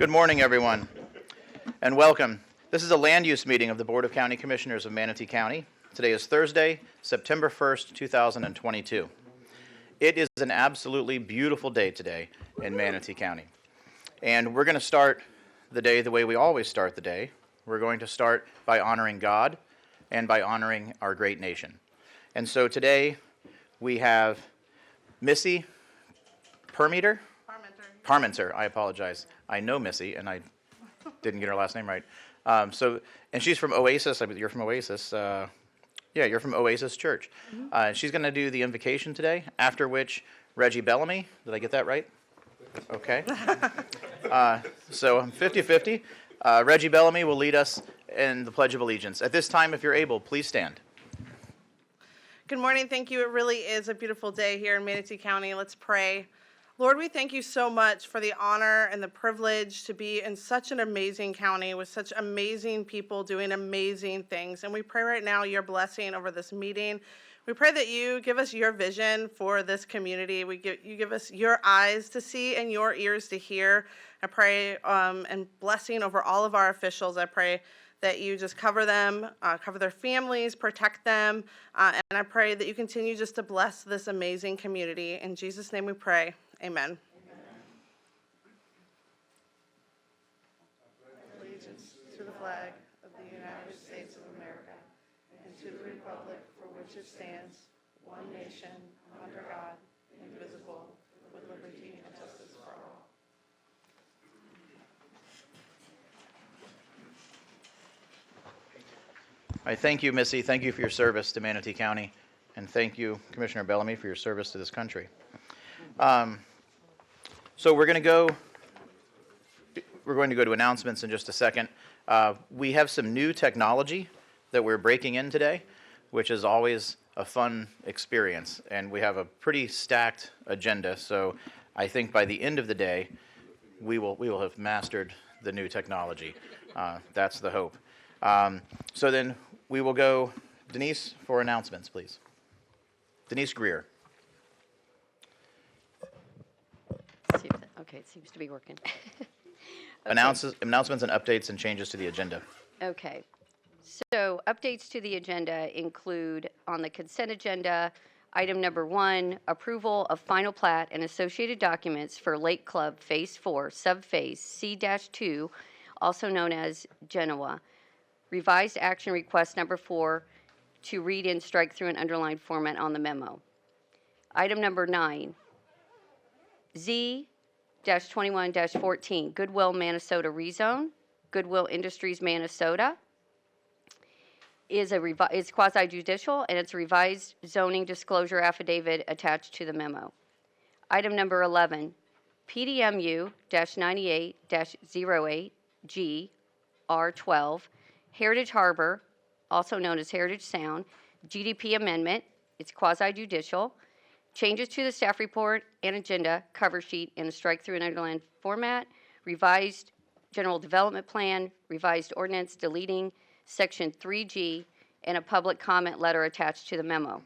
Good morning, everyone, and welcome. This is a land use meeting of the Board of County Commissioners of Manatee County. Today is Thursday, September 1st, 2022. It is an absolutely beautiful day today in Manatee County. And we're going to start the day the way we always start the day. We're going to start by honoring God and by honoring our great nation. And so today we have Missy Parmenter, I apologize. I know Missy, and I didn't get her last name right. And she's from Oasis. I mean, you're from Oasis. Yeah, you're from Oasis Church. She's going to do the invocation today, after which Reggie Bellamy, did I get that right? Okay. So I'm 50-50. Reggie Bellamy will lead us in the Pledge of Allegiance. At this time, if you're able, please stand. Good morning. Thank you. It really is a beautiful day here in Manatee County. Let's pray. Lord, we thank you so much for the honor and the privilege to be in such an amazing county with such amazing people doing amazing things. And we pray right now your blessing over this meeting. We pray that you give us your vision for this community. You give us your eyes to see and your ears to hear. I pray and blessing over all of our officials. I pray that you just cover them, cover their families, protect them. And I pray that you continue just to bless this amazing community. In Jesus' name we pray. Amen. Allegiance to the flag of the United States of America and to the republic for which it stands, one nation, under God, indivisible, with liberty and justice for all. I thank you, Missy. Thank you for your service to Manatee County, and thank you, Commissioner Bellamy, for your service to this country. So we're going to go to announcements in just a second. We have some new technology that we're breaking in today, which is always a fun experience, and we have a pretty stacked agenda. So I think by the end of the day, we will have mastered the new technology. That's the hope. So then we will go, Denise, for announcements, please. Denise Greer. Okay, it seems to be working. Okay. Announcements and updates and changes to the agenda. Okay. So updates to the agenda include on the consent agenda, item number 1, approval of final plat and associated documents for Lake Club Phase 4, Subphase C-2, also known as Genoa. Revised action request number 4 to read in strike through and underline format on the memo. Item number 9, Z-21-14, Goodwill Minnesota rezone. Goodwill Industries Minnesota is quasi-judicial, and it's a revised zoning disclosure affidavit attached to the memo. Item number 11, PDMU-98-08G R12, Heritage Harbor, also known as Heritage Sound, GDP amendment. It's quasi-judicial. Changes to the staff report and agenda, cover sheet in a strike-through and underline format, revised general development plan, revised ordinance deleting section 3G, and a public comment letter attached to the memo.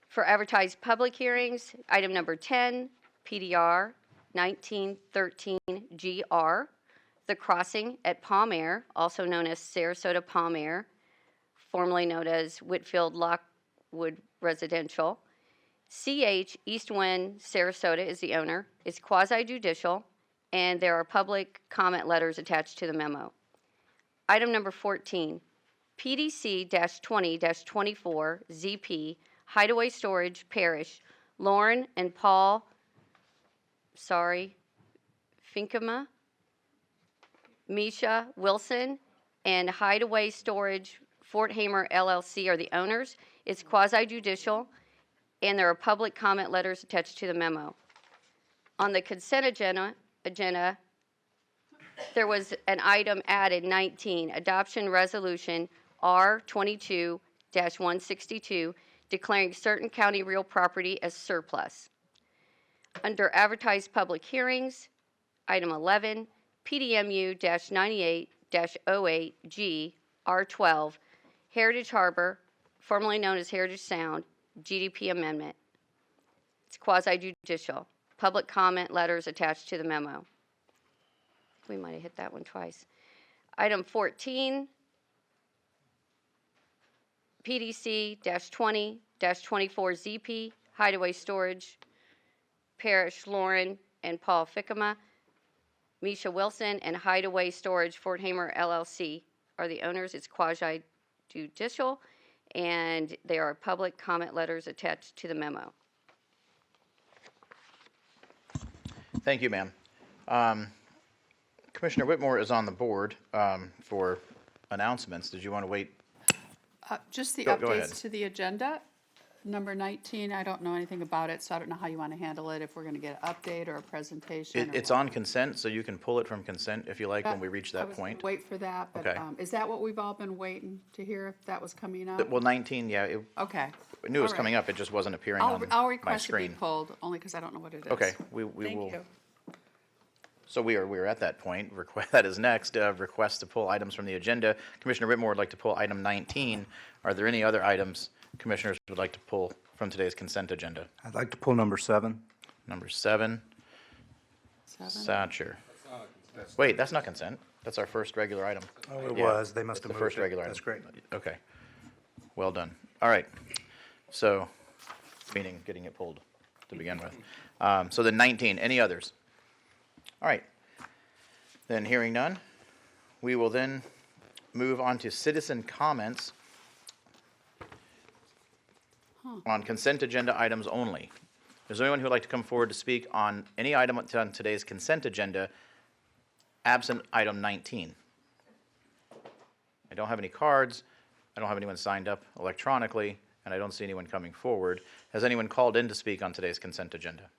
For advertised public hearings, item number 10, PDR 1913GR, The Crossing at Palm Air, also known as Sarasota Palm Air, formerly known as Whitfield Lockwood Residential. CH East Wind Sarasota is the owner. It's quasi-judicial, and there are public comment letters attached to the memo. Item number 14, PDC-20-24 ZP Hideaway Storage Parish, Lauren and Paul, Finkema, Misha Wilson, and Hideaway Storage Fort Hamer LLC are the owners. It's quasi-judicial, and there are public comment letters attached to the memo. On the consent agenda, there was an item added, 19, Adoption Resolution R22-162, declaring certain county real property as surplus. Under advertised public hearings, item 11, PDMU-98-08G R12, Heritage Harbor, formerly known as Heritage Sound, GDP amendment. It's quasi-judicial. public comment letters attached to the memo. We might have hit that one twice. Item 14, PDC-20-24ZP, Hideaway Storage, Parrish, Lauren, and Paul Fickema, Misha Wilson, and Hideaway Storage, Fort Hamer LLC are the owners. It's quasi-judicial, and there are public comment letters attached to the memo. Thank you, ma'am. Commissioner Whitmore is on the board for announcements. Did you want to wait? Just the Go ahead. updates to the agenda. Number 19, I don't know anything about it, so I don't know how you want to handle it, if we're going to get an update or a presentation. It's on consent, so you can pull it from consent if you like when we reach that point. Wait for that, but Okay. Is that what we've all been waiting to hear, if that was coming up? Well, 19, yeah, Okay. I knew it was All right. coming up, it just wasn't appearing I'll on I'll my request to be screen. pulled, only because I don't know what it is. Okay, we Thank will. you. So we are at that point. That is next. Request to pull items from the agenda. Commissioner Whitmore would like to pull item 19. Are there any other items commissioners would like to pull from today's consent agenda? I'd like to pull number 7. Number 7, 7? Satcher. Wait, that's not consent. That's our first regular item. Oh, it Yeah, was. They must that's have the first moved it. regular item. That's great. Okay. Well done. All right. So, meaning getting it pulled to begin with. So then 19, any others? All right. Then hearing none, we will then move on to citizen comments on consent agenda items only. Is there anyone who would like to come forward to speak on any item on today's consent agenda absent item 19? I don't have any cards. I don't have anyone signed up electronically, and I don't see anyone coming forward. Has anyone called in to speak on today's consent agenda?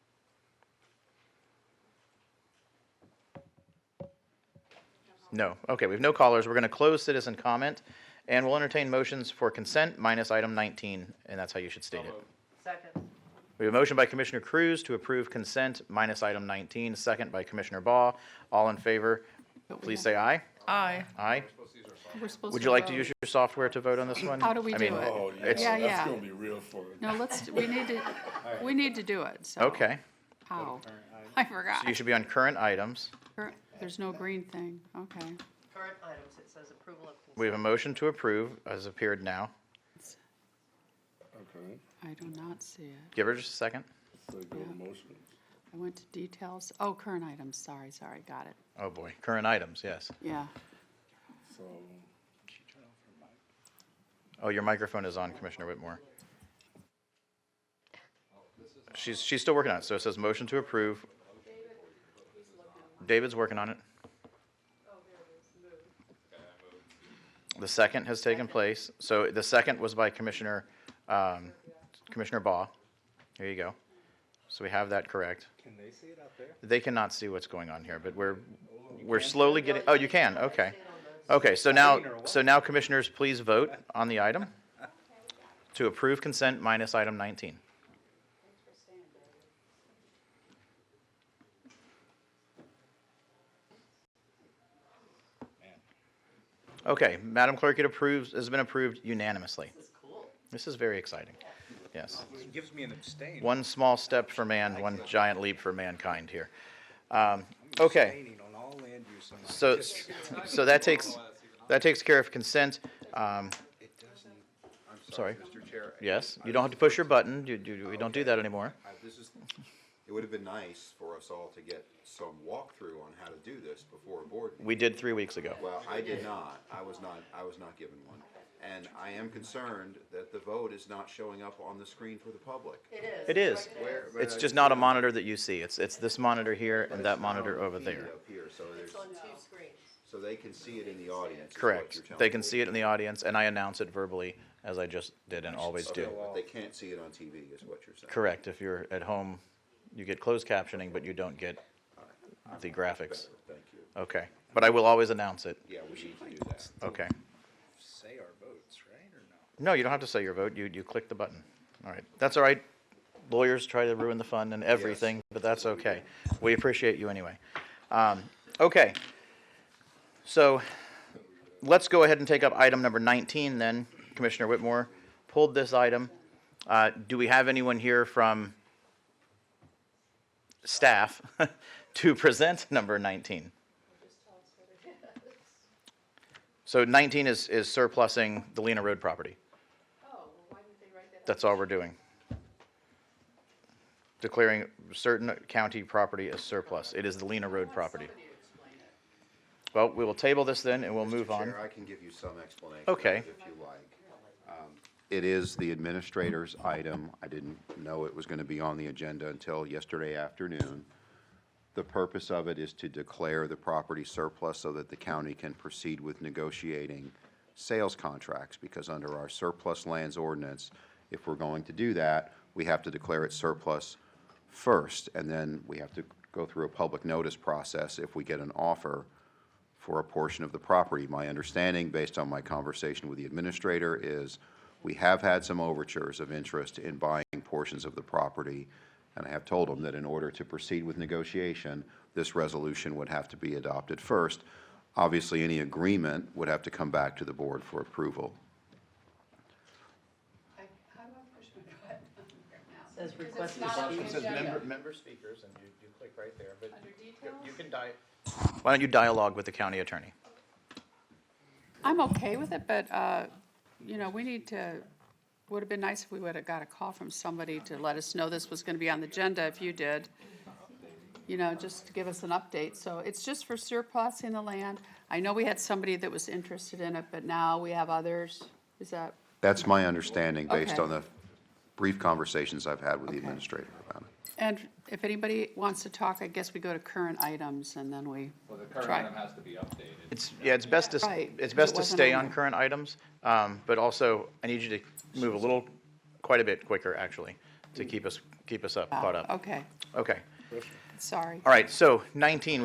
No. Okay, we have no callers. We're going to close citizen comment, and we'll entertain motions for consent minus item 19, and that's how you should state it. Second. We have a motion by Commissioner Cruz to approve consent minus item 19, second by Commissioner Baugh. All in favor, please say aye. Aye. Aye. We're supposed Would to you like to vote. use your software to vote on this one? How do we I do mean, it? Oh, yeah, it's- Yeah, that's yeah. gonna be real fun. No, we need to do it, so. Okay, How? I forgot. so you should be on current items. There's no green thing, okay. Current items, it says approval of consent. We have a motion to approve, as appeared now. Okay, I do not see it. Give her just a second. so go to motions. I went to details, oh, current items, sorry, got it, Oh, boy, current items, yes. yeah. So, Oh, your microphone is on, Commissioner Whitmore. She's still working on it, so it says motion to approve. David's working on it. The second has taken place. So the second was by Commissioner Baugh. Here you go. So we have that correct. Can they see it out there? They cannot see what's going on here, but we're slowly getting, oh, you can, okay. Okay, so now commissioners, please vote on the item to approve consent minus item 19. Okay, Madam Clerk, has been approved unanimously. This is very exciting, yes. It gives me an abstain. One small step for man, one giant leap for mankind here. Okay, Abstaining on all land use. and so, just- so that takes care of consent. It doesn't, I'm Sorry. Mr. Chair. Yes, you don't have to push your button. We don't do that anymore. It would have been nice for us all to get some walkthrough on how to do this before a board meeting. We did 3 weeks ago. Well, I did not. I was not given one. And I am concerned that the vote is not showing up on the screen for the public. It is. It's just not a monitor that you see. It's this monitor here and that monitor over there. Up here, so there's, so they can see it in the audience. is what Correct. you're telling They me. can see it in the audience, and I announce it verbally, as I just did and always do. Okay, but they can't see it on TV, is what you're saying. Correct. If you're at home, you get closed captioning, but you don't get the graphics. Thank you. Okay. But I will always announce it. Yeah, we need to do that. Okay. Say our votes, right, or no? No, you don't have to say your vote. You click the button. All right. That's all right. Lawyers try to ruin the fun and everything, but that's okay. We appreciate you anyway. Okay. So let's go ahead and take up item number 19 then. Commissioner Whitmore pulled this item. Do we have anyone here from staff to present number 19. So 19 is surplusing the Lena Road property. That's all we're doing. Declaring certain county property as surplus. It is the Lena Road property. Well, we will table this then, and we'll move on. Chair, I can give you some explanation. Okay. If you like. It is the administrator's item. I didn't know it was going to be on the agenda until yesterday afternoon. The purpose of it is to declare the property surplus so that the county can proceed with negotiating sales contracts, because under our surplus lands ordinance, if we're going to do that, we have to declare it surplus first, and then we have to go through a public notice process if we get an offer for a portion of the property. My understanding, based on my conversation with the administrator, is we have had some overtures of interest in buying portions of the property, and I have told them that in order to proceed with negotiation, this resolution would have to be adopted first. Obviously, any agreement would have to come back to the board for approval. How do I push my button? Says requested It says speakers. member speakers, and you click right there, but Under details? you can Why don't you dialogue with the county attorney? I'm okay with it, but, you know, we need to, would have been nice if we would have got a call from somebody to let us know this was going to be on the agenda, if you did. You know, just to give us an update. So it's just for surplusing the land. I know we had somebody that was interested in it, but now we have others. Is that, That's my understanding, based Okay. on the brief conversations I've had with the administrator about it. and if anybody wants to talk, I guess we go to current items and then we Well, the current try. item has to be updated. It's best to, Right, it's because best it to wasn't stay on on there. current items, but also I need you to move quite a bit quicker, actually, to keep us caught up. Okay, Okay. sorry. All right, so 19,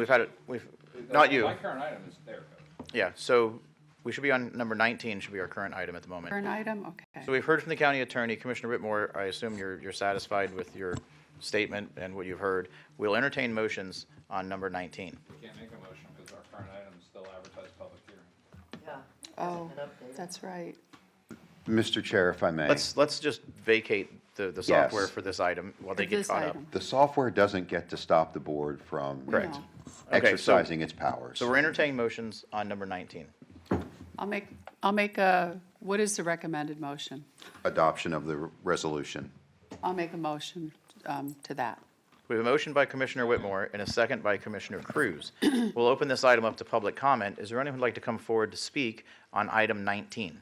not you. My current item is there, though. Yeah, so we should be on number 19, should be our current item at the moment. Current item, okay. So we've heard from the county attorney, Commissioner Whitmore. I assume you're satisfied with your statement and what you've heard. We'll entertain motions on number 19. We can't make a motion because our current item is still advertised public hearing. Yeah. Oh, Hasn't been updated. that's right. Mr. Chair, if I may. Let's just vacate the software for this item while they For get this caught up. item. The software doesn't get to stop the board from Correct. No. Okay, so- exercising its powers. So we're entertaining motions on number 19. I'll make a, what is the recommended motion? Adoption of the resolution. I'll make a motion to that. We have a motion by Commissioner Whitmore and a second by Commissioner Cruz. We'll open this item up to public comment. Is there anyone who'd like to come forward to speak on item 19?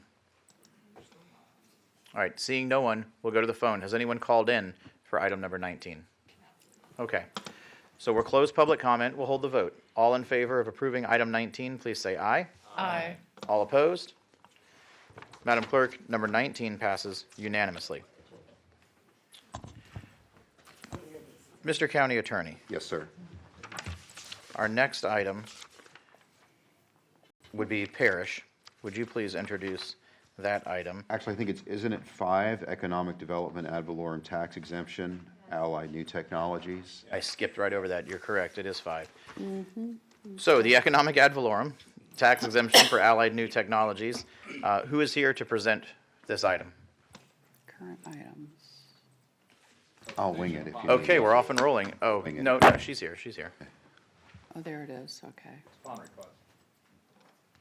All right, seeing no one, we'll go to the phone. Has anyone called in for item number 19? Okay, so we're closed public comment. We'll hold the vote. All in favor of approving item 19, please say aye. Aye. All opposed? Madam Clerk, number 19 passes unanimously. Mr. County Attorney, Yes, sir. our next item would be Parish. Would you please introduce that item? Actually, I think isn't it 5, economic development ad valorem tax exemption, allied new technologies? I skipped right over that. You're correct. It is 5. So the economic ad valorem, tax exemption for allied new technologies. Who is here to present this item? Current items. I'll wing it if you need. Okay, we're off and rolling. Oh, Wing it. no, she's here. She's here. Oh, there it is, okay. Upon request.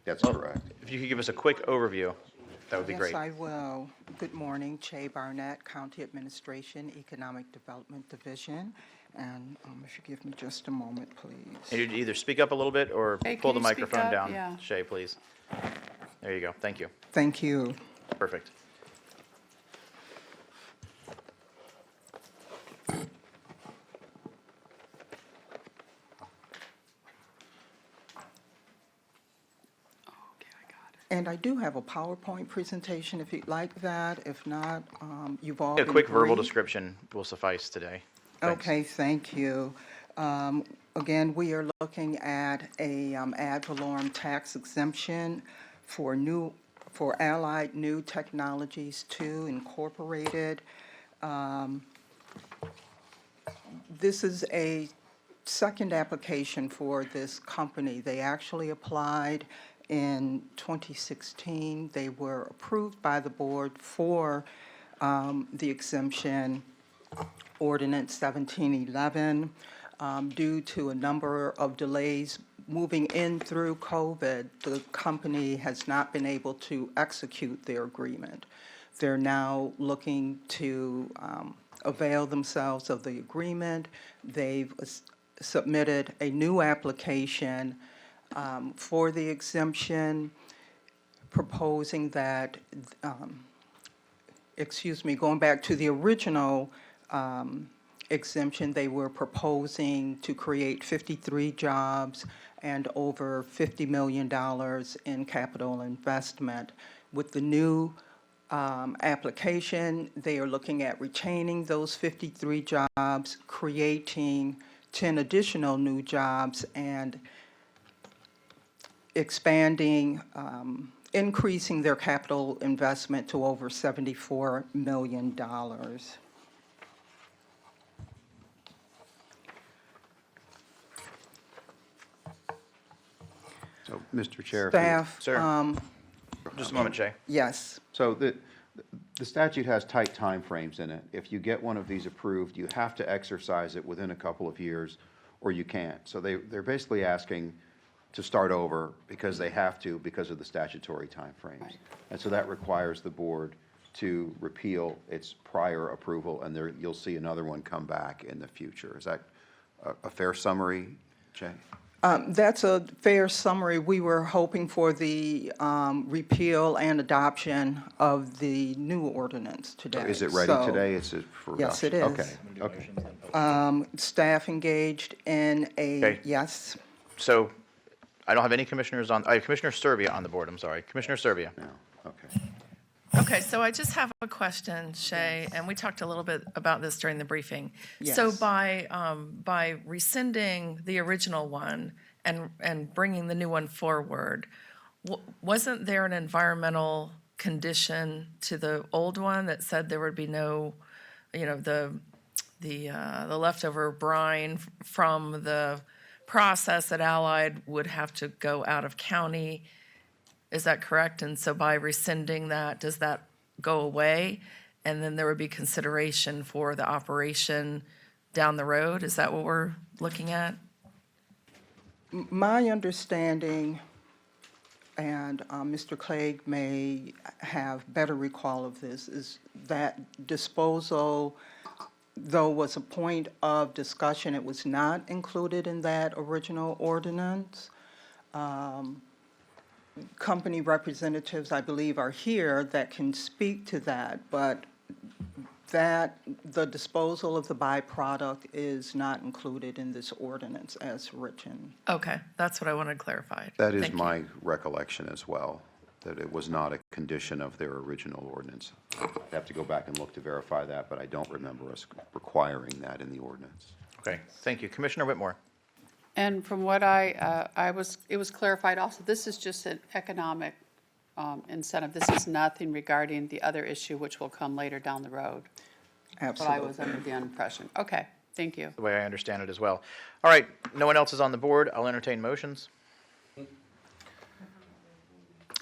That's correct. If you could give us a quick overview, that would be great. Yes, I will. Good morning, Che Barnett, County Administration, Economic Development Division. And if you give me just a moment, please. And you'd either speak up a little bit or Hey, pull can the you speak microphone up? down. Yeah. Shay, please. There you go. Thank you. Thank you. Perfect. Okay, I got it. And I do have a PowerPoint presentation if you'd like that. If not, you've all A been quick verbal briefed. description will suffice today. Thanks. Okay, thank you. Again, we are looking at a ad valorem tax exemption for Allied New Technologies 2 Incorporated. This is a second application for this company. They actually applied in 2016. They were approved by the board for the exemption, Ordinance 1711. Due to a number of delays moving in through COVID, the company has not been able to execute their agreement. They're now looking to avail themselves of the agreement. They've submitted a new application for the exemption, proposing that, going back to the original exemption, they were proposing to create 53 jobs and over $50 million in capital investment. With the new application, they are looking at retaining those 53 jobs, creating 10 additional new jobs, and expanding, increasing their capital investment to over $74 million. So, Mr. Chair. if you- Staff, Sir. Just a moment, Jay. yes. So the statute has tight timeframes in it. If you get one of these approved, you have to exercise it within a couple of years, or you can't. So they're basically asking to start over because they have to, because of the statutory timeframes. Right. And so that requires the board to repeal its prior approval, and there, you'll see another one come back in the future. Is that a fair summary, Jay? That's a fair summary. We were hoping for the repeal and adoption of the new ordinance today. Is it ready So, today? Is it for? Yes, it adoption? is. Okay, okay. Staff engaged in Okay. yes. So I don't have any commissioners on, I have Commissioner Serbia on the board, I'm sorry. Commissioner Serbia. No, okay. Okay, so I just have a question, Shay, and we talked a little bit about this during the briefing. So Yes. by rescinding the original one and bringing the new one forward, wasn't there an environmental condition to the old one that said there would be no, the leftover brine from the process at Allied would have to go out of county? Is that correct? And so by rescinding that, does that go away? And then there would be consideration for the operation down the road? Is that what we're looking at? My understanding, and Mr. Clegg may have better recall of this, is that disposal, though was a point of discussion, it was not included in that original ordinance. Company representatives, I believe, are here that can speak to that, but that the disposal of the byproduct is not included in this ordinance as written. Okay, that's what I wanted clarified. That is Thank you. my recollection as well, that it was not a condition of their original ordinance. I have to go back and look to verify that, but I don't remember us requiring that in the ordinance. Okay, thank you. Commissioner Whitmore. And from what it was clarified also, this is just an economic incentive. This is nothing regarding the other issue which will come later down the road. But I Absolutely. was under the impression. Okay, thank you. The way I understand it as well. All right, no one else is on the board. I'll entertain motions.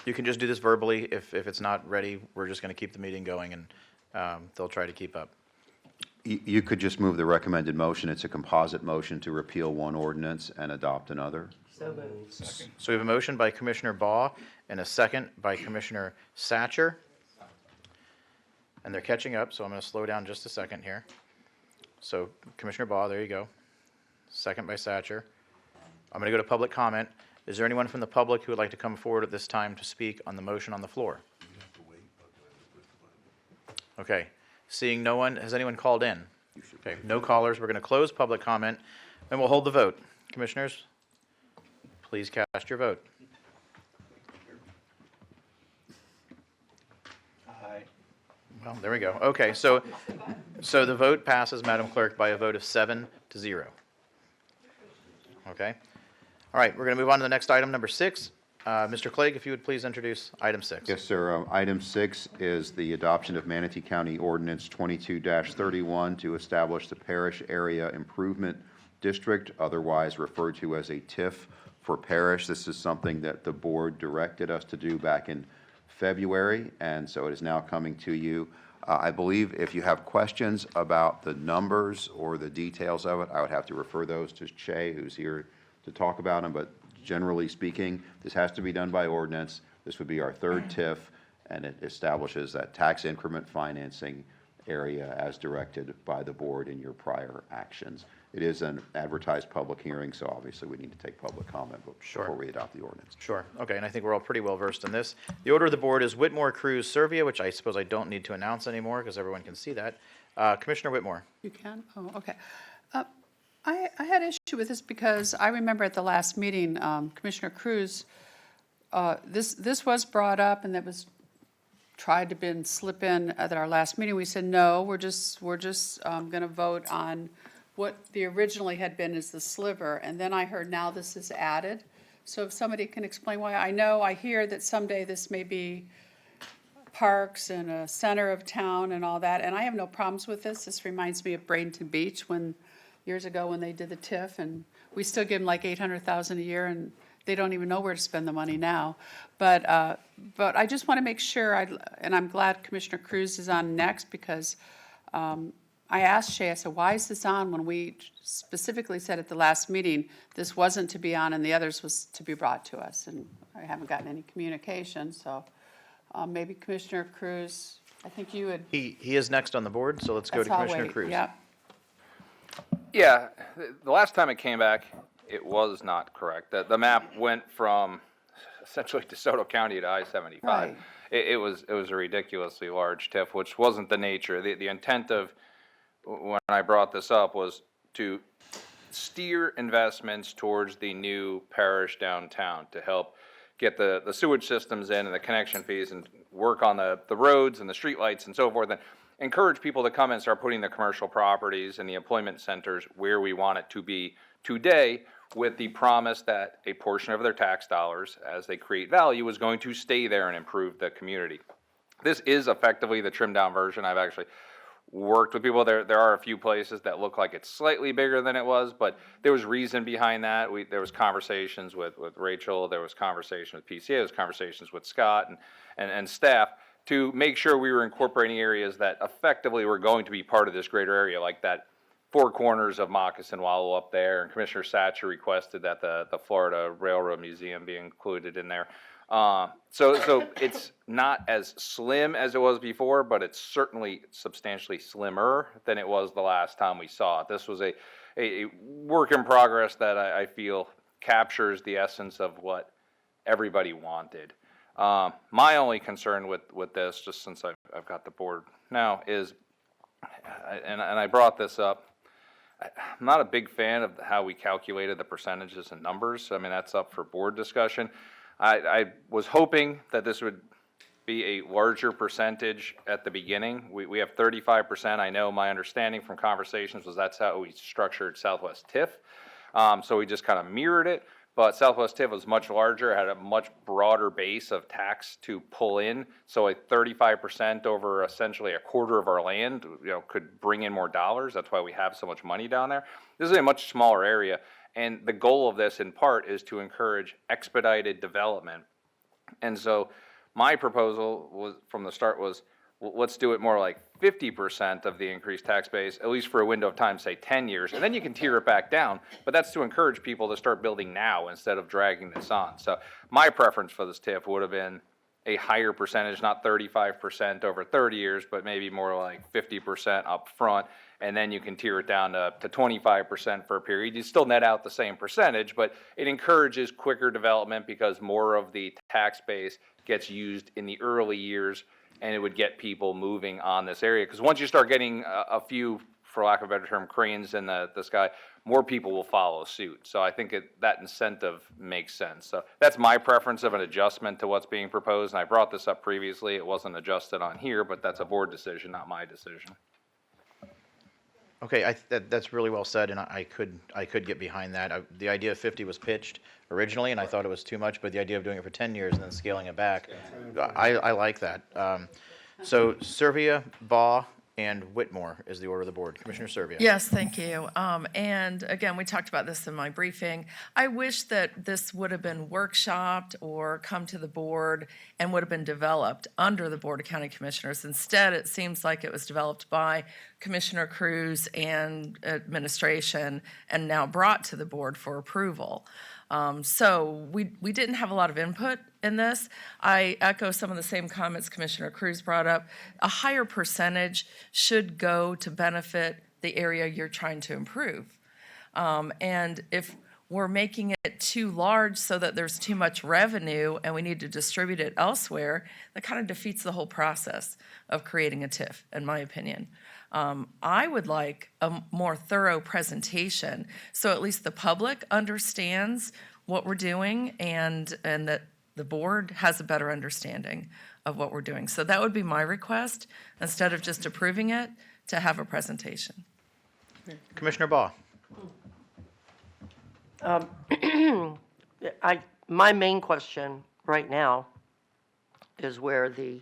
You can just do this verbally. If it's not ready, we're just going to keep the meeting going, and they'll try to keep up. You could just move the recommended motion. It's a composite motion to repeal one ordinance and adopt another. So moved. So we have a motion by Commissioner Baugh and a second by Commissioner Satcher. And they're catching up, so I'm going to slow down just a second here. So Commissioner Baugh, there you go. Second by Satcher. I'm going to go to public comment. Is there anyone from the public who would like to come forward at this time to speak on the motion on the floor? Okay. Seeing no one, has anyone called in? Okay, no callers. We're going to close public comment, and we'll hold the vote. Commissioners, please cast your vote. Aye. Well, there we go. Okay, so the vote passes, Madam Clerk, by a vote of 7-0. Okay? All right, we're going to move on to the next item, number 6. Mr. Clegg, if you would please introduce item 6. Yes, sir. Item 6 is the adoption of Manatee County Ordinance 22-31 to establish the Parish Area Improvement District, otherwise referred to as a TIF for parish. This is something that the board directed us to do back in February, and so it is now coming to you. I believe if you have questions about the numbers or the details of it, I would have to refer those to Shay, who's here to talk about them. But generally speaking, this has to be done by ordinance. This would be our third TIF, and it establishes that tax increment financing area as directed by the board in your prior actions. It is an advertised public hearing, so obviously we need to take public comment before we adopt the ordinance. Sure. Okay, and I think we're all pretty well versed in this. The order of the board is Whitmore, Cruz, Servia, which I suppose I don't need to announce anymore because everyone can see that. Commissioner Whitmore. You can? Oh, okay. I had issue with this because I remember at the last meeting, Commissioner Cruz, this was brought up and that was tried to slip in at our last meeting. We said, no, we're just going to vote on what the originally had been as the sliver. And then I heard now this is added. So if somebody can explain why, I hear that someday this may be parks and a center of town and all that, and I have no problems with this. This reminds me of Bradenton Beach years ago when they did the TIF, and we still give them like $800,000 a year, and they don't even know where to spend the money now. But I just want to make sure, and I'm glad Commissioner Cruz is on next, because I asked Shay, I said, why is this on when we specifically said at the last meeting this wasn't to be on and the others was to be brought to us? And I haven't gotten any communication, so maybe Commissioner Cruz, I think you would. He is next on the board, so let's go to That's all Commissioner wait. Cruz. Yep. Yeah, the last time it came back, it was not correct. The map went from essentially DeSoto County to I-75. Right. It was a ridiculously large TIF, which wasn't the nature. The intent of when I brought this up was to steer investments towards the new parish downtown to help get the sewage systems in and the connection fees and work on the roads and the streetlights and so forth, and encourage people to come and start putting the commercial properties and the employment centers where we want it to be today, with the promise that a portion of their tax dollars, as they create value, is going to stay there and improve the community. This is effectively the trimmed down version. I've actually worked with people. There are a few places that look like it's slightly bigger than it was, but there was reason behind that. There was conversations with Rachel, there was conversation with PCA, there was conversations with Scott and staff to make sure we were incorporating areas that effectively were going to be part of this greater area, like that four corners of Moccasin Wallow up there. And Commissioner Satcher requested that the Florida Railroad Museum be included in there. So it's not as slim as it was before, but it's certainly substantially slimmer than it was the last time we saw it. This was a work in progress that I feel captures the essence of what everybody wanted. My only concern with this, just since I've got the board now, is, and I brought this up, I'm not a big fan of how we calculated the percentages and numbers. I mean, that's up for board discussion. I was hoping that this would be a larger percentage at the beginning. We have 35%. I know my understanding from conversations was that's how we structured Southwest TIF. So we just kind of mirrored it. But Southwest TIF was much larger, had a much broader base of tax to pull in. So a 35% over essentially a quarter of our land, could bring in more dollars. That's why we have so much money down there. This is a much smaller area. And the goal of this, in part, is to encourage expedited development. And so my proposal was, from the start, was, well, let's do it more like 50% of the increased tax base, at least for a window of time, say 10 years, and then you can tier it back down. But that's to encourage people to start building now instead of dragging this on. So my preference for this TIF would have been a higher percentage, not 35% over 30 years, but maybe more like 50% up front, and then you can tier it down to 25% for a period. You still net out the same percentage, but it encourages quicker development because more of the tax base gets used in the early years, and it would get people moving on this area. Because once you start getting a few, for lack of a better term, cranes in the sky, more people will follow suit. So I think that incentive makes sense. So that's my preference of an adjustment to what's being proposed. And I brought this up previously. It wasn't adjusted on here, but that's a board decision, not my decision. Okay, that's really well said, and I could get behind that. The idea of 50 was pitched originally, and I thought it was too much, but the idea of doing it for 10 years and then scaling it back, I like that. So Servia, Baugh, and Whitmore is the order of the board. Commissioner Serbia. Yes, thank you. And again, we talked about this in my briefing. I wish that this would have been workshopped or come to the board and would have been developed under the Board of County Commissioners. Instead, it seems like it was developed by Commissioner Cruz and administration and now brought to the board for approval. So we didn't have a lot of input in this. I echo some of the same comments Commissioner Cruz brought up. A higher percentage should go to benefit the area you're trying to improve. And if we're making it too large so that there's too much revenue and we need to distribute it elsewhere, that kind of defeats the whole process of creating a TIF, in my opinion. I would like a more thorough presentation so at least the public understands what we're doing and that the board has a better understanding of what we're doing. So that would be my request, instead of just approving it, to have a presentation. Commissioner Baugh. My main question right now is where the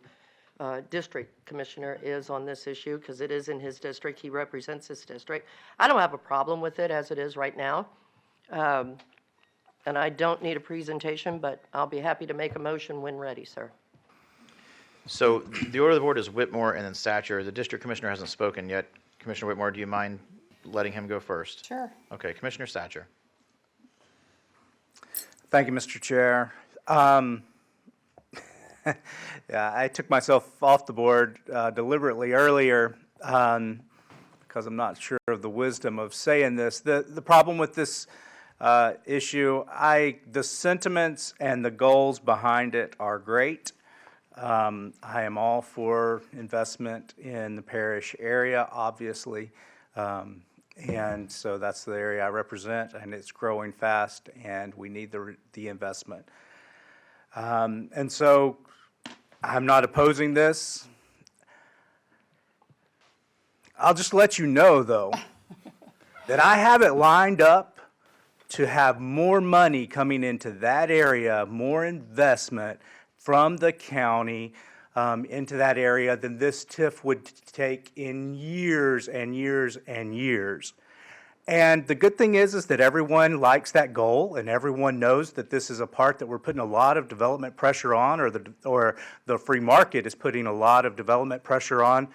district commissioner is on this issue, because it is in his district. He represents his district. I don't have a problem with it as it is right now. And I don't need a presentation, but I'll be happy to make a motion when ready, sir. So the order of the board is Whitmore and then Satcher. The district commissioner hasn't spoken yet. Commissioner Whitmore, do you mind letting him go first? Sure. Okay, Commissioner Satcher. Thank you, Mr. Chair. Yeah, I took myself off the board deliberately earlier because I'm not sure of the wisdom of saying this. The problem with this issue, the sentiments and the goals behind it are great. I am all for investment in the parish area, obviously. And so that's the area I represent, and it's growing fast, and we need the investment. And so I'm not opposing this. I'll just let you know, though, that I have it lined up to have more money coming into that area, more investment from the county into that area than this TIF would take in years and years and years. And the good thing is that everyone likes that goal, and everyone knows that this is a part that we're putting a lot of development pressure on, or the free market is putting a lot of development pressure on.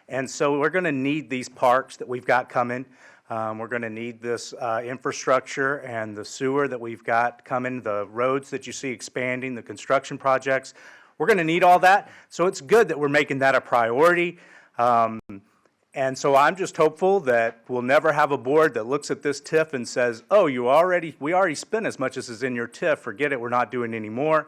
And so we're going to need these parks that we've got coming. We're going to need this infrastructure and the sewer that we've got coming, the roads that you see expanding, the construction projects. We're going to need all that. So it's good that we're making that a priority. And so I'm just hopeful that we'll never have a board that looks at this TIF and says, oh, we already spent as much as is in your TIF, forget it, we're not doing any more.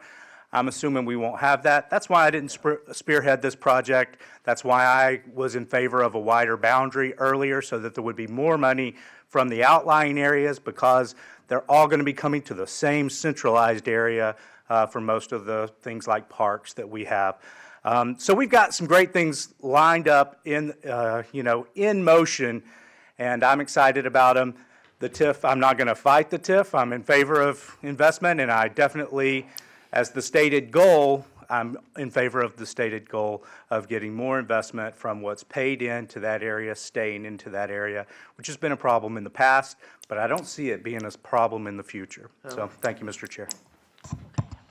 I'm assuming we won't have that. That's why I didn't spearhead this project. That's why I was in favor of a wider boundary earlier, so that there would be more money from the outlying areas, because they're all going to be coming to the same centralized area for most of the things like parks that we have. So we've got some great things lined up in motion, and I'm excited about them. The TIF, I'm not going to fight the TIF. I'm in favor of investment, and I definitely, as the stated goal, I'm in favor of the stated goal of getting more investment from what's paid into that area, staying into that area, which has been a problem in the past, but I don't see it being a problem in the future. So thank you, Mr. Chair.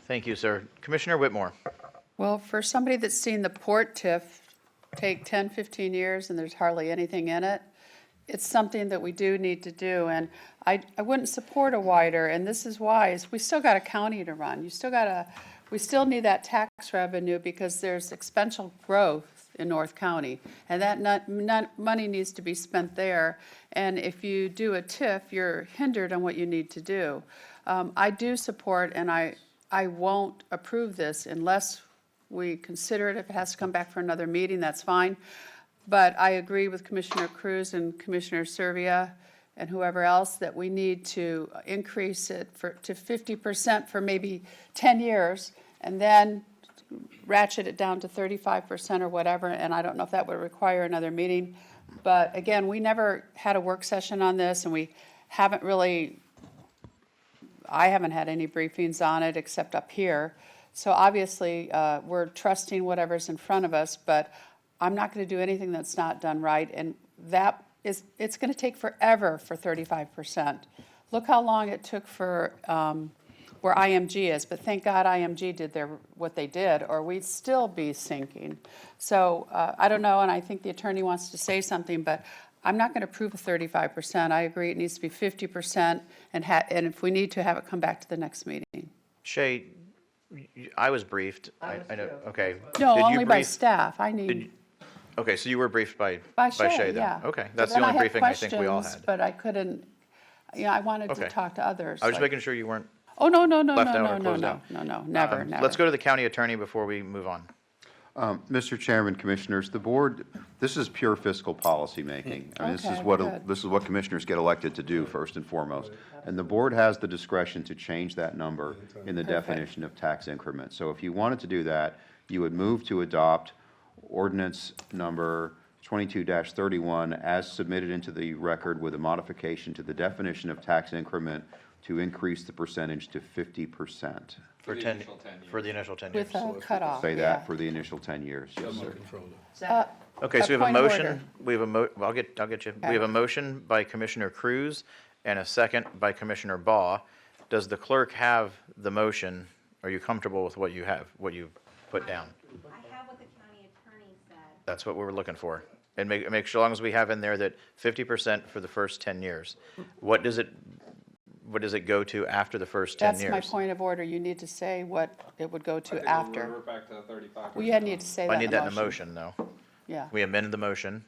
Thank you, sir. Commissioner Whitmore. Well, for somebody that's seen the Port TIF take 10, 15 years and there's hardly anything in it, it's something that we do need to do. And I wouldn't support a wider, and this is why, is we still got a county to run. We still need that tax revenue, because there's exponential growth in North County, and that money needs to be spent there. And if you do a TIF, you're hindered on what you need to do. I do support, and I won't approve this unless we consider it. If it has to come back for another meeting, that's fine. But I agree with Commissioner Cruz and Commissioner Serbia and whoever else that we need to increase it to 50% for maybe 10 years, and then ratchet it down to 35% or whatever. And I don't know if that would require another meeting. But again, we never had a work session on this, and we haven't really, I haven't had any briefings on it except up here. So obviously, we're trusting whatever's in front of us, but I'm not going to do anything that's not done right, and it's going to take forever for 35%. Look how long it took for where IMG is, but thank God IMG did what they did, or we'd still be sinking. So I don't know, and I think the attorney wants to say something, but I'm not going to approve of 35%. I agree it needs to be 50%, and if we need to, have it come back to the next meeting. Shay, I was briefed. I know, okay. No, Did you only by brief- staff. I need, Okay, so you were briefed by Shay, Shay then? yeah. Okay, But that's the then only had briefing I think we all questions, had. But I couldn't, I wanted to Okay. talk to others. I was just like- making sure you weren't Oh, no, no, no, left no, out no, or no, closed no, out. no, never, never. Let's go to the county attorney before we move on. Mr. Chairman, Commissioners, the board, this is pure fiscal policy making. I mean, Okay, good. this is what commissioners get elected to do, first and foremost. And the board has the discretion to change that number in the definition of tax increment. So if you wanted to do that, you would move to adopt ordinance number 22-31 as submitted into the record with a modification to the definition of tax increment to increase the percentage to 50%. For the initial 10 years. With a cutoff, Say yeah. that for the initial 10 years, yes, sir. Okay, so we have a point of motion, order. we have a well, I'll get you. We have a motion by Commissioner Cruz and a second by Commissioner Baugh. Does the clerk have the motion? Are you comfortable with what you have, what you put down? I have what the county attorney said. That's what we're looking for. And make sure, as long as we have in there that 50% for the first 10 years. What does it go to after the first 10 That's years? my point of order. You need to say what it would go to after. back to the 35. We need to say that I in need the that in the motion, though. Yeah. We amended the motion.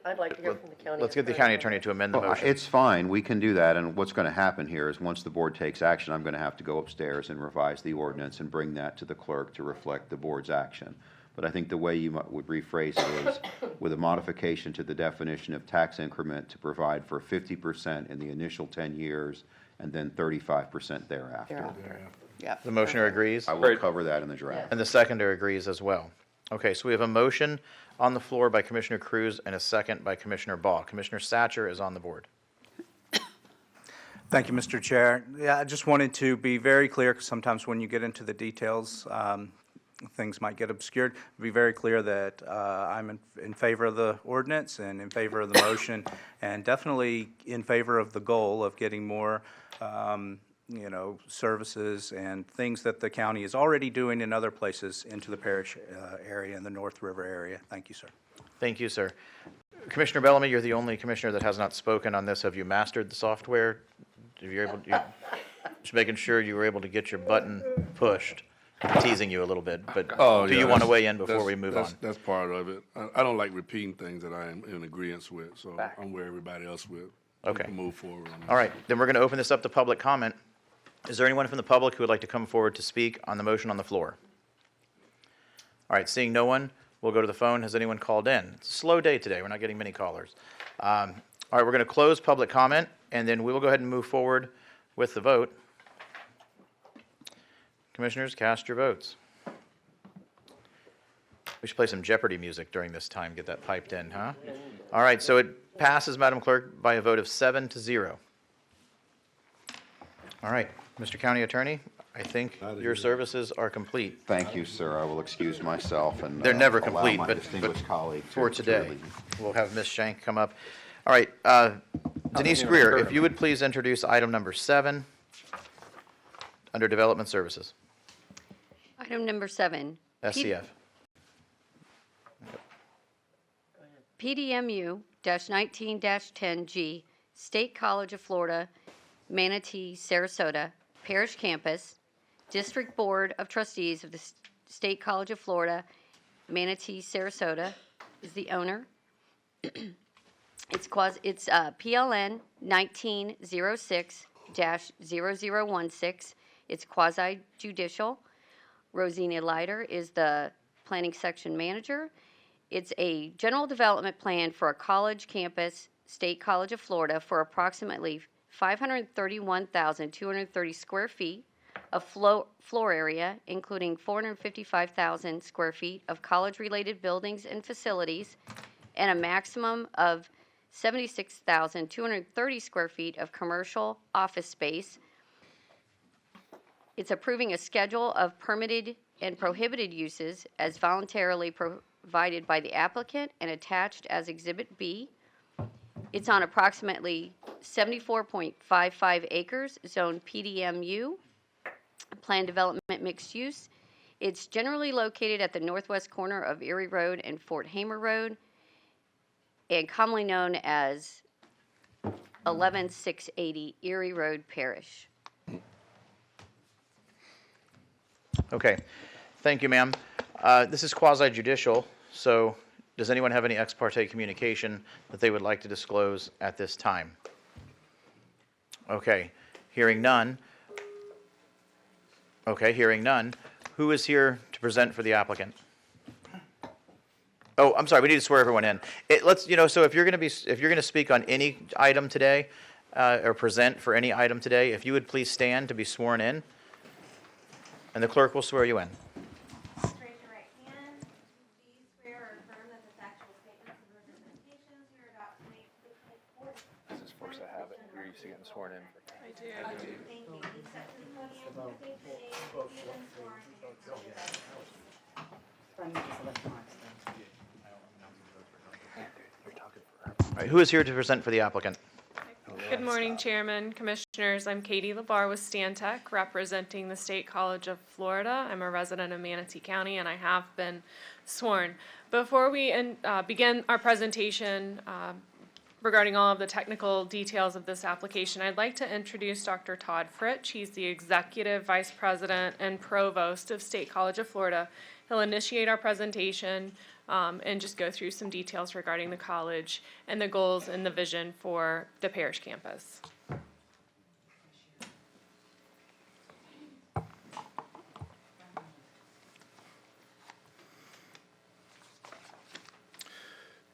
I'd like to hear from the county. Let's get the county attorney to amend the Well, motion. it's fine, we can do that, and what's going to happen here is, once the board takes action, I'm going to have to go upstairs and revise the ordinance and bring that to the clerk to reflect the board's action. But I think the way you would rephrase it is with a modification to the definition of tax increment to provide for 50% in the initial 10 years and then 35% thereafter. Thereafter. Yeah. The motioner agrees? I will cover that in the draft. And the seconder agrees as well. Okay, so we have a motion on the floor by Commissioner Cruz and a second by Commissioner Baugh. Commissioner Satcher is on the board. Thank you, Mr. Chair. Yeah, I just wanted to be very clear, because sometimes when you get into the details, things might get obscured. Be very clear that I'm in favor of the ordinance and in favor of the motion, and definitely in favor of the goal of getting more, services and things that the county is already doing in other places into the parish area and the North River area. Thank you, sir. Thank you, sir. Commissioner Bellamy, you're the only commissioner that has not spoken on this. Have you mastered the software? Just making sure you were able to get your button pushed. I'm teasing you a little bit, but do you want to weigh in before we move on? That's part of it. I don't like repeating things that I am in agreement with, so I'm where everybody else with. We Okay. can move forward on this. All right, then we're going to open this up to public comment. Is there anyone from the public who would like to come forward to speak on the motion on the floor? All right, seeing no one, we'll go to the phone. Has anyone called in? It's a slow day today. We're not getting many callers. All right, we're going to close public comment, and then we will go ahead and move forward with the vote. Commissioners, cast your votes. We should play some Jeopardy music during this time, get that piped in, huh? All right, so it passes, Madam Clerk, by a vote of 7-0. All right, Mr. County Attorney, I think your services are complete Thank you, sir. I will excuse myself and They're never allow complete, my but distinguished colleague for to today. relieve. We'll have Ms. Shank come up. All right, Denise Greer, if you would please introduce item number 7 under Development Services, Item number 7. SCF. PDMU-19-10G, State College of Florida, Manatee, Sarasota, Parish Campus, District Board of Trustees of the State College of Florida, Manatee, Sarasota is the owner. It's PLN 1906-0016. It's quasi judicial. Rosina Leiter is the planning section manager. It's a general development plan for a college campus, State College of Florida, for approximately 531,230 square feet of floor area, including 455,000 square feet of college-related buildings and facilities, and a maximum of 76,230 square feet of commercial office space. It's approving a schedule of permitted and prohibited uses as voluntarily provided by the applicant and attached as Exhibit B. It's on approximately 74.55 acres, zone PDMU, planned development mixed use. It's generally located at the northwest corner of Erie Road and Fort Hamer Road, and commonly known as 11680 Erie Road Parish. Okay, thank you, ma'am. This is quasi-judicial, so does anyone have any ex parte communication that they would like to disclose at this time? Okay, hearing none. Okay, hearing none. Who is here to present for the applicant? Oh, I'm sorry, we need to swear everyone in. So if you're going to speak on any item today, or present for any item today, if you would please stand to be sworn in, and the clerk will swear you in. Raise your right hand. Do you swear or affirm that the factual statements and representations you're about to make for the court? This is first I have it. You're used to getting sworn in. Thank you. You step to the podium, state your name, you've been sworn, and your All right, who is here to present for the applicant? Good morning, Chairman, Commissioners. I'm Katie LeVar with Stantec, representing the State College of Florida. I'm a resident of Manatee County, and I have been sworn. Before we begin our presentation regarding all of the technical details of this application, I'd like to introduce Dr. Todd Fritsch. He's the Executive Vice President and Provost of State College of Florida. He'll initiate our presentation and just go through some details regarding the college and the goals and the vision for the parish campus.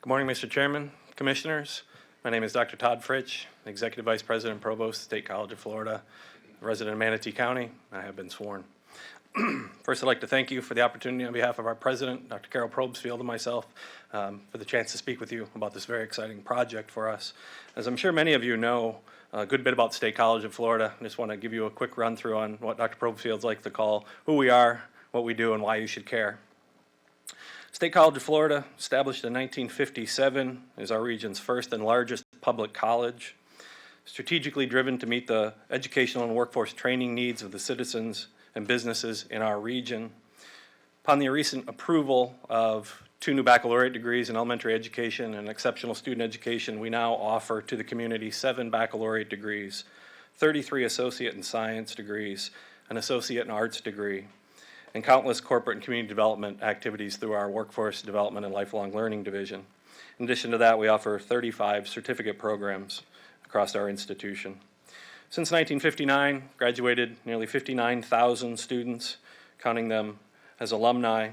Good morning, Mr. Chairman, Commissioners. My name is Dr. Todd Fritsch, Executive Vice President and Provost, State College of Florida, resident of Manatee County. I have been sworn. First, I'd like to thank you for the opportunity on behalf of our president, Dr. Carol Probstfield, and myself for the chance to speak with you about this very exciting project for us. As I'm sure many of you know a good bit about State College of Florida, I just want to give you a quick run through on what Dr. Probstfield's like to call who we are, what we do, and why you should care. State College of Florida, established in 1957, is our region's first and largest public college, strategically driven to meet the educational and workforce training needs of the citizens and businesses in our region. Upon the recent approval of 2 new baccalaureate degrees in elementary education and exceptional student education, we now offer to the community 7 baccalaureate degrees, 33 associate in science degrees, an associate in arts degree, and countless corporate and community development activities through our Workforce Development and Lifelong Learning Division. In addition to that, we offer 35 certificate programs across our institution. Since 1959, graduated nearly 59,000 students, counting them as alumni.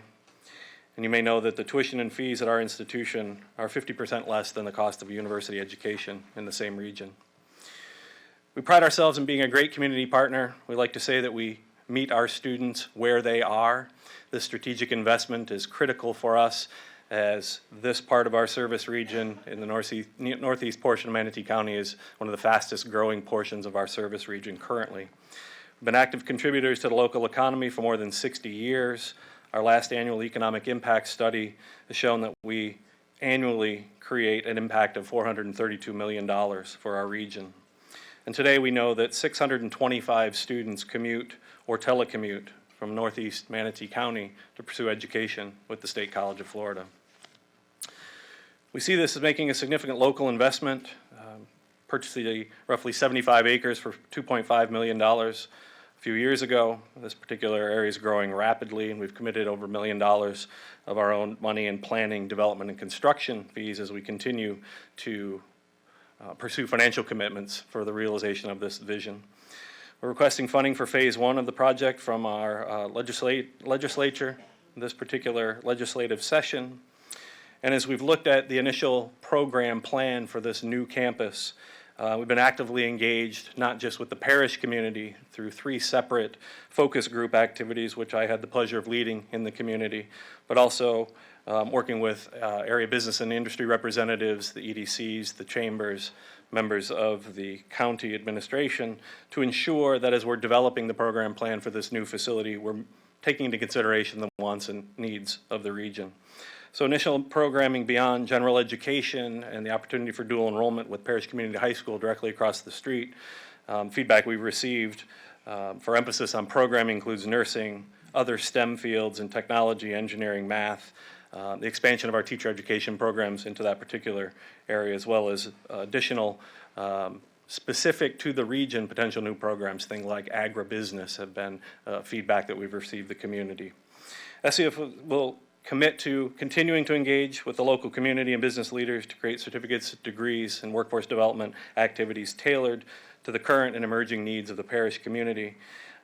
And you may know that the tuition and fees at our institution are 50% less than the cost of a university education in the same region. We pride ourselves in being a great community partner. We like to say that we meet our students where they are. This strategic investment is critical for us as this part of our service region in the northeast portion of Manatee County is one of the fastest growing portions of our service region currently. We've been active contributors to the local economy for more than 60 years. Our last annual economic impact study has shown that we annually create an impact of $432 million for our region. And today we know that 625 students commute or telecommute from northeast Manatee County to pursue education with the State College of Florida. We see this as making a significant local investment, purchasing roughly 75 acres for $2.5 million a few years ago. This particular area is growing rapidly, and we've committed over $1 million of our own money in planning, development, and construction fees as we continue to pursue financial commitments for the realization of this vision. We're requesting funding for phase 1 of the project from our legislature, this particular legislative session. And as we've looked at the initial program plan for this new campus, we've been actively engaged not just with the parish community through 3 separate focus group activities, which I had the pleasure of leading in the community, but also working with area business and industry representatives, the EDCs, the chambers, members of the county administration, to ensure that as we're developing the program plan for this new facility, we're taking into consideration the wants and needs of the region. So initial programming beyond general education and the opportunity for dual enrollment with Parish Community High School directly across the street. Feedback we've received for emphasis on programming includes nursing, other STEM fields and technology, engineering, math, the expansion of our teacher education programs into that particular area, as well as additional specific to the region potential new programs, things like agribusiness have been feedback that we've received the community. SEF will commit to continuing to engage with the local community and business leaders to create certificates, degrees, and workforce development activities tailored to the current and emerging needs of the parish community.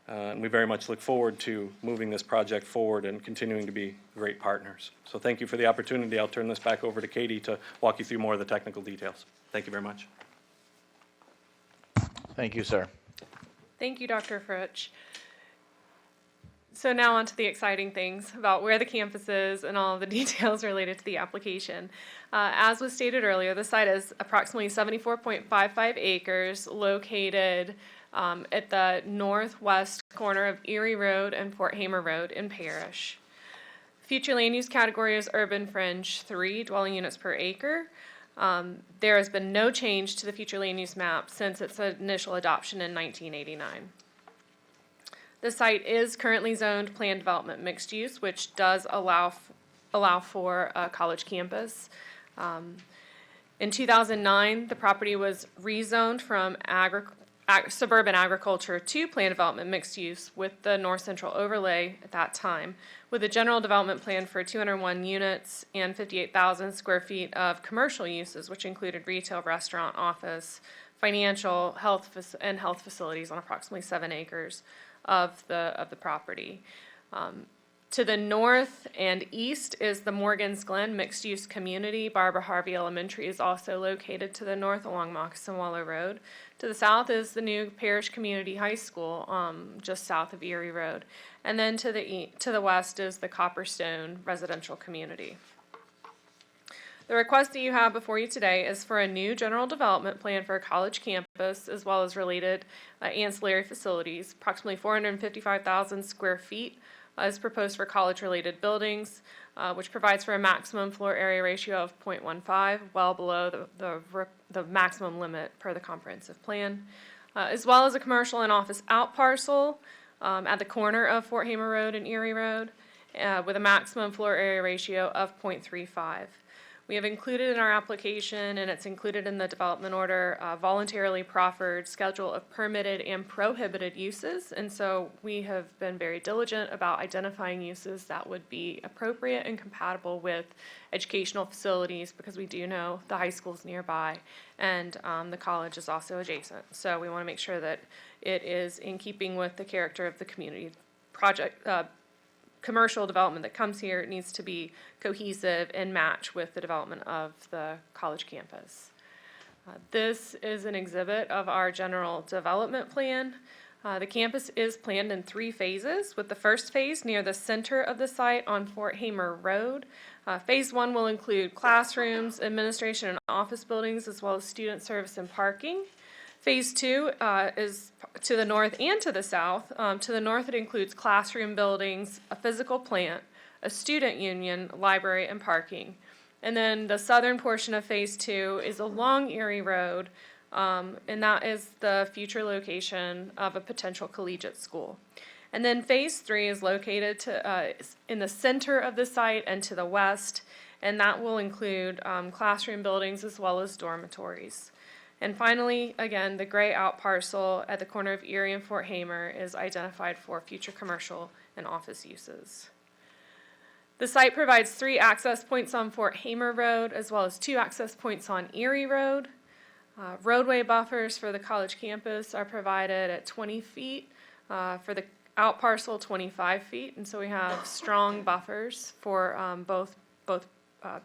And we very much look forward to moving this project forward and continuing to be great partners. So thank you for the opportunity. I'll turn this back over to Katie to walk you through more of the technical details. Thank you very much. Thank you, sir. Thank you, Dr. Fritsch. So now on to the exciting things about where the campus is and all of the details related to the application. As was stated earlier, the site is approximately 74.55 acres located at the northwest corner of Erie Road and Fort Hamer Road in Parrish. Future land use category is urban fringe, 3 dwelling units per acre. There has been no change to the future land use map since its initial adoption in 1989. The site is currently zoned planned development mixed use, which does allow for a college campus. In 2009, the property was rezoned from suburban agriculture to planned development mixed use with the North Central overlay at that time, with a general development plan for 201 units and 58,000 square feet of commercial uses, which included retail, restaurant, office, financial, health facilities on approximately 7 acres of the property. To the north and east is the Morgan's Glen mixed-use community. Barbara Harvey Elementary is also located to the north along Moccasin Wallow Road. To the south is the new Parish Community High School, just south of Erie Road. And then to the west is the Copperstone residential community. The request that you have before you today is for a new general development plan for a college campus as well as related ancillary facilities. Approximately 455,000 square feet is proposed for college-related buildings, which provides for a maximum floor area ratio of 0.15, well below the maximum limit per the comprehensive plan, as well as a commercial and office out parcel at the corner of Fort Hamer Road and Erie Road, with a maximum floor area ratio of 0.35. We have included in our application, and it's included in the development order, voluntarily proffered schedule of permitted and prohibited uses. And so we have been very diligent about identifying uses that would be appropriate and compatible with educational facilities, because we do know the high school's nearby and the college is also adjacent. So we want to make sure that it is in keeping with the character of the community project. Commercial development that comes here needs to be cohesive and match with the development of the college campus. This is an exhibit of our general development plan. The campus is planned in 3 phases, with the first phase near the center of the site on Fort Hamer Road. Phase 1 will include classrooms, administration and office buildings, as well as student service and parking. Phase 2 is to the north and to the south. To the north, it includes classroom buildings, a physical plant, a student union, library, and parking. And then the southern portion of Phase 2 is along Erie Road, and that is the future location of a potential collegiate school. And then Phase 3 is located in the center of the site and to the west, and that will include classroom buildings as well as dormitories. And finally, again, the gray out parcel at the corner of Erie and Fort Hamer is identified for future commercial and office uses. The site provides 3 access points on Fort Hamer Road, as well as 2 access points on Erie Road. Roadway buffers for the college campus are provided at 20 feet, for the out parcel 25 feet, and so we have strong buffers for both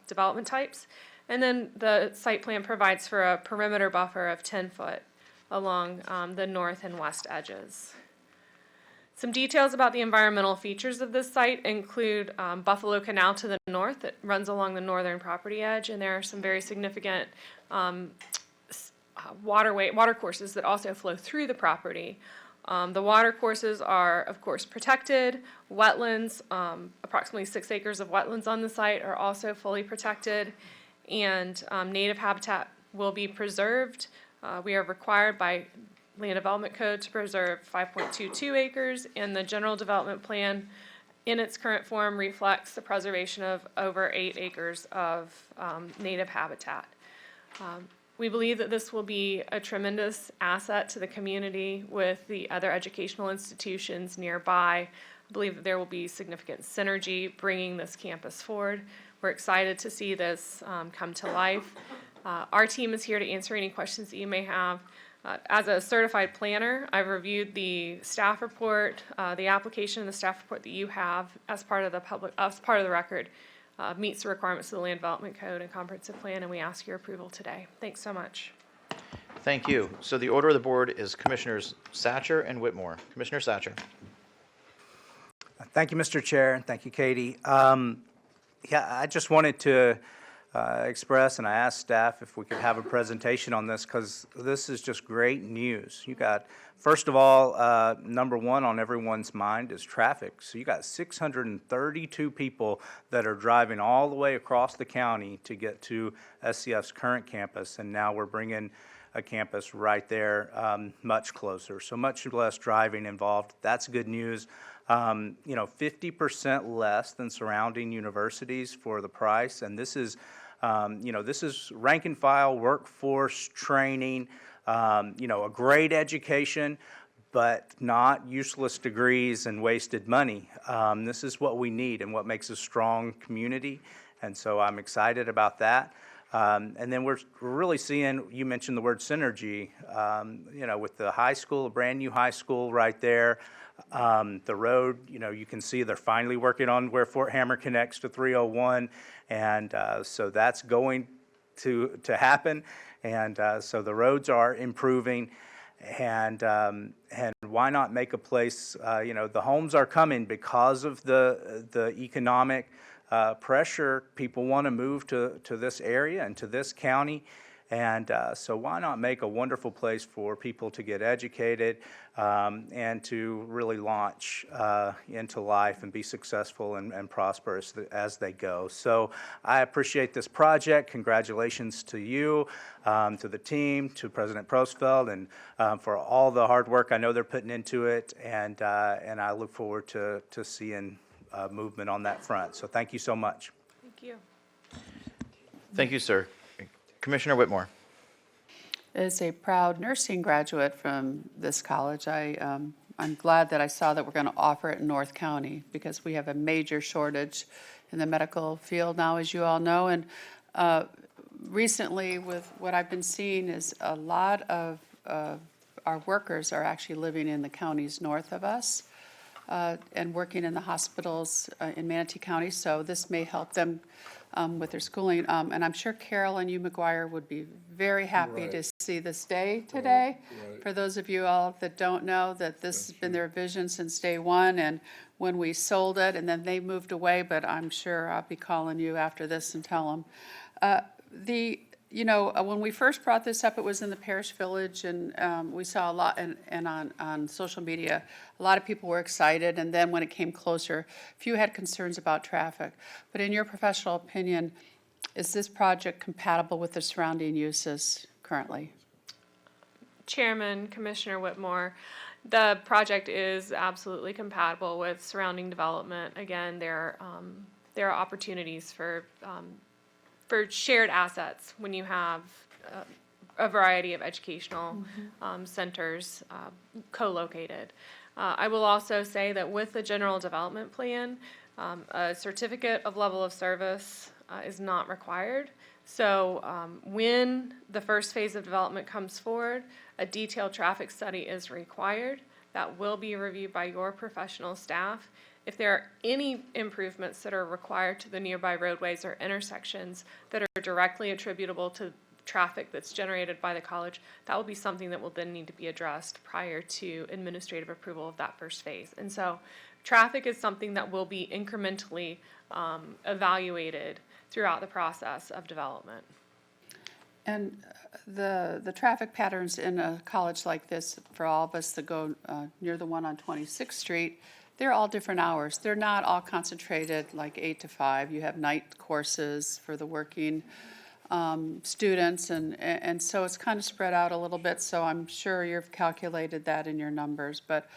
development types. And then the site plan provides for a perimeter buffer of 10 foot along the north and west edges. Some details about the environmental features of this site include Buffalo Canal to the north that runs along the northern property edge, and there are some very significant water courses that also flow through the property. The water courses are, of course, protected. Wetlands, approximately 6 acres of wetlands on the site are also fully protected. And native habitat will be preserved. We are required by Land Development Code to preserve 5.22 acres, and the general development plan in its current form reflects the preservation of over 8 acres of native habitat. We believe that this will be a tremendous asset to the community with the other educational institutions nearby. I believe that there will be significant synergy bringing this campus forward. We're excited to see this come to life. Our team is here to answer any questions that you may have. As a certified planner, I've reviewed the staff report, the application and the staff report that you have as part of the record. Meets the requirements of the Land Development Code and Comprehensive Plan, and we ask your approval today. Thanks so much. Thank you. So the order of the board is Commissioners Satcher and Whitmore. Commissioner Satcher. Thank you, Mr. Chair, and thank you, Katie. I just wanted to express, and I asked staff if we could have a presentation on this, because this is just great news. You got, first of all, number one on everyone's mind is traffic. So you got 632 people that are driving all the way across the county to get to SCF's current campus, and now we're bringing a campus right there, much closer, so much less driving involved. That's good news. 50% less than surrounding universities for the price, and this is, this is rank and file workforce training, a great education, but not useless degrees and wasted money. This is what we need and what makes a strong community, and so I'm excited about that. And then we're really seeing, you mentioned the word synergy, with the high school, a brand new high school right there. The road, you can see they're finally working on where Fort Hammer connects to 301. And so that's going to happen. And so the roads are improving. And why not make a place, the homes are coming because of the economic pressure. People want to move to this area and to this county. And so why not make a wonderful place for people to get educated and to really launch into life and be successful and prosperous as they go. So I appreciate this project. Congratulations to you, to the team, to President Prosfeld, and for all the hard work I know they're putting into it. And I look forward to seeing movement on that front. So thank you so much. Thank you. Thank you, sir. Commissioner Whitmore. As a proud nursing graduate from this college, I'm glad that I saw that we're going to offer it in North County, because we have a major shortage in the medical field now, as you all know. And recently, with what I've been seeing, is a lot of our workers are actually living in the counties north of us and working in the hospitals in Manatee County. So this may help them with their schooling. And I'm sure Carol and you, McGuire, would be very happy to see this day today. For those of you all that don't know, that this has been their vision since day one, and when we sold it, and then they moved away, but I'm sure I'll be calling you after this and tell them. When we first brought this up, it was in the Parish Village, and we saw a lot, and on social media, a lot of people were excited, and then when it came closer, few had concerns about traffic. But in your professional opinion, is this project compatible with the surrounding uses currently? Chairman, Commissioner Whitmore, the project is absolutely compatible with surrounding development. Again, there are opportunities for shared assets when you have a variety of educational centers co-located. I will also say that with the general development plan, a certificate of level of service is not required. So when the first phase of development comes forward, a detailed traffic study is required. That will be reviewed by your professional staff. If there are any improvements that are required to the nearby roadways or intersections that are directly attributable to traffic that's generated by the college, that will be something that will then need to be addressed prior to administrative approval of that first phase. And so traffic is something that will be incrementally evaluated throughout the process of development. And the traffic patterns in a college like this, for all of us that go near the one on 26th Street, they're all different hours. They're not all concentrated like 8 to 5. You have night courses for the working students, and so it's kind of spread out a little bit, so I'm sure you've calculated that in your numbers. But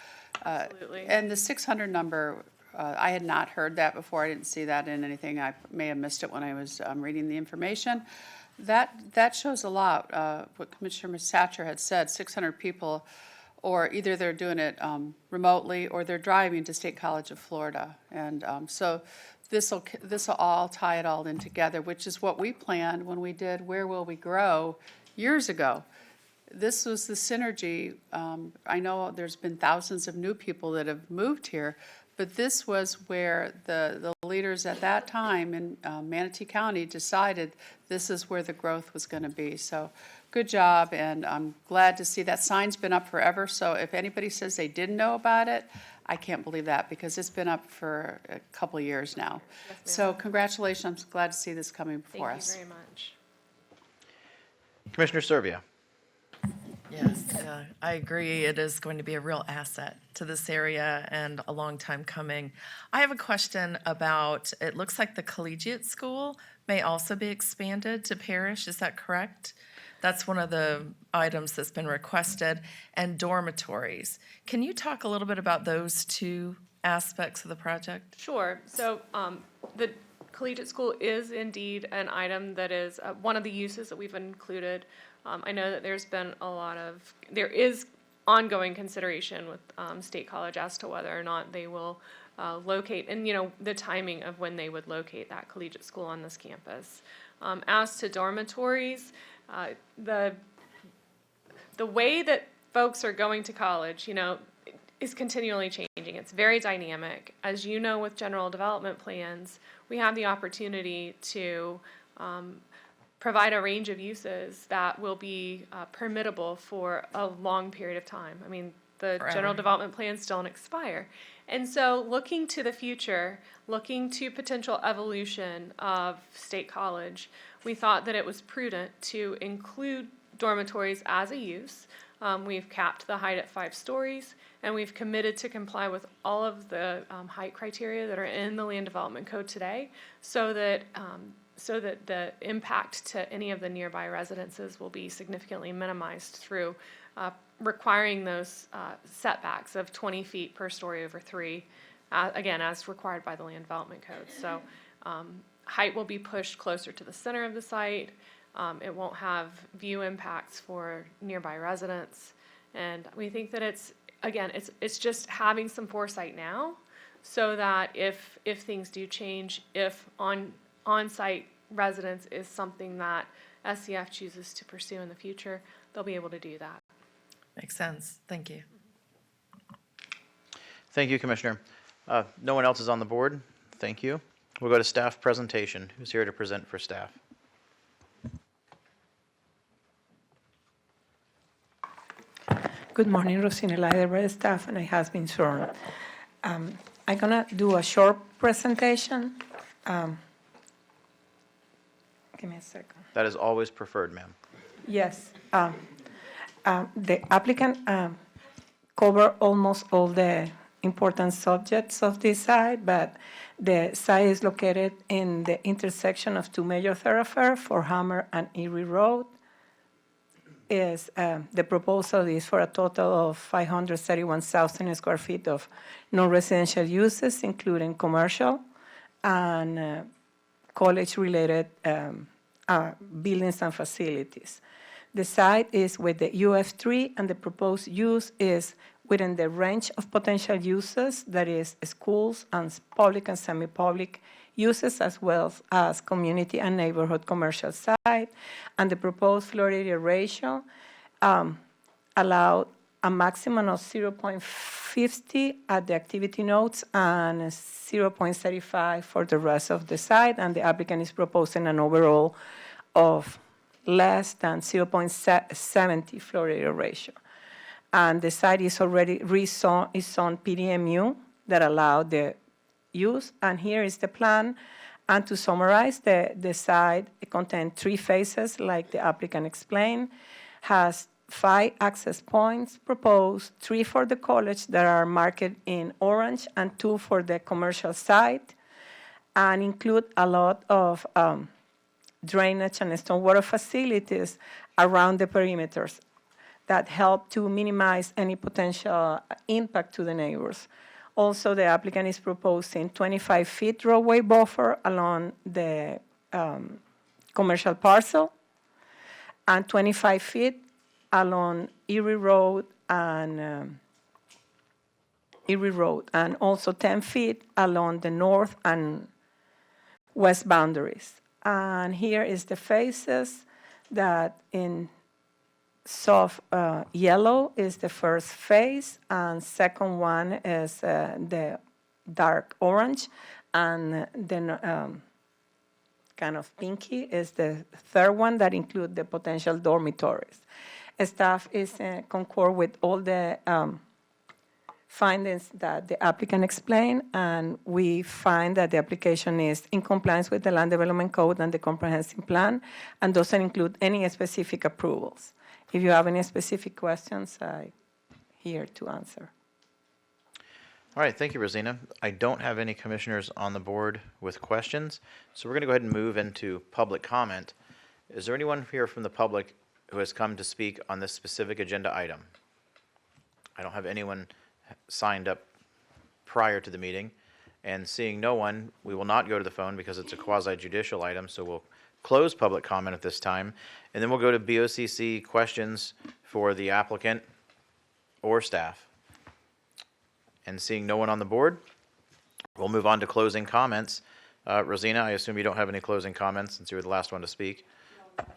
Absolutely. and the 600 number, I had not heard that before. I didn't see that in anything. I may have missed it when I was reading the information. That shows a lot, what Commissioner Satcher had said, 600 people, or either they're doing it remotely or they're driving to State College of Florida. And so this'll all tie it all in together, which is what we planned when we did Where Will We Grow years ago. This was the synergy. I know there's been thousands of new people that have moved here, but this was where the leaders at that time in Manatee County decided this is where the growth was going to be. So good job, and I'm glad to see that sign's been up forever. So if anybody says they didn't know about it, I can't believe that, because it's been up for a couple of years now. So congratulations. I'm glad to see this coming before us. Thank you very much. Commissioner Servia. Yes, I agree. It is going to be a real asset to this area and a long time coming. I have a question about, it looks like the collegiate school may also be expanded to Parrish. Is that correct? That's one of the items that's been requested. And dormitories. Can you talk a little bit about those two aspects of the project? Sure. So the collegiate school is indeed an item that is one of the uses that we've included. I know that there is ongoing consideration with State College as to whether or not they will locate, and the timing of when they would locate that collegiate school on this campus. As to dormitories, the way that folks are going to college, is continually changing. It's very dynamic. As you know, with general development plans, we have the opportunity to provide a range of uses that will be permittable for a long period of time. I mean, the general development plans don't expire. And so looking to the future, looking to potential evolution of State College, we thought that it was prudent to include dormitories as a use. We've capped the height at 5 stories, and we've committed to comply with all of the height criteria that are in the Land Development Code today, so that the impact to any of the nearby residences will be significantly minimized through requiring those setbacks of 20 feet per story over 3, again, as required by the Land Development Code. So height will be pushed closer to the center of the site. It won't have view impacts for nearby residents. And we think that it's just having some foresight now, so that if things do change, if on-site residence is something that SCF chooses to pursue in the future, they'll be able to do that. Makes sense. Thank you. Thank you, Commissioner. No one else is on the board. Thank you. We'll go to staff presentation. Who's here to present for staff? Good morning, Rosina Leider, staff, and I has been sworn. I'm gonna do a short presentation. Give me a second. That is always preferred, ma'am. Yes. The applicant covered almost all the important subjects of this site, but the site is located in the intersection of 2 major thoroughfares, Fort Hammer and Erie Road. The proposal is for a total of 531,000 square feet of non-residential uses, including commercial and college-related buildings and facilities. The site is with the UF3, and the proposed use is within the range of potential uses, that is schools and public and semi-public uses, as well as community and neighborhood commercial site. And the proposed floor area ratio allowed a maximum of 0.50 at the activity nodes and 0.35 for the rest of the site. And the applicant is proposing an overall of less than 0.70 floor area ratio. And the site is already rezoned, is on PDMU that allowed the use. And here is the plan. And to summarize, the site contains 3 phases, like the applicant explained, has 5 access points proposed, 3 for the college that are marked in orange, and 2 for the commercial site, and include a lot of drainage and stormwater facilities around the perimeters that help to minimize any potential impact to the neighbors. Also, the applicant is proposing 25 feet roadway buffer along the commercial parcel and 25 feet along Erie Road and also 10 feet along the north and west boundaries. And here is the phases that in soft yellow is the first phase, and second one is the dark orange, and then kind of pinky is the third one that include the potential dormitories. Staff is concord with all the findings that the applicant explained, and we find that the application is in compliance with the Land Development Code and the Comprehensive Plan, and doesn't include any specific approvals. If you have any specific questions, I'm here to answer. All right, thank you, Rosina. I don't have any commissioners on the board with questions, so we're going to go ahead and move into public comment. Is there anyone here from the public who has come to speak on this specific agenda item? I don't have anyone signed up prior to the meeting, and seeing no one, we will not go to the phone because it's a quasi-judicial item, so we'll close public comment at this time, and then we'll go to BOCC questions for the applicant or staff. And seeing no one on the board, we'll move on to closing comments. Rosina, I assume you don't have any closing comments since you were the last one to speak?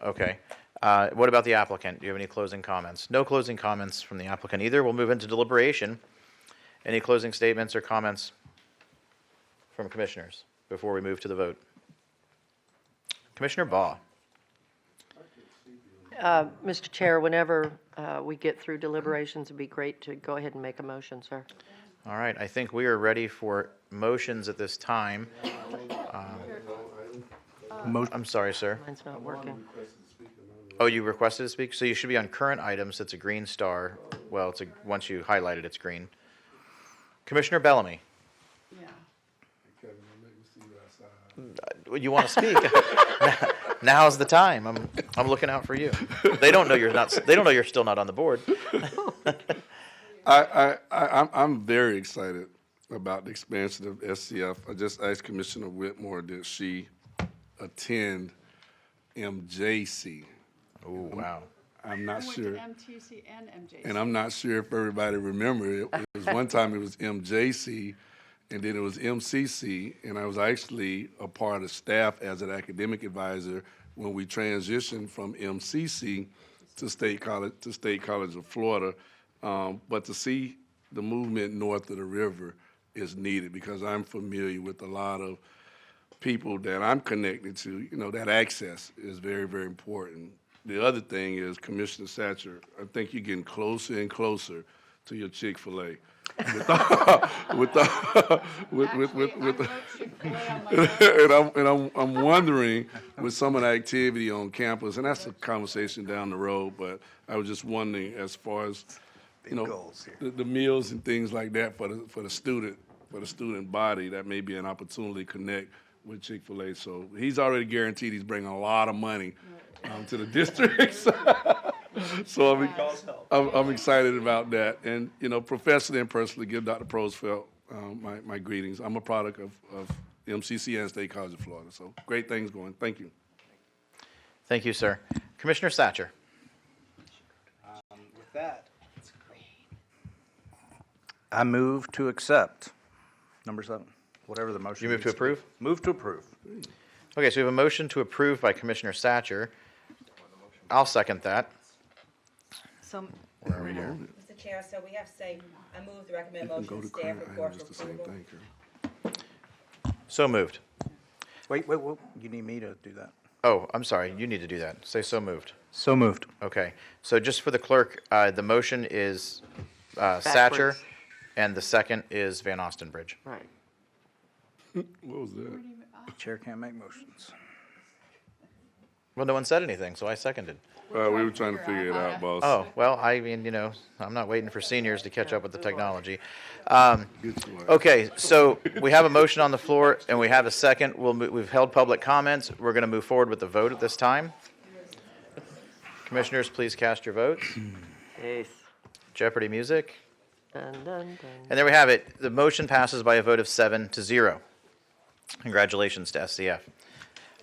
Okay. What about the applicant? Do you have any closing comments? No closing comments from the applicant either. We'll move into deliberation. Any closing statements or comments from commissioners before we move to the vote? Commissioner Baugh. Mr. Chair, whenever we get through deliberations, it'd be great to go ahead and make a motion, sir. All right, I think we are ready for motions at this time. I'm sorry, sir. Mine's not working. Oh, you requested to speak? So you should be on current items. It's a green star. Well, once you highlight it, it's green. Commissioner Bellamy. You want to speak? Now's the time. I'm looking out for you. They don't know you're not. They don't know you're still not on the board. I'm very excited about the expansion of SCF. I just asked Commissioner Whitmore, did she attend MJC? Oh, wow. I'm not sure. MTC and MJC. And I'm not sure if everybody remember it. It was one time it was MJC, and then it was MCC, and I was actually a part of staff as an academic advisor when we transitioned from MCC to State College of Florida. But to see the movement north of the river is needed because I'm familiar with a lot of people that I'm connected to. You know, that access is very, very important. The other thing is, Commissioner Satcher, I think you're getting closer and closer to your Chick-fil-A. And I'm wondering with some of the activity on campus, and that's a conversation down the road, but I was just wondering as far as, you know, the meals and things like that for the student body, that may be an opportunity to connect with Chick-fil-A. So he's already guaranteed he's bringing a lot of money to the district. So I'm excited about that. And, you know, professionally and personally, give Dr. Prosfeld my greetings. I'm a product of MCC and State College of Florida. So great things going. Thank you. Thank you, sir. Commissioner Satcher. With that, I move to accept. Number 7, whatever the motion. You move to approve? Move to approve. Okay, so we have a motion to approve by Commissioner Satcher. I'll second that. So, Where are we here? Mr. Chair, so we have to say, I move the recommend You can go motion, to staff current report items, for it's the same approval. thing. Carol. So moved. Wait, you need me to do that? Oh, I'm sorry, you need to do that. Say so moved. So moved. Okay, so just for the clerk, the motion is Satcher, Backwards. and the second is Van Ostenbridge. Right. What was that? Chair can't make motions. Well, no one said anything, so I seconded. We were trying to figure it out, boss. Oh, well, I mean, you know, I'm not waiting for seniors to catch up with the technology. Get you one. Okay, so we have a motion on the floor and we have a second. We've held public comments. We're going to move forward with the vote at this time. Commissioners, please cast your votes. Yes. Jeopardy music. Dun, dun, dun. And there we have it. The motion passes by a vote of 7-0. Congratulations to SCF.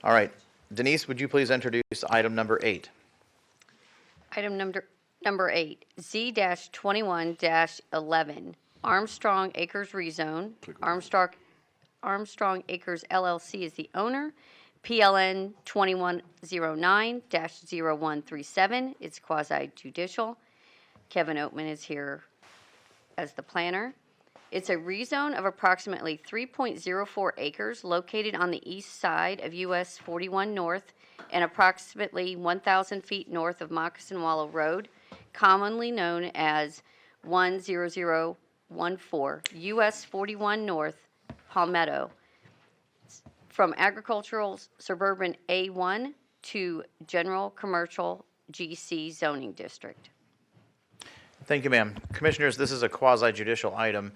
All right, Denise, would you please introduce item number 8? Item number 8, Z-21-11, Armstrong Acres rezone. Armstrong Acres LLC is the owner. PLN 2109-0137, it's quasi judicial. Kevin Oatman is here as the planner. It's a rezone of approximately 3.04 acres located on the east side of US 41 North and approximately 1,000 feet north of Moccasin Wallow Road, commonly known as 10014 US 41 North, Palmetto, from agricultural suburban A1 to general commercial GC zoning district. Thank you, ma'am. Commissioners, this is a quasi-judicial item.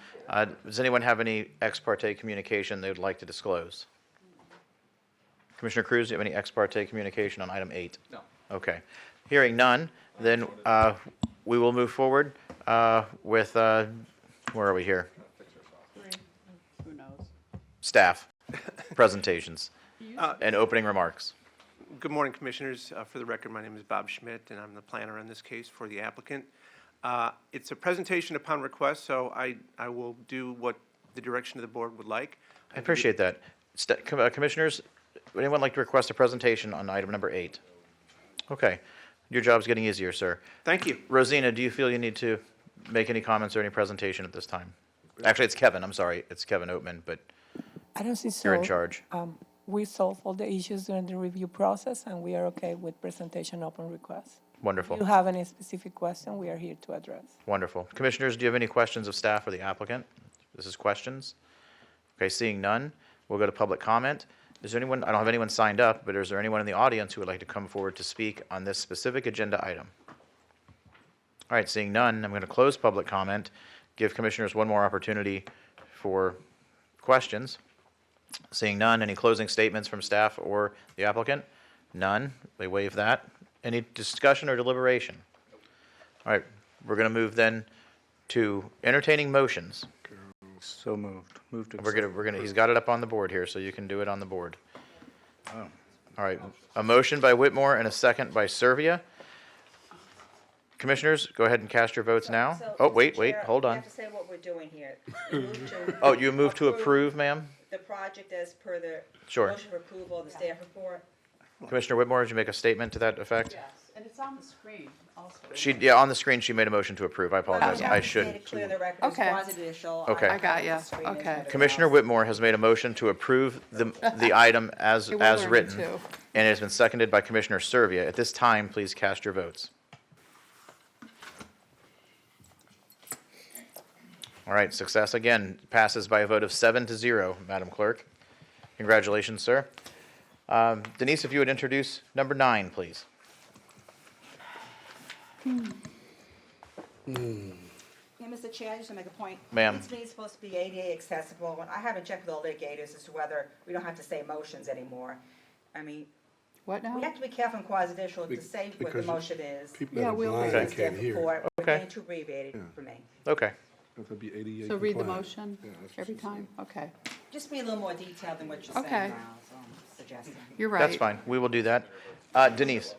Does anyone have any ex parte communication they would like to disclose? Commissioner Cruz, do you have any ex parte communication on item 8? No. Okay. Hearing none, then we will move forward with, where are we here? Who knows? Staff presentations and opening remarks. Good morning, Commissioners. For the record, my name is Bob Schmidt, and I'm the planner in this case for the applicant. It's a presentation upon request, so I will do what the direction of the board would like. I appreciate that. Commissioners, would anyone like to request a presentation on item number 8? Okay. Your job's getting easier, sir. Thank you. Rosina, do you feel you need to make any comments or any presentation at this time? Actually, it's Kevin. I'm sorry. It's Kevin Oatman, but I don't see so. you're in charge. We solved all the issues during the review process, and we are okay with presentation upon request. Wonderful. If you have any specific question, we are here to address. Wonderful. Commissioners, do you have any questions of staff or the applicant? This is questions. Okay, seeing none, we'll go to public comment. Is there anyone, I don't have anyone signed up, but is there anyone in the audience who would like to come forward to speak on this specific agenda item? All right, seeing none, I'm going to close public comment, give commissioners one more opportunity for questions. Seeing none, any closing statements from staff or the applicant? None, they waive that. Any discussion or deliberation? All right, we're going to move then to entertaining motions. So moved. Moved to We're gonna, he's got it up on the board here, so you can do it on the board. All right, a motion by Whitmore and a second by Servia. Commissioners, go ahead and cast your votes now. So, Oh, Mr. wait, Chair, hold We on. have to say what we're doing here. Move to Oh, you moved to approve, ma'am? the project as per the Sure. motion for approval of the staff report. Commissioner Whitmore, did you make a statement to that effect? Yes, and it's on the screen also. Yeah, on the screen, she made a motion to approve. I apologize. I Made should. it clear the record is Okay. quasi-judicial. Okay. I got ya. on the screen is Okay. what it Commissioner was. Whitmore has made a motion to approve the item as Hey, we're learning written, too. and it has been seconded by Commissioner Servia. At this time, please cast your votes. All right, success again, passes by a vote of 7-0, Madam Clerk. Congratulations, sir. Denise, if you would introduce number 9, please. Yeah, Mr. Chair, I just want to make a point. Ma'am. It's me supposed to be ADA accessible. When I haven't checked with all litigators as to whether we don't have to say motions anymore. I mean, What now? we have to be careful in quasi-judicial to say what the because motion is. People Yeah, that are we'll blind, read they Staff can't hear. report, Okay. being too abbreviated for me. Okay. That could be 88 So read the compliant. motion Yeah, that's what every she said. time? Okay, Just be a little more detailed than what you're saying Okay. now, so I'm suggesting. you're right. That's fine. We will do that. Denise.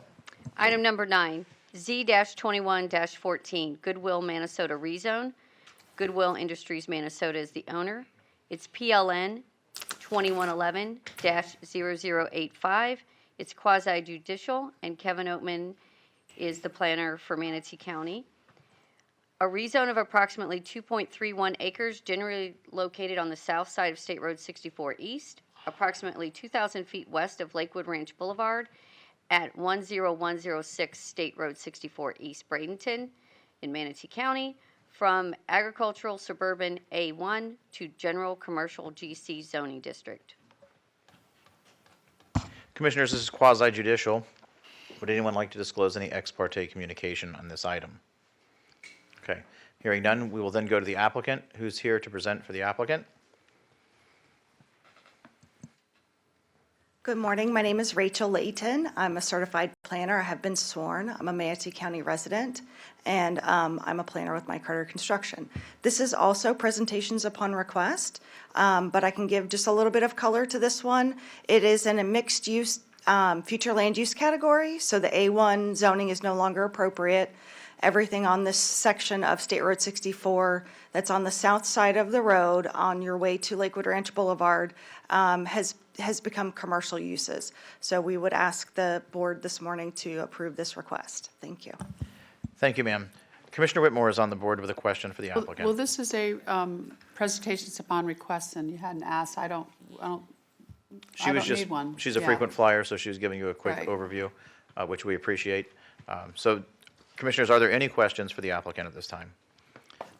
Item number 9, Z-21-14, Goodwill Minnesota rezone. Goodwill Industries Minnesota is the owner. It's PLN 2111-0085. It's quasi-judicial, and Kevin Oatman is the planner for Manatee County. A rezone of approximately 2.31 acres, generally located on the south side of State Road 64 East, approximately 2,000 feet west of Lakewood Ranch Boulevard at 10106 State Road 64 East, Bradenton, in Manatee County, from agricultural suburban A1 to general commercial GC zoning district. Commissioners, this is quasi-judicial. Would anyone like to disclose any ex parte communication on this item? Okay, hearing none, we will then go to the applicant. Who's here to present for the applicant? Good morning. My name is Rachel Layton. I'm a certified planner. I have been sworn. I'm a Manatee County resident, and I'm a planner with My Carter Construction. This is also presentations upon request, but I can give just a little bit of color to this one. It is in a mixed-use future land use category, so the A1 zoning is no longer appropriate. Everything on this section of State Road 64 that's on the south side of the road on your way to Lakewood Ranch Boulevard has become commercial uses. So we would ask the board this morning to approve this request. Thank you. Thank you, ma'am. Commissioner Whitmore is on the board with a question for the applicant. Well, this is a presentations upon request, and you hadn't asked. I don't need one. She's a Yeah. frequent flyer, so she was giving you a quick Right. overview, which we appreciate. So, Commissioners, are there any questions for the applicant at this time?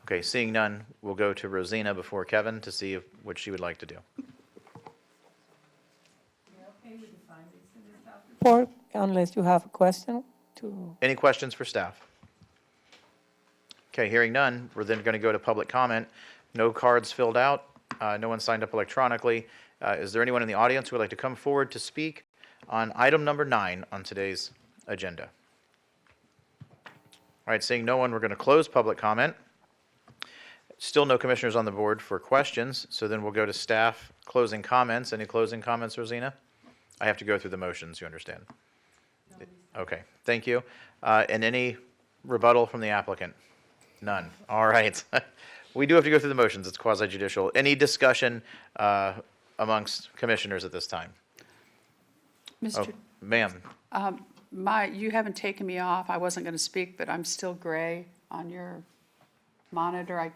Okay, seeing none, we'll go to Rosina before Kevin to see what she would like to do. Report, unless you have a question to. Any questions for staff? Okay, hearing none, we're then going to go to public comment. No cards filled out. No one signed up electronically. Is there anyone in the audience who would like to come forward to speak on item number 9 on today's agenda? All right, seeing no one, we're going to close public comment. Still no commissioners on the board for questions, so then we'll go to staff closing comments. Any closing comments, Rosina? I have to go through the motions, you understand? Okay, thank you. And any rebuttal from the applicant? None. All right. We do have to go through the motions. It's quasi-judicial. Any discussion amongst commissioners at this time? Mr. Ma'am. You haven't taken me off. I wasn't going to speak, but I'm still gray on your monitor.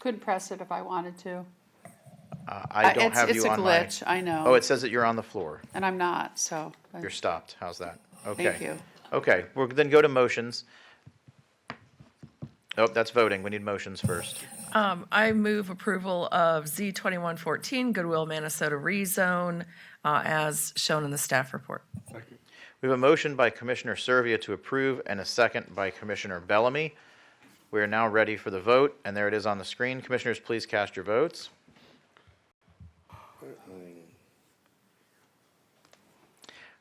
Couldn't press it if I wanted to. I don't have you on my... It's a glitch, I know. Oh, it says that you're on the floor. And I'm not, so. You're stopped. How's that? Okay. Thank you. Okay, we'll then go to motions. Oh, that's voting. We need motions first. I move approval of Z2114 Goodwill, Minnesota rezone as shown in the staff report. We have a motion by Commissioner Servia to approve and a second by Commissioner Bellamy. We are now ready for the vote, and there it is on the screen. Commissioners, please cast your votes.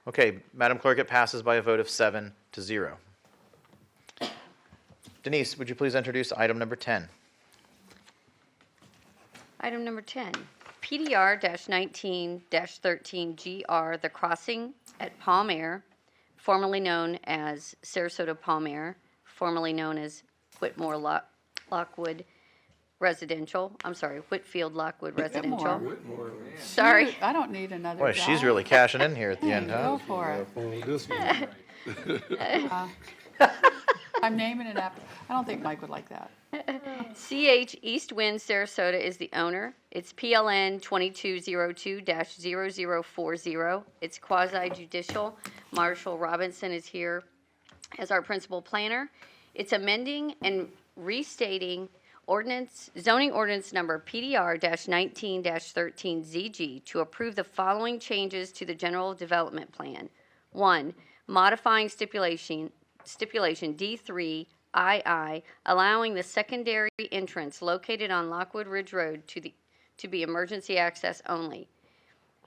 Okay, Madam Clerk, it passes by a vote of 7-0. Denise, would you please introduce item number 10? Item number 10, PDR-19-13GR, The Crossing at Palm Air, formerly known as Sarasota Palm Air, formerly known as Whitmore Lockwood Residential. I'm sorry, Whitfield Lockwood Residential. Sorry. I don't need another Boy, she's job. really cashing in here at the end, huh? Go for it. I'm naming it after, I don't think Mike would like that. CH East Wind Sarasota is the owner. It's PLN 2202-0040. It's quasi-judicial. Marshall Robinson is here as our principal planner. It's amending and restating zoning ordinance number PDR-19-13ZG to approve the following changes to the general development plan. 1, modifying stipulation D3II, allowing the secondary entrance located on Lockwood Ridge Road to be emergency access only.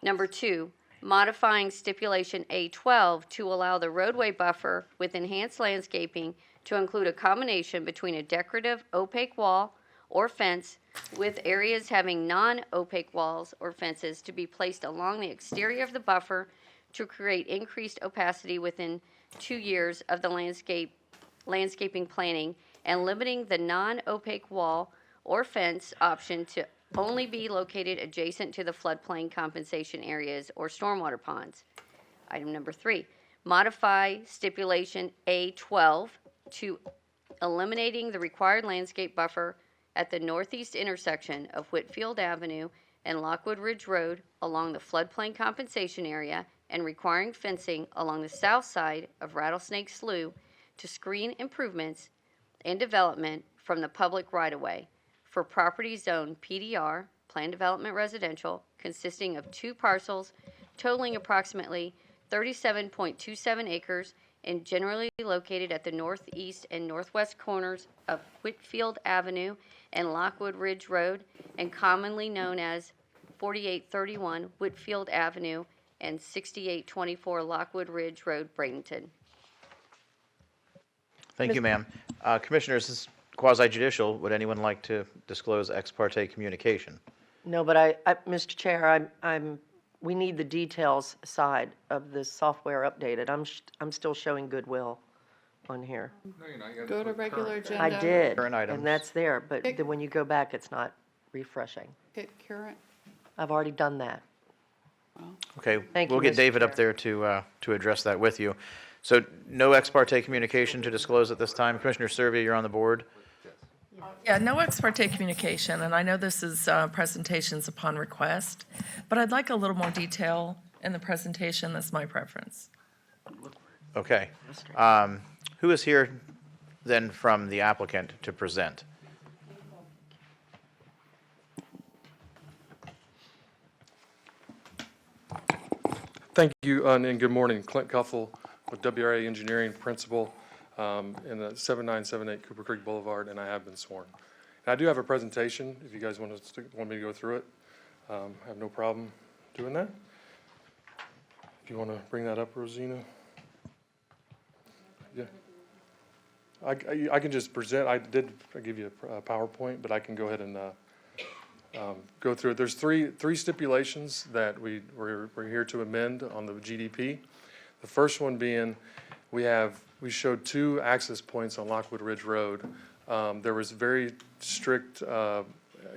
Number 2, modifying stipulation A12 to allow the roadway buffer with enhanced landscaping to include a combination between a decorative opaque wall or fence with areas having non-opaque walls or fences to be placed along the exterior of the buffer to create increased opacity within 2 years of the landscaping planning, and limiting the non-opaque wall or fence option to only be located adjacent to the floodplain compensation areas or stormwater ponds. Item number 3, modify stipulation A12 to eliminating the required landscape buffer at the northeast intersection of Whitfield Avenue and Lockwood Ridge Road along the floodplain compensation area, and requiring fencing along the south side of Rattlesnake Slough to screen improvements and development from the public right-of-way for property zone PDR, Planned Development Residential, consisting of 2 parcels totaling approximately 37.27 acres and generally located at the northeast and northwest corners of Whitfield Avenue and Lockwood Ridge Road, and commonly known as 4831 Whitfield Avenue and 6824 Lockwood Ridge Road, Bradenton. Thank you, ma'am. Commissioners, this is quasi-judicial. Would anyone like to disclose ex parte communication? No, but Mr. Chair, we need the details side of this software updated. I'm still showing goodwill on here. Go to regular agenda. I did, Current items. and that's there, but then when you go back, it's not refreshing. Hit current. I've already done that. Okay, Thank we'll you, get Mr. David up Chair. there to address that with you. So no ex parte communication to disclose at this time. Commissioner Servia, you're on the board. Yeah, no ex parte communication, and I know this is presentations upon request, but I'd like a little more detail in the presentation. That's my preference. Okay. Who is here then from the applicant to present? Thank you, and good morning. Clint Cuffle with WRA Engineering Principal in the 7978 Cooper Creek Boulevard, and I have been sworn. And I do have a presentation, if you guys want me to go through it. I have no problem doing that. If you want to bring that up, Rosina. Yeah. I can just present. I give you a PowerPoint, but I can go ahead and go through it. There's three stipulations that we're here to amend on the GDP. The first one being we showed 2 access points on Lockwood Ridge Road. There was very strict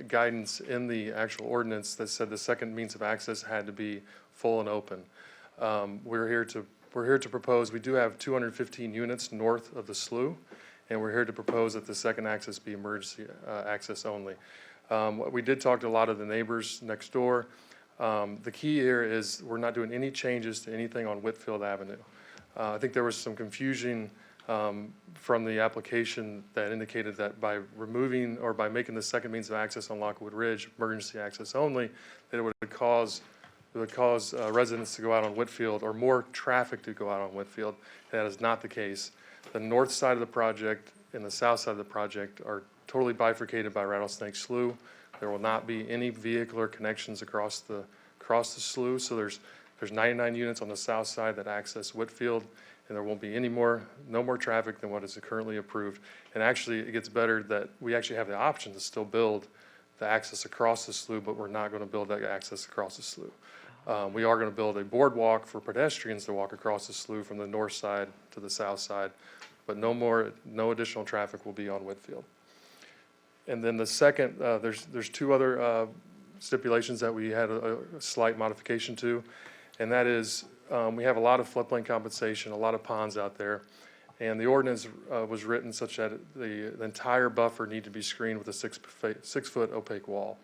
guidance in the actual ordinance that said the second means of access had to be full and open. We're here to propose. We do have 215 units north of the slough, and we're here to propose that the second access be emergency access only. We did talk to a lot of the neighbors next door. The key here is we're not doing any changes to anything on Whitfield Avenue. I think there was some confusion from the application that indicated that by removing or by making the second means of access on Lockwood Ridge emergency access only, that it would cause residents to go out on Whitfield or more traffic to go out on Whitfield. That is not the case. The north side of the project and the south side of the project are totally bifurcated by Rattlesnake Slough. There will not be any vehicular connections across the slough. So there's 99 units on the south side that access Whitfield, and there won't be no more traffic than what is currently approved. And actually, it gets better that we actually have the option to still build the access across the slough, but we're not going to build that access across the slough. We are going to build a boardwalk for pedestrians to walk across the slough from the north side to the south side, but no additional traffic will be on Whitfield. And then the second, there's 2 other stipulations that we had a slight modification to, and that is we have a lot of floodplain compensation, a lot of ponds out there, and the ordinance was written such that the entire buffer need to be screened with a 6-foot opaque wall.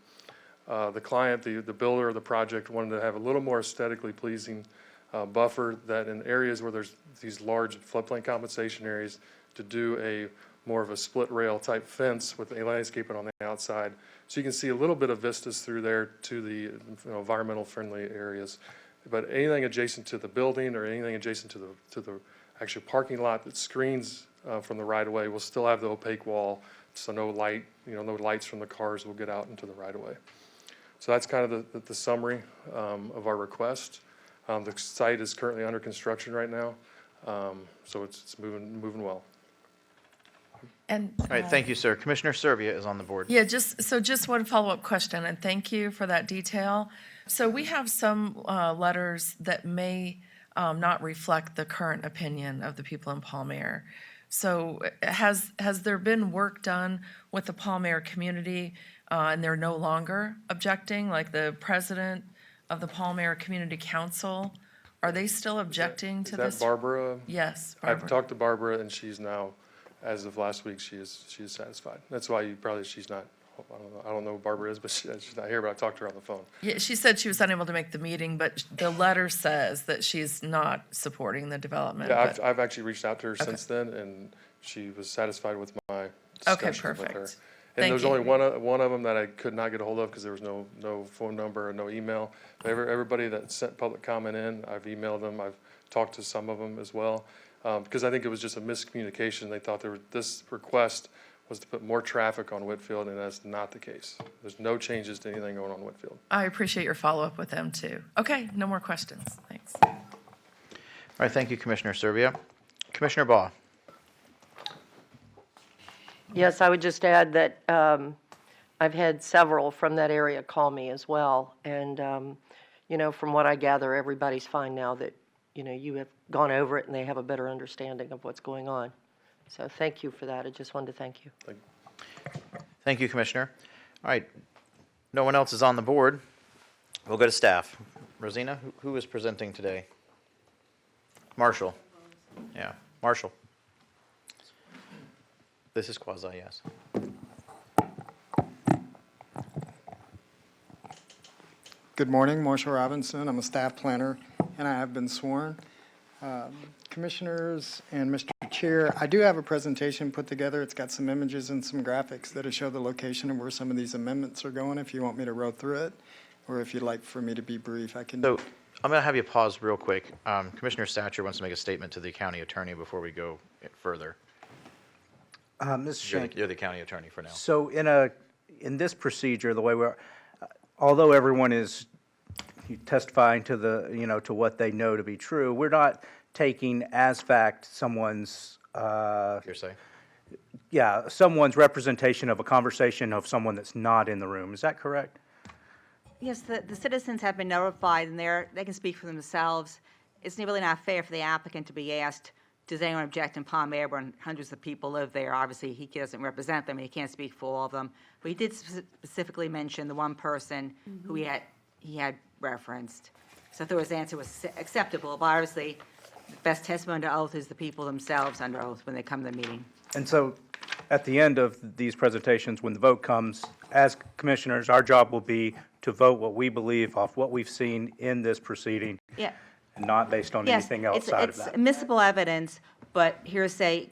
The client, the builder of the project, wanted to have a little more aesthetically pleasing buffer, that in areas where there's these large floodplain compensation areas, to do more of a split rail type fence with a landscaping on the outside. So you can see a little bit of vistas through there to the environmental friendly areas. But anything adjacent to the building or anything adjacent to the actual parking lot that screens from the right of way will still have the opaque wall, so no light, no lights from the cars will get out into the right of way. So that's kind of the summary of our request. The site is currently under construction right now, so it's moving well. And All right, thank you, sir. Commissioner Servia is on the board. yeah, just one follow-up question, and thank you for that detail. So we have some letters that may not reflect the current opinion of the people in Palm Air. So has there been work done with the Palm Air community, and they're no longer objecting, like the president of the Palm Air Community Council? Are they still objecting to this? Is that Barbara? Yes, Barbara. I've talked to Barbara, and she's now, as of last week, she is satisfied. That's why she's not, I don't know who Barbara is, but she's not here, but I talked to her on the phone. Yeah, she said she was unable to make the meeting, but the letter says that she's not supporting the development. Yeah, but- I've actually reached out to her Okay. since then, and she was satisfied with my Okay, discussions with her. perfect. And Thank there's you. only one of them that I could not get a hold of because there was no phone number or no email. Everybody that sent public comment in, I've emailed them, I've talked to some of them as well, because I think it was just a miscommunication. They thought this request was to put more traffic on Whitfield, and that's not the case. There's no changes to anything going on Whitfield. I appreciate your follow-up with them, too. Okay, no more questions. Thanks. All right, thank you, Commissioner Serbia. Commissioner Baugh. Yes, I would just add that I've had several from that area call me as well. And, from what I gather, everybody's fine now that, you have gone over it and they have a better understanding of what's going on. So thank you for that. I just wanted to thank you. Thank you, Commissioner. All right, no one else is on the board. We'll go to staff. Rosina, who is presenting today? Marshall. Yeah, Marshall. This is quasi, yes. Good morning, Marshall Robinson. I'm a staff planner, and I have been sworn. Commissioners and Mr. Chair, I do have a presentation put together. It's got some images and some graphics that show the location of where some of these amendments are going, if you want me to roll through it, or if you'd like for me to be brief, I can. So I'm going to have you pause real quick. Commissioner Satcher wants to make a statement to the county attorney before we go further. Mr. Shank, You're the county attorney for now. so in this procedure, the way although everyone is testifying to to what they know to be true, we're not taking as fact someone's Hearsay. someone's representation of a conversation of someone that's not in the room. Is that correct? Yes, the citizens have been notified, and they can speak for themselves. It's really not fair for the applicant to be asked, does anyone object in Palm Air when hundreds of people live there? Obviously, he doesn't represent them, and he can't speak for all of them. But he did specifically mention the one person who he had referenced. So I thought his answer was acceptable, but obviously, the best testimony to oath is the people themselves under oath when they come to the meeting. And so at the end of these presentations, when the vote comes, as commissioners, our job will be to vote what we believe off what we've seen in this proceeding, Yeah. and not based on Yes, anything outside of it's that. admissible evidence, but hearsay,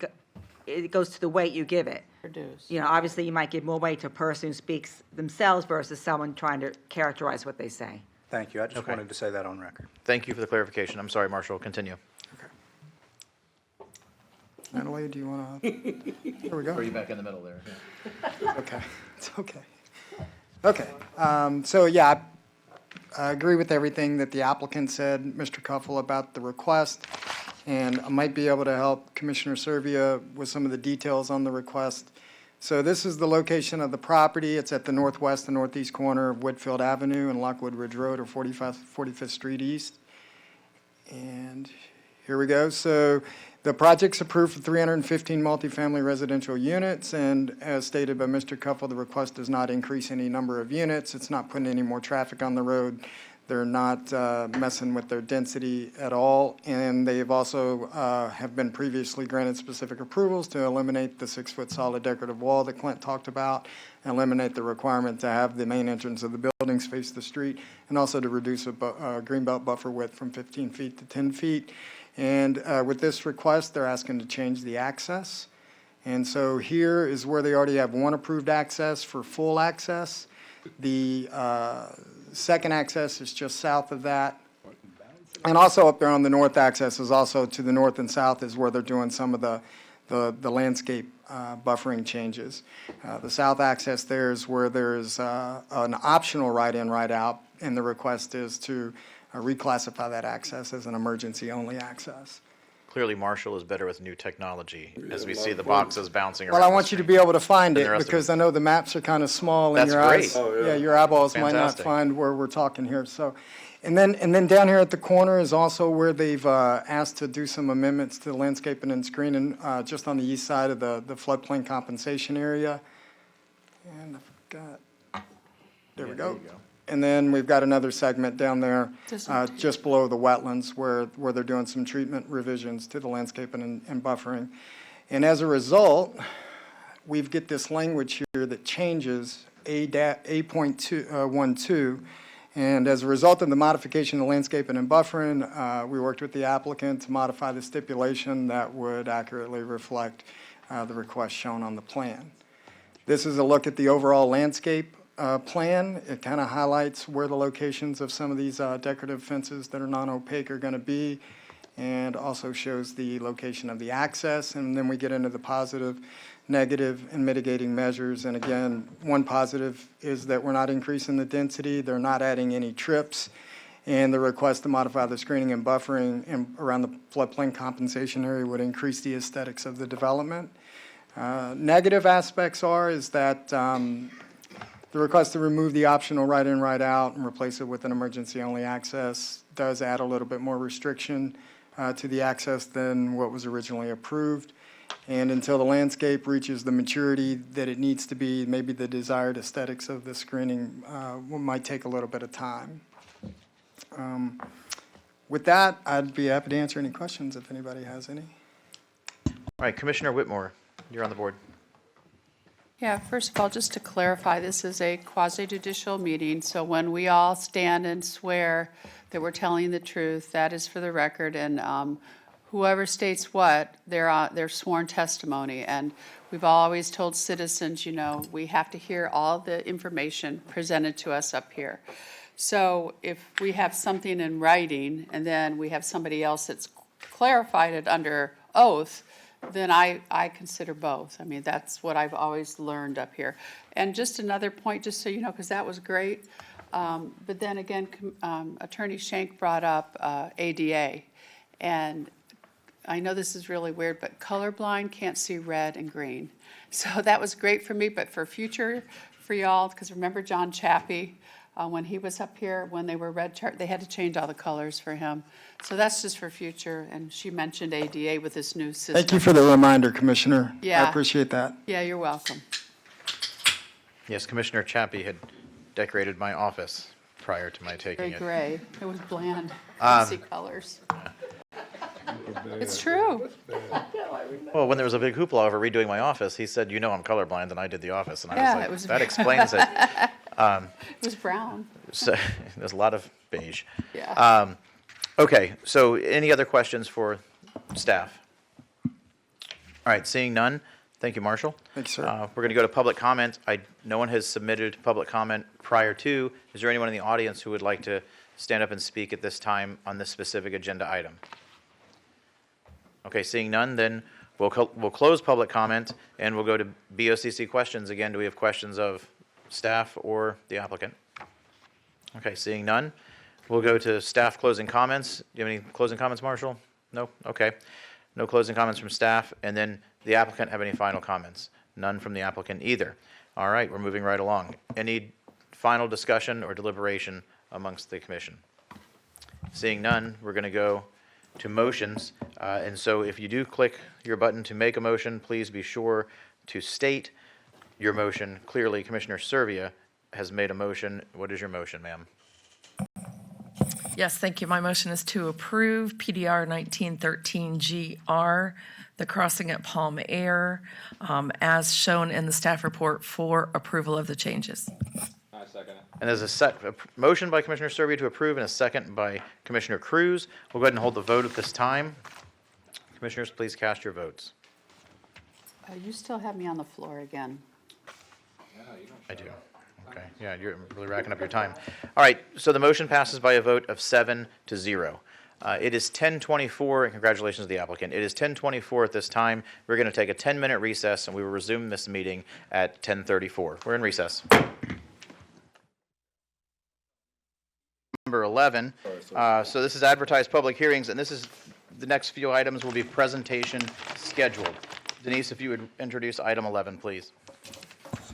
it goes to the weight you give it. Produce. Obviously, you might give more weight to a person who speaks themselves versus someone trying to characterize what they say. Thank you. I just wanted to say that on record. Thank you for the clarification. I'm sorry, Marshall. Continue. Natalie, do you want to? Here we go. Are you back in the middle there? Okay, it's okay. Okay, so yeah, I agree with everything that the applicant said, Mr. Cuffle, about the request, and I might be able to help Commissioner Serbia with some of the details on the request. So this is the location of the property. It's at the northwest and northeast corner of Whitfield Avenue and Lockwood Ridge Road, or 45th Street East. And here we go. So the project's approved for 315 multifamily residential units, and as stated by Mr. Cuffle, the request does not increase any number of units. It's not putting any more traffic on the road. They're not messing with their density at all, and they've also have been previously granted specific approvals to eliminate the 6-foot solid decorative wall that Clint talked about, eliminate the requirement to have the main entrance of the buildings face the street, and also to reduce a greenbelt buffer width from 15 feet to 10 feet. And with this request, they're asking to change the access. And so here is where they already have one approved access for full access. The second access is just south of that. And also up there on the north access is also to the north and south is where they're doing some of the landscape buffering changes. The south access there is where there's an optional right-in, right-out, and the request is to reclassify that access as an emergency-only access. Clearly, Marshall is better with new technology, as we see the boxes bouncing around. Well, I want you to be able to find And the it, rest of because I know the maps are kind of small, and That's your great. eyes, Oh, yeah, your eyeballs might not Fantastic. find where we're talking here, so. And then down here at the corner is also where they've asked to do some amendments to the landscaping and screening, just on the east side of the floodplain compensation area. And I forgot, there we go. And then we've got another segment down there, just below the wetlands, where they're doing some treatment revisions to the landscaping and buffering. And as a result, we get this language here that changes A.12, and as a result of the modification of landscaping and buffering, we worked with the applicant to modify the stipulation that would accurately reflect the request shown on the plan. This is a look at the overall landscape plan. It kind of highlights where the locations of some of these decorative fences that are non-opaque are going to be. and also shows the location of the access. And then we get into the positive, negative, and mitigating measures. And again, one positive is that we're not increasing the density, they're not adding any trips, and the request to modify the screening and buffering around the floodplain compensation area would increase the aesthetics of the development. Negative aspects is that the request to remove the optional right-in, right-out and replace it with an emergency-only access does add a little bit more restriction to the access than what was originally approved. And until the landscape reaches the maturity that it needs to be, maybe the desired aesthetics of the screening might take a little bit of time. With that, I'd be happy to answer any questions if anybody has any. All right, Commissioner Whitmore, you're on the board. Yeah, first of all, just to clarify, this is a quasi-judicial meeting, so when we all stand and swear that we're telling the truth, that is for the record, and whoever states what, their sworn testimony. And we've always told citizens, we have to hear all the information presented to us up here. So if we have something in writing, and then we have somebody else that's clarified it under oath, then I consider both. I mean, that's what I've always learned up here. And just another point, just so you know, because that was great. But then again, Attorney Schenk brought up ADA. And I know this is really weird, but colorblind can't see red and green. So that was great for me, but for future, for y'all, because remember John Chappie, when he was up here, when they were red chart, they had to change all the colors for him. So that's just for future, and she mentioned ADA with this new system. Thank you for the reminder, Commissioner. Yeah. I appreciate that. Yeah, you're welcome. Yes, Commissioner Chappie had decorated my office prior to my taking Very it. gray. It was bland. Couldn't see colors. It's true. Well, when there was a big hoopla over redoing my office, he said, I'm colorblind, and I did the office. And I Yeah, was like, it was- that explains it. It was brown. So there's a lot of beige. Yeah. Okay, so any other questions for staff? All right, seeing none, thank you, Marshall. Thanks, sir. We're going to go to public comment. No one has submitted public comment prior to. Is there anyone in the audience who would like to stand up and speak at this time on this specific agenda item? Okay, seeing none, then we'll close public comment and we'll go to BOCC questions. Again, do we have questions of staff or the applicant? Okay, seeing none, we'll go to staff closing comments. Do you have any closing comments, Marshall? No? Okay. No closing comments from staff. And then the applicant have any final comments? None from the applicant either. All right, we're moving right along. Any final discussion or deliberation amongst the commission? Seeing none, we're going to go to motions. And so if you do click your button to make a motion, please be sure to state your motion clearly. Commissioner Servia has made a motion. What is your motion, ma'am? Yes, thank you. My motion is to approve PDR 1913GR, the crossing at Palm Air, as shown in the staff report for approval of the changes. I second it. And there's a motion by Commissioner Servia to approve and a second by Commissioner Cruz. We'll go ahead and hold the vote at this time. Commissioners, please cast your votes. You still have me on the floor again. I do. Okay, yeah, you're really racking up your time. All right, so the motion passes by a vote of 7-0. It is 10:24, and congratulations to the applicant. It is 10:24 at this time. We're going to take a 10-minute recess, and we will resume this meeting at 10:34. We're in recess. Number 11. So this is advertised public hearings, and this is the next few items will be presentation scheduled. Denise, if you would introduce item 11, please.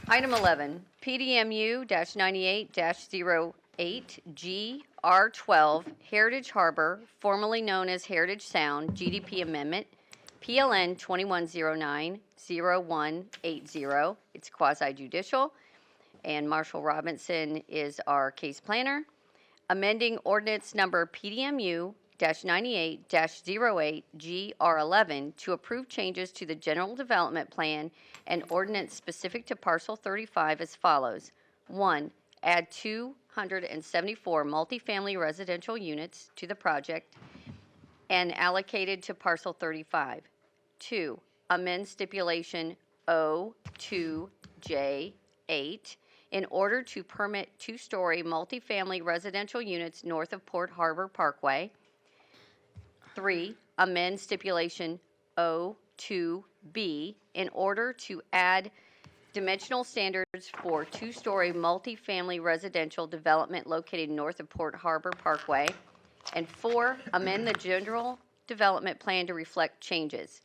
Item 11, PDMU-98-08 GR12 Heritage Harbor, formerly known as Heritage Sound, GDP Amendment, PLN 2109-0180. It's quasi-judicial, and Marshall Robinson is our case planner. Amending ordinance number PDMU-98-08 GR11 to approve changes to the general development plan and ordinance specific to parcel 35 as follows. 1, add 274 multifamily residential units to the project and allocated to parcel 35. 2, amend stipulation O2J8 in order to permit two-story multifamily residential units north of Port Harbor Parkway. 3, amend stipulation O2B in order to add dimensional standards for two-story multifamily residential development located north of Port Harbor Parkway. And 4, amend the general development plan to reflect changes.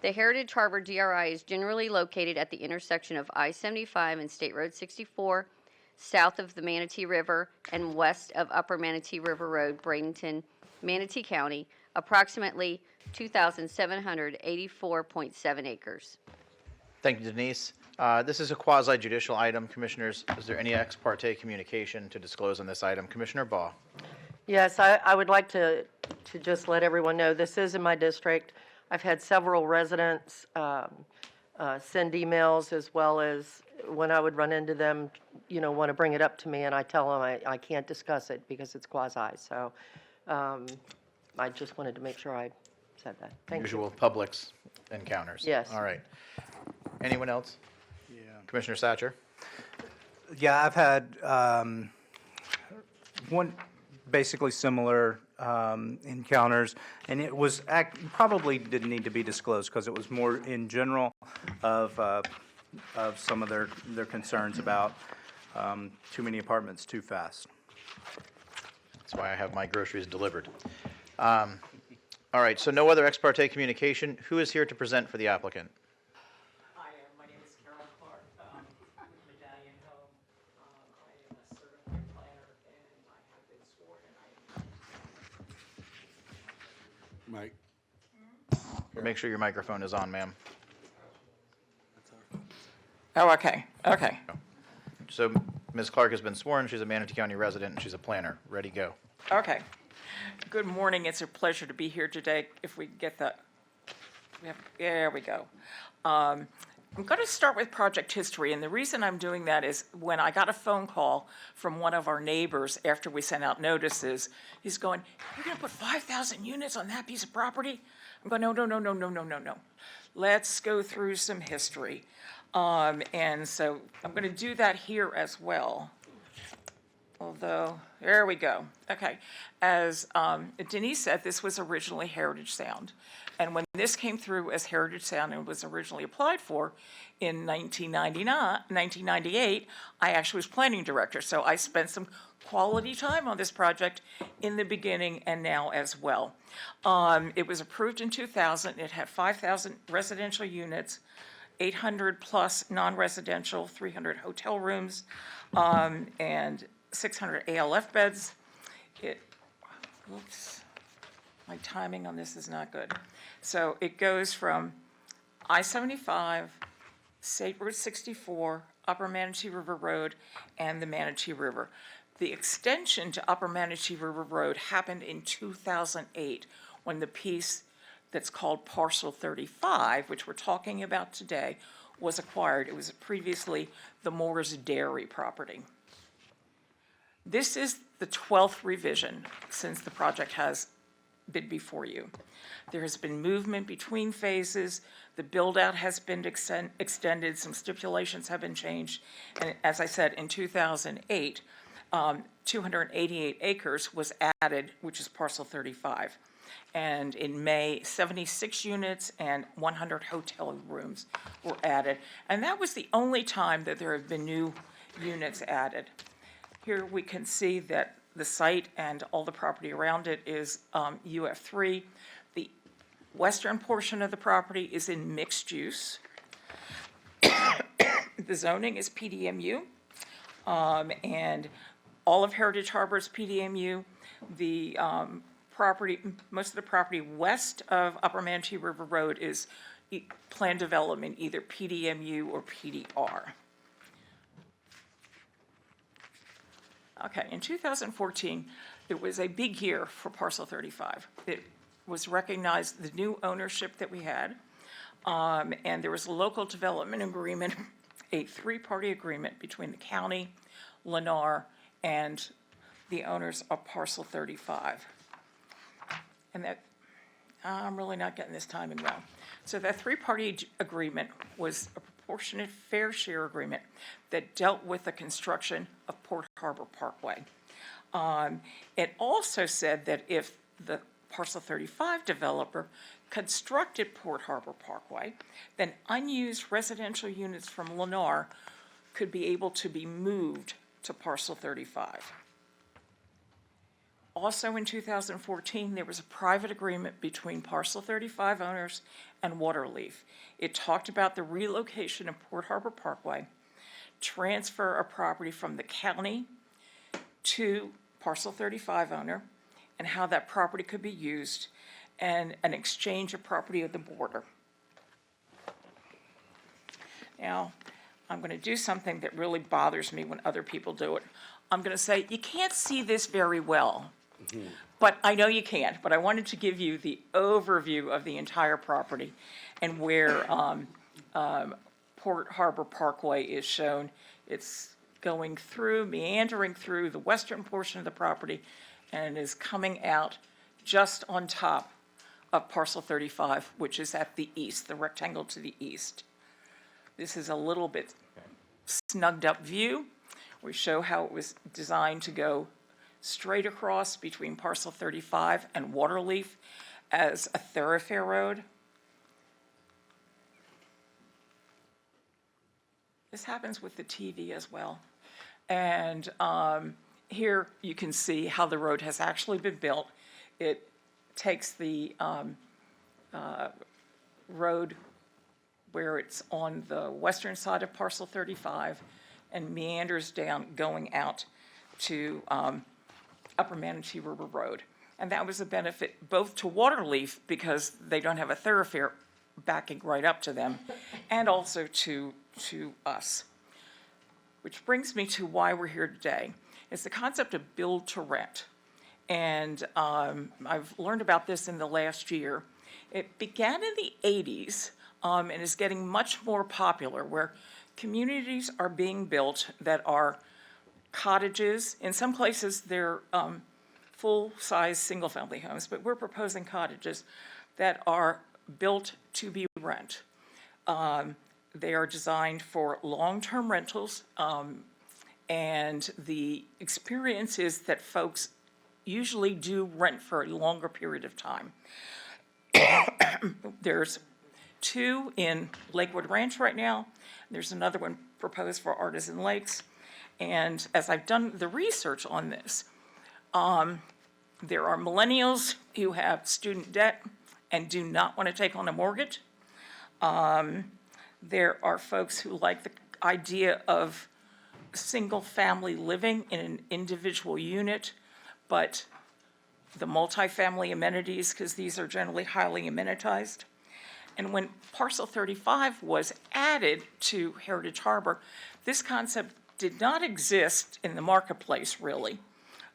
The Heritage Harbor DRI is generally located at the intersection of I-75 and State Road 64, south of the Manatee River and west of Upper Manatee River Road, Bradenton, Manatee County, approximately 2,784.7 acres. Thank you, Denise. This is a quasi-judicial item. Commissioners, is there any ex parte communication to disclose on this item? Commissioner Baugh. Yes, I would like to just let everyone know, this is in my district. I've had several residents send emails, as well as when I would run into them, want to bring it up to me, and I tell them I can't discuss it because it's quasi. So I just wanted to make sure I said that. Thank you. Usual Publix encounters. Yes. All right. Anyone else? Yeah. Commissioner Satcher. Yeah, I've had one basically similar encounters, and it was probably didn't need to be disclosed because it was more in general of some of their concerns about too many apartments too fast. That's why I have my groceries delivered. All right, so no other ex parte communication. Who is here to present for the applicant? Hi, my name is Carol Clark with Medallion Home. I am a certified planner, and I have been sworn, and Mike. Make sure your microphone is on, ma'am. Oh, okay. So Ms. Clark has been sworn. She's a Manatee County resident, and she's a planner. Ready, go. Okay. Good morning. It's a pleasure to be here today. If we get that, there we go. I'm going to start with project history, and the reason I'm doing that is when I got a phone call from one of our neighbors after we sent out notices, he's going, "You're going to put 5,000 units on that piece of property?" I'm going, no. Let's go through some history. And so I'm going to do that here as well. Although, there we go. Okay. As Denise said, this was originally Heritage Sound. And when this came through as Heritage Sound and was originally applied for in 1998, I actually was planning director. So I spent some quality time on this project in the beginning and now as well. It was approved in 2000. It had 5,000 residential units, 800 plus non-residential, 300 hotel rooms, and 600 ALF beds. Whoops, my timing on this is not good. So it goes from I-75, State Road 64, Upper Manatee River Road, and the Manatee River. The extension to Upper Manatee River Road happened in 2008 when the piece that's called Parcel 35, which we're talking about today, was acquired. It was previously the Moore's Dairy property. This is the 12th revision since the project has been before you. There has been movement between phases. The build-out has been extended. Some stipulations have been changed. And as I said, in 2008, 288 acres was added, which is parcel 35. And in May, 76 units and 100 hotel rooms were added. And that was the only time that there have been new units added. Here we can see that the site and all the property around it is UF3. The western portion of the property is in mixed use. The zoning is PDMU, and all of Heritage Harbor is PDMU. The most of the property west of Upper Manatee River Road is planned development, either PDMU or PDR. Okay, in 2014, it was a big year for Parcel 35. It was recognized, the new ownership that we had, and there was a local development agreement, a three-party agreement between the county, Lennar, and the owners of Parcel 35. And that, I'm really not getting this timing well. So that three-party agreement was a proportionate fair share agreement that dealt with the construction of Port Harbor Parkway. It also said that if the parcel 35 developer constructed Port Harbor Parkway, then unused residential units from Lennar could be able to be moved to parcel 35. Also in 2014, there was a private agreement between parcel 35 owners and Waterleaf. It talked about the relocation of Port Harbor Parkway, transfer of property from the county to parcel 35 owner, and how that property could be used, and an exchange of property at the border. Now, I'm going to do something that really bothers me when other people do it. I'm going to say, you can't see this very well, but I know you can't. But I wanted to give you the overview of the entire property and where Port Harbor Parkway is shown. It's going through, meandering through the western portion of the property, and is coming out just on top of parcel 35, which is at the east, the rectangle to the east. This is a little bit snugged up view. We show how it was designed to go straight across between parcel 35 and Waterleaf as a thoroughfare road. This happens with the TV as well. And here you can see how the road has actually been built. It takes the road where it's on the western side of parcel 35 and meanders down, going out to Upper Manatee River Road. And that was a benefit both to Waterleaf, because they don't have a thoroughfare backing right up to them, and also to us. Which brings me to why we're here today. It's the concept of build to rent. And I've learned about this in the last year. It began in the 80s and is getting much more popular, where communities are being built that are cottages. In some places, they're full-size single-family homes, but we're proposing cottages that are built to be rent. They are designed for long-term rentals, and the experience is that folks usually do rent for a longer period of time. There's 2 in Lakewood Ranch right now. There's another one proposed for Artisan Lakes. And as I've done the research on this, there are millennials who have student debt and do not want to take on a mortgage. There are folks who like the idea of single-family living in an individual unit, but the multifamily amenities, because these are generally highly amenitized. And when parcel 35 was added to Heritage Harbor, this concept did not exist in the marketplace, really.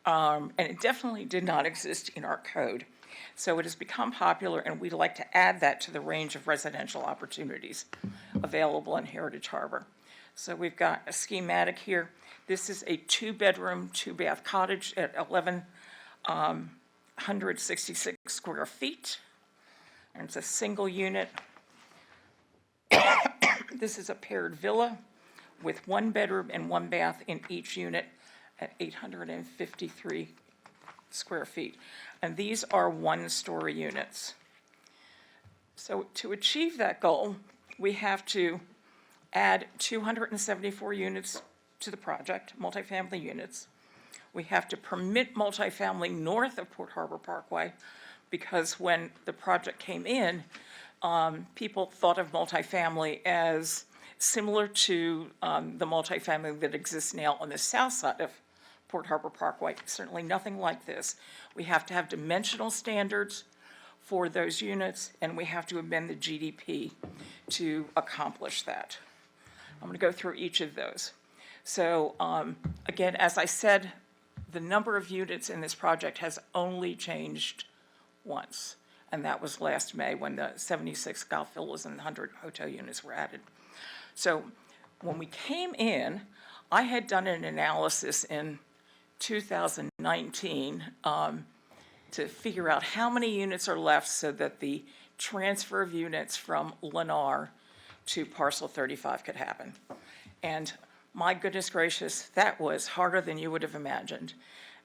And it definitely did not exist in our code. So it has become popular, and we'd like to add that to the range of residential opportunities available in Heritage Harbor. So we've got a schematic here. This is a 2-bedroom, 2-bath cottage at 1,166 square feet. And it's a single unit. This is a paired villa with 1 bedroom and 1 bath in each unit at 853 square feet. And these are 1-story units. So to achieve that goal, we have to add 274 units to the project, multifamily units. We have to permit multifamily north of Port Harbor Parkway, because when the project came in, people thought of multifamily as similar to the multifamily that exists now on the south side of Port Harbor Parkway. Certainly nothing like this. We have to have dimensional standards for those units, and we have to amend the GDP to accomplish that. I'm going to go through each of those. So again, as I said, the number of units in this project has only changed once, and that was last May when the 76 golf villas and 100 hotel units were added. So when we came in, I had done an analysis in 2019 to figure out how many units are left so that the transfer of units from Lennar to parcel 35 could happen. And my goodness gracious, that was harder than you would have imagined.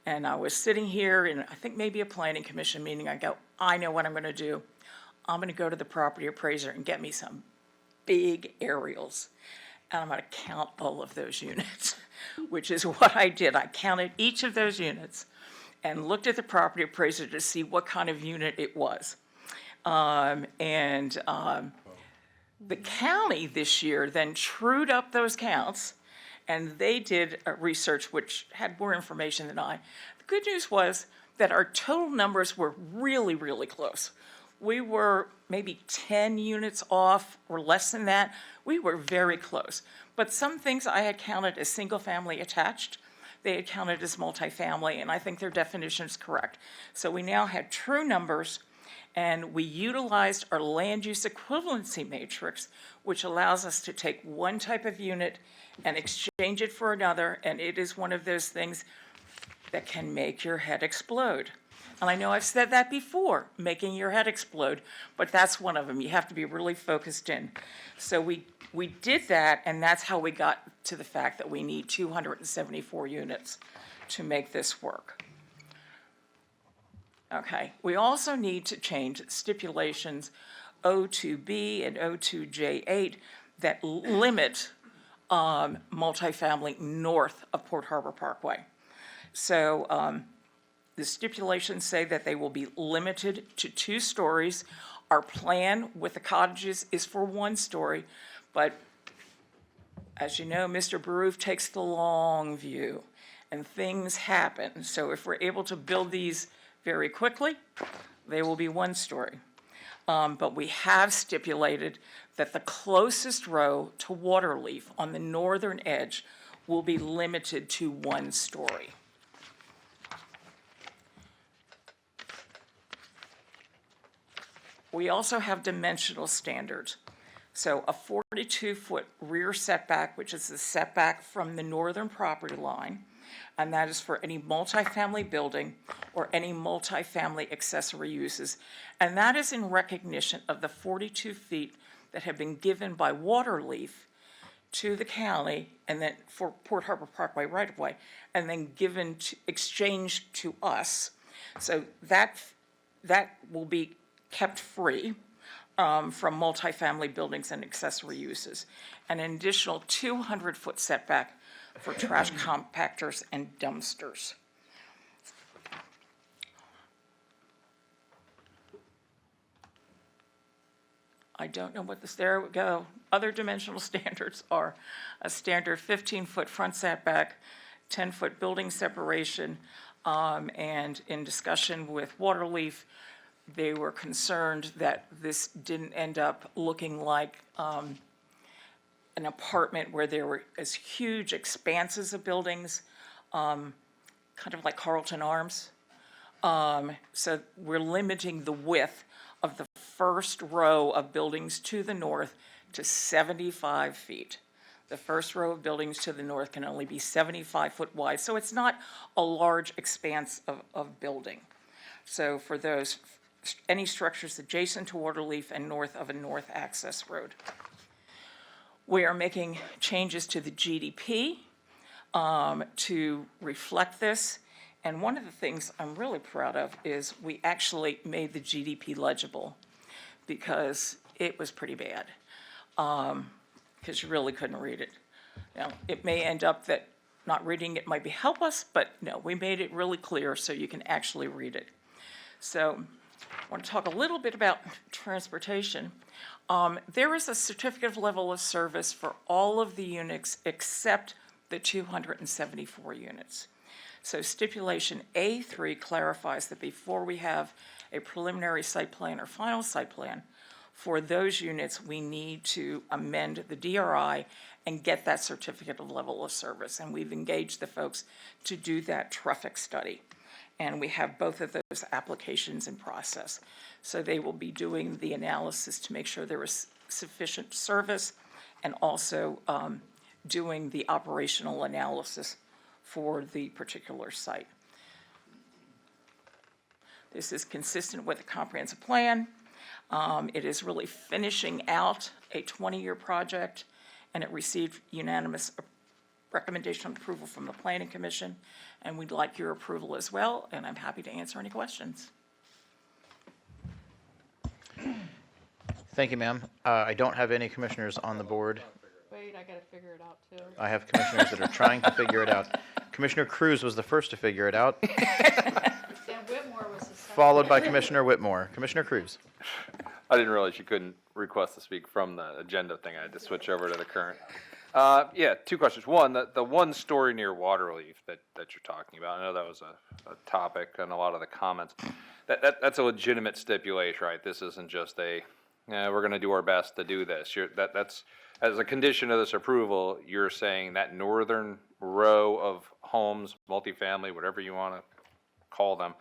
And I was sitting here in, I think maybe a planning commission meeting. I go, I know what I'm going to do. I'm going to go to the property appraiser and get me some big aerials. And I'm going to count all of those units, which is what I did. I counted each of those units and looked at the property appraiser to see what kind of unit it was. The county this year then trued up those counts, and they did a research which had more information than I. The good news was that our total numbers were really, really close. We were maybe 10 units off or less than that. We were very close. But some things I had counted as single-family attached, they had counted as multifamily, and I think their definition is correct. So we now had true numbers, and we utilized our land use equivalency matrix, which allows us to take one type of unit and exchange it for another, and it is one of those things that can make your head explode. And I know I've said that before, making your head explode, but that's one of them. You have to be really focused in. So we did that, and that's how we got to the fact that we need 274 units to make this work. Okay, we also need to change stipulations O2B and O2J8 that limit multifamily north of Port Harbor Parkway. So the stipulations say that they will be limited to 2 stories. Our plan with the cottages is for 1 story, but as you know, Mr. Baroof takes the long view, and things happen. So if we're able to build these very quickly, they will be 1 story. But we have stipulated that the closest row to Waterleaf on the northern edge will be limited to 1 story. We also have dimensional standards. So a 42-foot rear setback, which is the setback from the northern property line, and that is for any multifamily building or any multifamily accessory uses. And that is in recognition of the 42 feet that have been given by Waterleaf to the county, and then for Port Harbor Parkway right-of-way, and then given to, exchanged to us. So that will be kept free from multifamily buildings and accessory uses. An additional 200-foot setback for trash compactors and dumpsters. I don't know what this, there we go. Other dimensional standards are a standard 15-foot front setback, 10-foot building separation, and in discussion with Waterleaf, they were concerned that this didn't end up looking like an apartment where there were as huge expanses of buildings, kind of like Carlton Arms. So we're limiting the width of the first row of buildings to the north to 75 feet. The first row of buildings to the north can only be 75 foot wide, so it's not a large expanse of building. So for those, any structures adjacent to Waterleaf and north of a north access road. We are making changes to the GDP to reflect this. And one of the things I'm really proud of is we actually made the GDP legible because it was pretty bad, because you really couldn't read it. Now, it may end up that not reading it might help us, but no, we made it really clear so you can actually read it. So I want to talk a little bit about transportation. There is a certificate of level of service for all of the units except the 274 units. So stipulation A3 clarifies that before we have a preliminary site plan or final site plan, for those units, we need to amend the DRI and get that certificate of level of service. And we've engaged the folks to do that traffic study. And we have both of those applications in process. So they will be doing the analysis to make sure there is sufficient service and also doing the operational analysis for the particular site. This is consistent with the comprehensive plan. It is really finishing out a 20-year project, and it received unanimous recommendation of approval from the Planning Commission, and we'd like your approval as well, and I'm happy to answer any questions. Thank you, ma'am. I don't have any commissioners on the board. Wait, I gotta figure it out too. I have commissioners that are trying to figure it out. Commissioner Cruz was the first to figure it out, Dan Whitmore was the second. followed by Commissioner Whitmore. Commissioner Cruz. I didn't realize you couldn't request to speak from the agenda thing. I had to switch over to the current. Yeah, two questions. One, the one story near Waterleaf that you're talking about, I know that was a topic and a lot of the comments. That's a legitimate stipulation, right? This isn't just we're gonna do our best to do this. That's, as a condition of this approval, you're saying that northern row of homes, multifamily, whatever you wanna call them,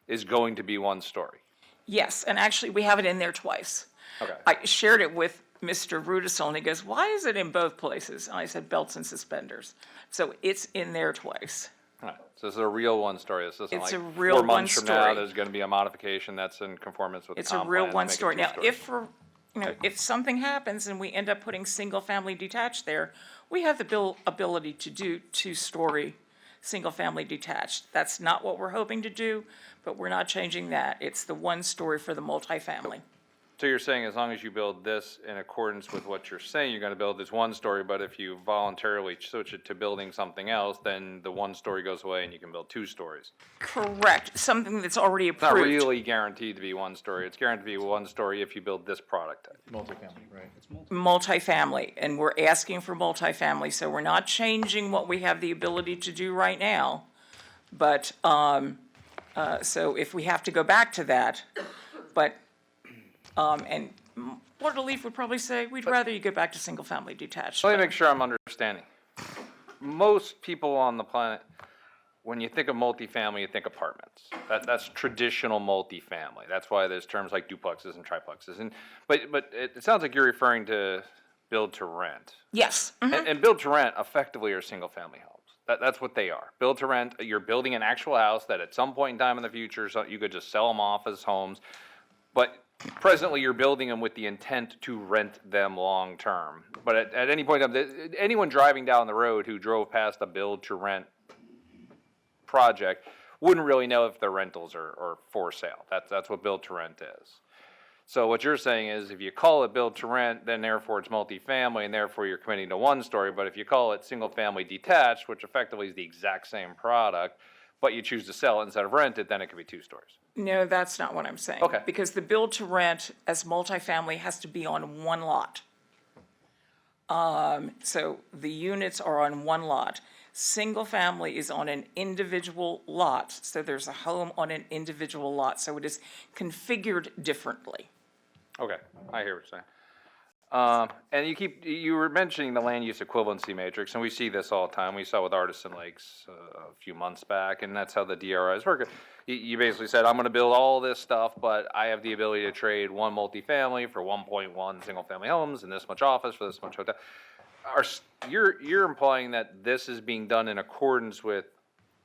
is going to be one story. Yes, and actually, we have it in there twice. Okay. I shared it with Mr. Rudisell, and he goes, why is it in both places? And I said, belts and suspenders. So it's in there twice. All right, so this is a real one story. This isn't It's like a real 4 months one from now, story. there's gonna be a modification that's in conformance with the It's a comp real plan to one make it story. two Now, stories. if something happens and we end up putting single-family detached there, we have the ability to do two-story single-family detached. That's not what we're hoping to do, but we're not changing that. It's the one story for the multifamily. So you're saying as long as you build this in accordance with what you're saying, you're gonna build this one story, but if you voluntarily switch it to building something else, then the one story goes away and you can build 2 stories. Correct, something that's already It's not approved. really guaranteed to be one story. It's guaranteed to be one story if you build this product type. Multifamily, right. Multifamily, and we're asking for multifamily, so we're not changing what we have the ability to do right now. But, so if we have to go back to that, but, and Waterleaf would probably say, we'd rather you go back to single-family detached. Let me make sure I'm understanding. Most people on the planet, when you think of multifamily, you think apartments. That's traditional multifamily. That's why there's terms like duplexes and triplexes. But it sounds like you're referring to build to rent. Yes. And build to rent effectively are single-family homes. That's what they are. Build to rent, you're building an actual house that at some point in time in the future, so you could just sell them off as homes. But presently, you're building them with the intent to rent them long-term. But at any point, anyone driving down the road who drove past a build to rent project wouldn't really know if their rentals are for sale. That's what build to rent is. So what you're saying is if you call it build to rent, then therefore it's multifamily and therefore you're committing to one story. But if you call it single family detached, which effectively is the exact same product, but you choose to sell it instead of rent it, then it could be 2 stories. No, that's not what I'm saying. Okay. Because the build to rent as multifamily has to be on one lot. So the units are on one lot. Single family is on an individual lot, so there's a home on an individual lot, so it is configured differently. Okay, I hear what you're saying. And you were mentioning the land use equivalency matrix, and we see this all the time. We saw it with Artisan Lakes a few months back, and that's how the DRIs work. You basically said, I'm gonna build all this stuff, but I have the ability to trade one multifamily for 1.1 single-family homes and this much office for this much hotel. You're implying that this is being done in accordance with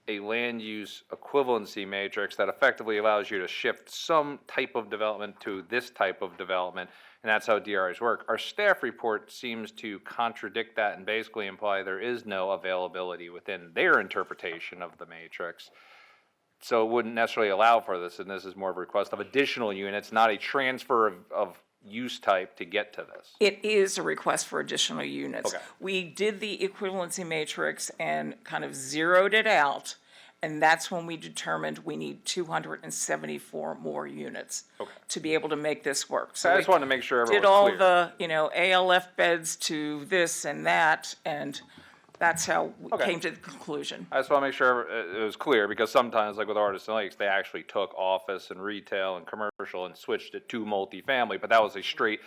a land use equivalency matrix that effectively allows you to shift some type of development to this type of development, and that's how DRIs work. Our staff report seems to contradict that and basically imply there is no availability within their interpretation of the matrix. So it wouldn't necessarily allow for this, and this is more of a request of additional units, not a transfer of use type to get to this. It is a request for additional units. Okay. We did the equivalency matrix and kind of zeroed it out, and that's when we determined we need 274 more units to be able to make this work. So I just we wanted to make sure everyone did was all clear. the, ALF beds to this and that, and that's how we came to the conclusion. I just want to make sure it was clear, because sometimes, like with Artisan Lakes, they actually took office and retail and commercial and switched it to multifamily, but that was a straight,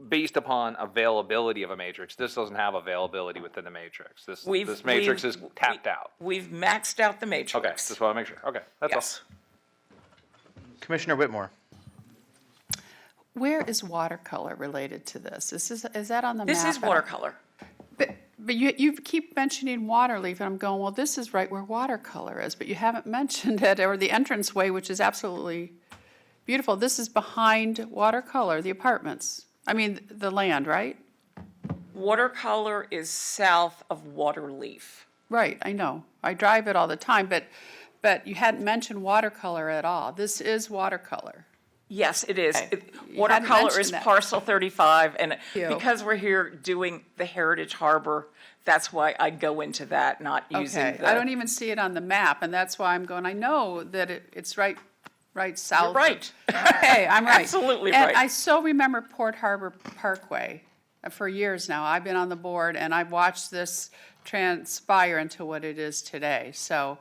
based upon availability of a matrix. This doesn't have availability within the matrix. This matrix is tapped out. We've maxed out the matrix. Okay, just want to make sure. Okay, that's all. Yes. Commissioner Whitmore. Where is watercolor related to this? Is that on the map? This is watercolor. But you keep mentioning Waterleaf, and I'm going, well, this is right where watercolor is, but you haven't mentioned it, or the entranceway, which is absolutely beautiful. This is behind watercolor, the apartments. I mean, the land, right? Watercolor is south of Waterleaf. Right, I know. I drive it all the time, but you hadn't mentioned watercolor at all. This is watercolor. Yes, it is. Okay. You hadn't Watercolor mentioned is that. parcel 35, and you. because we're here doing the Heritage Harbor, that's why I go into that, not using Okay, the. I don't even see it on the map, and that's why I'm going, I know that it's right south. You're right. Okay, I'm right. Absolutely And right. I so remember Port Harbor Parkway for years now. I've been on the board, and I've watched this transpire into what it is today. So,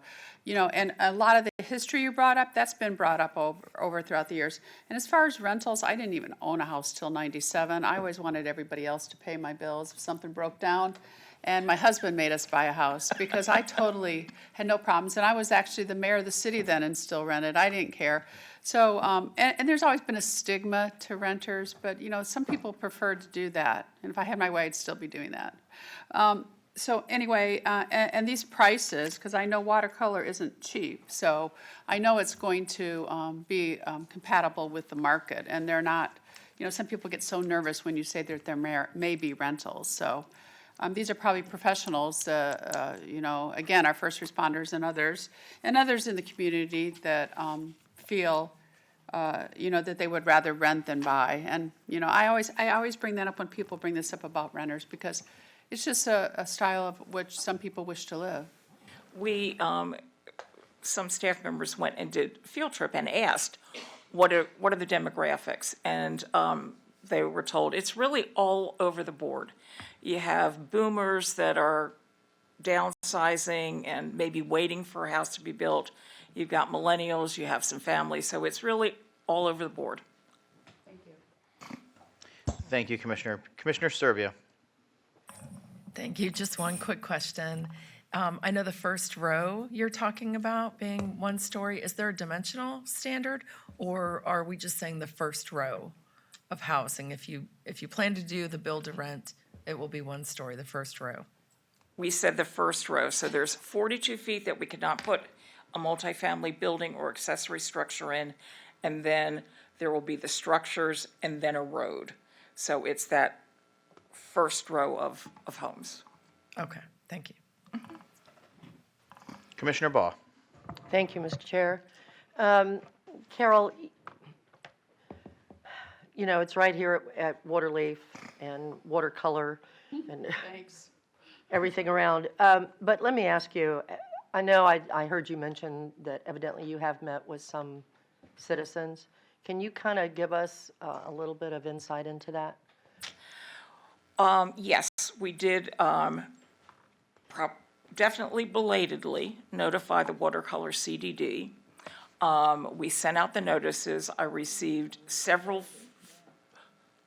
and a lot of the history you brought up, that's been brought up over throughout the years. And as far as rentals, I didn't even own a house till '97. I always wanted everybody else to pay my bills if something broke down. And my husband made us buy a house because I totally had no problems. And I was actually the mayor of the city then and still rented. I didn't care. So, and there's always been a stigma to renters, but, some people prefer to do that. And if I had my way, I'd still be doing that. So anyway, and these prices, because I know watercolor isn't cheap, so I know it's going to be compatible with the market. And they're not, some people get so nervous when you say that there may be rentals. So these are probably professionals, again, our first responders and others in the community that feel, that they would rather rent than buy. And, I always bring that up when people bring this up about renters, because it's just a style of which some people wish to live. We, some staff members went and did a field trip and asked, what are the demographics? And they were told it's really all over the board. You have boomers that are downsizing and maybe waiting for a house to be built. You've got millennials, you have some families, so it's really all over the board. Thank you, Commissioner. Commissioner Servia. Thank you. Just one quick question. I know the first row you're talking about being one story. Is there a dimensional standard, or are we just saying the first row of housing? If you plan to do the build to rent, it will be one story, the first row. We said the first row, so there's 42 feet that we could not put a multifamily building or accessory structure in, and then there will be the structures and then a road. So it's that first row of homes. Okay, thank you. Commissioner Baugh. Thank you, Mr. Chair. Carol, it's right here at Waterleaf and watercolor and Thanks. everything around. But let me ask you, I know I heard you mention that evidently you have met with some citizens. Can you kind of give us a little bit of insight into that? Yes, we did definitely belatedly notify the watercolor CDD. We sent out the notices. I received several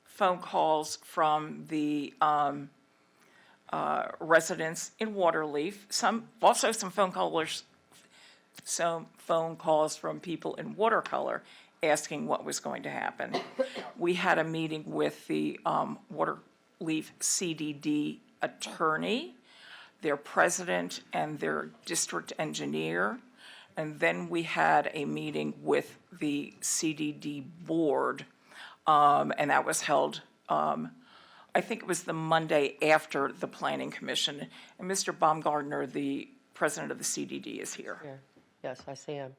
phone calls from the residents in Waterleaf. Some phone calls from people in Watercolor asking what was going to happen. We had a meeting with the Waterleaf CDD attorney, their president, and their district engineer. And then we had a meeting with the CDD board, and that was held, I think it was the Monday after the Planning Commission. And Mr. Baumgartner, the president of the CDD, is here. Here. Yes, I see him.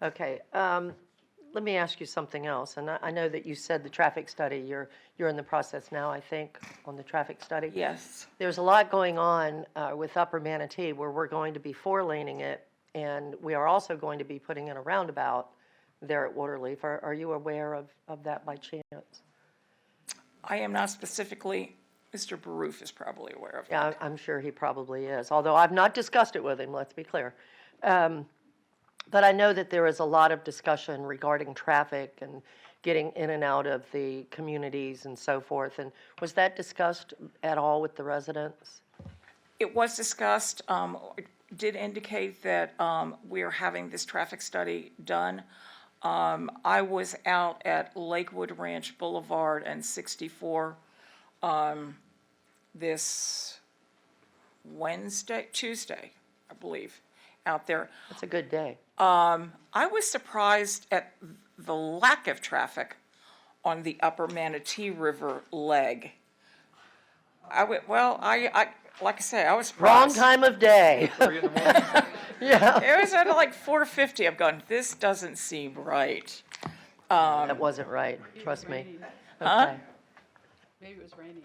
Okay, let me ask you something else. And I know that you said the traffic study, you're in the process now, I think, on the traffic study. Yes. There's a lot going on with Upper Manatee where we're going to be four-laning it, and we are also going to be putting in a roundabout there at Waterleaf. Are you aware of that by chance? I am not specifically. Mr. Baroof is probably aware of that. Yeah, I'm sure he probably is, although I've not discussed it with him, let's be clear. But I know that there is a lot of discussion regarding traffic and getting in and out of the communities and so forth. And was that discussed at all with the residents? It was discussed. It did indicate that we are having this traffic study done. I was out at Lakewood Ranch Boulevard and 64 this Tuesday, I believe, out there. That's a good day. I was surprised at the lack of traffic on the Upper Manatee River leg. Well, like I say, I was Wrong surprised. time of day. Yeah. It was at like 4:50. I'm going, this doesn't seem right. That wasn't right, trust me. Huh? Okay. Maybe it was raining.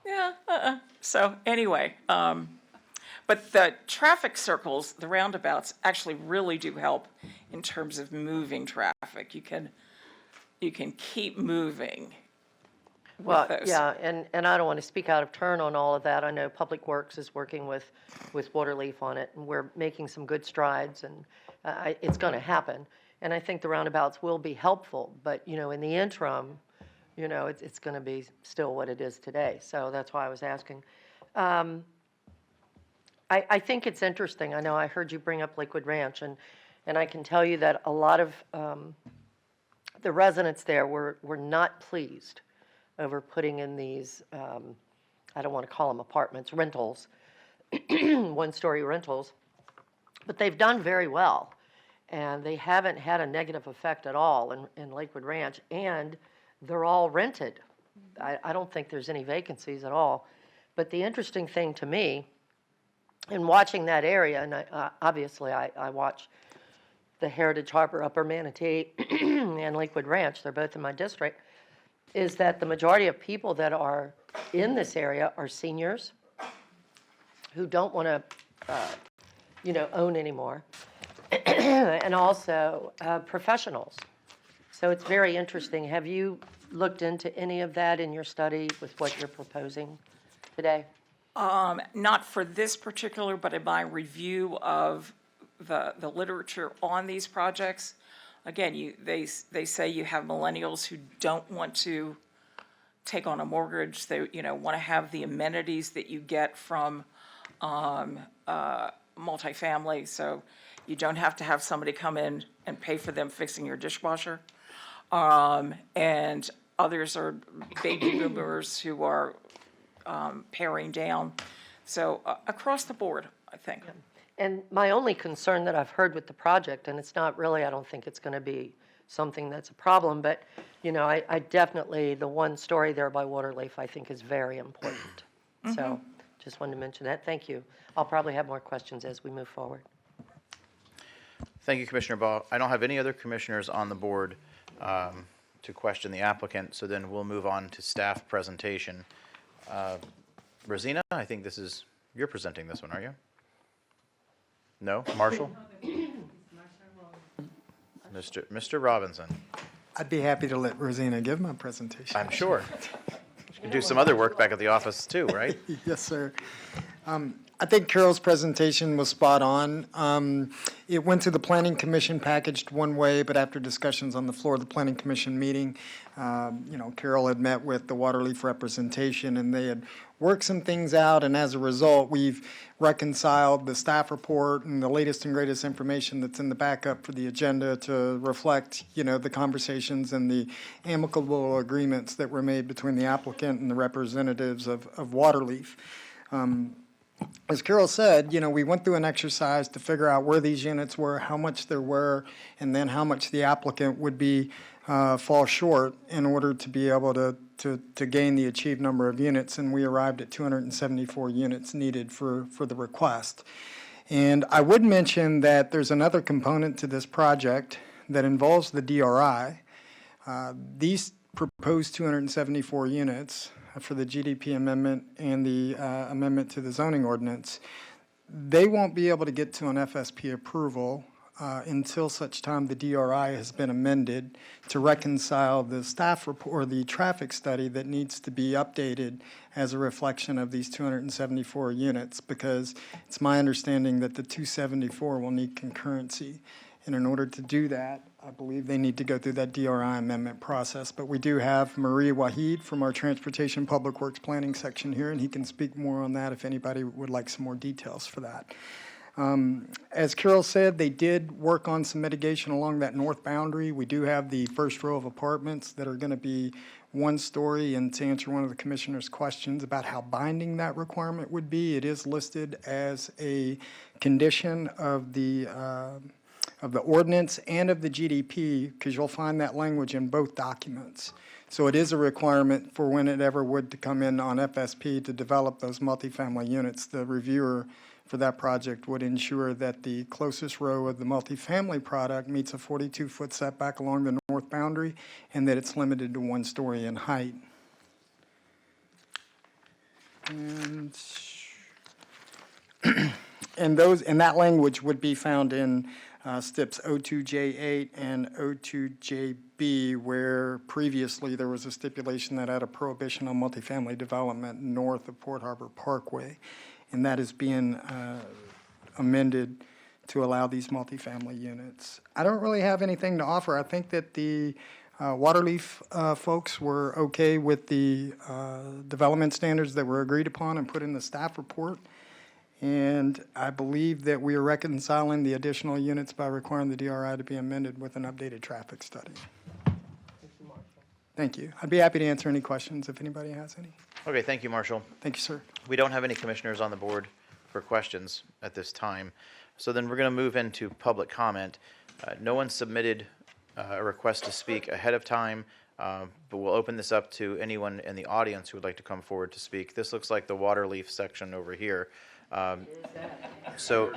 Yeah, So anyway, but the traffic circles, the roundabouts, actually really do help in terms of moving traffic. You can keep moving with Well, those. yeah, and I don't want to speak out of turn on all of that. I know Public Works is working with Waterleaf on it, and we're making some good strides, and it's going to happen. And I think the roundabouts will be helpful, but, in the interim, it's going to be still what it is today. So that's why I was asking. I think it's interesting. I know I heard you bring up Lakewood Ranch, and I can tell you that a lot of the residents there were not pleased over putting in these, I don't want to call them apartments, rentals, one-story rentals, but they've done very well. And they haven't had a negative effect at all in Lakewood Ranch, and they're all rented. I don't think there's any vacancies at all. But the interesting thing to me, in watching that area, and obviously I watch the Heritage Harbor, Upper Manatee, and Lakewood Ranch, they're both in my district, is that the majority of people that are in this area are seniors who don't want to, own anymore, and also professionals. So it's very interesting. Have you looked into any of that in your study with what you're proposing today? Not for this particular, but in my review of the literature on these projects, again, they say you have millennials who don't want to take on a mortgage. They, want to have the amenities that you get from multifamily. So you don't have to have somebody come in and pay for them fixing your dishwasher. And others are baby boomers who are paring down. So across the board, I think. And my only concern that I've heard with the project, and it's not really, I don't think it's going to be something that's a problem, but, I definitely, the one story there by Waterleaf, I think is very important. So just wanted to mention that. Thank you. I'll probably have more questions as we move forward. Thank you, Commissioner Ball. I don't have any other commissioners on the board to question the applicant, so then we'll move on to staff presentation. Rosina, I think you're presenting this one, are you? No? Marshall? Mr. Robinson. I'd be happy to let Rosina give my presentation. I'm sure. You can do some other work back at the office too, right? Yes, sir. I think Carol's presentation was spot on. It went to the Planning Commission packaged one way, but after discussions on the floor of the Planning Commission meeting, Carol had met with the Waterleaf representation, and they had worked some things out, and as a result, we've reconciled the staff report and the latest and greatest information that's in the backup for the agenda to reflect, the conversations and the amicable agreements that were made between the applicant and the representatives of Waterleaf. As Carol said, we went through an exercise to figure out where these units were, how much there were, and then how much the applicant would be fall short in order to be able to gain the achieved number of units, and we arrived at 274 units needed for the request. And I would mention that there's another component to this project that involves the DRI. These proposed 274 units for the GDP amendment and the amendment to the zoning ordinance, they won't be able to get to an FSP approval until such time the DRI has been amended to reconcile the staff report or the traffic study that needs to be updated as a reflection of these 274 units, because it's my understanding that the 274 will need concurrency. And in order to do that, I believe they need to go through that DRI amendment process. But we do have Marie Wahid from our Transportation Public Works Planning section here, and he can speak more on that if anybody would like some more details for that. As Carol said, they did work on some mitigation along that north boundary. We do have the first row of apartments that are going to be one story, and to answer one of the commissioner's questions about how binding that requirement would be, it is listed as a condition of the ordinance and of the GDP, because you'll find that language in both documents. So it is a requirement for when it ever would to come in on FSP to develop those multifamily units. The reviewer for that project would ensure that the closest row of the multifamily product meets a 42-foot setback along the north boundary and that it's limited to 1 story in height. And that language would be found in STIPs O2J8 and O2JB, where previously there was a stipulation that had a prohibition on multifamily development north of Port Harbor Parkway. And that is being amended to allow these multifamily units. I don't really have anything to offer. I think that the Waterleaf folks were okay with the development standards that were agreed upon and put in the staff report. And I believe that we are reconciling the additional units by requiring the DRI to be amended with an updated traffic study. Thank you. I'd be happy to answer any questions if anybody has any. Okay, thank you, Marshall. Thank you, sir. We don't have any commissioners on the board for questions at this time. So then we're going to move into public comment. No one submitted a request to speak ahead of time, but we'll open this up to anyone in the audience who would like to come forward to speak. This looks like the Waterleaf section over here. So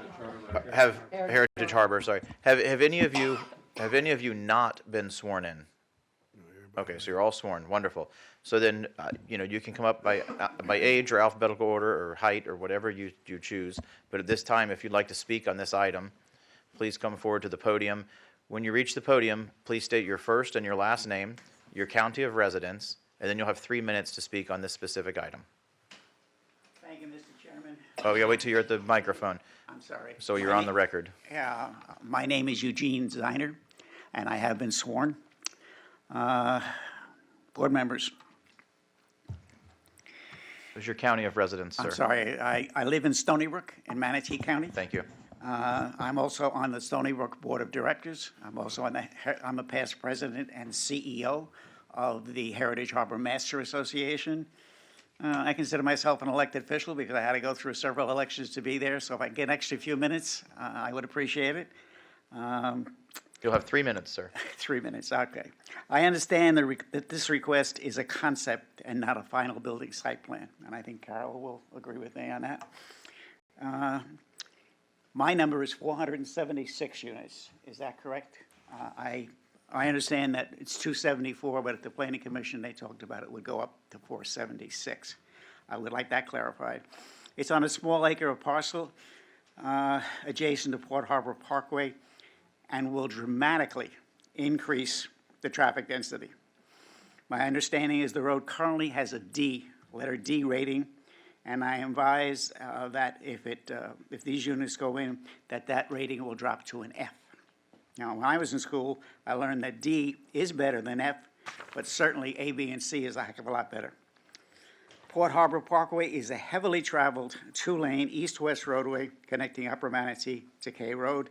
have Heritage Harbor, sorry. Have any of you not been sworn in? Okay, so you're all sworn. Wonderful. So then, you can come up by age or alphabetical order or height or whatever you choose. But at this time, if you'd like to speak on this item, please come forward to the podium. When you reach the podium, please state your first and your last name, your county of residence, and then you'll have 3 minutes to speak on this specific item. Thank you, Mr. Chairman. Oh, yeah, wait till you're at the microphone. I'm sorry. So you're on the record. Yeah, my name is Eugene Ziner, and I have been sworn. Board members, What's your county of residence, sir? I'm sorry, I live in Stony Brook in Manatee County. Thank you. I'm also on the Stony Brook Board of Directors. I'm a past president and CEO of the Heritage Harbor Master Association. I consider myself an elected official because I had to go through several elections to be there, so if I get an extra few minutes, I would appreciate it. You'll have 3 minutes, sir. 3 minutes, okay. I understand that this request is a concept and not a final building site plan, and I think Carol will agree with me on that. My number is 476 units, is that correct? I understand that it's 274, but at the Planning Commission, they talked about it would go up to 476. I would like that clarified. It's on a small acre of parcel adjacent to Port Harbor Parkway and will dramatically increase the traffic density. My understanding is the road currently has a D, letter D rating, and I advise that if these units go in, that rating will drop to an F. Now, when I was in school, I learned that D is better than F, but certainly A, B, and C is a heck of a lot better. Port Harbor Parkway is a heavily traveled 2-lane east-west roadway connecting Upper Manatee to K Road.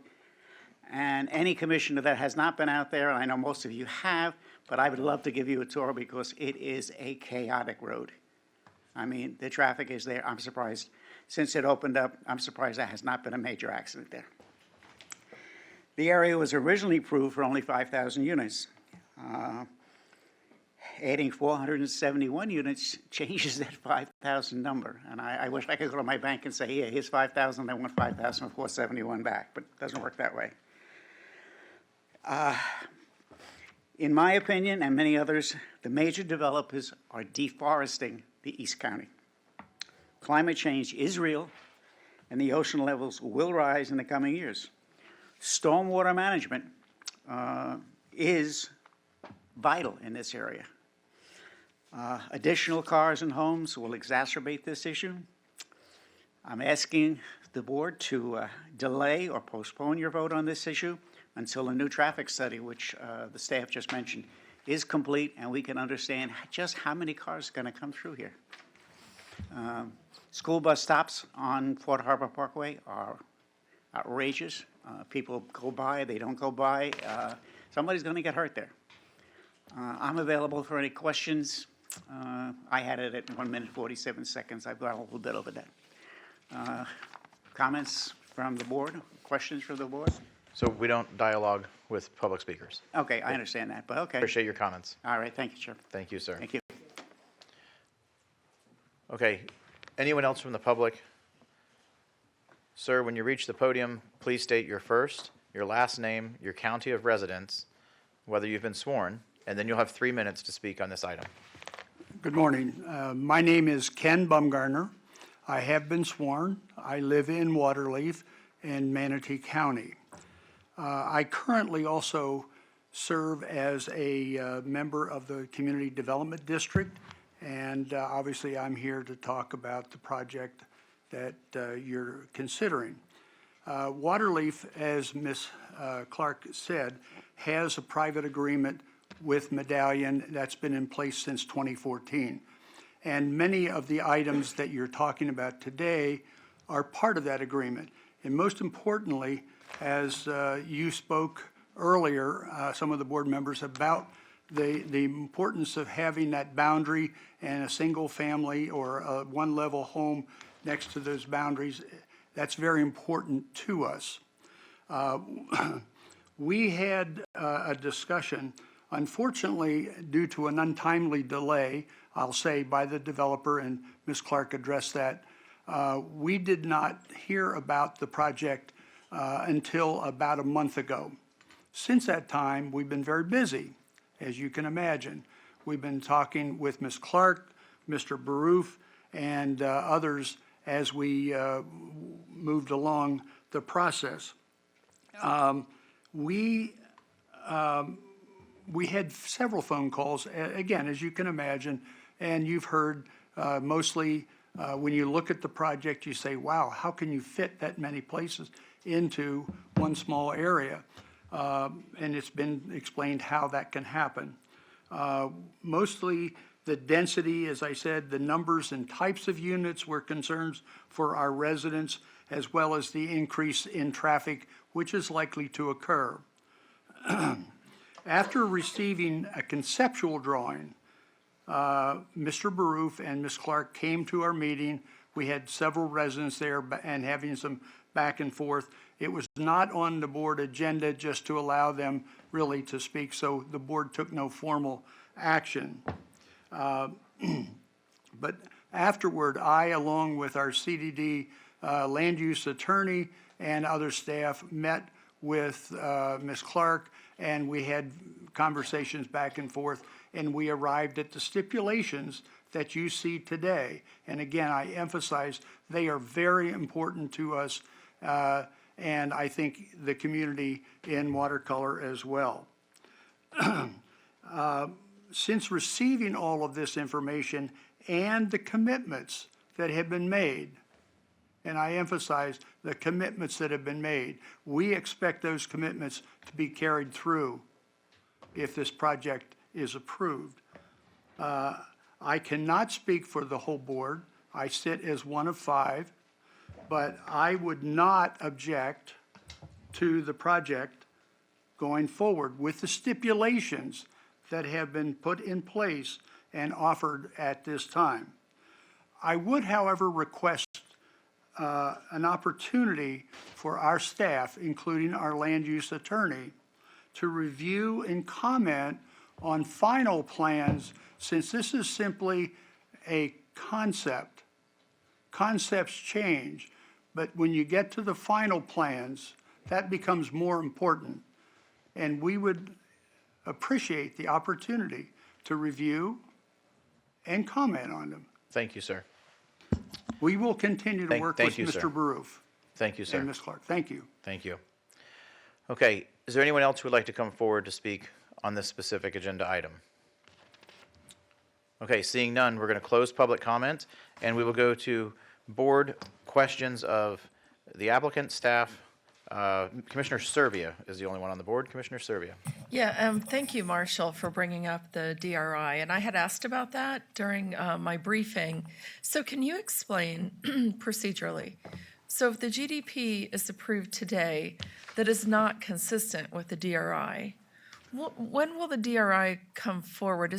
And any commissioner that has not been out there, and I know most of you have, but I would love to give you a tour because it is a chaotic road. I mean, the traffic is there. I'm surprised. Since it opened up, I'm surprised there has not been a major accident there. The area was originally approved for only 5,000 units. Adding 471 units changes that 5,000 number. And I wish I could go to my bank and say, yeah, here's 5,000, I want 5,471 back, but it doesn't work that way. In my opinion, and many others, the major developers are deforesting the East County. Climate change is real, and the ocean levels will rise in the coming years. Stormwater management is vital in this area. Additional cars and homes will exacerbate this issue. I'm asking the board to delay or postpone your vote on this issue until a new traffic study, which the staff just mentioned, is complete and we can understand just how many cars are going to come through here. School bus stops on Port Harbor Parkway are outrageous. People go by, they don't go by. Somebody's going to get hurt there. I'm available for any questions. I had it at 1 minute, 47 seconds. I've got a little bit over that. Comments from the board? Questions from the board? So we don't dialogue with public speakers. Okay, I understand that, but okay. Appreciate your comments. All right, thank you, Chair. Thank you, sir. Thank you. Okay, anyone else from the public? Sir, when you reach the podium, please state your first, your last name, your county of residence, whether you've been sworn, and then you'll have 3 minutes to speak on this item. Good morning. My name is Ken Bumgarner. I have been sworn. I live in Waterleaf in Manatee County. I currently also serve as a member of the Community Development District, and obviously I'm here to talk about the project that you're considering. Waterleaf, as Ms. Clark said, has a private agreement with Medallion that's been in place since 2014. And many of the items that you're talking about today are part of that agreement. And most importantly, as you spoke earlier, some of the board members, about the importance of having that boundary and a single family or a one-level home next to those boundaries, that's very important to us. We had a discussion, unfortunately, due to an untimely delay, I'll say, by the developer, and Ms. Clark addressed that. We did not hear about the project until about a month ago. Since that time, we've been very busy, as you can imagine. We've been talking with Ms. Clark, Mr. Baroof, and others as we moved along the process. We had several phone calls, again, as you can imagine, and you've heard mostly when you look at the project, you say, wow, how can you fit that many places into one small area? And it's been explained how that can happen. Mostly the density, as I said, the numbers and types of units were concerns for our residents, as well as the increase in traffic, which is likely to occur. After receiving a conceptual drawing, Mr. Baroof and Ms. Clark came to our meeting. We had several residents there and having some back and forth. It was not on the board agenda just to allow them really to speak, so the board took no formal action. But afterward, I, along with our CDD land use attorney and other staff, met with Ms. Clark, and we had conversations back and forth, and we arrived at the stipulations that you see today. And again, I emphasize, they are very important to us, and I think the community in Watercolor as well. Since receiving all of this information and the commitments that have been made, and I emphasize the commitments that have been made, we expect those commitments to be carried through if this project is approved. I cannot speak for the whole board. I sit as one of 5, but I would not object to the project going forward with the stipulations that have been put in place and offered at this time. I would, however, request an opportunity for our staff, including our land use attorney, to review and comment on final plans, since this is simply a concept. Concepts change, but when you get to the final plans, that becomes more important. And we would appreciate the opportunity to review and comment on them. Thank you, sir. We will continue to work with thank you, sir. Mr. Baroof Thank you, sir. and Ms. Clark. Thank you. Thank you. Okay, is there anyone else who would like to come forward to speak on this specific agenda item? Okay, seeing none, we're going to close public comment, and we will go to board questions of the applicant, staff. Commissioner Servia is the only one on the board. Commissioner Servia. Yeah, thank you, Marshall, for bringing up the DRI. And I had asked about that during my briefing. So can you explain procedurally? So if the GDP is approved today that is not consistent with the DRI, when will the DRI come forward?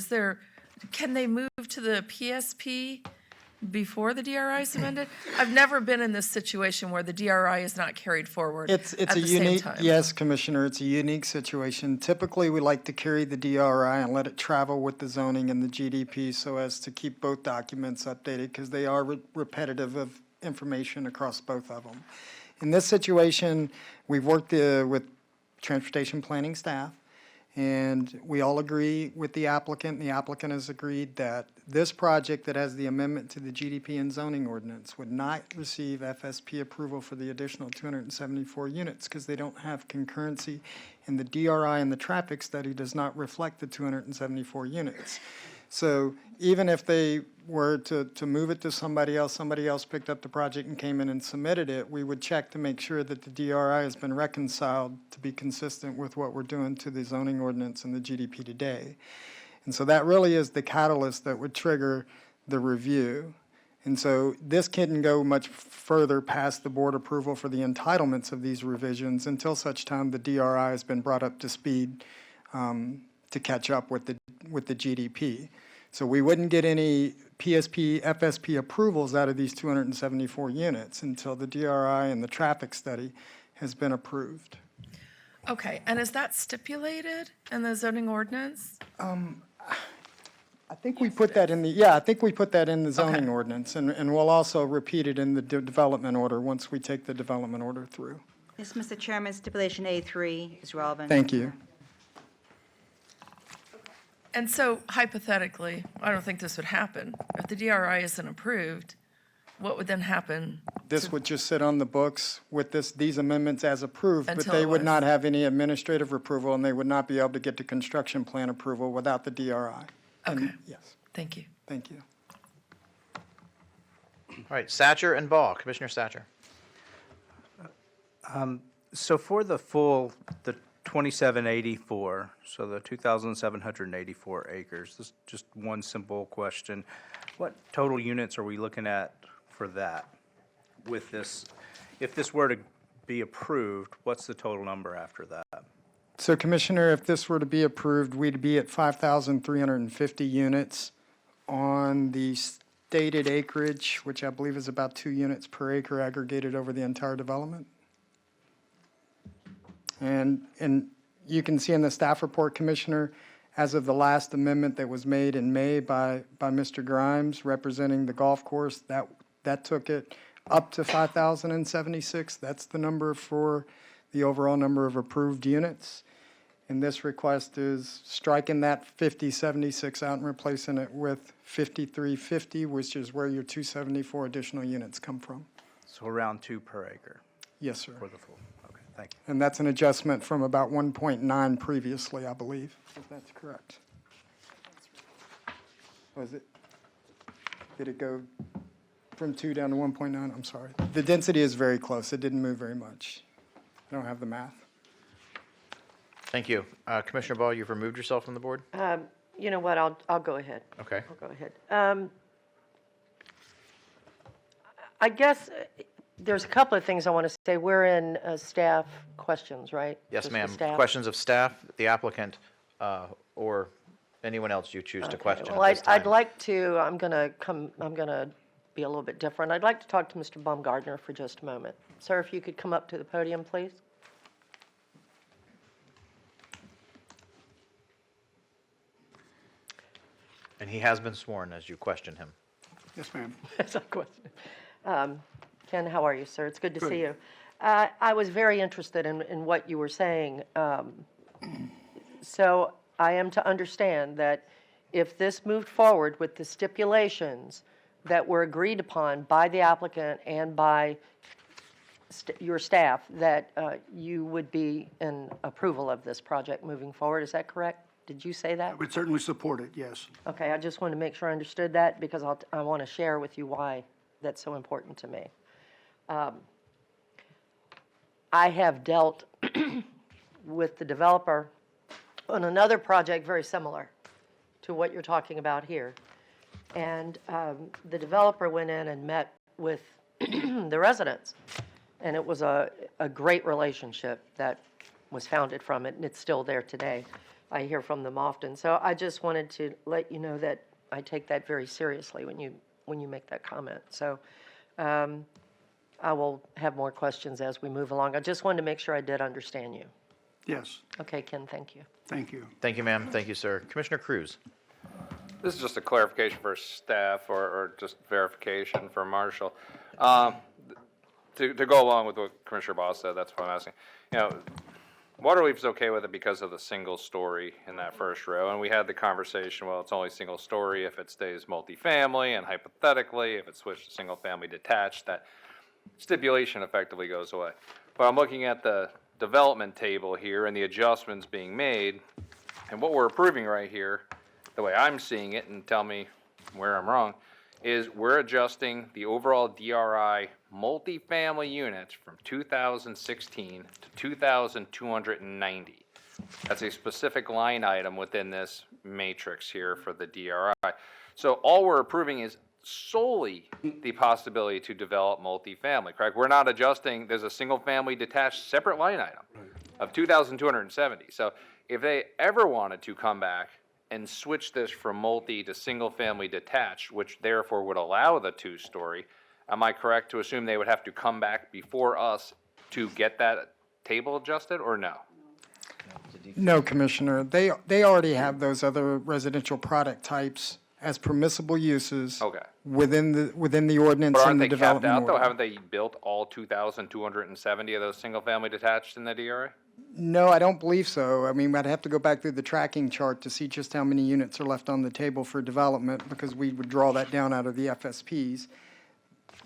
Can they move to the PSP before the DRI is amended? I've never been in this situation where the DRI is not carried forward It's at a the same unique, time. yes, Commissioner, it's a unique situation. Typically, we like to carry the DRI and let it travel with the zoning and the GDP so as to keep both documents updated because they are repetitive of information across both of them. In this situation, we've worked with transportation planning staff, and we all agree with the applicant. The applicant has agreed that this project that has the amendment to the GDP and zoning ordinance would not receive FSP approval for the additional 274 units because they don't have concurrency, and the DRI and the traffic study does not reflect the 274 units. So even if they were to move it to somebody else picked up the project and came in and submitted it, we would check to make sure that the DRI has been reconciled to be consistent with what we're doing to the zoning ordinance and the GDP today. And so that really is the catalyst that would trigger the review. And so this couldn't go much further past the board approval for the entitlements of these revisions until such time the DRI has been brought up to speed to catch up with the GDP. So we wouldn't get any PSP, FSP approvals out of these 274 units until the DRI and the traffic study has been approved. Okay, and is that stipulated in the zoning ordinance? I think we put that in the, I think we put that in the zoning ordinance, and we'll also repeat it in the development order once we take the development order through. Yes, Mr. Chairman, stipulation A3 is relevant. Thank you. And so hypothetically, I don't think this would happen. If the DRI isn't approved, what would then happen? This would just sit on the books with these amendments as approved, but Until they it would was. not have any administrative approval, and they would not be able to get the construction plan approval without the DRI. Okay. Yes, Thank you. thank you. All right, Satcher and Ball. Commissioner Satcher. So for the full, the 2784, so the 2,784 acres, this is just one simple question. What total units are we looking at for that with this? If this were to be approved, what's the total number after that? So Commissioner, if this were to be approved, we'd be at 5,350 units on the stated acreage, which I believe is about 2 units per acre aggregated over the entire development. And you can see in the staff report, Commissioner, as of the last amendment that was made in May by Mr. Grimes representing the golf course, that took it up to 5,076. That's the number for the overall number of approved units. And this request is striking that 5076 out and replacing it with 5350, which is where your 274 additional units come from. So around 2 per acre Yes, sir. for the full, okay, thank you. And that's an adjustment from about 1.9 previously, I believe, if that's correct. Was it? Did it go from 2 down to 1.9? I'm sorry. The density is very close. It didn't move very much. I don't have the math. Thank you. Commissioner Ball, you've removed yourself from the board? You know what, I'll go ahead. Okay. I'll go ahead. I guess there's a couple of things I want to say. We're in staff questions, right? Yes, Just the ma'am. staff? Questions of staff, the applicant, or anyone else you choose to question Well, at this time. I'd like to, I'm going to be a little bit different. I'd like to talk to Mr. Baumgartner for just a moment. Sir, if you could come up to the podium, please. And he has been sworn as you question him. Yes, ma'am. That's a question. Ken, how are you, sir? It's good to see you. I was very interested in what you were saying. So I am to understand that if this moved forward with the stipulations that were agreed upon by the applicant and by your staff, that you would be in approval of this project moving forward. Is that correct? Did you say that? I would certainly support it, yes. Okay, I just wanted to make sure I understood that because I want to share with you why that's so important to me. I have dealt with the developer on another project very similar to what you're talking about here. And the developer went in and met with the residents. And it was a great relationship that was founded from it, and it's still there today. I hear from them often. So I just wanted to let you know that I take that very seriously when when you make that comment. So I will have more questions as we move along. I just wanted to make sure I did understand you. Yes, Okay, Ken, thank you. thank you. Thank you, ma'am. Thank you, sir. Commissioner Cruz. This is just a clarification for staff or just verification for Marshall. To go along with what Commissioner Boss said, that's what I'm asking. You know, Waterleaf's okay with it because of the single story in that first row, and we had the conversation, well, it's only single story if it stays multifamily, and hypothetically, if it's switched to single family detached, that stipulation effectively goes away. But I'm looking at the development table here and the adjustments being made, and what we're approving right here, the way I'm seeing it, and tell me where I'm wrong, is we're adjusting the overall DRI multifamily units from 2016 to 2,290. That's a specific line item within this matrix here for the DRI. So all we're approving is solely the possibility to develop multifamily, correct? We're not adjusting, there's a single family detached separate line item of 2,270. So if they ever wanted to come back and switch this from multi to single family detached, which therefore would allow the two-story, am I correct to assume they would have to come back before us to get that table adjusted, or no? No, Commissioner, they already have those other residential product types as permissible uses Okay. within the ordinance But aren't and the they capped development out though? order. Haven't they built all 2,270 of those single family detached in the DRA? No, I don't believe so. I mean, I'd have to go back through the tracking chart to see just how many units are left on the table for development, because we would draw that down out of the FSPs.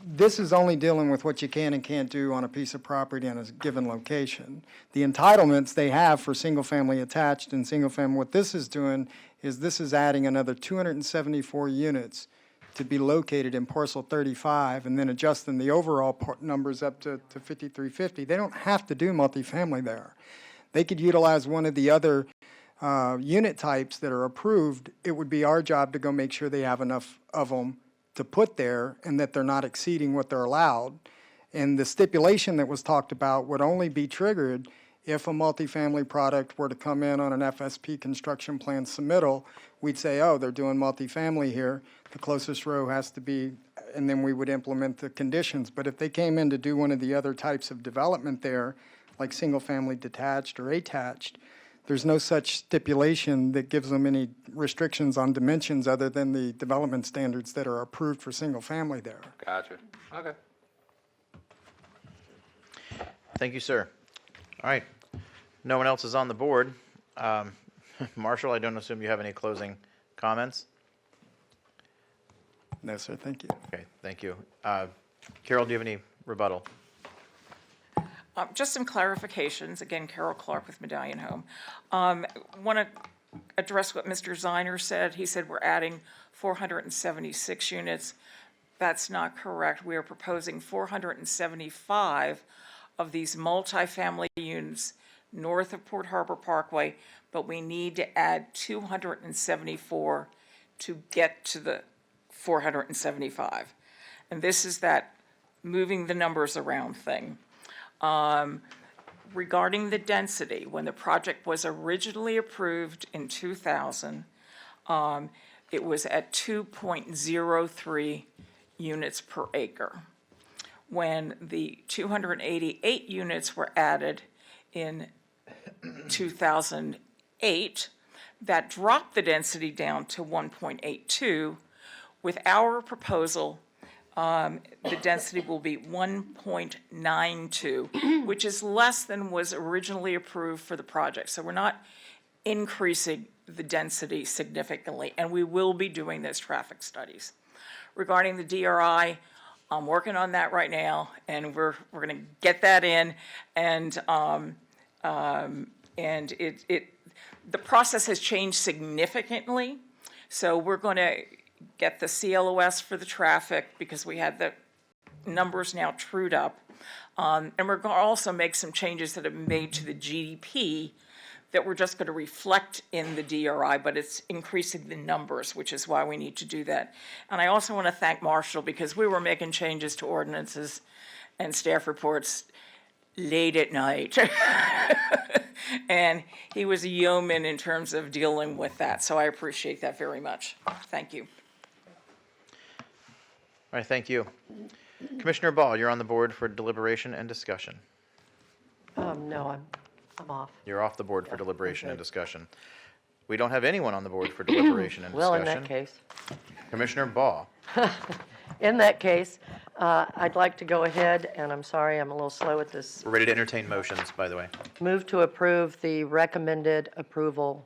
This is only dealing with what you can and can't do on a piece of property in a given location. The entitlements they have for single-family attached and single-family, what this is doing is this is adding another 274 units to be located in parcel 35, and then adjusting the overall numbers up to 5,350. They don't have to do multifamily there. They could utilize one of the other unit types that are approved. It would be our job to go make sure they have enough of them to put there and that they're not exceeding what they're allowed. And the stipulation that was talked about would only be triggered if a multifamily product were to come in on an FSP construction plan submittal. We'd say, oh, they're doing multifamily here, the closest row has to be, and then we would implement the conditions. But if they came in to do one of the other types of development there, like single-family detached or attached, there's no such stipulation that gives them any restrictions on dimensions other than the development standards that are approved for single-family there. Gotcha. Okay. Thank you, sir. All right. No one else is on the board. Marshall, I don't assume you have any closing comments? No, sir, thank you. Okay, thank you. Carol, do you have any rebuttal? Just some clarifications. Again, Carol Clark with Medallion Home. Want to address what Mr. Ziner said. He said we're adding 476 units. That's not correct. We are proposing 475 of these multifamily units north of Port Harbor Parkway, but we need to add 274 to get to the 475. And this is that moving the numbers around thing. Regarding the density, when the project was originally approved in 2000, it was at 2.03 units per acre. When the 288 units were added in 2008, that dropped the density down to 1.82. With our proposal, the density will be 1.92, which is less than was originally approved for the project. So we're not increasing the density significantly, and we will be doing those traffic studies. Regarding the DRI, I'm working on that right now, and we're going to get that in, and the process has changed significantly. So we're going to get the CLOS for the traffic because we had the numbers now trued up. And we're going to also make some changes that have been made to the GDP that we're just going to reflect in the DRI, but it's increasing the numbers, which is why we need to do that. And I also want to thank Marshall because we were making changes to ordinances and staff reports late at night. And he was a yeoman in terms of dealing with that, so I appreciate that very much. Thank you. right, thank you. Commissioner Ball, you're on the board for deliberation and discussion. No, I'm off. You're off the board for Yeah, deliberation and okay. discussion. We don't have anyone on the board for deliberation and Well, discussion. in that case. Commissioner Ball. In that case, I'd like to go ahead, and I'm sorry, I'm a little slow at this. We're ready to entertain motions, by the way. Move to approve the recommended approval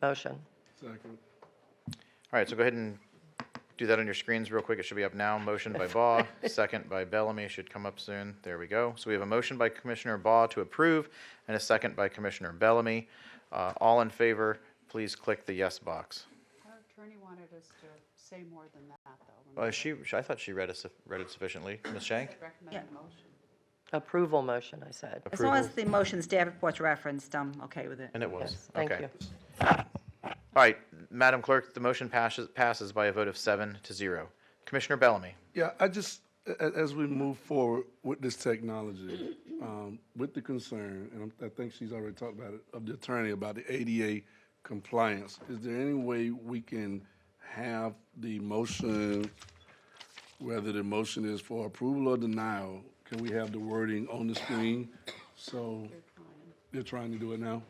motion. Second. All right, so go ahead and do that on your screens real quick. It should be up now. Motion by Baugh, second by Bellamy, should come up soon. There we go. So we have a motion by Commissioner Baugh to approve and a second by Commissioner Bellamy. All in favor, please click the yes box. Our attorney wanted us to say more than that, though. I thought she read it sufficiently. Ms. Shank? Recommended motion. Approval motion, I said. As long as the motion staff report's referenced, I'm okay with it. And it was. Yes, thank Okay. you. All right, Madam Clerk, the motion passes by a vote of 7-0. Commissioner Bellamy. Yeah, I just, as we move forward with this technology, with the concern, and I think she's already talked about it, of the attorney about the ADA compliance, is there any way we can have the motion, whether the motion is for approval or denial, can we have the wording on the screen? So they're trying to do it now?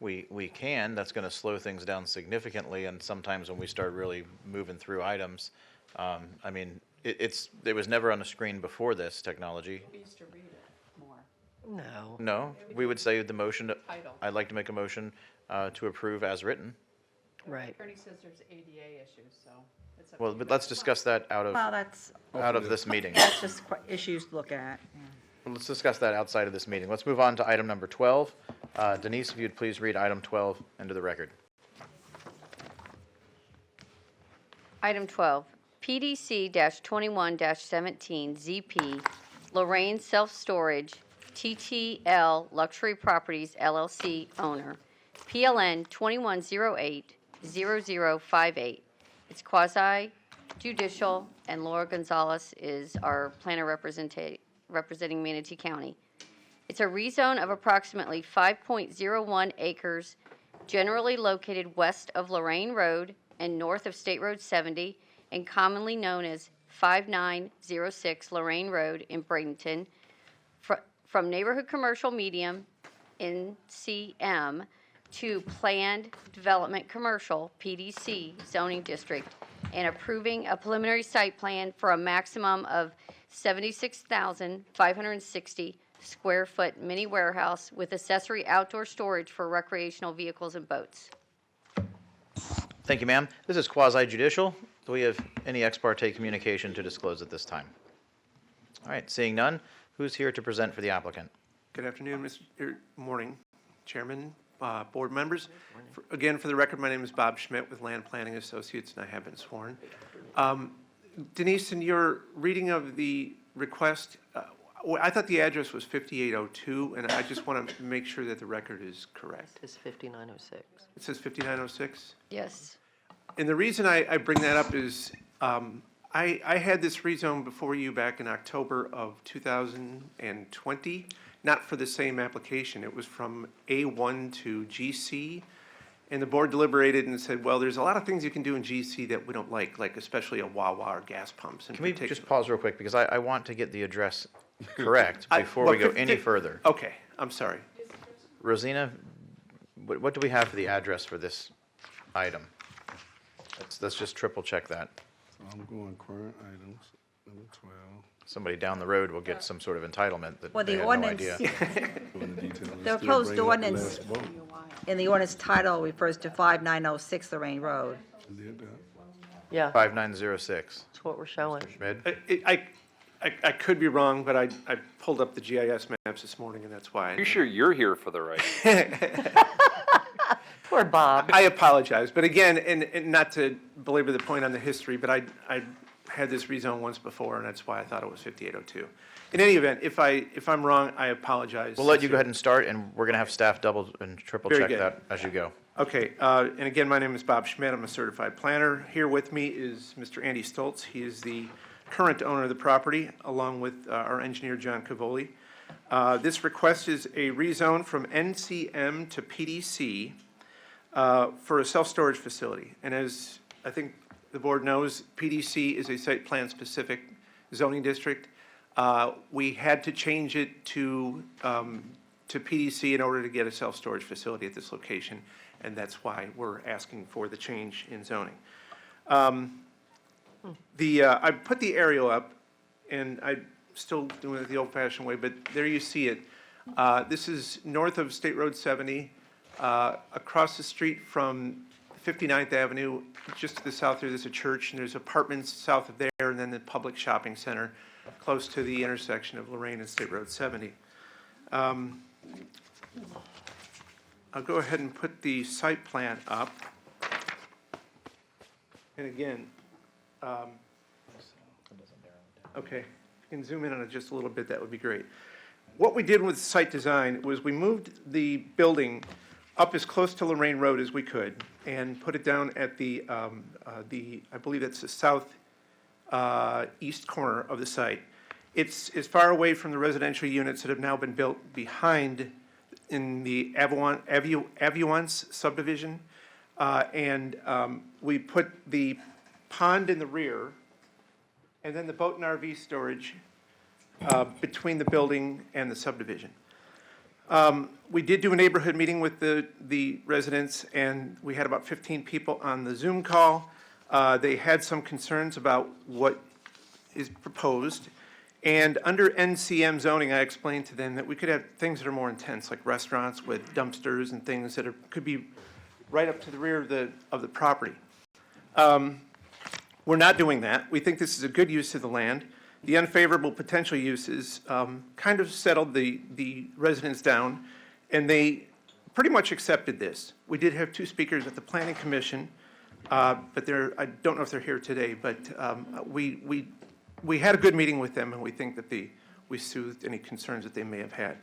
We can. That's going to slow things down significantly, and sometimes when we start really moving through items, I mean, it was never on the screen before this technology. We used to read it more. No. No, we would say the motion, Title. I'd like to make a motion to approve as written. Right. Attorney says there's ADA issues, so it's up Well, to you but guys. let's discuss that Well, that's, out of this meeting. that's just issues to look at. Yeah. Let's discuss that outside of this meeting. Let's move on to item number 12. Denise, if you'd please read item 12 into the record. Item 12, PDC-21-17 ZP Lorraine Self-Storage TTL Luxury Properties LLC owner, PLN 2108-0058. It's quasi-judicial, and Laura Gonzalez is our planner representing Manatee County. It's a rezone of approximately 5.01 acres, generally located west of Lorraine Road and north of State Road 70, and commonly known as 5906 Lorraine Road in Bradenton, from neighborhood commercial medium, NCM, to planned development commercial, PDC, zoning district, and approving a preliminary site plan for a maximum of 76,560 square foot mini warehouse with accessory outdoor storage for recreational vehicles and boats. Thank you, ma'am. This is quasi-judicial. Do we have any ex parte communication to disclose at this time? All right, seeing none, who's here to present for the applicant? Good afternoon, morning, Chairman, board members. Again, for the record, my name is Bob Schmidt with Land Planning Associates, and I have been sworn. Denise, in your reading of the request, I thought the address was 5802, and I just want to make sure that the record is correct. It's 5906. It says 5906? Yes. And the reason I bring that up is, I had this rezone before you back in October of 2020, not for the same application. It was from A1 to GC, and the board deliberated and said, well, there's a lot of things you can do in GC that we don't like especially a Wawa or gas pumps in Can we particular. just pause real quick, because I want to get the address correct before well, we go any further. Okay, I'm sorry. Rosina, what do we have for the address for this item? Let's just triple check that. So I'm going current items, number 12. Somebody down the road will get some sort of entitlement that Well, they the had no ordinance, idea. Go into detail. the Still proposed bringing up the ordinance, last vote. in the ordinance title refers to 5906 Lorraine Road. I did that. Yeah, 5906. that's what we're showing. Schmid? I could be wrong, but I pulled up the GIS maps this morning, and that's why. You sure you're here for the right? Poor Bob. I apologize, but again, and not to belabor the point on the history, but I had this rezone once before, and that's why I thought it was 5802. In any event, if I'm wrong, I apologize. We'll let you go ahead and start, and we're going to have staff double and triple Very check good. that as you go. Okay, and again, my name is Bob Schmidt. I'm a certified planner. Here with me is Mr. Andy Stoltz. He is the current owner of the property, along with our engineer, John Cavoli. This request is a rezone from NCM to PDC for a self-storage facility. And as I think the board knows, PDC is a site plan-specific zoning district. We had to change it to PDC in order to get a self-storage facility at this location, and that's why we're asking for the change in zoning. I put the aerial up, and I'm still doing it the old-fashioned way, but there you see it. This is north of State Road 70, across the street from 59th Avenue. Just to the south there's a church, and there's apartments south of there, and then the public shopping center close to the intersection of Lorraine and State Road 70. I'll go ahead and put the site plan up. And again, okay, if you can zoom in on it just a little bit, that would be great. What we did with site design was we moved the building up as close to Lorraine Road as we could and put it down at the I believe that's the south east corner of the site. It's as far away from the residential units that have now been built behind in the Avuance subdivision. We put the pond in the rear and then the boat and RV storage between the building and the subdivision. We did do a neighborhood meeting with the residents, and we had about 15 people on the Zoom call. They had some concerns about what is proposed. And under NCM zoning, I explained to them that we could have things that are more intense, like restaurants with dumpsters and things that could be right up to the rear of the property. We're not doing that. We think this is a good use of the land. The unfavorable potential uses kind of settled the residents down, and they pretty much accepted this. We did have two speakers at the Planning Commission, but I don't know if they're here today, but we had a good meeting with them, and we think that we soothed any concerns that they may have had.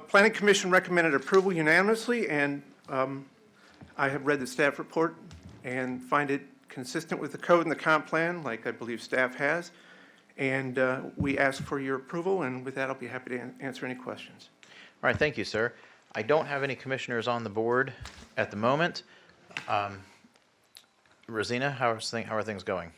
Planning Commission recommended approval unanimously, and I have read the staff report and find it consistent with the code and the comp plan, like I believe staff has. And we ask for your approval, and with that, I'll be happy to answer any questions. All right, thank you, sir. I don't have any commissioners on the board at the moment. Rosina, how are things going?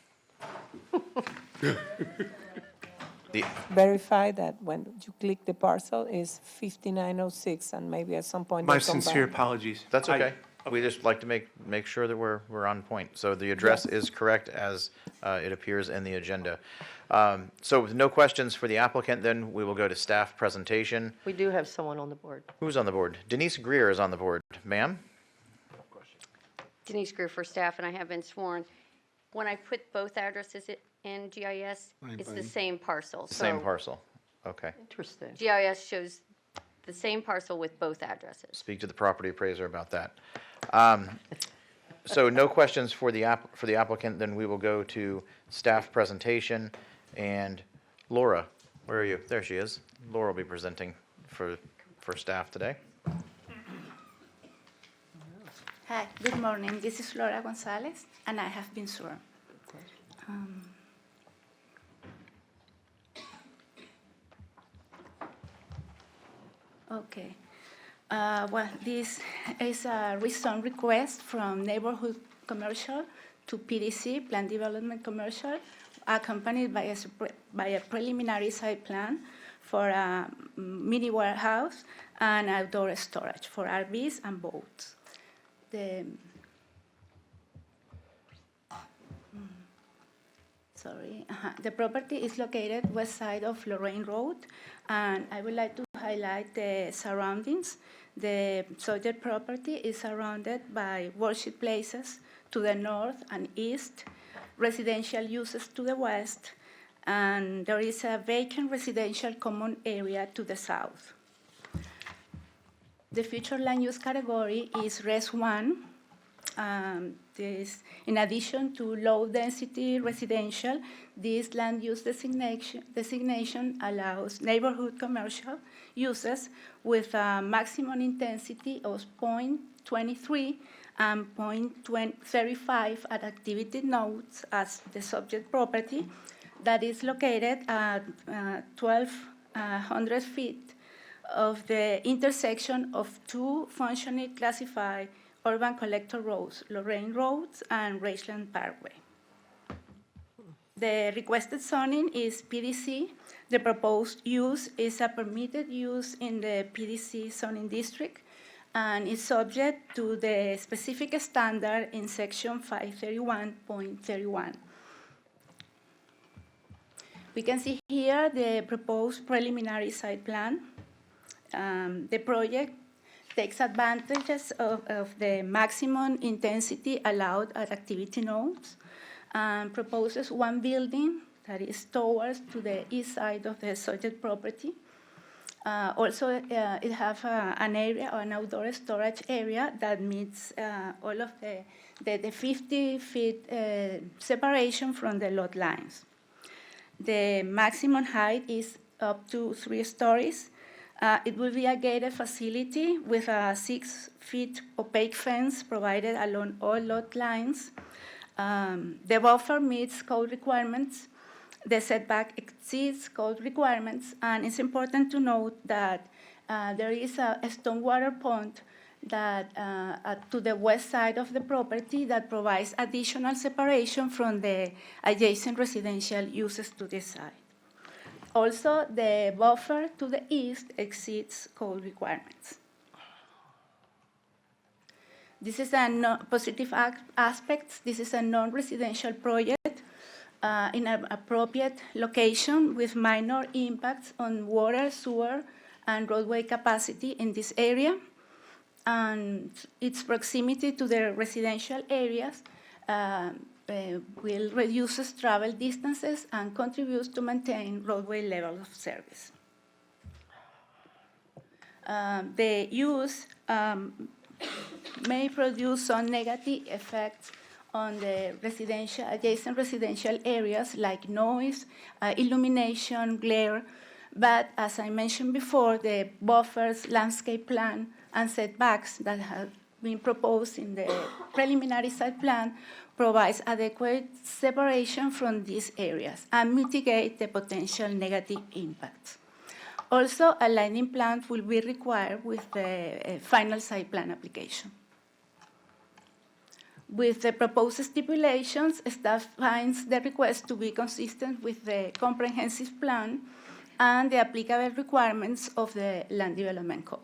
Verify that when you click the parcel is 5906, and maybe at some point. My they'll come sincere back. apologies. That's okay. We just like to make sure that we're on point. So the address Yes. is correct as it appears in the agenda. So with no questions for the applicant, then we will go to staff presentation. We do have someone on the board. Who's on the board? Denise Greer is on the board. Ma'am? Denise Greer for staff, and I have been sworn. When I put both addresses in GIS, it's the same parcel. Same So parcel. Okay. Interesting. GIS shows the same parcel with both addresses. Speak to the property appraiser about that. So no questions for the applicant, then we will go to staff presentation. And Laura, where are you? There she is. Laura will be presenting for staff today. Hi, good morning. This is Laura Gonzalez, and I have been sworn. Okay. Well, this is a rezone request from neighborhood commercial to PDC, Planned Development Commercial, accompanied by a preliminary site plan for a mini warehouse and outdoor storage for RVs and boats. The property is located west side of Lorraine Road, and I would like to highlight the surroundings. The subject property is surrounded by worship places to the north and east, residential uses to the west, and there is a vacant residential common area to the south. The future land use category is Res 1. In addition to low-density residential, this land use designation allows neighborhood commercial uses with a maximum intensity of 0.23 and 0.35 at activity nodes as the subject property that is located at 1,200 feet of the intersection of two functionally classified urban collector roads, Lorraine Roads, and Rangeland Parkway. The requested zoning is PDC. The proposed use is a permitted use in the PDC zoning district and is subject to the specific standard in section 531.31. We can see here the proposed preliminary site plan. The project takes advantages of the maximum intensity allowed at activity nodes and proposes one building that is towards to the east side of the subject property. Also, it has an area, an outdoor storage area that meets all of the 50 feet separation from the lot lines. The maximum height is up to 3 stories. It will be a gated facility with a 6 feet opaque fence provided along all lot lines. The buffer meets code requirements. The setback exceeds code requirements, and it's important to note that there is a stormwater pond that to the west side of the property that provides additional separation from the adjacent residential uses to this side. Also, the buffer to the east exceeds code requirements. This is a positive aspect. This is a non-residential project in an appropriate location with minor impacts on water, sewer, and roadway capacity in this area. And its proximity to the residential areas will reduce travel distances and contributes to maintain roadway level of service. The use may produce some negative effects on the adjacent residential areas like noise, illumination, glare, but as I mentioned before, the buffers, landscape plan, and setbacks that have been proposed in the preliminary site plan provides adequate separation from these areas and mitigate the potential negative impacts. Also, a lighting plan will be required with the final site plan application. With the proposed stipulations, staff finds the request to be consistent with the comprehensive plan and the applicable requirements of the Land Development Code.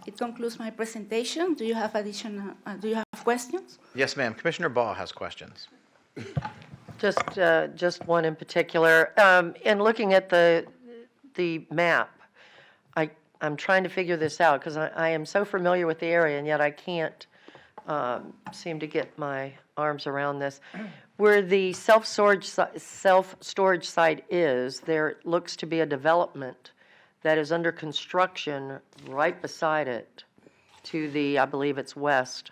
It concludes my presentation. Do you have questions? Yes, ma'am. Commissioner Baugh has questions. Just one in particular. In looking at the map, I'm trying to figure this out because I am so familiar with the area and yet I can't seem to get my arms around this. Where the self-storage site is, there looks to be a development that is under construction right beside it to the, I believe it's west,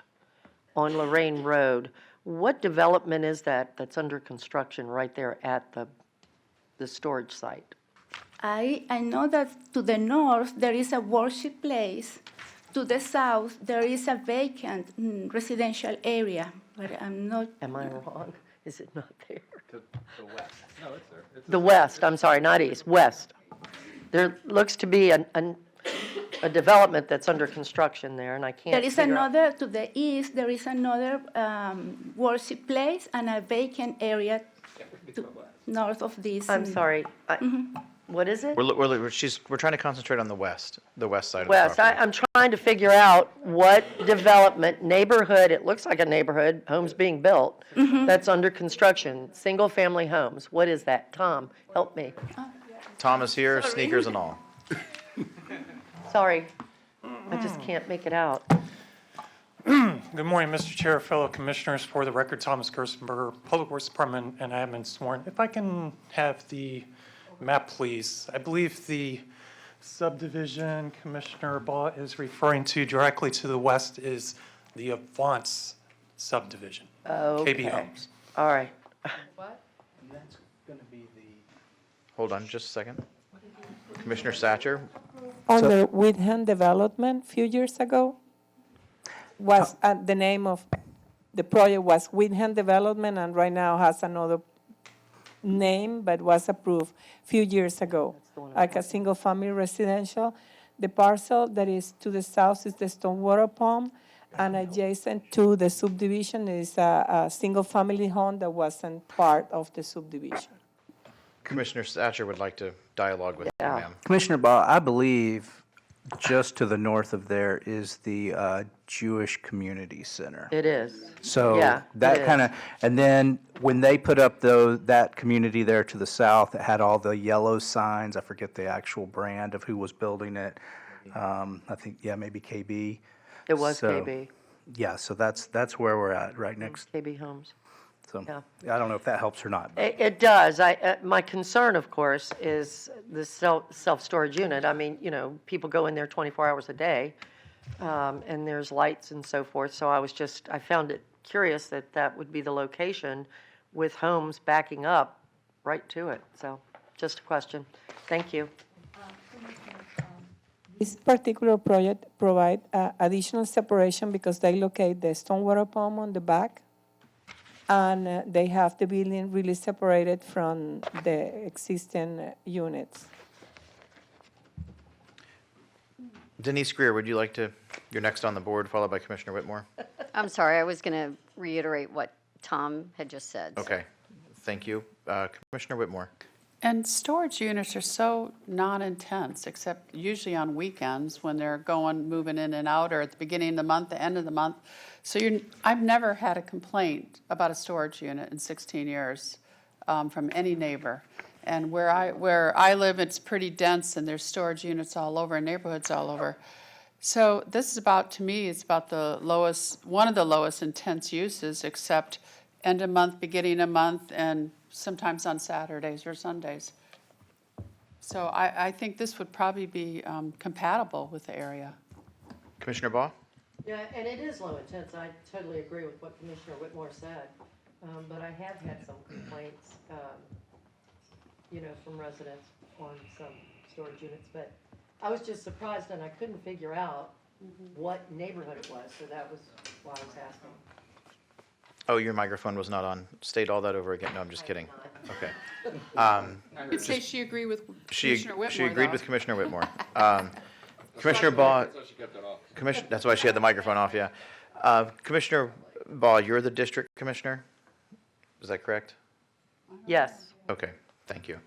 on Lorraine Road. What development is that that's under construction right there at the storage site? I know that to the north there is a worship place. To the south there is a vacant residential area, but I'm not. Am I wrong? Is it not there? To the west. No, it's there. The west, I'm sorry, not east, west. There looks to be a development that's under construction there, and I can't There is figure out- another, to the east, there is another worship place and a vacant area north of this. I'm sorry. What is it? We're trying to concentrate on the west side of the West. property. I'm trying to figure out what development, neighborhood, it looks like a neighborhood, homes being built, that's under construction, single-family homes. What is that? Tom, help me. Tom is here, sneakers and all. Sorry, I just can't make it out. Good morning, Mr. Chair, fellow commissioners. For the record, Thomas Gerstenberger, Public Works Department, and I have been sworn. If I can have the map, please. I believe the subdivision Commissioner Baugh is referring to directly to the west is the Avance subdivision, Okay. KB Homes. All right. That's going to be the... Hold on just a second. Commissioner Satcher, Under Whitham Development, a few years ago, was, the name of the project was Whitham Development, and right now has another name, but was approved a few years ago, like a single-family residential. The parcel that is to the south is the Stormwater Pump, And adjacent to the subdivision is a single-family home that wasn't part of the subdivision. Commissioner Thatcher would like to dialogue with you, Yeah. ma'am. Commissioner Ball, I believe just to the north of there is the Jewish Community Center. It is. So Yeah, that it kind is. of, and then when they put up that community there to the south, it had all the yellow signs. I forget the actual brand of who was building it. I think, yeah, maybe KB. It was So, KB, Yeah, so that's where we're at, right next. KB Homes. So Yeah. I don't know if that helps or not. It does. My concern, of course, is the self-storage unit. I mean, people go in there 24 hours a day, and there's lights and so forth. So I found it curious that would be the location with homes backing up right to it. So just a question. Thank you. This particular project provide additional separation because they locate the stormwater pump on the back, and they have the building really separated from the existing units. Denise Greer, would you like to, you're next on the board, followed by Commissioner Whitmore? I'm sorry, I was going to reiterate what Tom had just said. so. Okay, thank you. Commissioner Whitmore? And storage units are so non-intense, except usually on weekends when they're moving in and out, or at the beginning of the month, the end of the month. So I've never had a complaint about a storage unit in 16 years from any neighbor. And where I live, it's pretty dense, and there's storage units all over, and neighborhoods all over. So this is about, to me, it's about one of the lowest intense uses, except end of month, beginning of month, and sometimes on Saturdays or Sundays. So I think this would probably be compatible with the area. Commissioner Baugh? Yeah, and it is low intense. I totally agree with what Commissioner Whitmore said. But I have had some complaints, from residents on some storage units. But I was just surprised, and I couldn't figure out what neighborhood it was, so that was why I was asking. Oh, your microphone was not on. State all that over again. No, I'm just kidding. Okay. I'd say she agreed with She Commissioner Whitmore, she agreed though. with Commissioner Whitmore. Commissioner Baugh, that's why she had the microphone off, yeah. Commissioner Baugh, you're the district commissioner? Is that correct? Yes. Okay, thank you.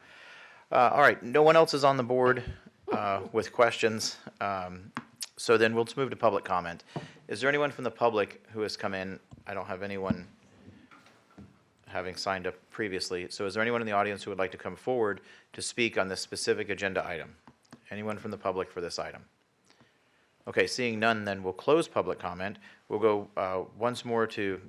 All right, no one else is on the board with questions. So then we'll just move to public comment. Is there anyone from the public who has come in? I don't have anyone having signed up previously. So is there anyone in the audience who would like to come forward to speak on this specific agenda item? Anyone from the public for this item? Okay, seeing none, then we'll close public comment. We'll go once more to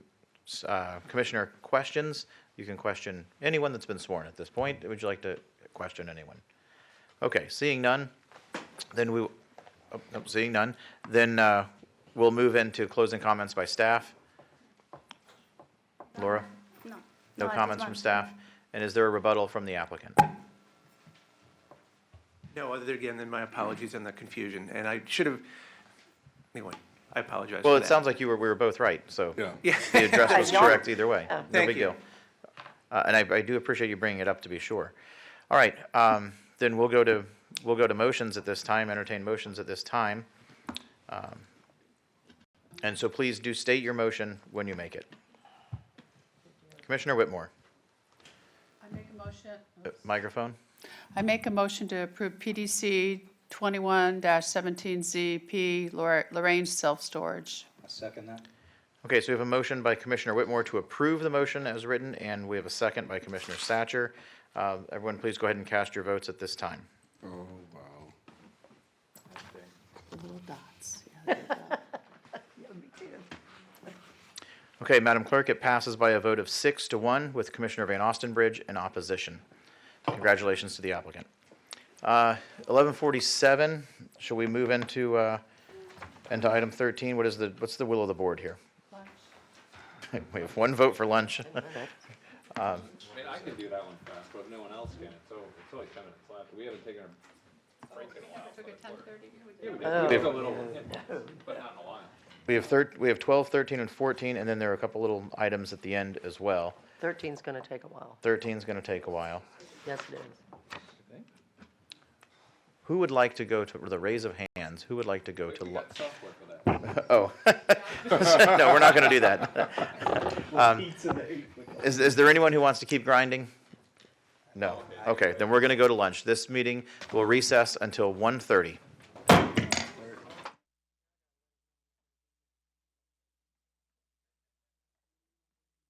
commissioner questions. You can question anyone that's been sworn at this point. Would you like to question anyone? Okay, seeing none, then we'll move into closing comments by staff. Laura? No. No I just comments from want to staff? And is there a rebuttal from the applicant? No, other than my apologies and the confusion, and I should have, anyway, I apologize Well, for it that. sounds like we were both right, so Yeah. the address was correct either way. No Thank big you. deal. And I do appreciate you bringing it up, to be sure. All right, then we'll go to motions at this time, entertain motions at this time. And so please do state your motion when you make it. Commissioner Whitmore, I make a motion. microphone. I make a motion to approve PDC 21-17ZP Lorraine Self-Storage. I second that. Okay, so we have a motion by Commissioner Whitmore to approve the motion as written, and we have a second by Commissioner Thatcher. Everyone, please go ahead and cast your votes at this time. Oh, wow. The little dots. Yeah, there you go. Okay, Madam Clerk, it passes by a vote of 6-1 with Commissioner Van Ostenbridge in opposition. Congratulations to the applicant. 11:47, shall we move into item 13? What's the will of the board here? We have one vote for lunch. I mean, I can do that one fast, but if no one else can, it's only 10 minutes left. We haven't taken a break in a while. Took it 10:30. Yeah, we did. We took a little, but not in a while. We have 12, 13, and 14, and then there are a couple little items at the end as well. 13's going to take a while. 13 is going to take a while. Yes, it is. Who would like to go to, the raise of hands, who would like to go to lunch? Oh. No, we're not going to do that. Is there anyone who wants to keep grinding? No. Okay, then we're going to go to lunch. This meeting will recess until 1:30.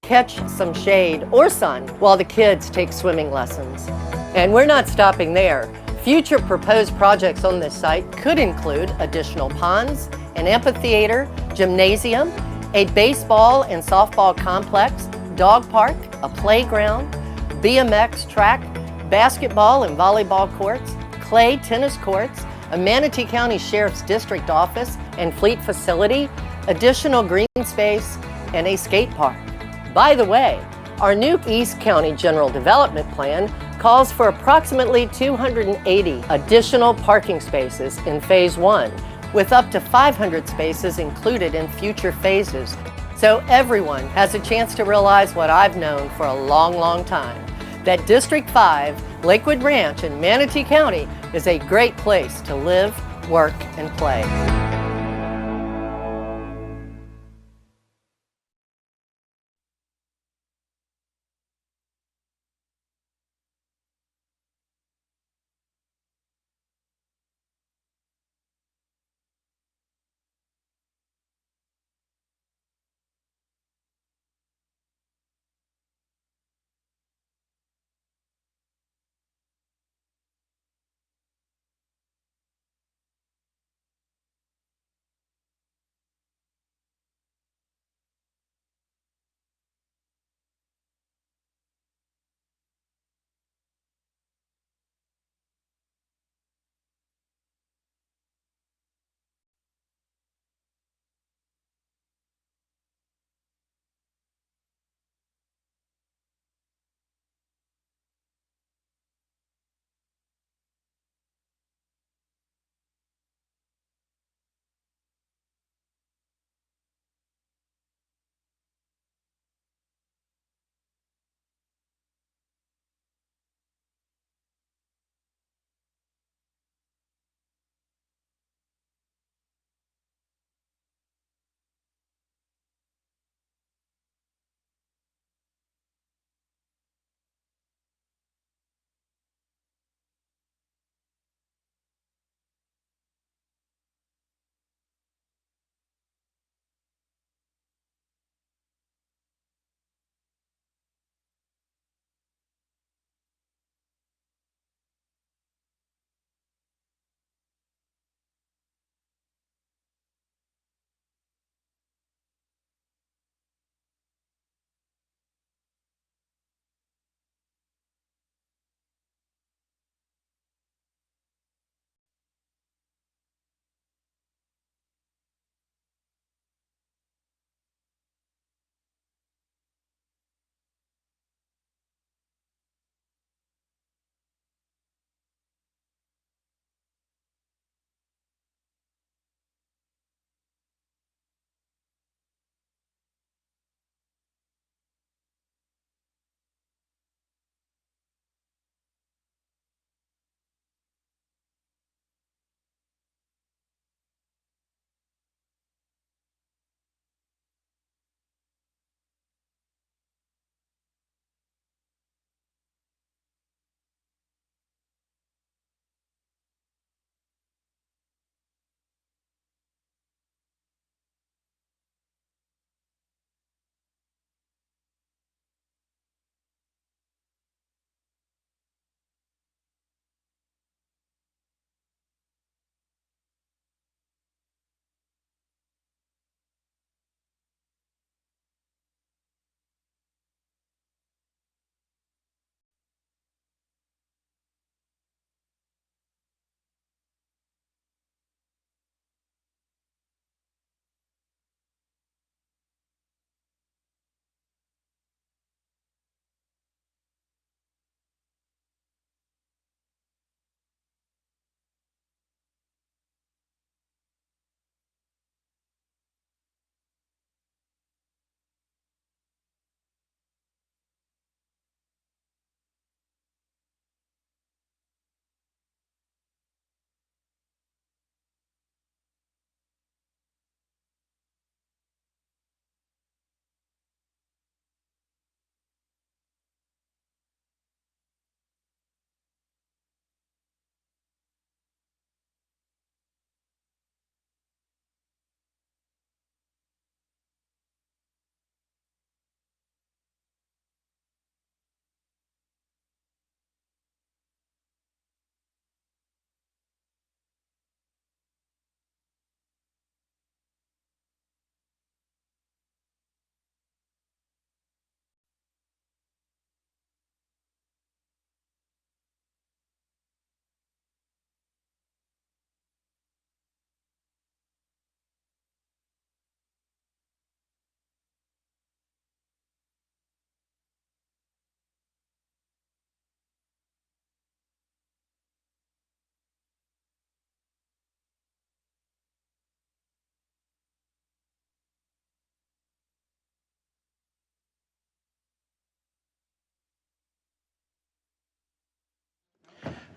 Catch some shade or sun while the kids take swimming lessons. And we're not stopping there. Future proposed projects on this site could include additional ponds, an amphitheater, gymnasium, a baseball and softball complex, dog park, a playground, BMX track, basketball and volleyball courts, clay tennis courts, a Manatee County Sheriff's District office and fleet facility, additional green space, and a skate park. By the way, our new East County General Development Plan calls for approximately 280 additional parking spaces in Phase 1, with up to 500 spaces included in future phases. So everyone has a chance to realize what I've known for a long, long time, that District 5, Lakewood Ranch, and Manatee County is a great place to live, work, and play.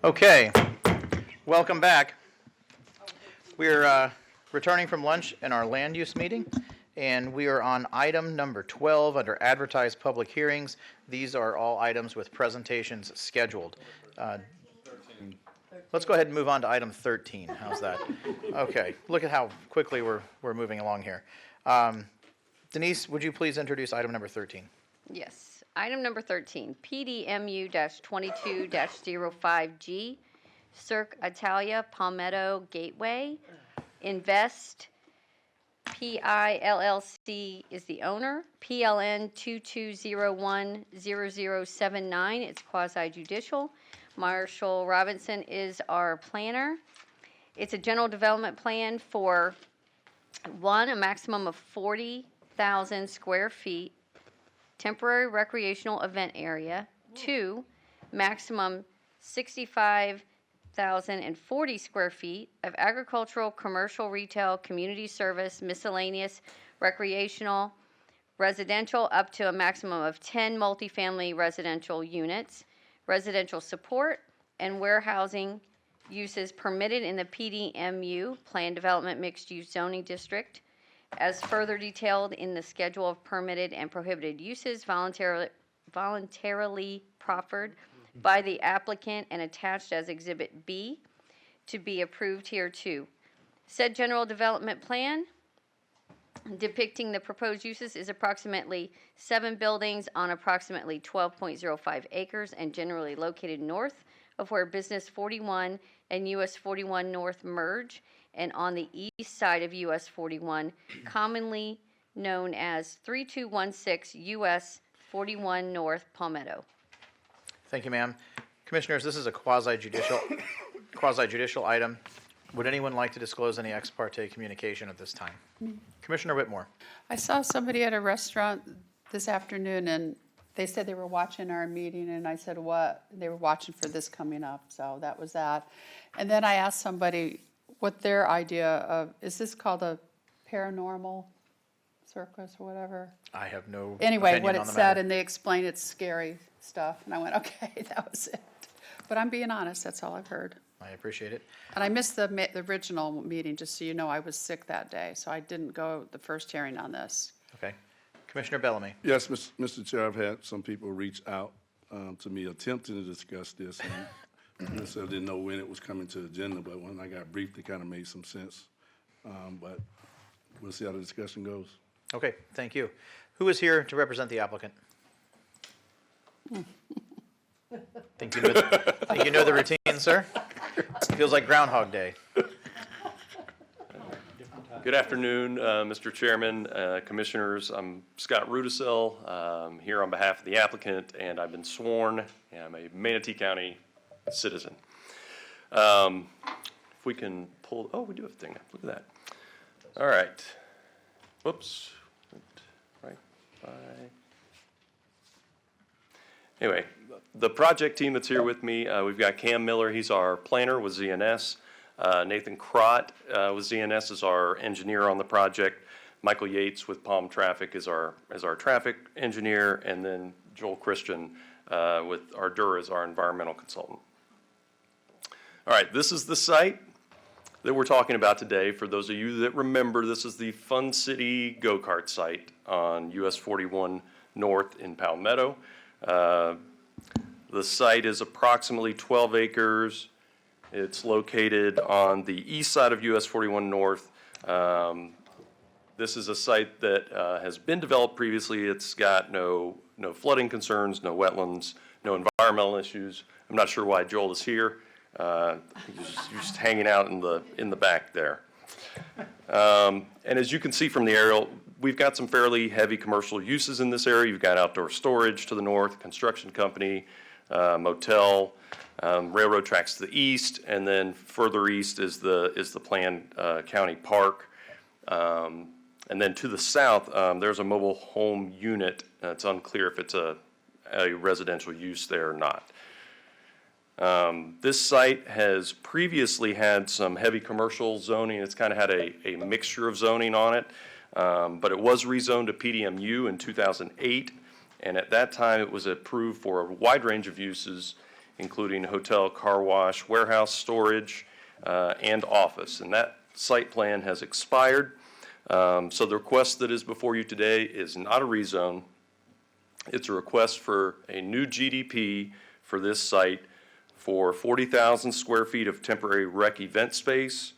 Okay, welcome back. We're returning from lunch in our land use meeting, and we are on item number 12 under advertised public hearings. These are all items with presentations scheduled. Let's go ahead and move on to item 13. How's that? Okay, look at how quickly we're moving along here. Denise, would you please introduce item number 13? Yes. Item number 13, PDMU-22-05G, Cirque Italia Palmetto Gateway. Invest PI LLC is the owner. PLN 22010079. It's quasi-judicial. Marshall Robinson is our planner. It's a general development plan for, one, a maximum of 40,000 square feet, temporary recreational event area. 2, maximum 65,040 square feet of agricultural, commercial, retail, community service, miscellaneous, recreational, residential, up to a maximum of 10 multifamily residential units, residential support, and warehousing uses permitted in the PDMU, Planned Development Mixed Use Zoning District, as further detailed in the schedule of permitted and prohibited uses voluntarily proffered by the applicant and attached as Exhibit B to be approved here too. Said general development plan depicting the proposed uses is approximately 7 buildings on approximately 12.05 acres and generally located north of where Business 41 and US 41 North merge, and on the east side of US 41, commonly known as 3216 US 41 North Palmetto. Thank you, ma'am. Commissioners, this is a quasi-judicial item. Would anyone like to disclose any ex parte communication at this time? Commissioner Whitmore. I saw somebody at a restaurant this afternoon, and they said they were watching our meeting, and I said, what? They were watching for this coming up, so that was that. And then I asked somebody what their idea of, is this called a paranormal circus or whatever? I have no Anyway, opinion what on it the said, matter. and they explained it's scary stuff, and I went, okay, that was it. But I'm being honest, that's all I've heard. I appreciate it. And I missed the original meeting, just so you know, I was sick that day, so I didn't go the first hearing on this. Okay. Commissioner Bellamy. Yes, Mr. Chair, I've had some people reach out to me attempting to discuss this, and so I didn't know when it was coming to the agenda, but when I got briefed, it kind of made some sense. But we'll see how the discussion goes. Okay, thank you. Who is here to represent the applicant? Think you know the routine, sir? Feels like Groundhog Day. Good afternoon, Mr. Chairman, Commissioners. I'm Scott Rudisill, here on behalf of the applicant, and I've been sworn, and I'm a Manatee County citizen. If we can pull, oh, we do have a thing. Look at that. All right. Whoops. Right by. Anyway, the project team that's here with me, we've got Cam Miller, he's our planner with ZNS. Nathan Crott with ZNS is our engineer on the project. Michael Yates with Palm Traffic is our traffic engineer, and then Joel Christian with Ardura is our environmental consultant. All right, this is the site that we're talking about today. For those of you that remember, this is the Fun City go-kart site on US 41 North in Palmetto. The site is approximately 12 acres. It's located on the east side of US 41 North. This is a site that has been developed previously. It's got no flooding concerns, no wetlands, no environmental issues. I'm not sure why Joel is here. He's just hanging out in the back there. And as you can see from the aerial, we've got some fairly heavy commercial uses in this area. You've got outdoor storage to the north, construction company, motel, railroad tracks to the east, and then further east is the planned county park. And then to the south, there's a mobile home unit. It's unclear if it's a residential use there or not. This site has previously had some heavy commercial zoning. It's kind of had a mixture of zoning on it, but it was rezoned to PDMU in 2008, and at that time it was approved for a wide range of uses, including hotel, car wash, warehouse, storage, and office. And that site plan has expired. So the request that is before you today is not a rezone. It's a request for a new GDP for this site for 40,000 square feet of temporary rec event space,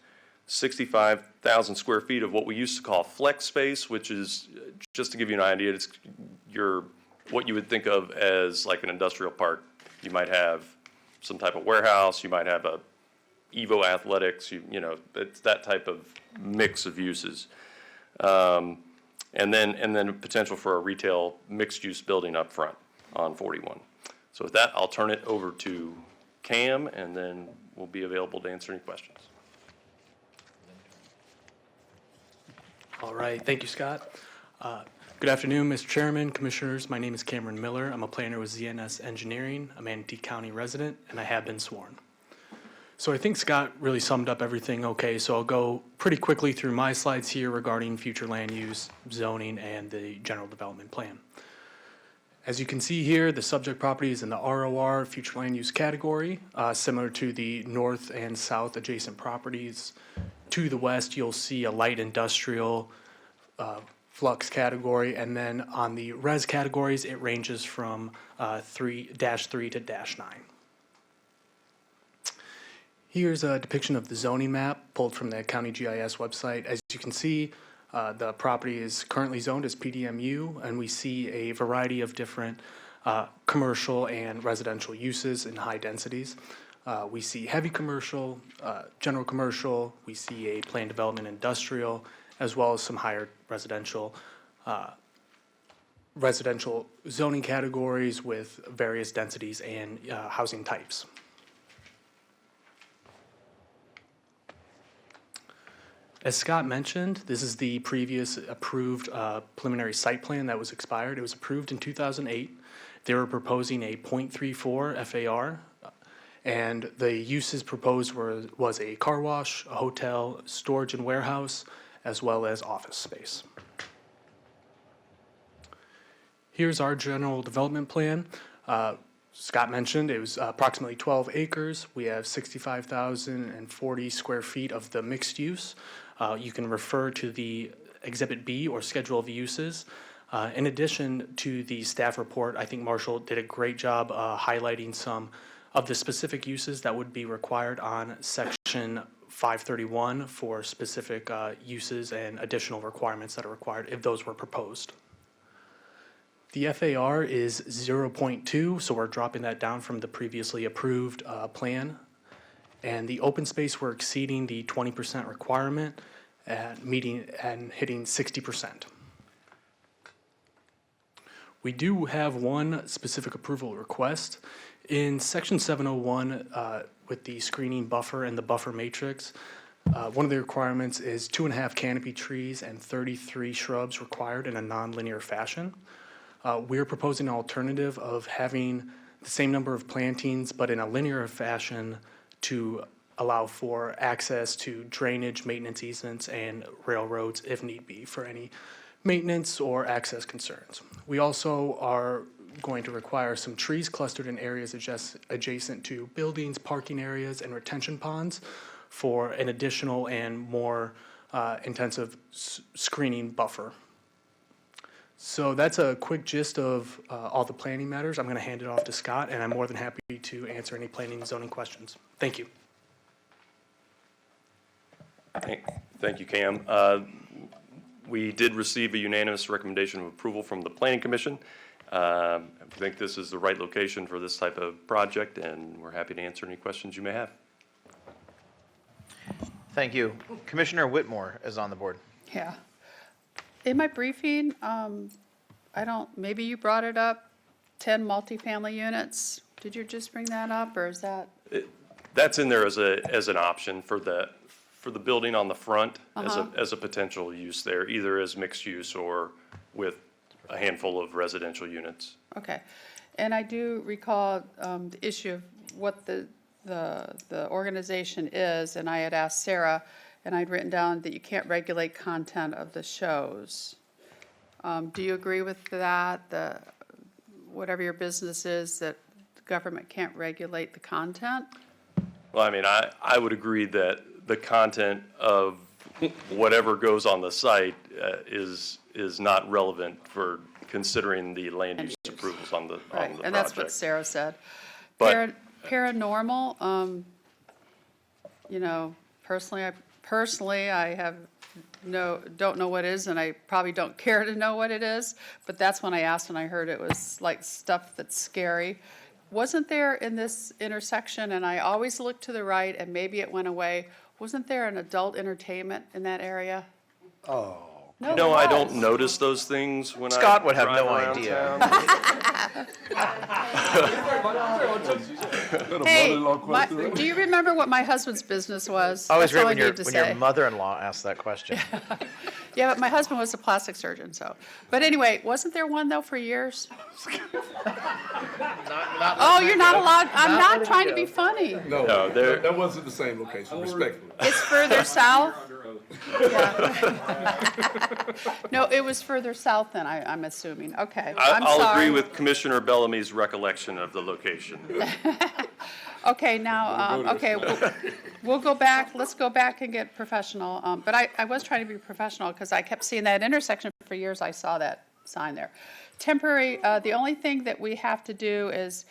65,000 square feet of what we used to call flex space, which is, just to give you an idea, it's what you would think of as like an industrial park. You might have some type of warehouse, you might have a Evo Athletics, you know, it's that type of mix of uses. And then potential for a retail mixed-use building up front on 41. So with that, I'll turn it over to Cam, and then we'll be available to answer any questions. All right, thank you, Scott. Good afternoon, Mr. Chairman, Commissioners. My name is Cameron Miller. I'm a planner with ZNS Engineering, a Manatee County resident, and I have been sworn. So I think Scott really summed up everything okay, so I'll go pretty quickly through my slides here regarding future land use, zoning, and the general development plan. As you can see here, the subject property is in the ROR future land use category, similar to the north and south adjacent properties. To the west, you'll see a light industrial flux category, and then on the res categories, it ranges from -3 to -9. Here's a depiction of the zoning map pulled from the county GIS website. As you can see, the property is currently zoned as PDMU, and we see a variety of different commercial and residential uses in high densities. We see heavy commercial, general commercial, we see a planned development industrial, as well as some higher residential zoning categories with various densities and housing types. As Scott mentioned, this is the previous approved preliminary site plan that was expired. It was approved in 2008. They were proposing a .34 FAR, and the uses proposed was a car wash, a hotel, storage and warehouse, as well as office space. Here's our general development plan. Scott mentioned it was approximately 12 acres. We have 65,040 square feet of the mixed use. You can refer to the Exhibit B or Schedule of Uses. In addition to the staff report, I think Marshall did a great job highlighting some of the specific uses that would be required on Section 531 for specific uses and additional requirements that are required if those were proposed. The FAR is 0.2, so we're dropping that down from the previously approved plan. And the open space, we're exceeding the 20% requirement and meeting and hitting 60%. We do have one specific approval request. In Section 701, with the screening buffer and the buffer matrix, one of the requirements is 2.5 canopy trees and 33 shrubs required in a nonlinear fashion. We're proposing an alternative of having the same number of plantings, but in a linear fashion to allow for access to drainage, maintenance easements, and railroads if need be for any maintenance or access concerns. We also are going to require some trees clustered in areas adjacent to buildings, parking areas, and retention ponds for an additional and more intensive screening buffer. So that's a quick gist of all the planning matters. I'm going to hand it off to Scott, and I'm more than happy to answer any planning and zoning questions. Thank you. Thank you, Cam. We did receive a unanimous recommendation of approval from the Planning Commission. I think this is the right location for this type of project, and we're happy to answer any questions you may have. Thank you. Commissioner Whitmore is on the board. Yeah. In my briefing, maybe you brought it up, 10 multifamily units. Did you just bring that up, or is that? That's in there as an option for the building on the front as a potential use there, either as mixed use or with a handful of residential units. Okay. And I do recall the issue of what the organization is, and I had asked Sarah, and I'd written down that you can't regulate content of the shows. Do you agree with that? Whatever your business is, that government can't regulate the content? Well, I mean, I would agree that the content of whatever goes on the site is not relevant for considering the land use approvals on the Right, project. and that's what Sarah said. But- Paranormal, you know, personally, I have don't know what it is, and I probably don't care to know what it is, but that's when I asked and I heard it was like stuff that's scary. Wasn't there in this intersection, and I always look to the right, and maybe it went away, wasn't there an adult entertainment in that area? Oh. No, No, there I was. don't notice those things when Scott I would have drive no around idea. town. Hey, do you remember what my husband's business was? Always That's all great I when need to your say. mother-in-law asks that question. Yeah, but my husband was a plastic surgeon, so. But anyway, wasn't there one though for years? Oh, you're not allowed, I'm not trying to be funny. No, No, there- that wasn't the same location, respectfully. It's further south? Yeah. No, it was further south then, I'm assuming. Okay, I'm I'll sorry. agree with Commissioner Bellamy's recollection of the location. Okay, now, okay, we'll go back, let's go back and get professional. But I was trying to be professional because I kept seeing that intersection for years. I saw that sign there. Temporary, the only thing that we have to do is,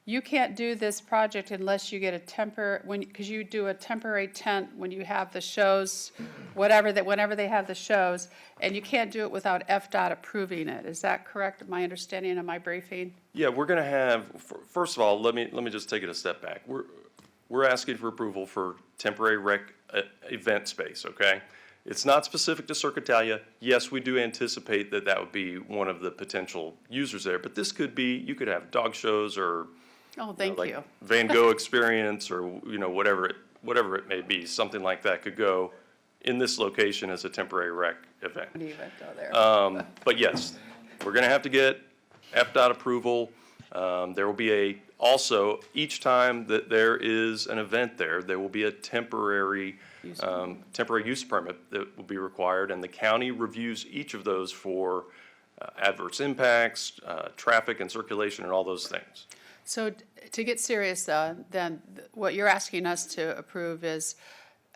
you can't do this project unless you get a because you do a temporary tent when you have the shows, whenever they have the shows, and you can't do it without FDOT approving it. Is that correct, my understanding of my briefing? Yeah, we're going to have, first of all, let me just take it a step back. We're asking for approval for temporary rec event space, okay? It's not specific to Circuitalia. Yes, we do anticipate that that would be one of the potential users there, but this could be, you could have dog shows or Oh, thank like you. Van Gogh experience or, whatever it may be, something like that could go in this location as a temporary rec event. What do you even go there? But yes, we're going to have to get FDOT approval. There will be also, each time that there is an event there will be a temporary use permit that will be required, and the county reviews each of those for adverse impacts, traffic and circulation and all those things. So to get serious, then what you're asking us to approve is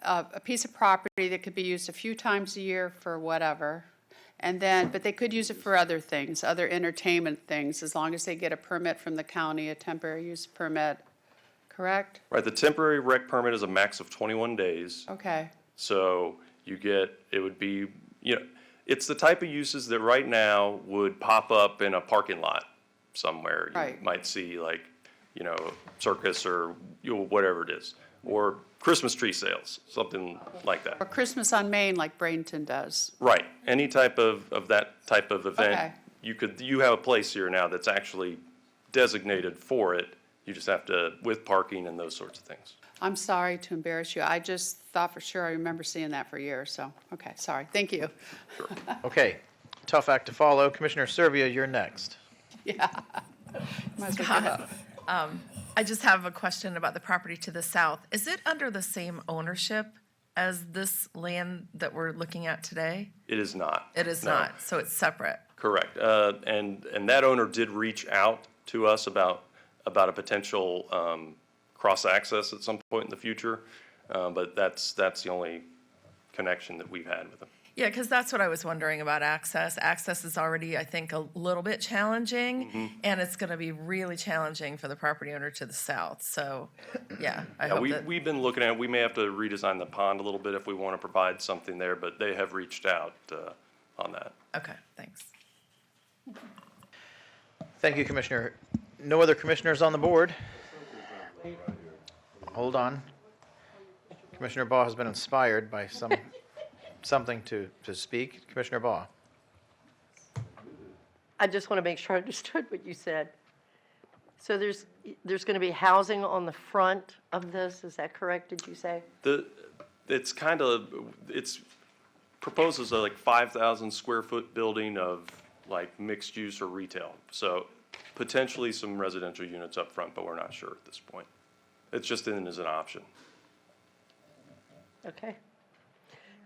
a piece of property that could be used a few times a year for whatever, but they could use it for other things, other entertainment things, as long as they get a permit from the county, a temporary use permit, correct? Right, the temporary rec permit is a max of 21 days. Okay, So it would be, it's the type of uses that right now would pop up in a parking lot somewhere. Right. You might see circus or whatever it is, or Christmas tree sales, something like or that. Christmas on Main like Bradenton does. Right, any type of that type of Okay. event. You have a place here now that's actually designated for it. You just have to, with parking and those sorts of things. I'm sorry to embarrass you. I just thought for sure I remember seeing that for years, so, okay, sorry. Thank you. Okay, tough act to follow. Commissioner Servia, you're next. Yeah. Might as well give up. I just have a question about the property to the south. Is it under the same ownership as this land that we're looking at today? It is not. It is No. not, so it's separate. Correct. And that owner did reach out to us about a potential cross-access at some point in the future, but that's the only connection that we've had with them. Yeah, because that's what I was wondering about access. Access is already, I think, a little bit challenging, and it's going to be really challenging for the property owner to the south. So, yeah, I hope that. We've been looking at, we may have to redesign the pond a little bit if we want to provide something there, but they have reached out on that. Okay, thanks. Thank you, Commissioner. No other commissioners on the board? Hold on. Commissioner Baugh has been inspired by something to speak. Commissioner Baugh. I just want to make sure I understood what you said. So there's going to be housing on the front of this, is that correct, did you say? It's proposes a 5,000 square foot building of mixed use or retail. So potentially some residential units up front, but we're not sure at this point. It's just in as an option. Okay.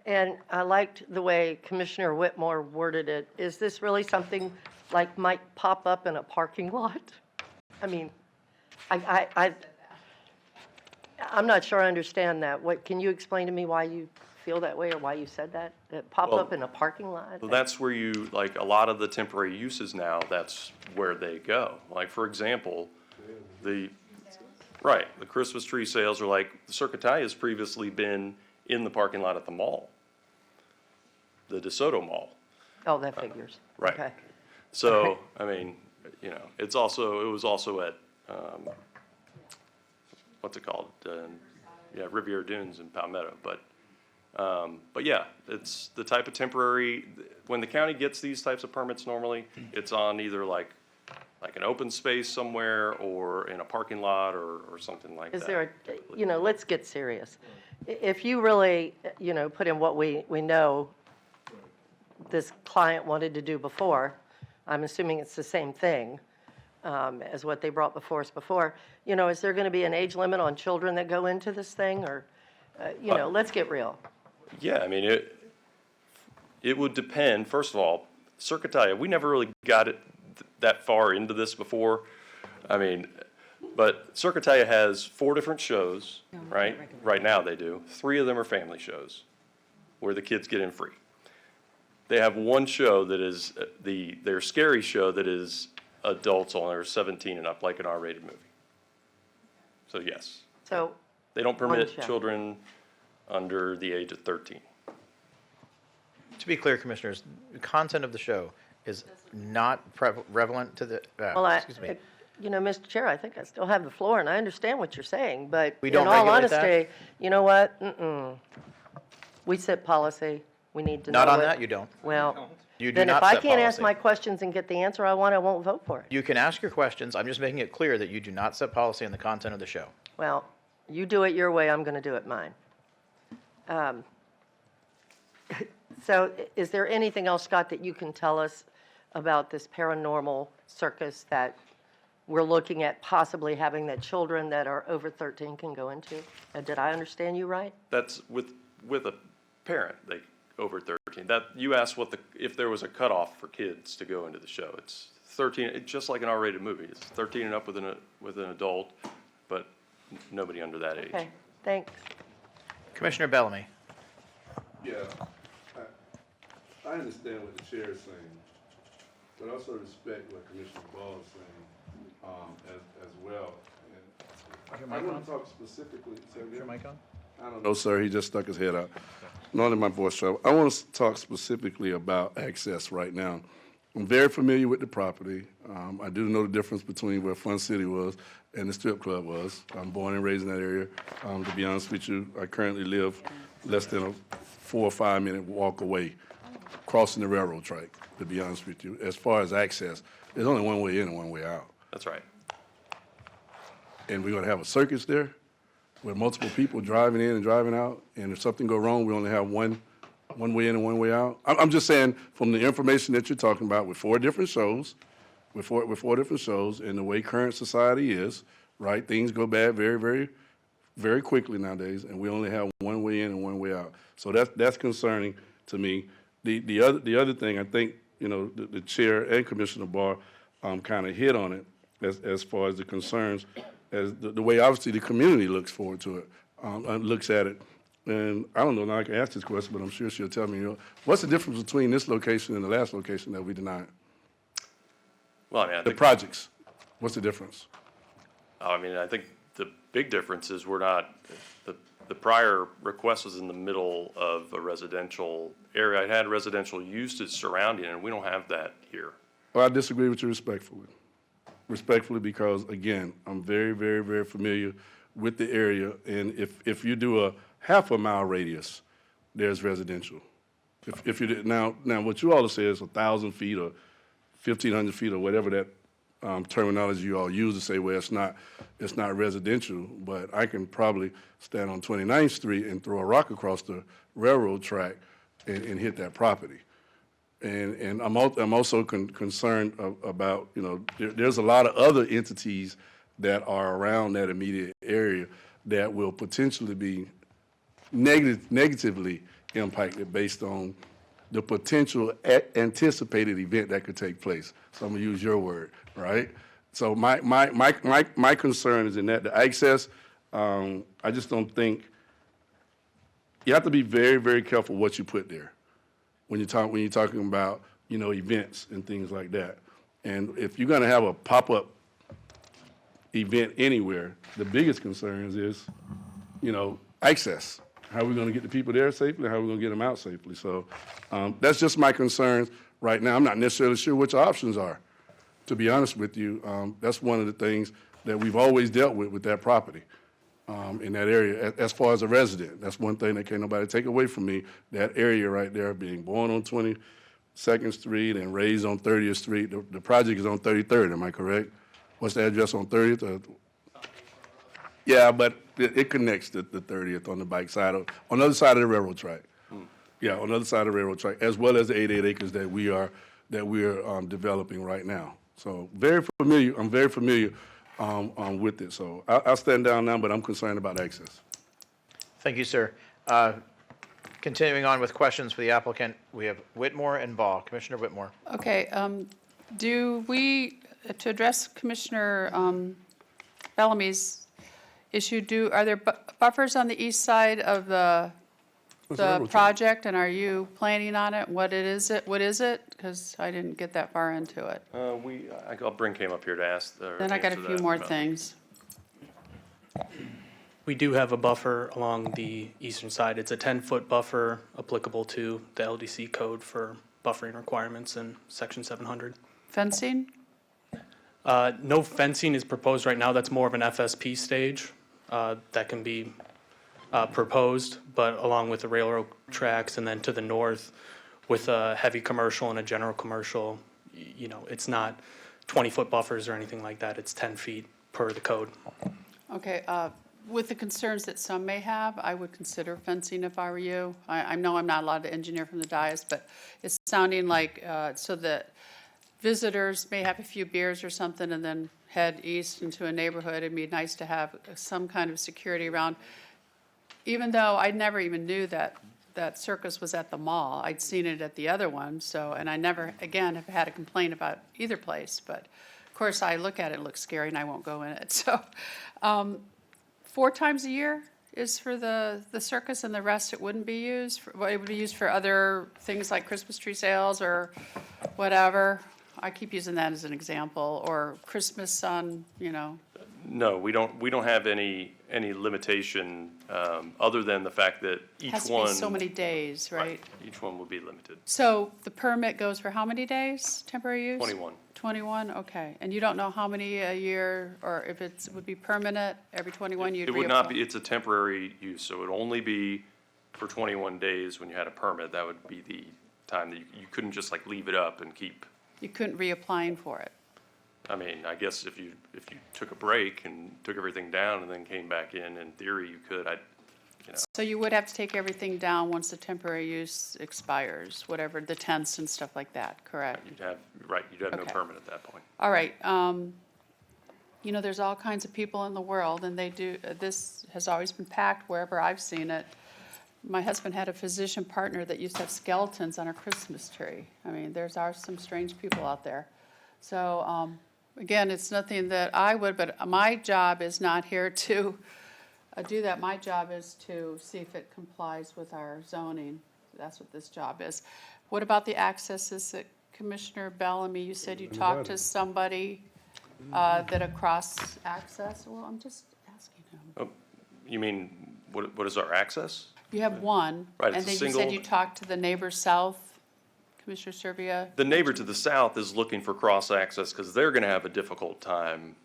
And I liked the way Commissioner Whitmore worded it. Is this really something might pop up in a parking lot? I mean, I'm not sure I understand that. Can you explain to me why you feel that way or why you said that? It popped up in a parking lot? Well, that's where you, like, a lot of the temporary uses now, that's where they go. Like, for example, the Christmas tree sales are like, the Circuitalia has previously been in the parking lot at the mall, the DeSoto Mall. Oh, that figures. Right. Okay. So, I mean, you know, it was also at, what's it called? Riviera Dunes in Palmetto, but yeah, it's the type of temporary, when the county gets these types of permits normally, it's on either like an open space somewhere or in a parking lot or something like that. Is there let's get serious. If you really, put in what we know this client wanted to do before, I'm assuming it's the same thing as what they brought before us before. Is there going to be an age limit on children that go into this thing or, let's get real. Yeah, I mean, it would depend. First of all, Circuitalia, we never really got it that far into this before. I mean, but Circuitalia has 4 different shows, right? Right now they do. 3 of them are family shows where the kids get in free. They have one show that is their scary show that is adults only, or 17 and up, like an R-rated movie. So yes. So they don't permit show. children under the age of 13. To be clear, Commissioners, the content of the show is not relevant to the, excuse me. Mr. Chair, I think I still have the floor, and I understand what you're saying, but We don't in all regulate that? honesty, you know what? We set policy. We need to know Not on it. that, you don't. Well, You do then if not I set can't ask policy. my questions and get the answer I want, I won't vote for it. You can ask your questions. I'm just making it clear that you do not set policy on the content of the show. Well, you do it your way, I'm going to do it mine. So is there anything else, Scott, that you can tell us about this paranormal circus that we're looking at possibly having that children that are over 13 can go into? Did I understand you right? That's with a parent, they over 13. That you asked if there was a cutoff for kids to go into the show. It's 13. It's just like an R-rated movie. It's 13 and up with an adult, but nobody under that age. Okay, thanks. Commissioner Bellamy. Yeah, I understand what the chair is saying, but also respect what Commissioner Ball is saying as well. And I want to talk specifically. Is your mic on? I don't know, sir. He just stuck his head out. Not in my voice trouble. I want to talk specifically about access right now. I'm very familiar with the property. I do know the difference between where Fun City was and the strip club was. I'm born and raised in that area. To be honest with you, I currently live less than a 4 or 5 minute walk away, crossing the railroad track, to be honest with you. As far as access, there's only one way in and one way out. That's right. And we're going to have a circus there with multiple people driving in and driving out. And if something go wrong, we only have one way in and one way out. I'm just saying, from the information that you're talking about, with 4 different shows, with four different shows, and the way current society is, right? Things go bad very, very, very quickly nowadays, and we only have one way in and one way out. So that's concerning to me. The other thing, I think, the chair and Commissioner Barr kind of hit on it as far as the concerns, as the way obviously the community looks forward to it, looks at it. And I don't know, now I can ask this question, but I'm sure she'll tell me, what's the difference between this location and the last location that we denied? Well, I mean, The projects, what's the difference? I think the big difference is we're not, the prior request was in the middle of a residential area. It had residential uses surrounding it, and we don't have that here. Well, I disagree with you respectfully. Respectfully, because again, I'm very, very, very familiar with the area, and if you do a half a mile radius, there's residential. If you did, now what you all say is 1,000 feet or 1,500 feet or whatever that terminology you all use to say, well, it's not residential, but I can probably stand on 29th Street and throw a rock across the railroad track and hit that property. And I'm also concerned about, there's a lot of other entities that are around that immediate area that will potentially be negatively impacted based on the potential anticipated event that could take place. So I'm gonna use your word, right? So my concern is in that, the access, I just don't think, you have to be very, very careful what you put there when you're talking about, events and things like that. And if you're gonna have a pop-up event anywhere, the biggest concerns is, access. How are we gonna get the people there safely? How are we gonna get them out safely? So, that's just my concerns right now. I'm not necessarily sure which options are, to be honest with you. That's one of the things that we've always dealt with that property, in that area. As far as a resident, that's one thing that can't nobody take away from me. That area right there, being born on 22nd Street and raised on 30th Street. The project is on 33rd, am I correct? What's the address on 30th? Yeah, but it connects to the 30th on the bike side, on the other side of the railroad track. Yeah, on the other side of the railroad track, as well as the 88 acres that we are developing right now. So very familiar, I'm very familiar with it. So I'll stand down now, but I'm concerned about access. Thank you, sir. Continuing on with questions for the applicant, we have Whitmore and Ball. Commissioner Whitmore. Okay, do we, to address Commissioner Bellamy's issue, are there buffers on the east side of the project, and are you planning on it? What is it? Because I didn't get that far into it. Bryn came up here to ask. Then I got a few more things. We do have a buffer along the eastern side. It's a 10-foot buffer applicable to the LDC code for buffering requirements in section 700. Fencing? No fencing is proposed right now. That's more of an FSP stage that can be proposed, but along with the railroad tracks and then to the north with a heavy commercial and a general commercial, it's not 20-foot buffers or anything like that. It's 10 feet per the code. Okay, with the concerns that some may have, I would consider fencing if I were you. I know I'm not allowed to engineer from the dais, but it's sounding like, so that visitors may have a few beers or something and then head east into a neighborhood. It'd be nice to have some kind of security around. Even though I never even knew that circus was at the mall. I'd seen it at the other one, and I never, again, have had a complaint about either place. But, of course, I look at it, it looks scary, and I won't go in it. So 4 times a year is for the circus, and the rest it wouldn't be used for, well, it would be used for other things like Christmas tree sales or whatever. I keep using that as an example, or Christmas sun, No, we don't have any limitation, other than the fact that each Has to one. be so many days, right? Each one will be limited. So the permit goes for how many days, temporary use? 21. 21, okay. And you don't know how many a year, or if it would be permanent, every 21 you'd reapply? It would not be, it's a temporary use, so it would only be for 21 days when you had a permit. That would be the time that you couldn't just like leave it up and keep. You couldn't reapplying for it? I mean, I guess if you took a break and took everything down and then came back in theory, you could. So you would have to take everything down once the temporary use expires, whatever, the tents and stuff like that, correct? You'd have no Okay. permit at that point. All right, there's all kinds of people in the world, and this has always been packed wherever I've seen it. My husband had a physician partner that used to have skeletons on her Christmas tree. I mean, are some strange people out there. So, again, it's nothing that I would, but my job is not here to do that. My job is to see if it complies with our zoning. That's what this job is. What about the accesses that Commissioner Bellamy, you said you talked to somebody that across access? Well, I'm just asking him. Oh, you mean, what is our access? You have one. Right, And it's then a you said single- you talked to the neighbor south, Commissioner Servia? The neighbor to the south is looking for cross-access because they're going to have a difficult time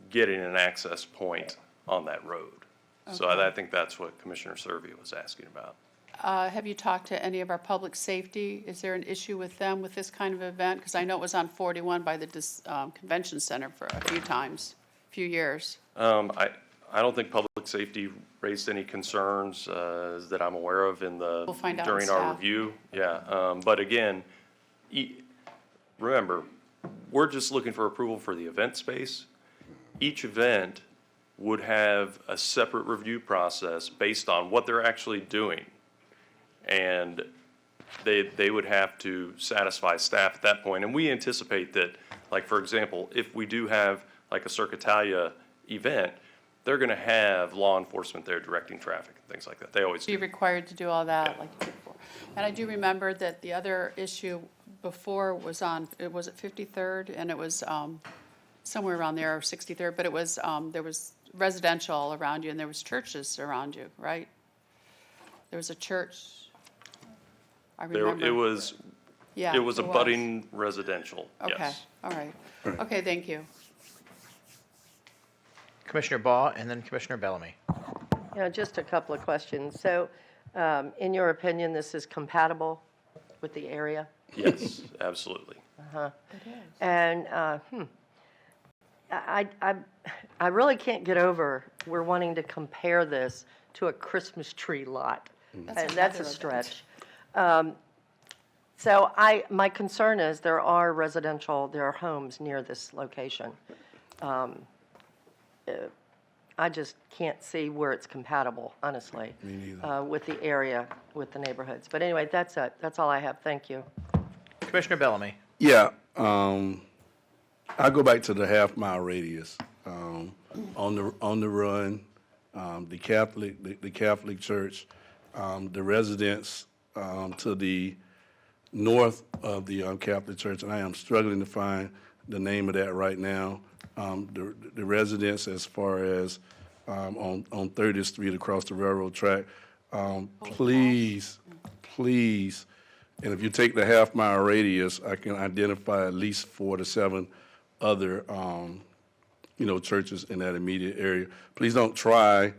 getting an access point on that road. So Okay. I think that's what Commissioner Servia was asking about. Have you talked to any of our public safety? Is there an issue with them with this kind of event? Because I know it was on 41 by the convention center for a few years. I don't think public safety raised any concerns that I'm aware of We'll find out during with our staff. review. Yeah, but again, remember, we're just looking for approval for the event space. Each event would have a separate review process based on what they're actually doing. And they would have to satisfy staff at that point. And we anticipate that, like, for example, if we do have like a Circuitalia event, they're going to have law enforcement there directing traffic and things like that. They always Be do. required to do all that like you did before. And I do remember that the other issue before was on, it was at 53rd, and it was somewhere around there, or 63rd, but it was, there was residential all around you, and there was churches around you, right? There was a church. I remember. It was Yeah, it was it abutting residential, Okay, yes. all right. Okay, thank you. Commissioner Baugh and then Commissioner Bellamy. Yeah, just a couple of questions. So, in your opinion, this is compatible with the area? Yes, absolutely. Uh-huh. And, I really can't get over, we're wanting to compare this to a Christmas tree lot. That's And that's a another stretch. So my concern is there are homes near this location. I just can't see where it's compatible, honestly. Me neither. With the area, with the neighborhoods. But anyway, that's it. That's all I have. Thank you. Commissioner Bellamy. Yeah, I go back to the half-mile radius, on the run, the Catholic Church, the residents, to the north of the Catholic Church, and I am struggling to find the name of that right now. The residents as far as, on 30th Street across the railroad track, please, and if you take the half-mile radius, I can identify at least 4 to 7 other, churches in that immediate area. Please don't try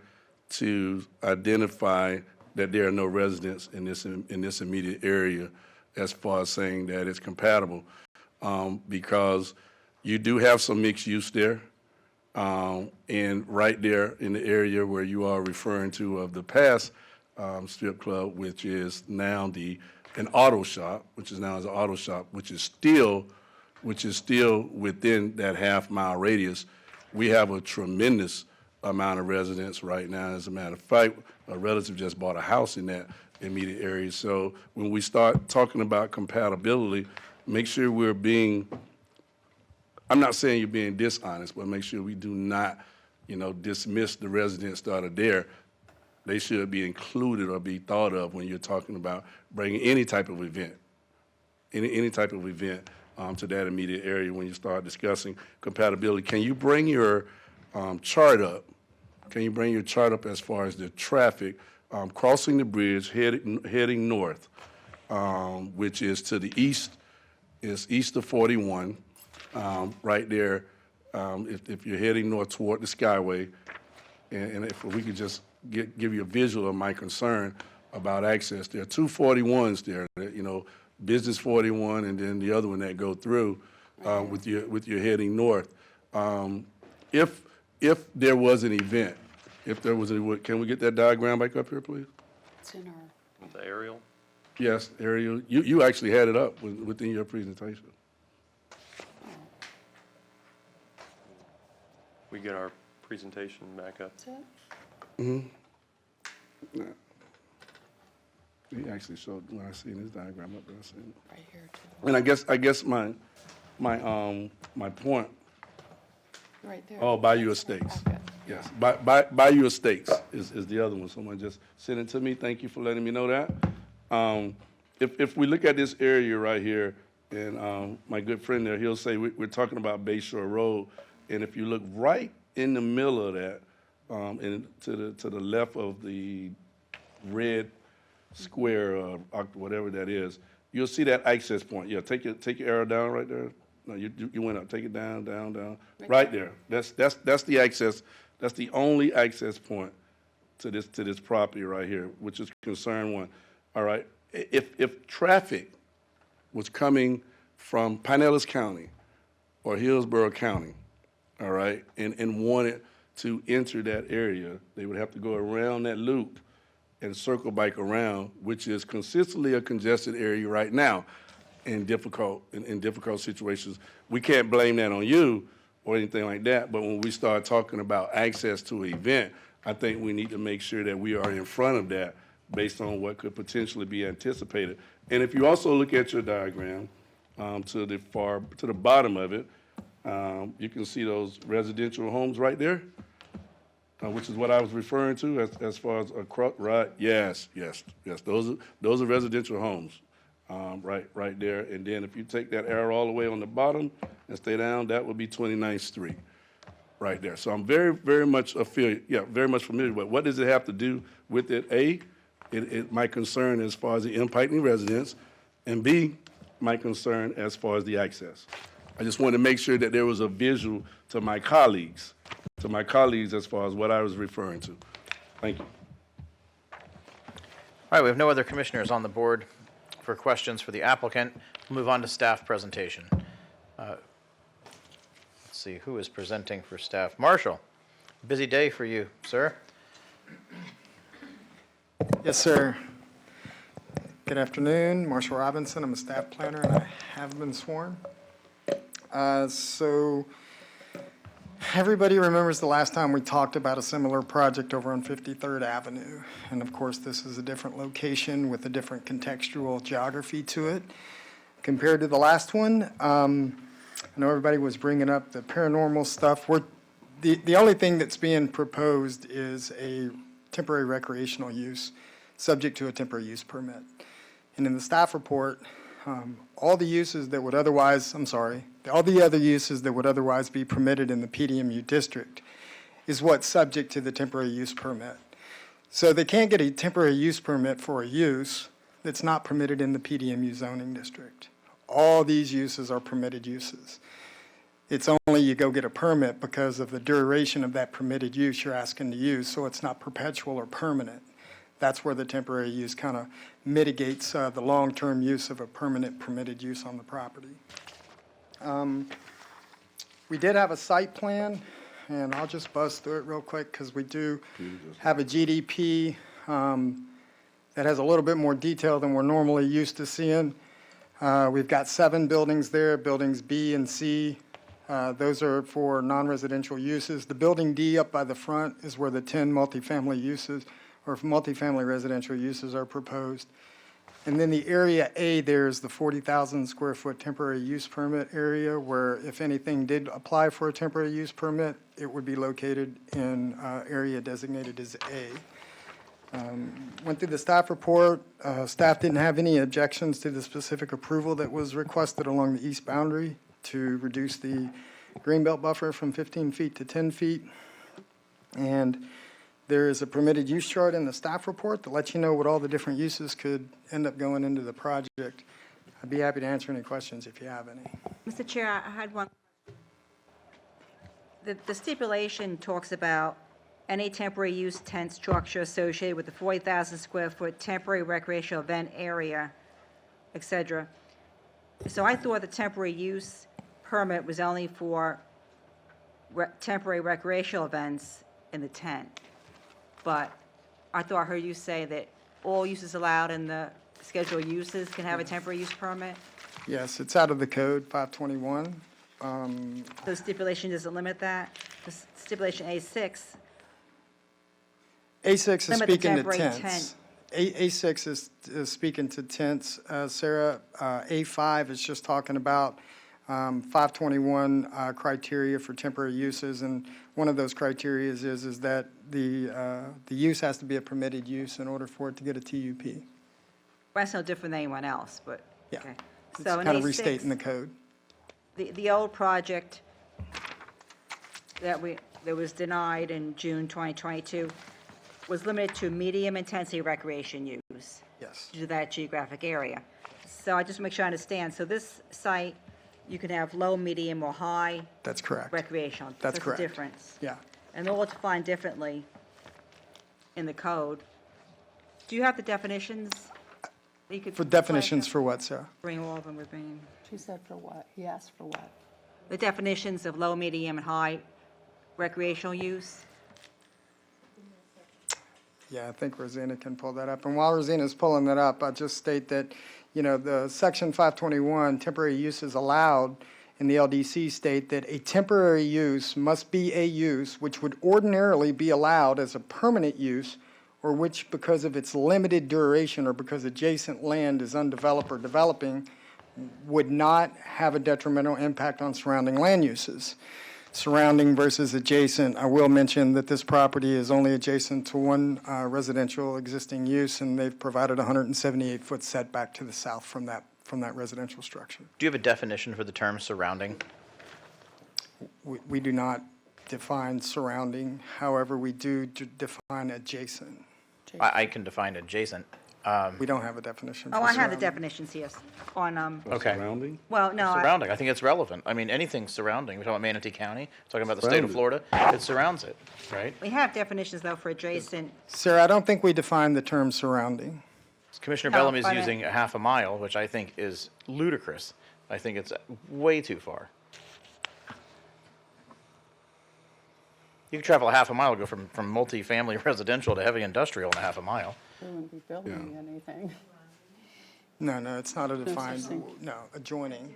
to identify that there are no residents in this immediate area as far as saying that it's compatible, because you do have some mixed use there, and right there in the area where you are referring to of the past strip club, which is now an auto shop, which is still within that half-mile radius. We have a tremendous amount of residents right now. As a matter of fact, a relative just bought a house in that immediate area. So when we start talking about compatibility, make sure we're being, I'm not saying you're being dishonest, but make sure we do not, dismiss the residents that are there. They should be included or be thought of when you're talking about bringing any type of event, any type of event to that immediate area when you start discussing compatibility. Can you bring your chart up? Can you bring your chart up as far as the traffic crossing the bridge heading north, which is to the east, is east of 41, right there, if you're heading north toward the Skyway, and if we could just give you a visual of my concern about access. There are two 41s there, Business 41 and then the other one that go through with your heading north. If there was an event, can we get that diagram back up here, please? It's in our. The aerial? Yes, Ariel, you actually had it up within your presentation. We get our presentation back up. That's it? Yeah. He actually showed, when I seen his diagram up there, I seen it. Right here, too. And I guess my point. Right there. Oh, Bayou Estates. Okay. Yes, Bayou Estates is the other one. Someone just sent it to me. Thank you for letting me know that. If we look at this area right here, and my good friend there, he'll say we're talking about Bayshore Road, and if you look right in the middle of that, and to the left of the red square, whatever that is, you'll see that access point. Yeah, take your arrow down right there. No, you went up. Take it down, down, down. Right there. That's the access. That's the only access point to this property right here, which is concern one. All right. If traffic was coming from Pinellas County or Hillsborough County, all right, and wanted to enter that area, they would have to go around that loop and circle back around, which is consistently a congested area right now in difficult situations. We can't blame that on you or anything like that, but when we start talking about access to an event, I think we need to make sure that we are in front of that based on what could potentially be anticipated. And if you also look at your diagram, to the bottom of it, You can see those residential homes right there, which is what I was referring to as far as across, right? Yes. Those are residential homes, right there. And then if you take that arrow all the way on the bottom and stay down, that would be 29th Street, right there. So I'm very much familiar with what does it have to do with it? My concern as far as the impacting residents, and B, my concern as far as the access. I just wanted to make sure that there was a visual to my colleagues as far as what I was referring to. Thank you. All right, we have no other commissioners on the board for questions for the applicant. We'll move on to staff presentation. Let's see, who is presenting for staff? Marshall, busy day for you, sir. Yes, sir. Good afternoon, Marshall Robinson. I'm a staff planner and I have been sworn. So everybody remembers the last time we talked about a similar project over on 53rd Avenue. And of course, this is a different location with a different contextual geography to it compared to the last one. I know everybody was bringing up the paranormal stuff. The only thing that's being proposed is a temporary recreational use, subject to a temporary use permit. And in the staff report, all the uses that would otherwise, all the other uses that would otherwise be permitted in the PDMU district is what's subject to the temporary use permit. So they can't get a temporary use permit for a use that's not permitted in the PDMU zoning district. All these uses are permitted uses. It's only you go get a permit because of the duration of that permitted use you're asking to use, so it's not perpetual or permanent. That's where the temporary use kind of mitigates the long-term use of a permanent permitted use on the property. We did have a site plan, and I'll just buzz through it real quick because we do have a GDP that has a little bit more detail than we're normally used to seeing. We've got 7 buildings there, buildings B and C. Those are for non-residential uses. The building D up by the front is where the 10 multifamily uses or multifamily residential uses are proposed. And then the area A there is the 40,000 square foot temporary use permit area where if anything did apply for a temporary use permit, it would be located in area designated as A. Went through the staff report. Staff didn't have any objections to the specific approval that was requested along the east boundary to reduce the greenbelt buffer from 15 feet to 10 feet. And there is a permitted use chart in the staff report that lets you know what all the different uses could end up going into the project. I'd be happy to answer any questions if you have any. Mr. Chair, I had one. The stipulation talks about any temporary use tent structure associated with the 40,000 square foot temporary recreational event area, et cetera. So I thought the temporary use permit was only for temporary recreational events in the tent. But I thought I heard you say that all uses allowed in the scheduled uses can have a temporary use permit? Yes, it's out of the code, 521. The stipulation doesn't limit that? The stipulation A6. A6 is Limit the speaking to temporary tents. A6 is speaking to tents, Sarah. A5 is just talking about 521 criteria for temporary uses, and one of those criteria is that the use has to be a permitted use in order for it to get a TUP. That's no different than anyone else, but, Yeah. okay. It's So in kind of A6, restating the code. the old project that was denied in June 2022 was limited to medium intensity recreation use. Yes. To that geographic area. So I just make sure I understand. So this site, you can have low, medium, or high That's correct. recreational. That's the correct. difference. Yeah. And they're all defined differently in the code. Do you have the definitions? that you could For flash definitions up? for what, Sarah? Bring all of them with me. She said for what? He asked for what? The definitions of low, medium, and high recreational use. Yeah, I think Rosina can pull that up. And while Rosina's pulling that up, I'll just state that, the Section 521, temporary uses allowed in the LDC state that a temporary use must be a use which would ordinarily be allowed as a permanent use or which, because of its limited duration or because adjacent land is undeveloped or developing, would not have a detrimental impact on surrounding land uses. Surrounding versus adjacent, I will mention that this property is only adjacent to one residential existing use, and they've provided a 178-foot setback to the south from that residential structure. Do you have a definition for the term surrounding? We do not define surrounding, however, we do define adjacent. I can define adjacent. We don't have a definition for Oh, I have the surrounding. definitions, yes, on, Okay. Surrounding? well, no, Surrounding, I think it's relevant. I mean, anything surrounding, we're talking about Manatee County, talking about the state of Florida, it surrounds it, right? we have definitions, though, for adjacent. Sarah, I don't think we define the term surrounding. Commissioner No, Bellamy is but using a half a mile, which I think is ludicrous. I think it's way too far. You can travel a half a mile, go from multifamily residential to heavy industrial in a half a mile. We wouldn't be building anything. No, it's not a defined, Interesting. no, adjoining.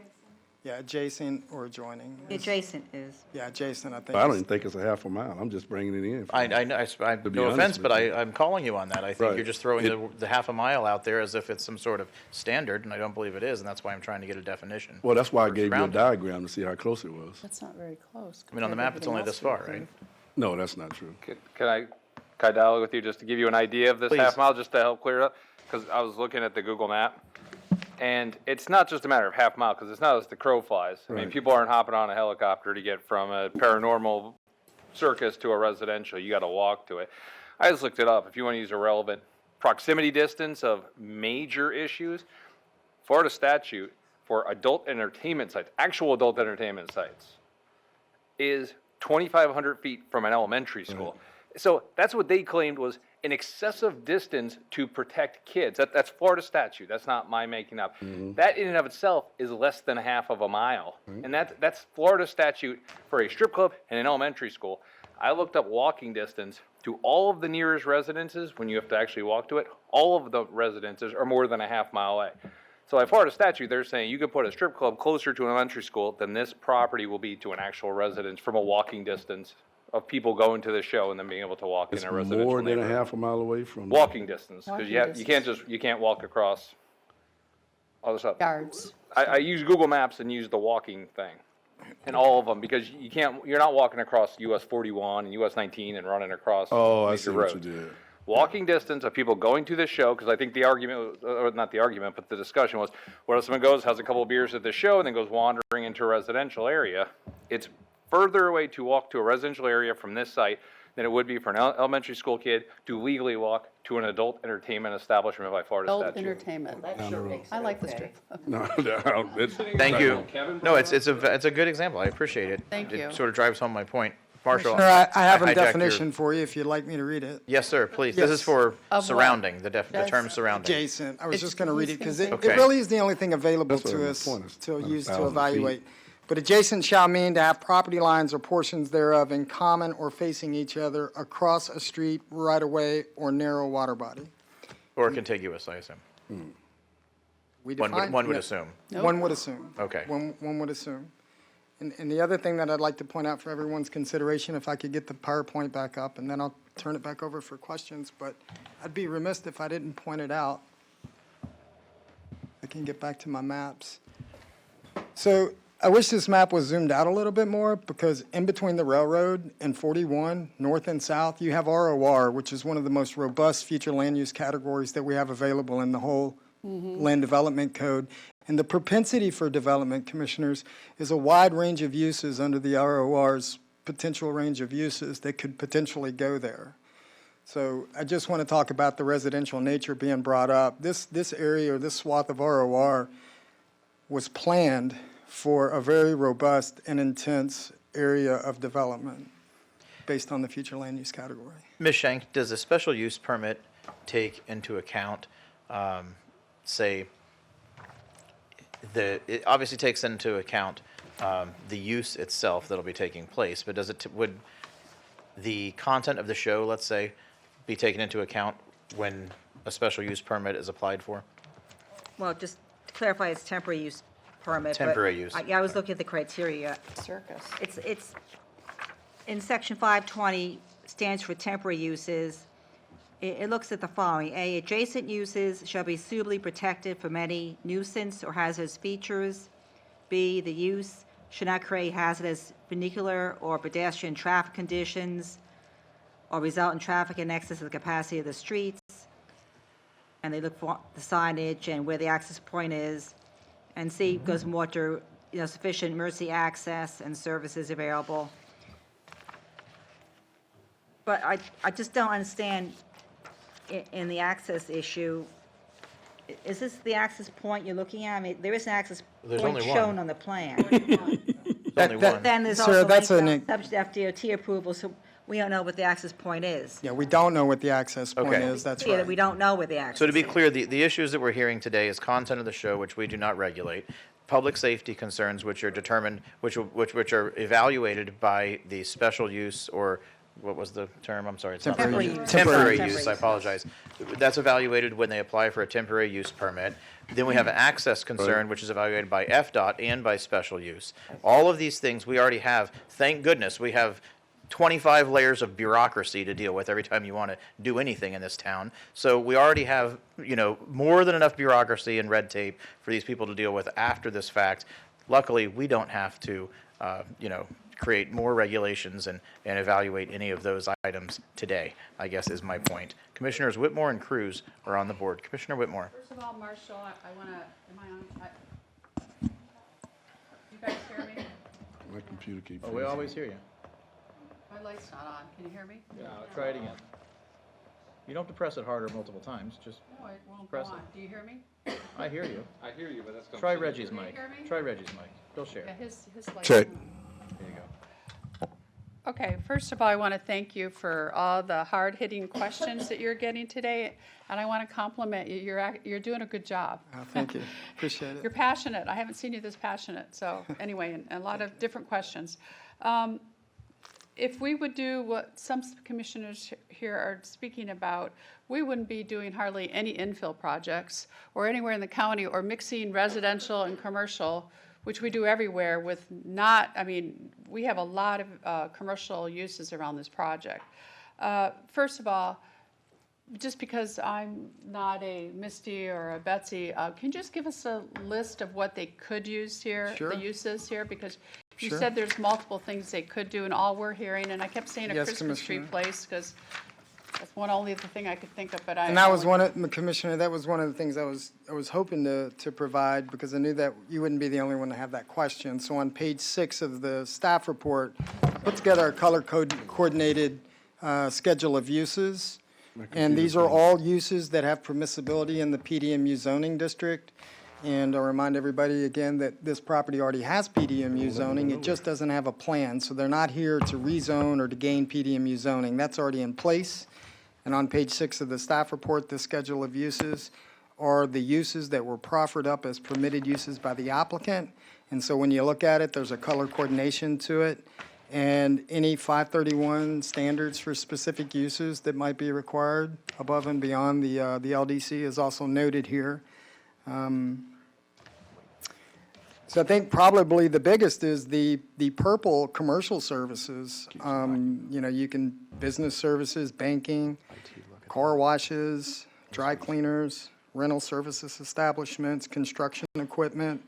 Yeah, adjacent or adjoining. Adjacent is. Yeah, adjacent, I think. I don't is- even think it's a half a mile. I'm just bringing it in. I know, To be no honest offense, with but you. I'm calling you on that. I think Right. you're just throwing It- the half a mile out there as if it's some sort of standard, and I don't believe it is, and that's why I'm trying to get a definition. Well, that's why I for gave you a surrounding. diagram to see how close it was. That's not very close. I mean, on the compared map, to it's only everything this else far, we right? approved. No, that's not true. Can I dialogue with you just to give you an idea of this Please. half mile, just to help clear it up? Because I was looking at the Google map, and it's not just a matter of half mile, because it's not as the crow flies. I mean, Right. people aren't hopping on a helicopter to get from a paranormal circus to a residential. You got to walk to it. I just looked it up. If you want to use a relevant proximity distance of major issues, Florida statute for adult entertainment sites, actual adult entertainment sites, is 2,500 feet from an elementary school. So that's what they claimed was an excessive distance to protect kids. That's Florida statute. That's not my making up. That in and of itself is less than half of a mile. And that's Florida statute for a strip club and an elementary school. I looked up walking distance to all of the nearest residences when you have to actually walk to it. All of the residences are more than a half mile away. So by Florida statute, they're saying you could put a strip club closer to an elementary school than this property will be to an actual residence from a walking distance of people going to the show and then being able to walk It's in a residential more than a neighborhood. half a mile away from. Walking distance, because Walking you can't walk across all this stuff. Yards. I use Google Maps and use the walking thing in all of them, because you're not walking across US 41 and US 19 and running across Oh, I major see what you roads. did. Walking distance of people going to the show, because I think the argument, or not the argument, but the discussion was, what if someone goes, has a couple of beers at the show, and then goes wandering into a residential area? It's further away to walk to a residential area from this site than it would be for an elementary school kid to legally walk to an adult entertainment establishment by Florida Adult statute. entertainment. I like the strip club. No, it's. Thank you. No, it's a good example. I appreciate it. Thank you. It sort of drives home my point. Marshall. Sir, I have a hijacked your- definition for you if you'd like me to read it. Yes, sir, please. This is Yes. for Of what? surrounding, the term surrounding. Adjacent, I was It's- just going to read it because it Okay. really is the only thing available That's what to my us point is, to about use to 1,000 feet. evaluate. But adjacent shall mean to have property lines or portions thereof in common or facing each other across a street, right-of-way, or narrow water body. Or contiguous, I assume. We One would- define- one would yeah. assume. One would assume. Okay. One would assume. And the other thing that I'd like to point out for everyone's consideration, if I could get the PowerPoint back up, and then I'll turn it back over for questions, but I'd be remiss if I didn't point it out. I can get back to my maps. So I wish this map was zoomed out a little bit more, because in between the railroad and 41, north and south, you have ROR, which is one of the most robust future land use categories that we have available in the whole land development code. And the propensity for development, commissioners, is a wide range of uses under the ROR's potential range of uses that could potentially go there. So I just want to talk about the residential nature being brought up. This area, or this swath of ROR, was planned for a very robust and intense area of development based on the future land use category. Ms. Shank, does a special use permit take into account, say, it obviously takes into account the use itself that'll be taking place, but would the content of the show, let's say, be taken into account when a special use permit is applied for? Well, just to clarify, it's temporary use permit. but Temporary use. I was looking at the criteria. Circus. It's, in section 520, stands for temporary uses. it looks at the following. A, adjacent uses shall be suitably protected from any nuisance or hazardous features. B, the use should not create hazardous vehicular or pedestrian traffic conditions or result in traffic in excess of the capacity of the streets. And they look for the signage and where the access point is. And C goes more to, sufficient emergency access and services available. But I just don't understand in the access issue, is this the access point you're looking at? I mean, there is an access There's point only one. shown on the plan. Only one. Then there's Sir, also that's language about subject to FDOT approval, so we don't know what the access point is. Yeah, we don't know what the access point Okay. is, that's Yeah, right. we don't know what the access So to be is. clear, the issues that we're hearing today is content of the show, which we do not regulate, public safety concerns, which are determined, which are evaluated by the special use, or what was the term? I'm sorry. It's not Temporary special use. Temporary Temporary use, use. I apologize. That's evaluated when they apply for a temporary use permit. Then we have an access concern, which is evaluated by FDOT and by special use. All of these things we already have. Thank goodness, we have 25 layers of bureaucracy to deal with every time you want to do anything in this town. So we already have, more than enough bureaucracy and red tape for these people to deal with after this fact. Luckily, we don't have to, create more regulations and evaluate any of those items today, I guess is my point. Commissioners Whitmore and Cruz are on the board. Commissioner Whitmore. First of all, Marshall, I want to, am I on? You guys hear me? My computer keeps. Oh, we always hear you. My light's not on. Can you hear me? Yeah, try it again. You don't have to press it harder multiple times, just No, it won't go press on. it. Do you hear me? I hear you. I hear you, but that's. Try Reggie's Can you mic. hear me? Try Reggie's mic. He'll share. Yeah, his light's Check. There you go. Okay, first of all, I want to thank you for all the hard-hitting questions that you're getting today, and I want to compliment you. You're doing a good job. Thank you, appreciate You're it. passionate. I haven't seen you this passionate, so anyway, and a lot of different questions. If we would do what some commissioners here are speaking about, we wouldn't be doing hardly any infill projects or anywhere in the county or mixing residential and commercial, which we do everywhere with we have a lot of commercial uses around this project. First of all, just because I'm not a Misty or a Betsy, can you just give us a list of what they could use here, Sure. the uses here? Because you Sure. said there's multiple things they could do, and all we're hearing, and I kept saying a Yes, Christmas tree Commissioner. place, because that's only the thing I could think of, but I. And that was Commissioner, that was one of the things I was hoping to provide, because I knew that you wouldn't be the only one to have that question. So on page 6 of the staff report, I put together a color-coordinated schedule of uses. And these are all uses that have permissibility in the PDMU zoning district. And I'll remind everybody again that this property already has PDMU zoning, it just doesn't have a plan. So they're not here to rezone or to gain PDMU zoning, that's already in place. And on page 6 of the staff report, the schedule of uses are the uses that were proffered up as permitted uses by the applicant. And so when you look at it, there's a color coordination to it. And any 531 standards for specific uses that might be required above and beyond the LDC is also noted here. So I think probably the biggest is the purple commercial services. You can, business services, banking, car washes, dry cleaners, rental services establishments, construction equipment,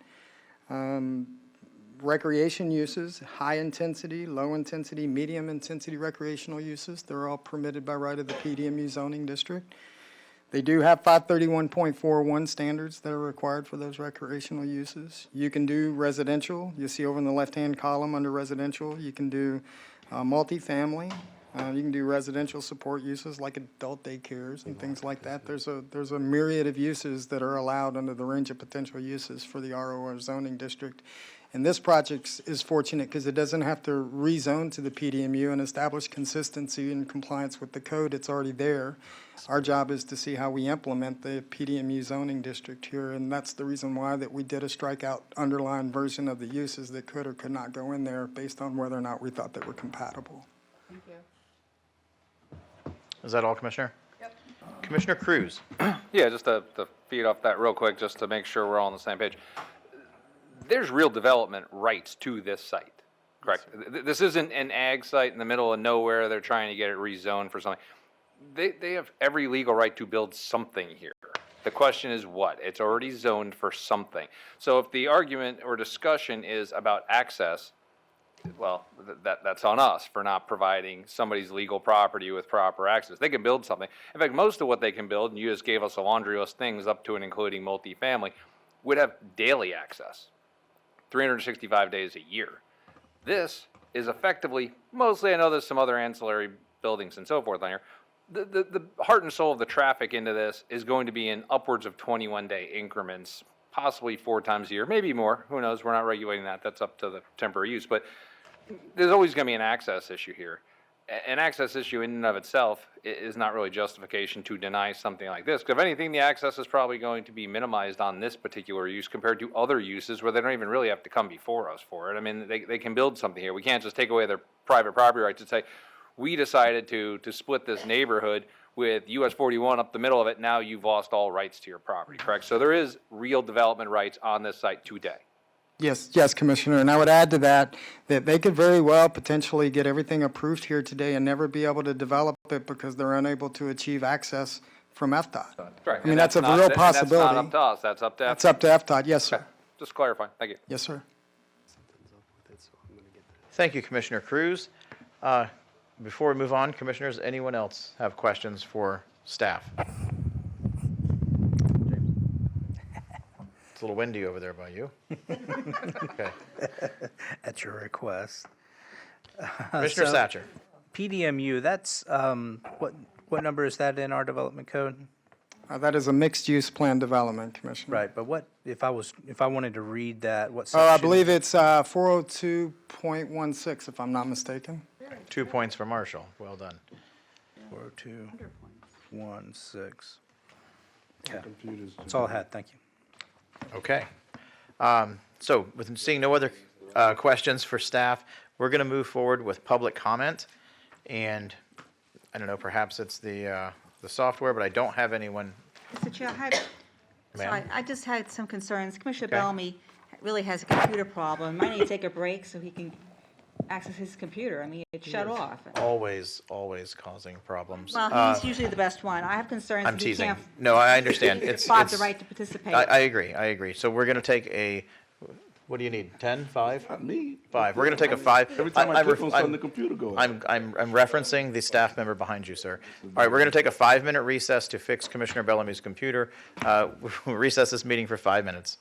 recreation uses, high intensity, low intensity, medium intensity recreational uses. They're all permitted by right of the PDMU zoning district. They do have 531.41 standards that are required for those recreational uses. You can do residential. You see over in the left-hand column under residential, you can do multifamily. You can do residential support uses like adult daycares and things like that. There's a myriad of uses that are allowed under the range of potential uses for the RO zoning district. And this project is fortunate because it doesn't have to rezone to the PDMU and establish consistency and compliance with the code. It's already there. Our job is to see how we implement the PDMU zoning district here, and that's the reason why that we did a strikeout underlined version of the uses that could or could not go in there based on whether or not we thought they were compatible. Thank you. Is that all, Commissioner? Yep. Commissioner Cruz. Yeah, just to feed off that real quick, just to make sure we're all on the same page. There's real development rights to this site, correct? This isn't an ag site in the middle of nowhere. They're trying to get it rezoned for something. they have every legal right to build something here. The question is what? It's already zoned for something. So if the argument or discussion is about access, well, that's on us for not providing somebody's legal property with proper access. They can build something. In fact, most of what they can build, and you just gave us a laundry list of things up to and including multifamily, would have daily access, 365 days a year. This is effectively, mostly, I know there's some other ancillary buildings and so forth on here. The heart and soul of the traffic into this is going to be in upwards of 21-day increments, possibly 4 times a year, maybe more. Who knows? We're not regulating that. That's up to the temporary use. But there's always going to be an access issue here. An access issue in and of itself is not really justification to deny something like this. Because if anything, the access is probably going to be minimized on this particular use compared to other uses where they don't even really have to come before us for it. I mean, they can build something here. We can't just take away their private property rights and say, we decided to split this neighborhood with US 41 up the middle of it. Now you've lost all rights to your property, correct? So there is real development rights on this site today. Yes, yes, Commissioner, and I would add to that, that they could very well potentially get everything approved here today and never be able to develop it because they're unable to achieve access from FDOT. Right. I mean, that's a real possibility. That's not up to us, that's up to FDOT. That's up to FDOT, yes, sir. Just clarifying, thank you. Yes, sir. Thank you, Commissioner Cruz. Before we move on, Commissioners, anyone else have questions for staff? It's a little windy over there by you. Okay. At your request. Commissioner So, Satcher. PDMU, that's, what number is that in our development code? That is a mixed-use plan development, Commissioner. Right, but what, if I wanted to read that, what Oh, I section? believe it's 402.16, if I'm not mistaken. 2 points for Marshall. Well done. 402.16. Okay. That's all I had, thank you. Okay. So with seeing no other questions for staff, we're going to move forward with public comment. And I don't know, perhaps it's the software, but I don't have anyone. Mr. Chair, Ma'am? sorry, I just had some concerns. Commissioner Okay. Bellamy really has a computer problem. Might need to take a break so he can access his computer. I mean, it shut off. Always causing problems. Well, he's usually the best one. I have concerns I'm that he teasing. can't No, I understand. It's fight the right to participate. I agree. So we're going to take a, what do you need, 10, 5? Not me. 5. We're going to take a 5. Every time I I'm click ref- on something, the computer goes. I'm referencing the staff member behind you, sir. All right, we're going to take a 5-minute recess to fix Commissioner Bellamy's computer. We'll recess this meeting for 5 minutes.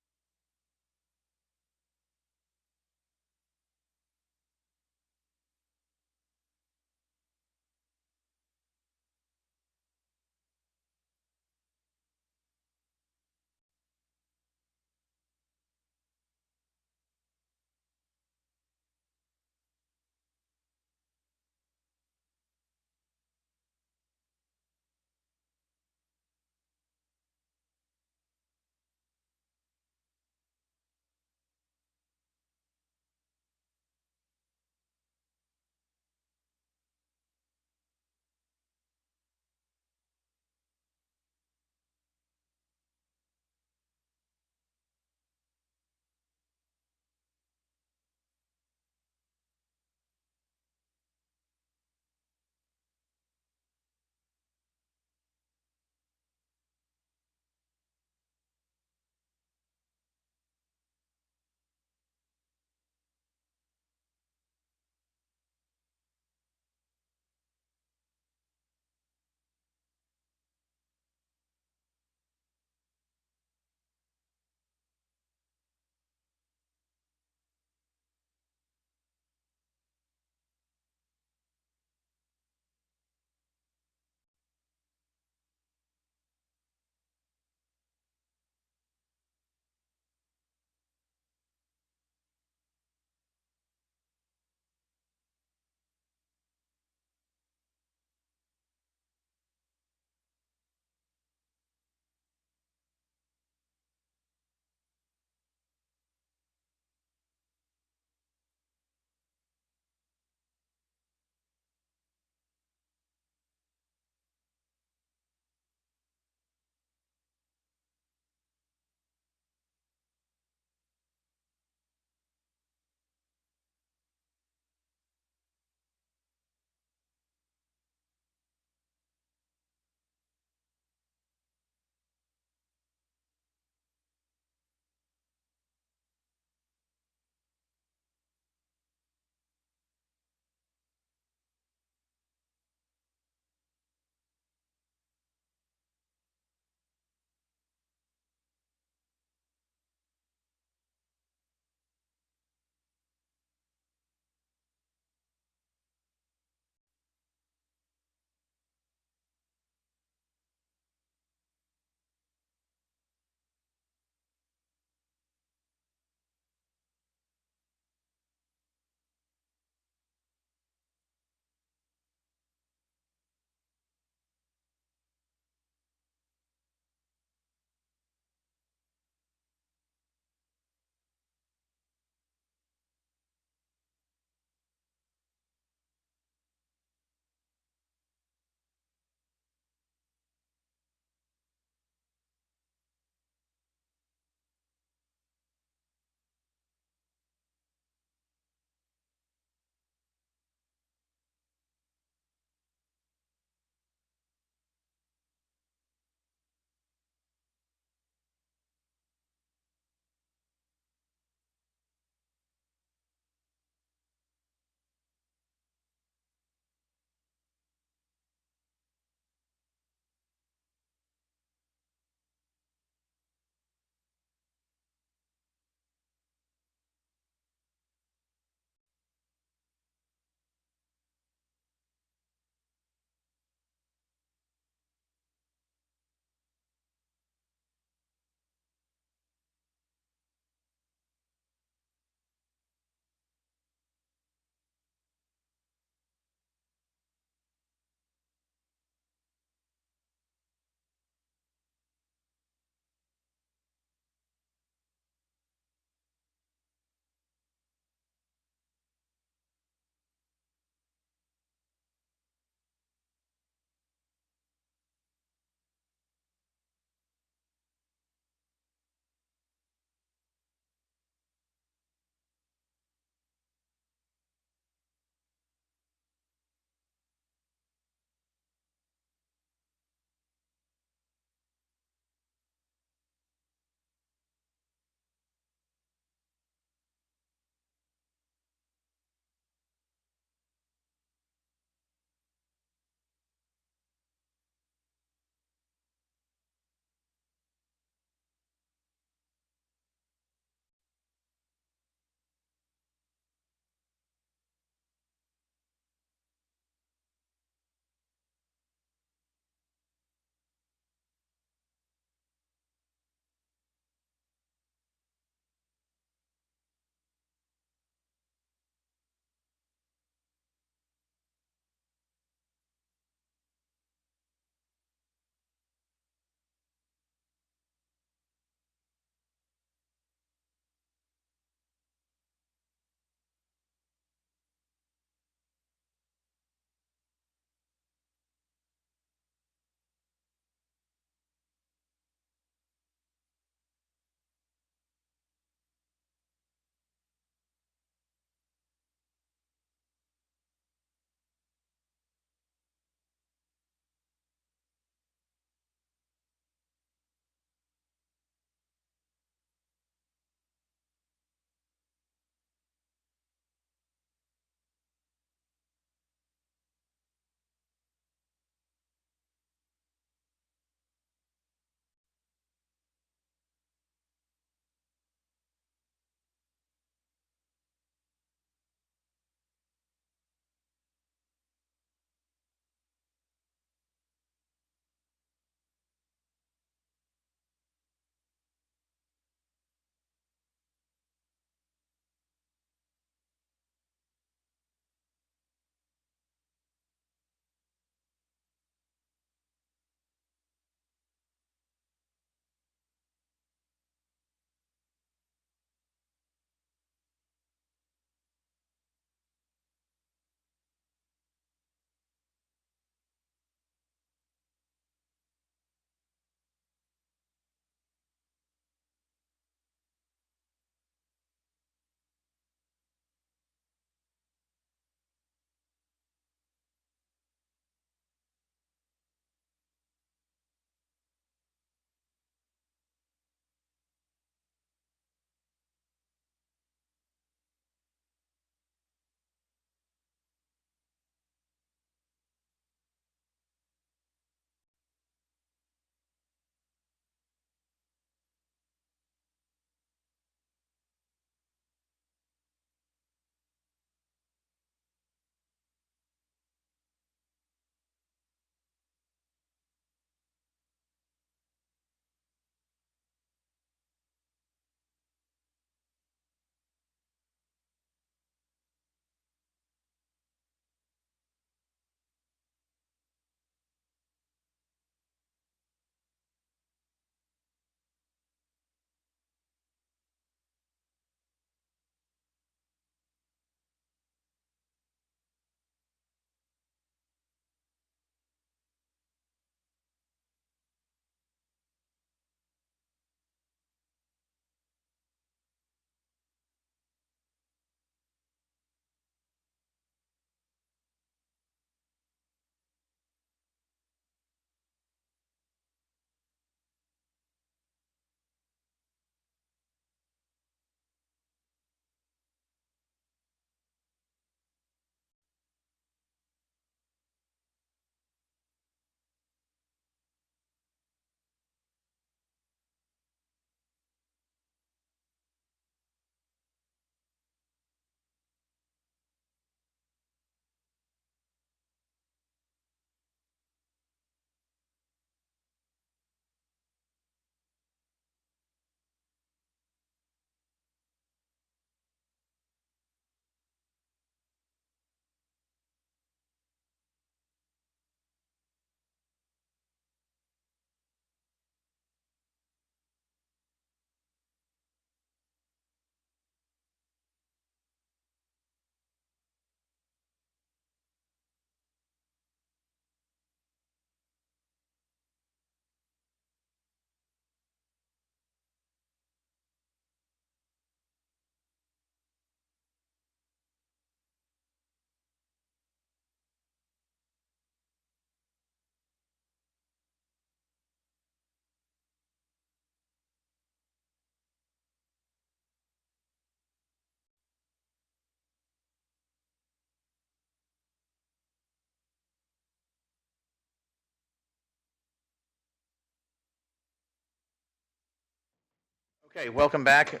Okay, welcome back.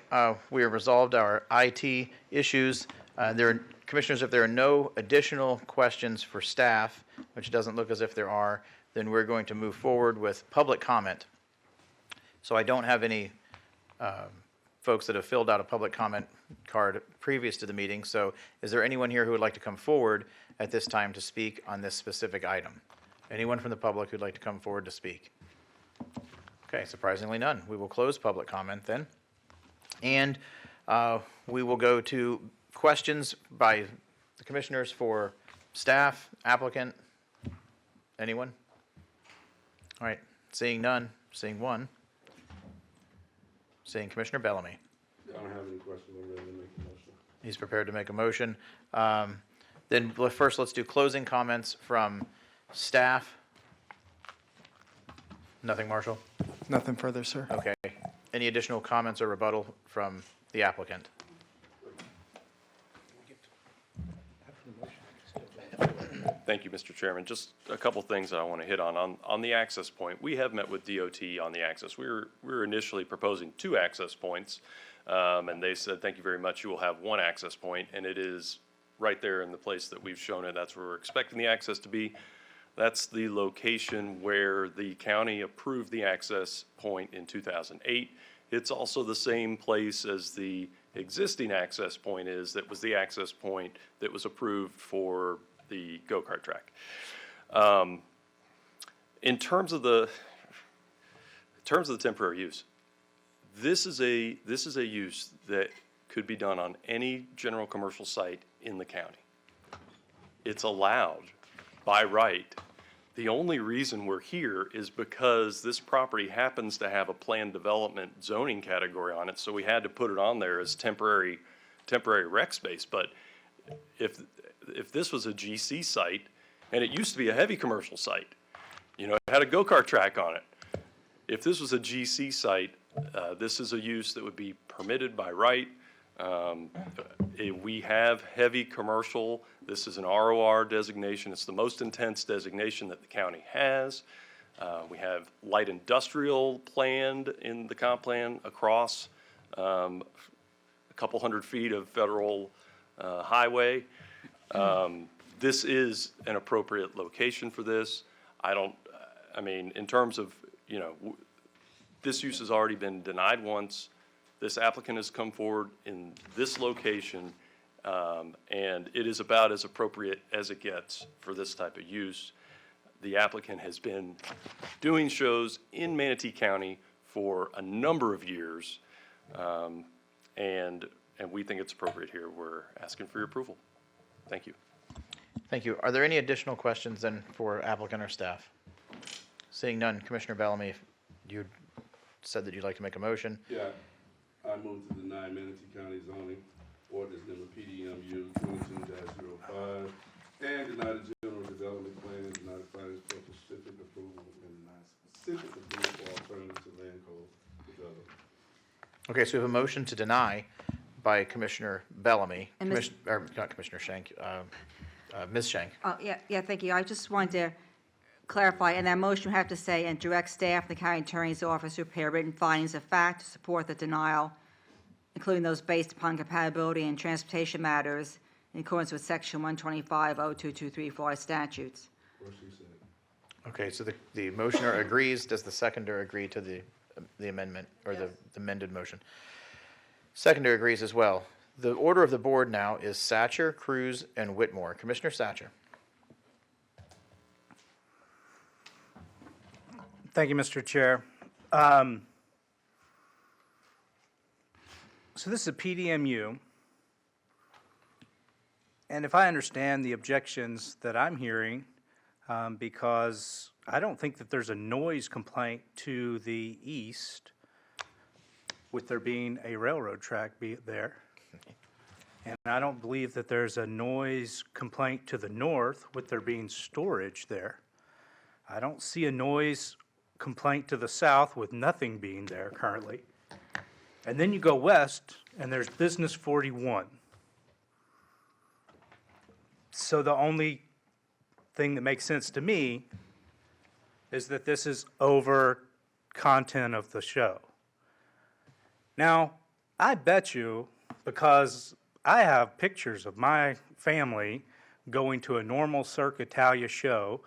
We have resolved our IT issues. Commissioners, if there are no additional questions for staff, which it doesn't look as if there are, then we're going to move forward with public comment. So I don't have any folks that have filled out a public comment card previous to the meeting. So is there anyone here who would like to come forward at this time to speak on this specific item? Anyone from the public who'd like to come forward to speak? Okay, surprisingly none. We will close public comment then. And we will go to questions by the commissioners for staff, applicant. Anyone? All right, seeing none, seeing one. Seeing Commissioner Bellamy. I don't have any questions. I'm ready to make a motion. He's prepared to make a motion. Then first, let's do closing comments from staff. Nothing, Marshall? Nothing further, sir. Okay. Any additional comments or rebuttal from the applicant? Thank you, Mr. Chairman. Just a couple things that I want to hit on. On the access point, we have met with DOT on the access. We were initially proposing 2 access points, and they said, thank you very much, you will have 1 access point, and it is right there in the place that we've shown it. That's where we're expecting the access to be. That's the location where the county approved the access point in 2008. It's also the same place as the existing access point is. That was the access point that was approved for the go-kart track. In terms of the temporary use, this is a use that could be done on any general commercial site in the county. It's allowed by right. The only reason we're here is because this property happens to have a planned development zoning category on it, so we had to put it on there as temporary rec space. But if this was a GC site, and it used to be a heavy commercial site, you know, it had a go-kart track on it. If this was a GC site, this is a use that would be permitted by right. We have heavy commercial. This is an ROR designation. It's the most intense designation that the county has. We have light industrial planned in the comp plan across a couple hundred feet of federal highway. This is an appropriate location for this. I mean, in terms of, you know, this use has already been denied once. This applicant has come forward in this location, and it is about as appropriate as it gets for this type of use. The applicant has been doing shows in Manatee County for a number of years, and we think it's appropriate here. We're asking for your approval. Thank you. Thank you. Are there any additional questions then for applicant or staff? Seeing none, Commissioner Bellamy, you said that you'd like to make a motion. Yeah, I move to deny Manatee County zoning ordinance number PDMU 22-05 and deny the general development plan, deny the findings for specific approval, and deny specific approval for alternatives to land code development. Okay, so we have a motion to deny by Commissioner Bellamy, And Ms. or not Commissioner Schenk, Ms. Schenk. Oh, yeah, thank you. I just wanted to clarify, in that motion, we have to say, and direct staff, the county attorney's office to prepare written findings of fact to support the denial, including those based upon compatibility and transportation matters in accordance with section 125.02234 statutes. Okay, so the motioner agrees. Does the seconder agree to the amendment or the amended motion? Seconder agrees as well. The order of the board now is Satcher, Cruz, and Whitmore. Commissioner Satcher. Thank you, Mr. Chair. So this is a PDMU. And if I understand the objections that I'm hearing, because I don't think that there's a noise complaint to the east with there being a railroad track there. And I don't believe that there's a noise complaint to the north with there being storage there. I don't see a noise complaint to the south with nothing being there currently. And then you go west and there's Business 41. So the only thing that makes sense to me is that this is over content of the show. Now, I bet you, because I have pictures of my family going to a normal Cirque Italia show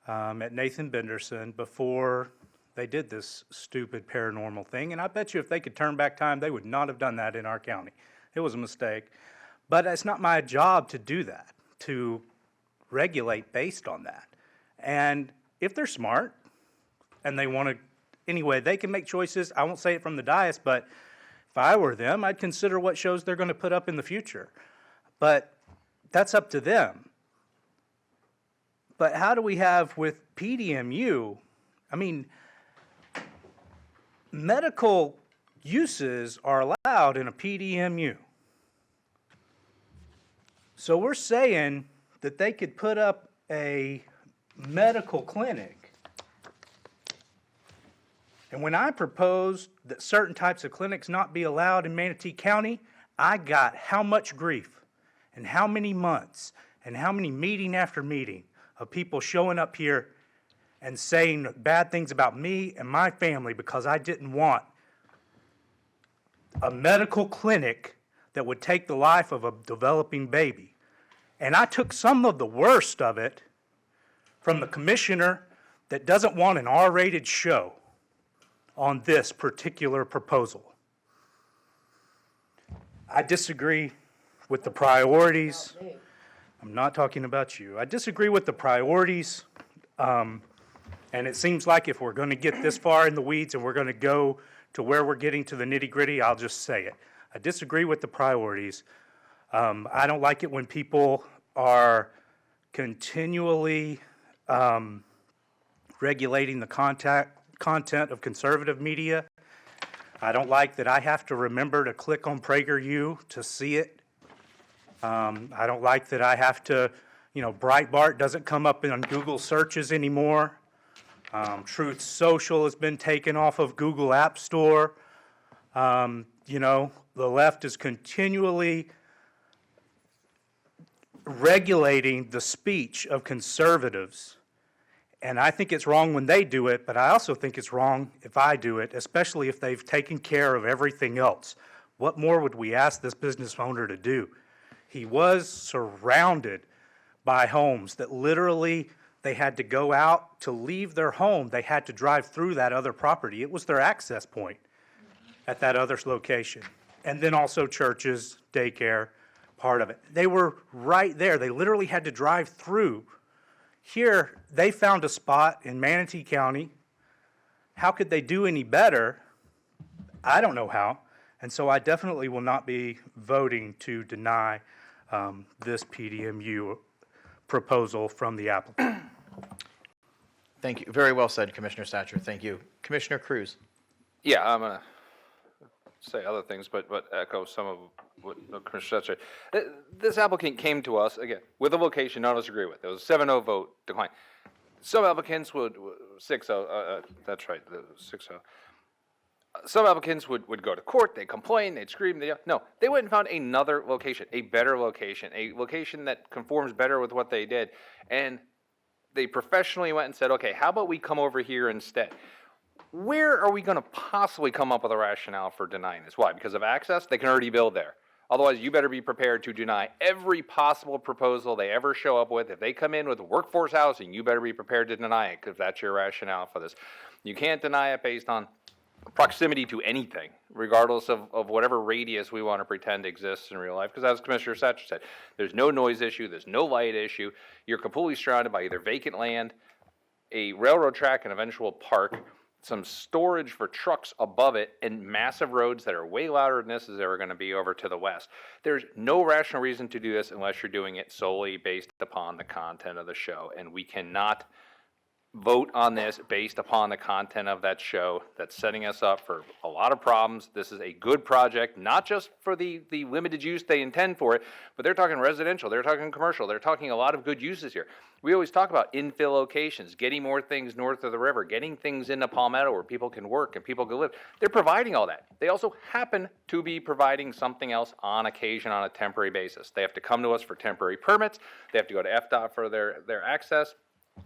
at Nathan Benderson before they did this stupid paranormal thing, and I bet you if they could turn back time, they would not have done that in our county. It was a mistake. But it's not my job to do that, to regulate based on that. And if they're smart and they want to, anyway, they can make choices. I won't say it from the dais, but if I were them, I'd consider what shows they're going to put up in the future. But that's up to them. But how do we have with PDMU, I mean, medical uses are allowed in a PDMU. So we're saying that they could put up a medical clinic. And when I proposed that certain types of clinics not be allowed in Manatee County, I got how much grief and how many months and how many meeting after meeting of people showing up here and saying bad things about me and my family because I didn't want a medical clinic that would take the life of a developing baby. And I took some of the worst of it from the commissioner that doesn't want an R-rated show on this particular proposal. I disagree with the priorities. I'm not talking about you. I disagree with the priorities. And it seems like if we're going to get this far in the weeds and we're going to go to where we're getting to the nitty-gritty, I'll just say it. I disagree with the priorities. I don't like it when people are continually regulating the content of conservative media. I don't like that I have to remember to click on PragerU to see it. I don't like that I have to, Breitbart doesn't come up on Google searches anymore. Truth Social has been taken off of Google App Store. The left is continually regulating the speech of conservatives. And I think it's wrong when they do it, but I also think it's wrong if I do it, especially if they've taken care of everything else. What more would we ask this business owner to do? He was surrounded by homes that literally they had to go out to leave their home. They had to drive through that other property. It was their access point at that other location. And then also churches, daycare, part of it. They were right there. They literally had to drive through. Here, they found a spot in Manatee County. How could they do any better? I don't know how. And so I definitely will not be voting to deny this PDMU proposal from the applicant. Thank you. Very well said, Commissioner Satcher. Thank you. Commissioner Cruz. Yeah, I'm going to say other things, but echo some of what Commissioner Satcher. This applicant came to us, again, with a location none of us agree with. It was a 7-0 vote decline. Some applicants would, 6-0, that's right, 6-0. Some applicants would go to court, they'd complain, they'd scream. No, they went and found another location, a better location, a location that conforms better with what they did. And they professionally went and said, okay, how about we come over here instead? Where are we going to possibly come up with a rationale for denying this? Why? Because of access? They can already build there. Otherwise, you better be prepared to deny every possible proposal they ever show up with. If they come in with workforce housing, you better be prepared to deny it because that's your rationale for this. You can't deny it based on proximity to anything, regardless of whatever radius we want to pretend exists in real life. Because as Commissioner Satcher said, there's no noise issue, there's no light issue. You're completely surrounded by either vacant land, a railroad track, an eventual park, some storage for trucks above it, and massive roads that are way louder than this is ever going to be over to the west. There's no rational reason to do this unless you're doing it solely based upon the content of the show, and we cannot vote on this based upon the content of that show. That's setting us up for a lot of problems. This is a good project, not just for the limited use they intend for it, but they're talking residential, they're talking commercial, they're talking a lot of good uses here. We always talk about infill locations, getting more things north of the river, getting things into Palmetto where people can work and people can live. They're providing all that. They also happen to be providing something else on occasion on a temporary basis. They have to come to us for temporary permits. They have to go to FDOT for their access.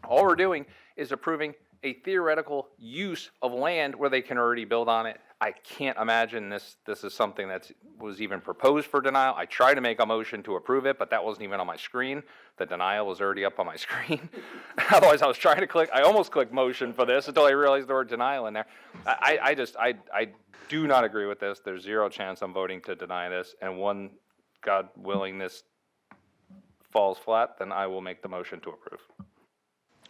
All we're doing is approving a theoretical use of land where they can already build on it. I can't imagine this is something that was even proposed for denial. I tried to make a motion to approve it, but that wasn't even on my screen. The denial was already up on my screen. Otherwise, I was trying to I almost clicked motion for this until I realized there were denial in there. I do not agree with this. There's zero chance I'm voting to deny this. And one, God willing, this falls flat, then I will make the motion to approve.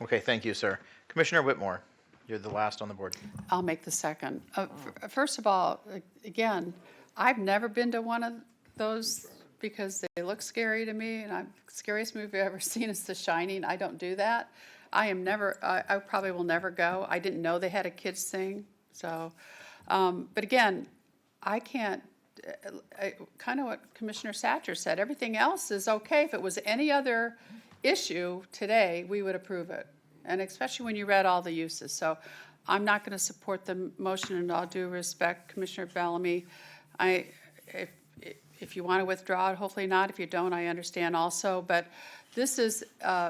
Okay, thank you, sir. Commissioner Whitmore, you're the last on the board. I'll make the second. First of all, again, I've never been to one of those because they look scary to me, and the scariest movie I've ever seen is The Shining. I don't do that. I probably will never go. I didn't know they had a kids thing, so. But again, I can't, kind of what Commissioner Satcher said, everything else is okay. If it was any other issue today, we would approve it. And especially when you read all the uses. So I'm not going to support the motion, in all due respect, Commissioner Bellamy. If you want to withdraw it, hopefully not. If you don't, I understand also. But this is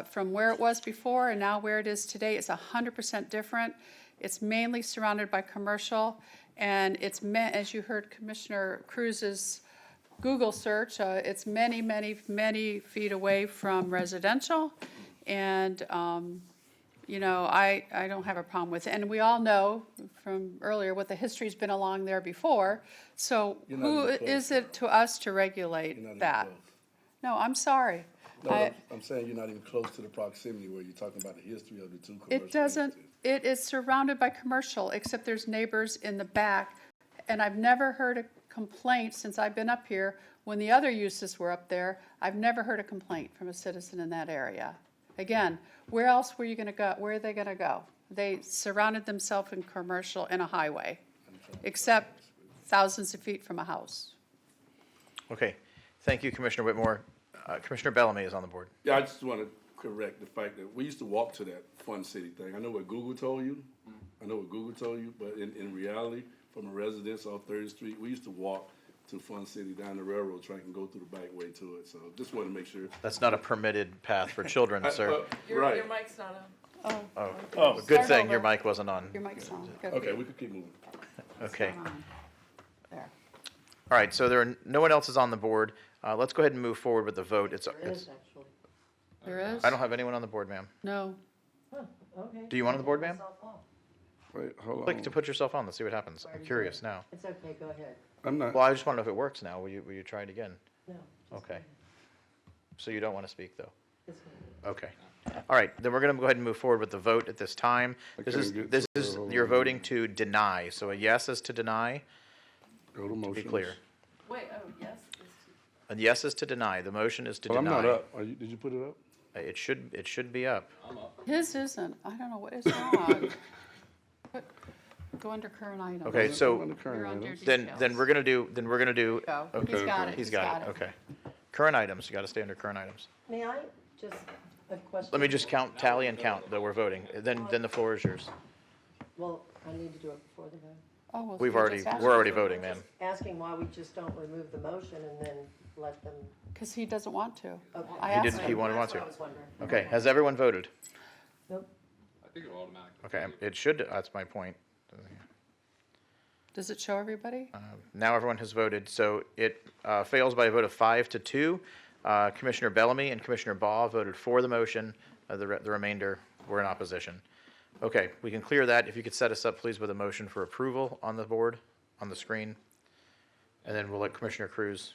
from where it was before and now where it is today. It's 100% different. It's mainly surrounded by commercial, and it's as you heard Commissioner Cruz's Google search, it's many, many, many feet away from residential, and you know, I don't have a problem with it. And we all know from earlier what the history's been along there before. So who is it to us to regulate that? No, I'm sorry. No, I'm saying you're not even close to the proximity where you're talking about the history of the two commercial. It doesn't, it is surrounded by commercial, except there's neighbors in the back. And I've never heard a complaint since I've been up here. When the other uses were up there, I've never heard a complaint from a citizen in that area. Again, where else were you going to go? Where are they going to go? They surrounded themselves in commercial and a highway, except thousands of feet from a house. Okay, thank you, Commissioner Whitmore. Commissioner Bellamy is on the board. Yeah, I just want to correct the fact that we used to walk to that Fun City thing. I know what Google told you. But in reality, from a residence off 30th Street, we used to walk to Fun City down the railroad track and go through the back way to it. So just want to make sure. That's not a permitted path for children, sir. Right. Your mic's not on. Oh, good thing your mic wasn't on. Your mic's on. Okay, we could keep moving. Okay. There. All right, so no one else is on the board. Let's go ahead and move forward with the vote. There is? I don't have anyone on the board, ma'am. No. Do you want on the board, ma'am? Wait, hold on. Click to put yourself on. Let's see what happens. I'm curious now. It's okay, go ahead. I'm not. Well, I just want to know if it works now. Will you try it again? No. Okay. So you don't want to speak, though? Okay. All right, then we're going to go ahead and move forward with the vote at this time. This is you're voting to deny. So a yes is to deny. Go to motions. Be clear. Wait, yes? A yes is to deny. The motion is to Well, deny. I'm not up. Did you put it up? It should be up. His isn't. I don't know what is wrong. Go under current items. Okay, so You're under then details. we're going to do Go. Okay. He's got it. He's got it. Okay. Current items. You got to stay under current items. May I just, a question? Let me just tally and count that we're voting. Then the floor is yours. Well, I need to do it before the vote. Oh, well, We're you just asked. already voting, ma'am. Asking why we just don't remove the motion and then let them. Because he doesn't want to. Okay. I He asked didn't. him. He wanted That's to. what I was wondering. Okay. Has everyone voted? Nope. I think it'll automatically. Okay. It should. That's my point. Does it show everybody? Now everyone has voted, so it fails by a vote of 5-2. Commissioner Bellamy and Commissioner Baugh voted for the motion. The remainder were in opposition. Okay, we can clear that. If you could set us up, please, with a motion for approval on the board, on the screen. And then we'll let Commissioner Cruz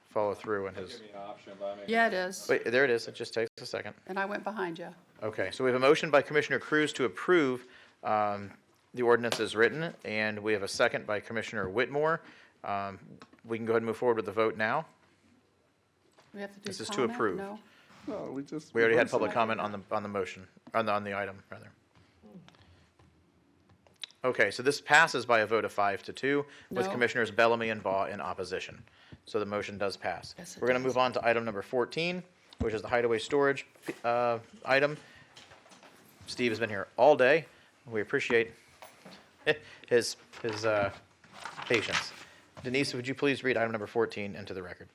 follow through in his... Give me an option, but I mean. Yeah, it is. Wait, there it is. It just takes a second. And I went behind you. Okay, so we have a motion by Commissioner Cruz to approve the ordinance as written, and we have a second by Commissioner Whitmore. We can go ahead and move forward with the vote now. We have to do This is to comment? approve. No? No, We already had public comment on the motion, on the item, rather. Okay, so this passes by a vote of 5-2, with No. Commissioners Bellamy and Baugh in opposition. So the motion does pass. Yes, it We're going to does. move on to item number 14, which is the hideaway storage item. Steve has been here all day. We appreciate his patience. Denise, would you please read item number 14 into the record?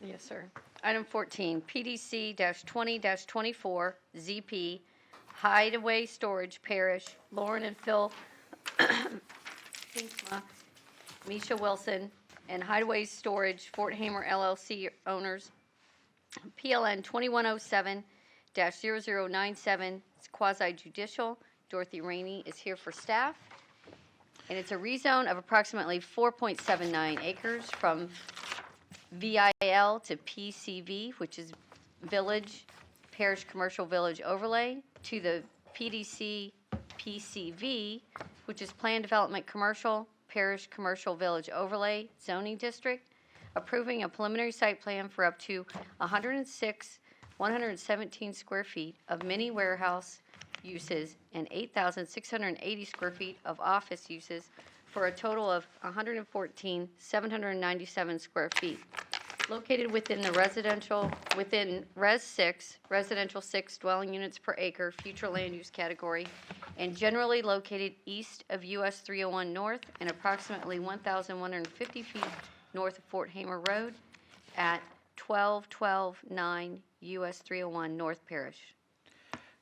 Yes, sir. Item 14, PDC-20-24, ZP, Hideaway Storage Parish, Lauren and Phil Pinkma, Misha Wilson, and Hideaway Storage Fort Hamer LLC owners, PLN 2107-0097, it's quasi judicial. Dorothy Rainey is here for staff. And it's a rezone of approximately 4.79 acres from VIL to PCV, which is Village, Parish Commercial Village Overlay, to the PDC PCV, which is Planned Development Commercial, Parish Commercial Village Overlay Zoning District, approving a preliminary site plan for up to 117 square feet of mini warehouse uses and 8,680 square feet of office uses for a total of 114,797 square feet. Located within the within Res 6, residential 6 dwelling units per acre, future land use category, and generally located east of US 301 North and approximately 1,150 feet north of Fort Hamer Road at 12129 US 301 North Parish.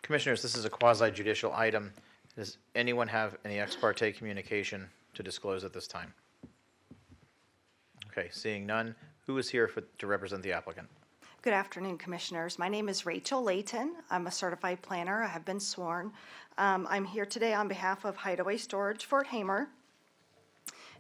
Commissioners, this is a quasi-judicial item. Does anyone have any ex parte communication to disclose at this time? Okay, seeing none, who is here to represent the applicant? Good afternoon, Commissioners. My name is Rachel Layton. I'm a certified planner. I have been sworn. I'm here today on behalf of Hideaway Storage Fort Hamer.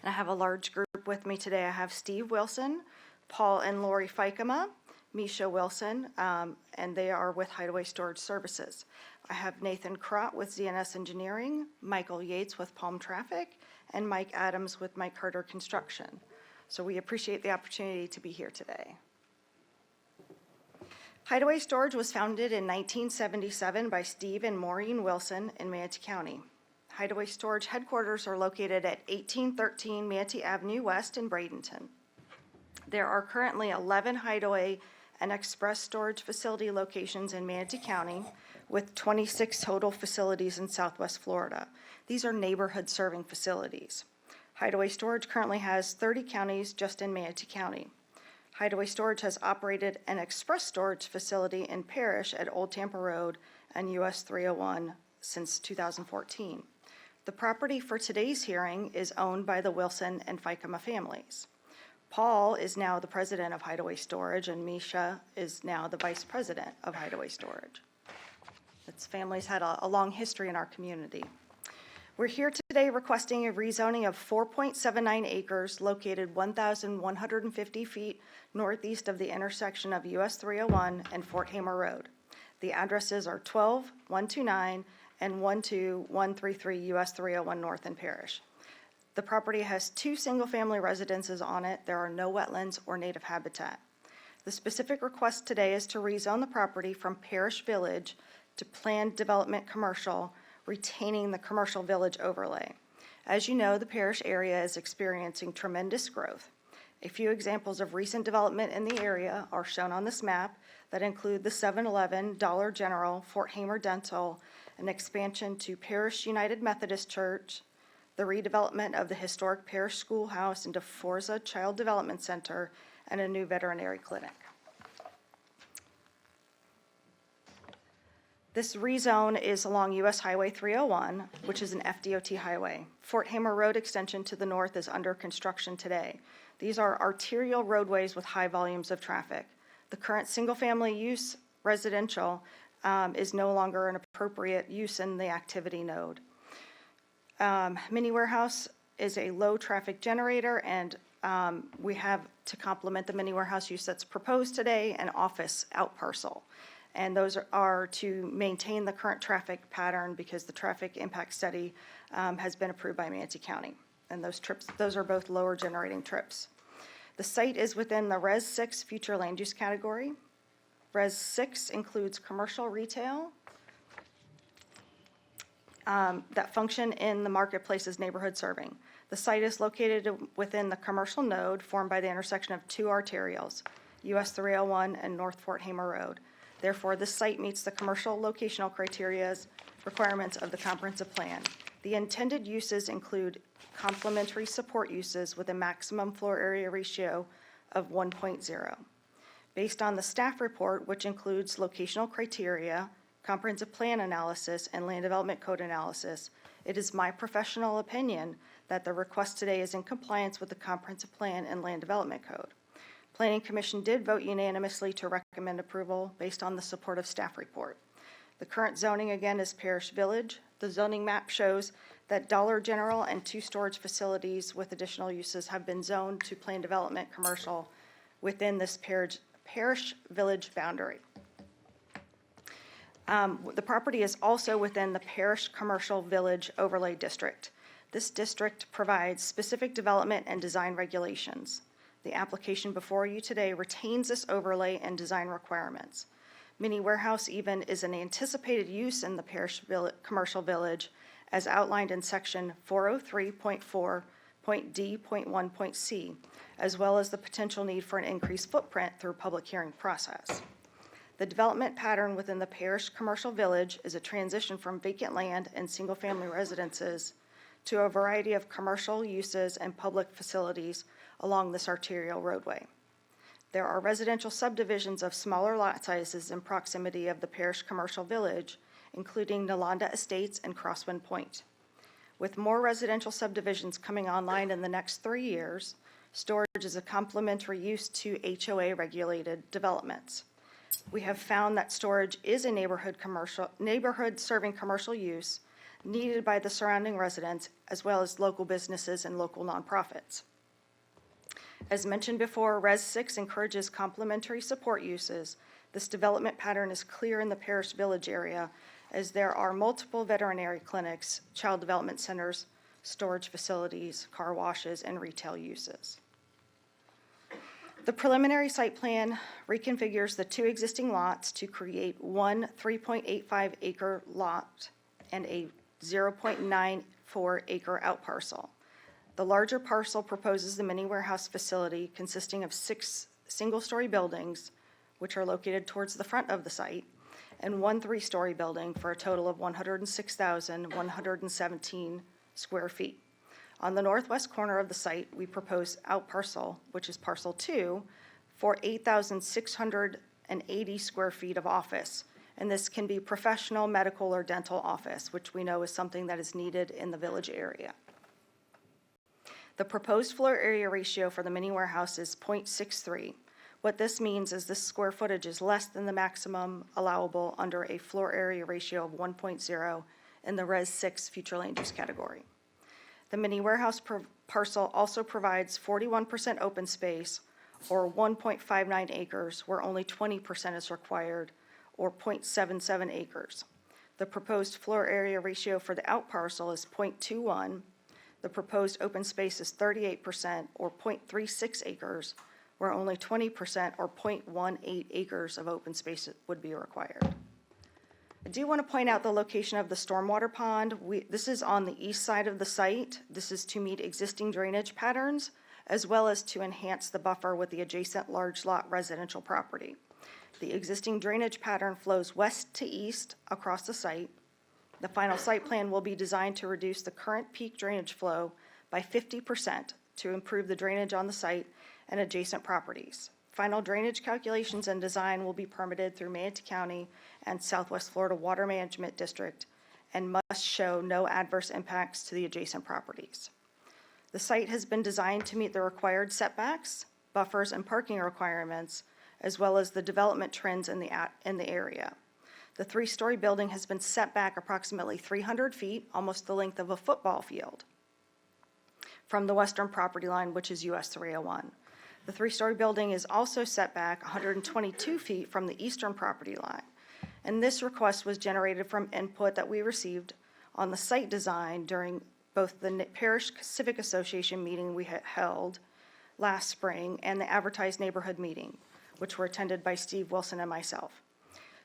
And I have a large group with me today. I have Steve Wilson, Paul and Lori Fikema, Misha Wilson, and they are with Hideaway Storage Services. I have Nathan Crott with ZNS Engineering, Michael Yates with Palm Traffic, and Mike Adams with Mike Carter Construction. So we appreciate the opportunity to be here today. Hideaway Storage was founded in 1977 by Steve and Maureen Wilson in Manatee County. Hideaway Storage headquarters are located at 1813 Manatee Avenue West in Bradenton. There are currently 11 Hideaway and Express Storage facility locations in Manatee County, with 26 total facilities in Southwest Florida. These are neighborhood-serving facilities. Hideaway Storage currently has 30 counties just in Manatee County. Hideaway Storage has operated an express storage facility in Parish at Old Tampa Road and US 301 since 2014. The property for today's hearing is owned by the Wilson and Fikema families. Paul is now the president of Hideaway Storage, and Misha is now the vice president of Hideaway Storage. Its family's had a long history in our community. We're here today requesting a rezoning of 4.79 acres located 1,150 feet northeast of the intersection of US 301 and Fort Hamer Road. The addresses are 12129 and 12133 US 301 North in Parish. The property has 2 single-family residences on it. There are no wetlands or native habitat. The specific request today is to rezone the property from Parish Village to Planned Development Commercial, retaining the Commercial Village overlay. As you know, the Parish area is experiencing tremendous growth. A few examples of recent development in the area are shown on this map that include the 7-Eleven, Dollar General, Fort Hamer Dental, an expansion to Parish United Methodist Church, the redevelopment of the historic Parish Schoolhouse into Forza Child Development Center, and a new veterinary clinic. This rezone is along US Highway 301, which is an FDOT highway. Fort Hamer Road extension to the north is under construction today. These are arterial roadways with high volumes of traffic. The current single-family use residential is no longer an appropriate use in the activity node. Mini warehouse is a low-traffic generator, and we have, to complement the mini warehouse use that's proposed today, an office out parcel. And those are to maintain the current traffic pattern because the traffic impact study has been approved by Manatee County. And those are both lower generating trips. The site is within the Res 6 future land use category. Res 6 includes commercial retail that function in the marketplace as neighborhood serving. The site is located within the commercial node formed by the intersection of 2 arterials, US 301 and North Fort Hamer Road. Therefore, this site meets the commercial locational criteria requirements of the comprehensive plan. The intended uses include complementary support uses with a maximum floor area ratio of 1.0. Based on the staff report, which includes locational criteria, comprehensive plan analysis, and land development code analysis, it is my professional opinion that the request today is in compliance with the comprehensive plan and land development code. Planning Commission did vote unanimously to recommend approval based on the supportive staff report. The current zoning, again, is Parish Village. The zoning map shows that Dollar General and 2 storage facilities with additional uses have been zoned to planned development commercial within this Parish Village boundary. The property is also within the Parish Commercial Village Overlay District. This district provides specific development and design regulations. The application before you today retains this overlay and design requirements. Mini warehouse even is an anticipated use in the Parish Commercial Village as outlined in section 403.4.d.1.c, as well as the potential need for an increased footprint through public hearing process. The development pattern within the Parish Commercial Village is a transition from vacant land and single-family residences to a variety of commercial uses and public facilities along this arterial roadway. There are residential subdivisions of smaller lot sizes in proximity of the Parish Commercial Village, including Nalanda Estates and Crosswind Point. With more residential subdivisions coming online in the next 3 years, storage is a complementary use to HOA-regulated developments. We have found that storage is a neighborhood serving commercial use needed by the surrounding residents as well as local businesses and local nonprofits. As mentioned before, Res 6 encourages complementary support uses. This development pattern is clear in the Parish Village area as there are multiple veterinary clinics, child development centers, storage facilities, car washes, and retail uses. The preliminary site plan reconfigures the 2 existing lots to create one 3.85 acre lot and a 0.94 acre outparcel. The larger parcel proposes the mini warehouse facility consisting of 6 single-story buildings, which are located towards the front of the site, and 1 3-story building for a total of 106,117 square feet. On the northwest corner of the site, we propose outparcel, which is parcel 2, for 8,680 square feet of office. And this can be professional, medical, or dental office, which we know is something that is needed in the village area. The proposed floor area ratio for the mini warehouse is 0.63. What this means is this square footage is less than the maximum allowable under a floor area ratio of 1.0 in the Res 6 future land use category. The mini warehouse parcel also provides 41% open space, or 1.59 acres, where only 20% is required, or 0.77 acres. The proposed floor area ratio for the outparcel is 0.21. The proposed open space is 38%, or 0.36 acres, where only 20%, or 0.18 acres of open space would be required. I do want to point out the location of the stormwater pond. This is on the east side of the site. This is to meet existing drainage patterns, as well as to enhance the buffer with the adjacent large lot residential property. The existing drainage pattern flows west to east across the site. The final site plan will be designed to reduce the current peak drainage flow by 50% to improve the drainage on the site and adjacent properties. Final drainage calculations and design will be permitted through Manatee County and Southwest Florida Water Management District and must show no adverse impacts to the adjacent properties. The site has been designed to meet the required setbacks, buffers, and parking requirements, as well as the development trends in the area. The 3-story building has been set back approximately 300 feet, almost the length of a football field, from the western property line, which is US 301. The 3-story building is also set back 122 feet from the eastern property line. And this request was generated from input that we received on the site design during both the Parish Civic Association meeting we held last spring and the advertised neighborhood meeting, which were attended by Steve Wilson and myself.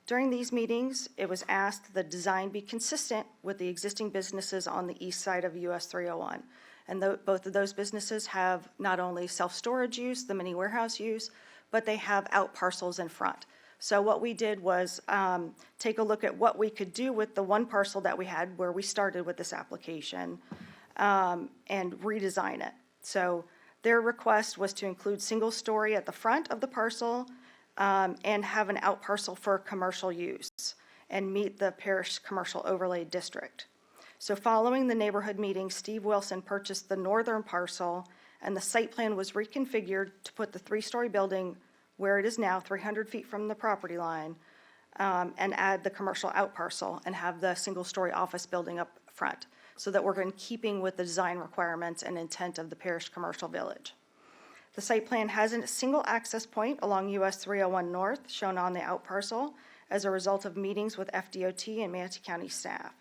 During these meetings, it was asked the design be consistent with the existing businesses on the east side of US 301. And both of those businesses have not only self-storage use, the mini warehouse use, but they have out parcels in front. So what we did was take a look at what we could do with the one parcel that we had where we started with this application and redesign it. So their request was to include single story at the front of the parcel and have an out parcel for commercial use. and meet the parish commercial overlay district. So following the neighborhood meeting, Steve Wilson purchased the northern parcel, and the site plan was reconfigured to put the three-story building where it is now, 300 feet from the property line, and add the commercial out parcel and have the single-story office building up front, so that we're in keeping with the design requirements and intent of the parish commercial village. The site plan has a single access point along US 301 North, shown on the out parcel, as a result of meetings with FDOT and Manatee County staff,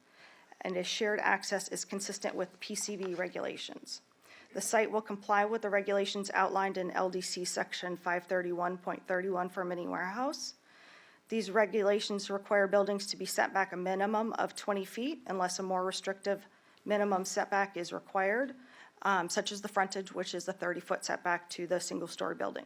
and a shared access is consistent with PCV regulations. The site will comply with the regulations outlined in LDC Section 531.31 for a mini warehouse. These regulations require buildings to be set back a minimum of 20 feet unless a more restrictive minimum setback is required, such as the frontage, which is the 30-foot setback to the single-story building.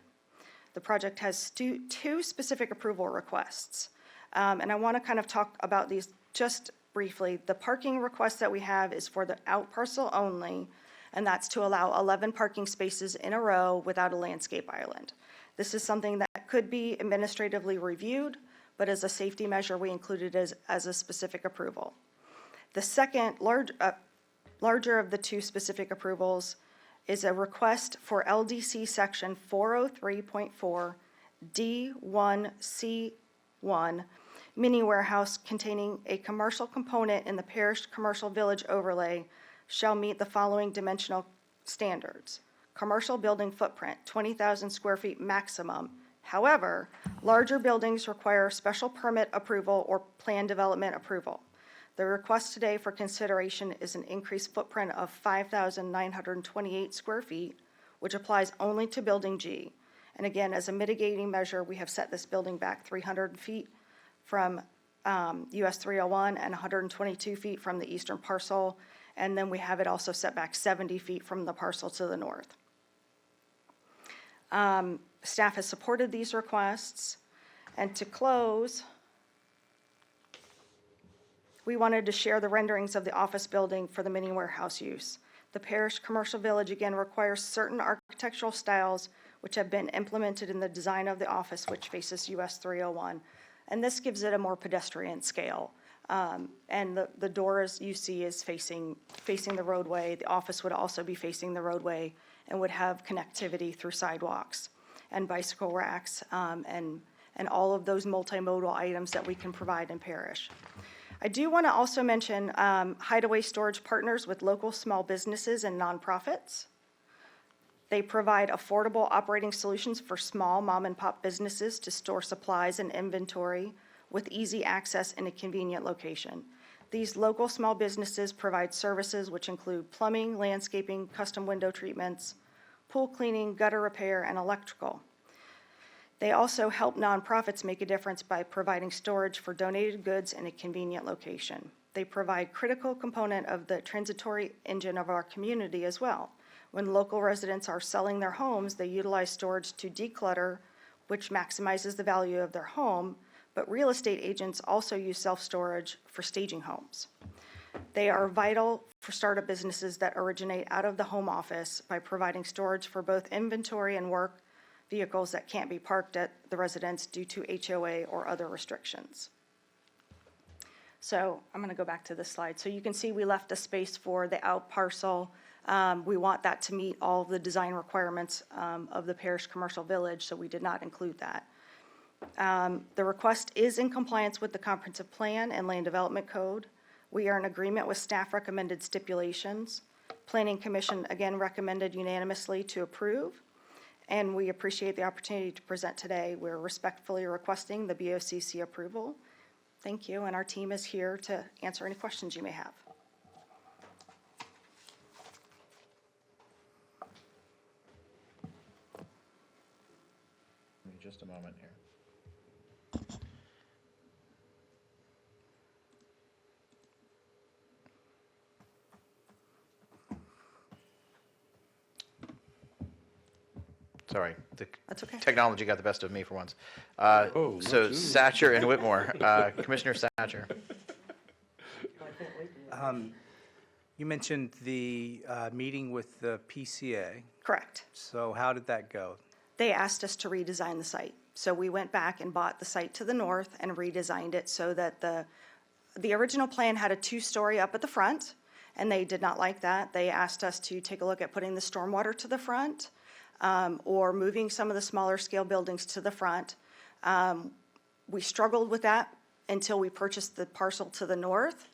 The project has two specific approval requests, and I want to kind of talk about these just briefly. The parking request that we have is for the out parcel only, and that's to allow 11 parking spaces in a row without a landscape island. This is something that could be administratively reviewed, but as a safety measure, we included as a specific approval. The second larger of the two specific approvals is a request for LDC Section 403.4 D1C1 mini warehouse containing a commercial component in the parish commercial village overlay shall meet the following dimensional standards. Commercial building footprint, 20,000 square feet maximum. However, larger buildings require special permit approval or plan development approval. The request today for consideration is an increased footprint of 5,928 square feet, which applies only to Building G. And again, as a mitigating measure, we have set this building back 300 feet from US 301 and 122 feet from the eastern parcel. And then we have it also set back 70 feet from the parcel to the north. Staff has supported these requests. And to close, we wanted to share the renderings of the office building for the mini warehouse use. The parish commercial village again requires certain architectural styles which have been implemented in the design of the office, which faces US 301. And this gives it a more pedestrian scale. And the door, as you see, is facing the roadway. The office would also be facing the roadway and would have connectivity through sidewalks and bicycle racks and all of those multimodal items that we can provide in parish. I do want to also mention Hideaway Storage partners with local small businesses and nonprofits. They provide affordable operating solutions for small mom-and-pop businesses to store supplies and inventory with easy access in a convenient location. These local small businesses provide services which include plumbing, landscaping, custom window treatments, pool cleaning, gutter repair, and electrical. They also help nonprofits make a difference by providing storage for donated goods in a convenient location. They provide critical component of the transitory engine of our community as well. When local residents are selling their homes, they utilize storage to declutter, which maximizes the value of their home, but real estate agents also use self-storage for staging homes. They are vital for startup businesses that originate out of the home office by providing storage for both inventory and work vehicles that can't be parked at the residence due to HOA or other restrictions. So I'm going to go back to this slide. So you can see we left a space for the out parcel. We want that to meet all of the design requirements of the parish commercial village, so we did not include that. The request is in compliance with the comprehensive plan and land development code. We are in agreement with staff recommended stipulations. Planning Commission again recommended unanimously to approve, and we appreciate the opportunity to present today. We're respectfully requesting the BOCC approval. Thank you, and our team is here to answer any questions you may have. Give me just a moment here. Sorry, That's okay. Technology got the best of me for once. Oh, So look, ooh. Satcher and Whitmore, Commissioner Satcher. You mentioned the meeting with the PCA. Correct. So how did that go? they asked us to redesign the site. So we went back and bought the site to the north and redesigned it so that the original plan had a two-story up at the front, and they did not like that. They asked us to take a look at putting the stormwater to the front, or moving some of the smaller scale buildings to the front. We struggled with that until we purchased the parcel to the north.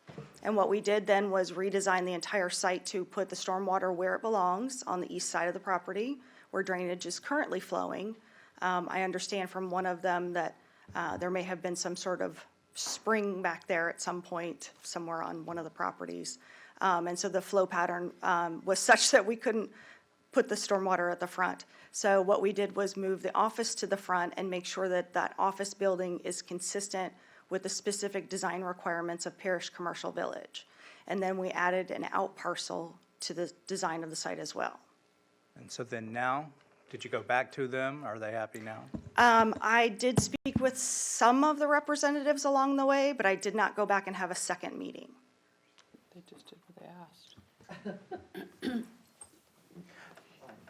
And what we did then was redesign the entire site to put the stormwater where it belongs, on the east side of the property, where drainage is currently flowing. I understand from one of them that there may have been some sort of spring back there at some point, somewhere on one of the properties. And so the flow pattern was such that we couldn't put the stormwater at the front. So what we did was move the office to the front and make sure that that office building is consistent with the specific design requirements of Parish Commercial Village. And then we added an out parcel to the design of the site as well. And so then now, did you go back to them? Are they happy now? I did speak with some of the representatives along the way, but I did not go back and have a second meeting. They just did what they asked.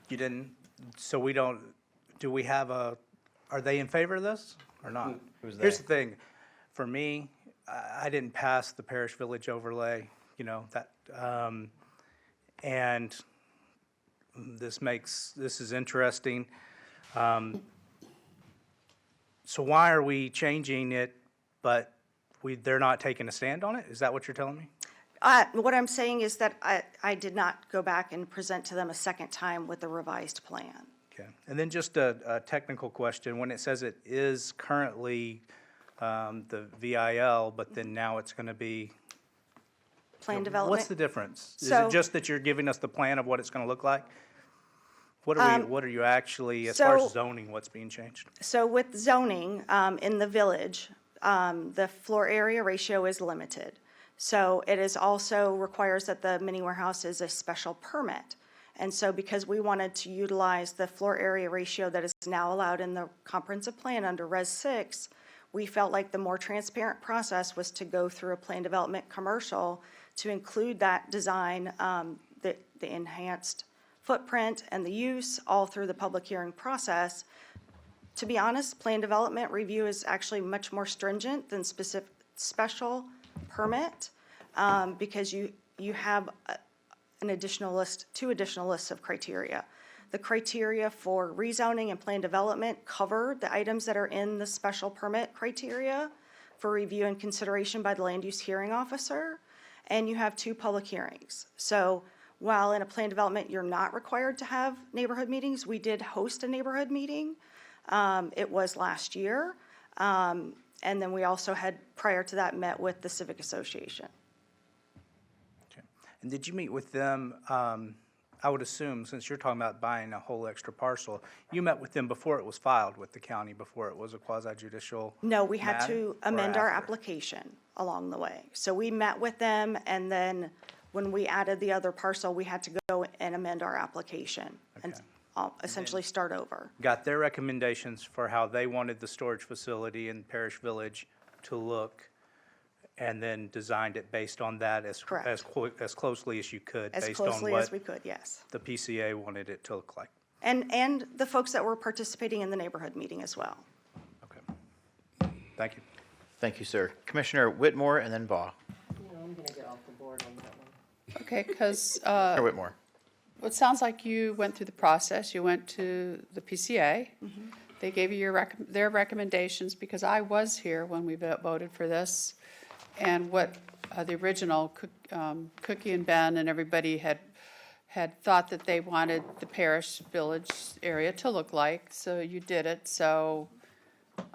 You didn't, so we don't, do we have a, are they in favor of this or not? Who's Here's they? the thing, for me, I didn't pass the parish village overlay, you know, that, and this is interesting. So why are we changing it, but they're not taking a stand on it? Is that what you're telling me? What I'm saying is that I did not go back and present to them a second time with the revised plan. Okay, and then just a technical question. When it says it is currently the VIL, but then now it's going to be. Plan development. What's the difference? Is So- it just that you're giving us the plan of what it's going to look like? What are you actually, as far so- as zoning, what's being changed? So with zoning in the village, the floor area ratio is limited. So it is also requires that the mini warehouse is a special permit. And so because we wanted to utilize the floor area ratio that is now allowed in the comprehensive plan under Res 6, we felt like the more transparent process was to go through a plan development commercial to include that design, the enhanced footprint and the use all through the public hearing process. To be honest, plan development review is actually much more stringent than special permit, because you have an additional list, two additional lists of criteria. The criteria for rezoning and plan development cover the items that are in the special permit criteria for review and consideration by the land use hearing officer, and you have two public hearings. So while in a plan development, you're not required to have neighborhood meetings, we did host a neighborhood meeting. It was last year. And then we also had, prior to that, met with the Civic Association. Okay. And did you meet with them, I would assume, since you're talking about buying a whole extra parcel, you met with them before it was filed with the county, before it was a quasi-judicial No, we had matter, to or amend our after? application along the way. So we met with them, and then when we added the other parcel, we had to go and amend our application and essentially start over. Got their recommendations for how they wanted the storage facility in Parish Village to look, and then designed it based on that as Correct. as closely as you could, As based on closely as what we could, yes. the PCA wanted it to look like. And the folks that were participating in the neighborhood meeting as well. Thank you. Thank you, sir. Commissioner Whitmore and then Baugh. I'm going to get off the board on that one. Okay, because Commissioner Whitmore. it sounds like you went through the process. You went to the PCA. They gave you their recommendations, because I was here when we voted for this. And what the original Cookie and Ben and everybody had thought that they wanted the Parish Village area to look like, so you did it. So,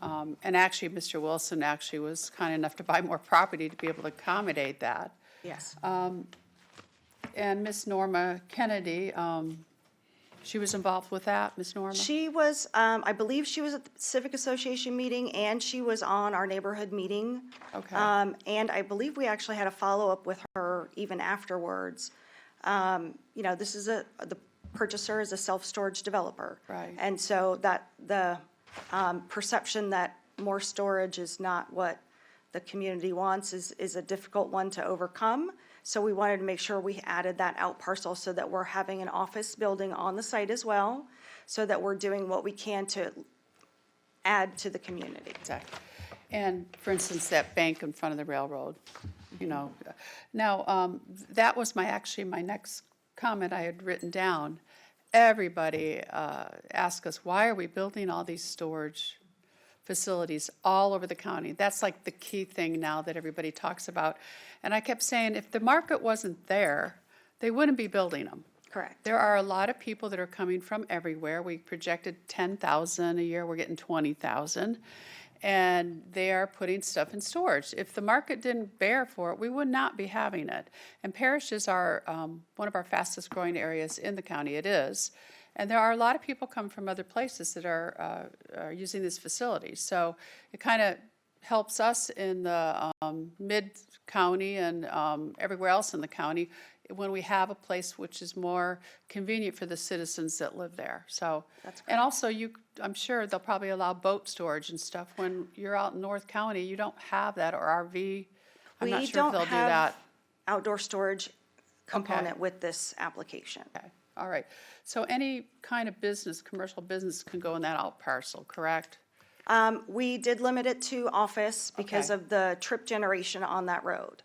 and actually, Mr. Wilson actually was kind enough to buy more property to be able to accommodate that. Yes. And Miss Norma Kennedy, she was involved with that, Miss Norma? She was, I believe she was at the Civic Association meeting, and she was on our neighborhood meeting. Okay. And I believe we actually had a follow-up with her even afterwards. You know, this is the purchaser is a self-storage developer. Right. And so that the perception that more storage is not what the community wants is a difficult one to overcome. So we wanted to make sure we added that out parcel so that we're having an office building on the site as well, so that we're doing what we can to add to the community. Exactly. And for instance, that bank in front of the railroad, you know. Now, that was actually my next comment I had written down. Everybody asked us, why are we building all these storage facilities all over the county? That's like the key thing now that everybody talks about. And I kept saying, if the market wasn't there, they wouldn't be building them. Correct. There are a lot of people that are coming from everywhere. We projected 10,000 a year, we're getting 20,000. And they are putting stuff in storage. If the market didn't bear for it, we would not be having it. And Parrish is one of our fastest growing areas in the county. It is. And there are a lot of people come from other places that are using these facilities. So it kind of helps us in the mid-county and everywhere else in the county when we have a place which is more convenient for the citizens that live there. So, and also I'm sure they'll probably allow boat storage and stuff. When you're out in North County, you don't have that, or RV. I'm not sure if they'll do that. We don't have outdoor storage component with this application. Okay, all right. So any kind of business, commercial business can go in that out parcel, correct? We did limit it to office because Okay. of the trip generation on that road.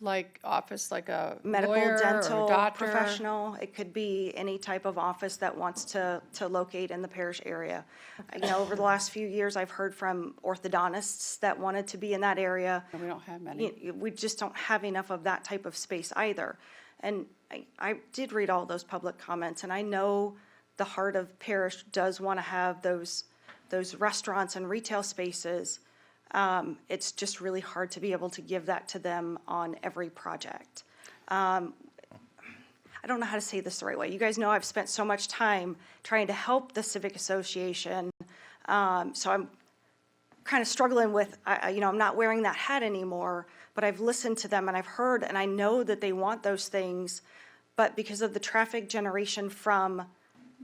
Like office, like a Medical, lawyer dental, or doctor? professional. It could be any type of office that wants to locate in the Parrish area. You know, over the last few years, I've heard from orthodontists that wanted to be in that area. We don't have many. We just don't have enough of that type of space either. And I did read all those public comments, and I know the heart of Parrish does want to have those restaurants and retail spaces. It's just really hard to be able to give that to them on every project. I don't know how to say this the right way. You guys know I've spent so much time trying to help the Civic Association. So I'm kind of struggling with, I'm not wearing that hat anymore, but I've listened to them and I've heard, and I know that they want those things, but because of the traffic generation from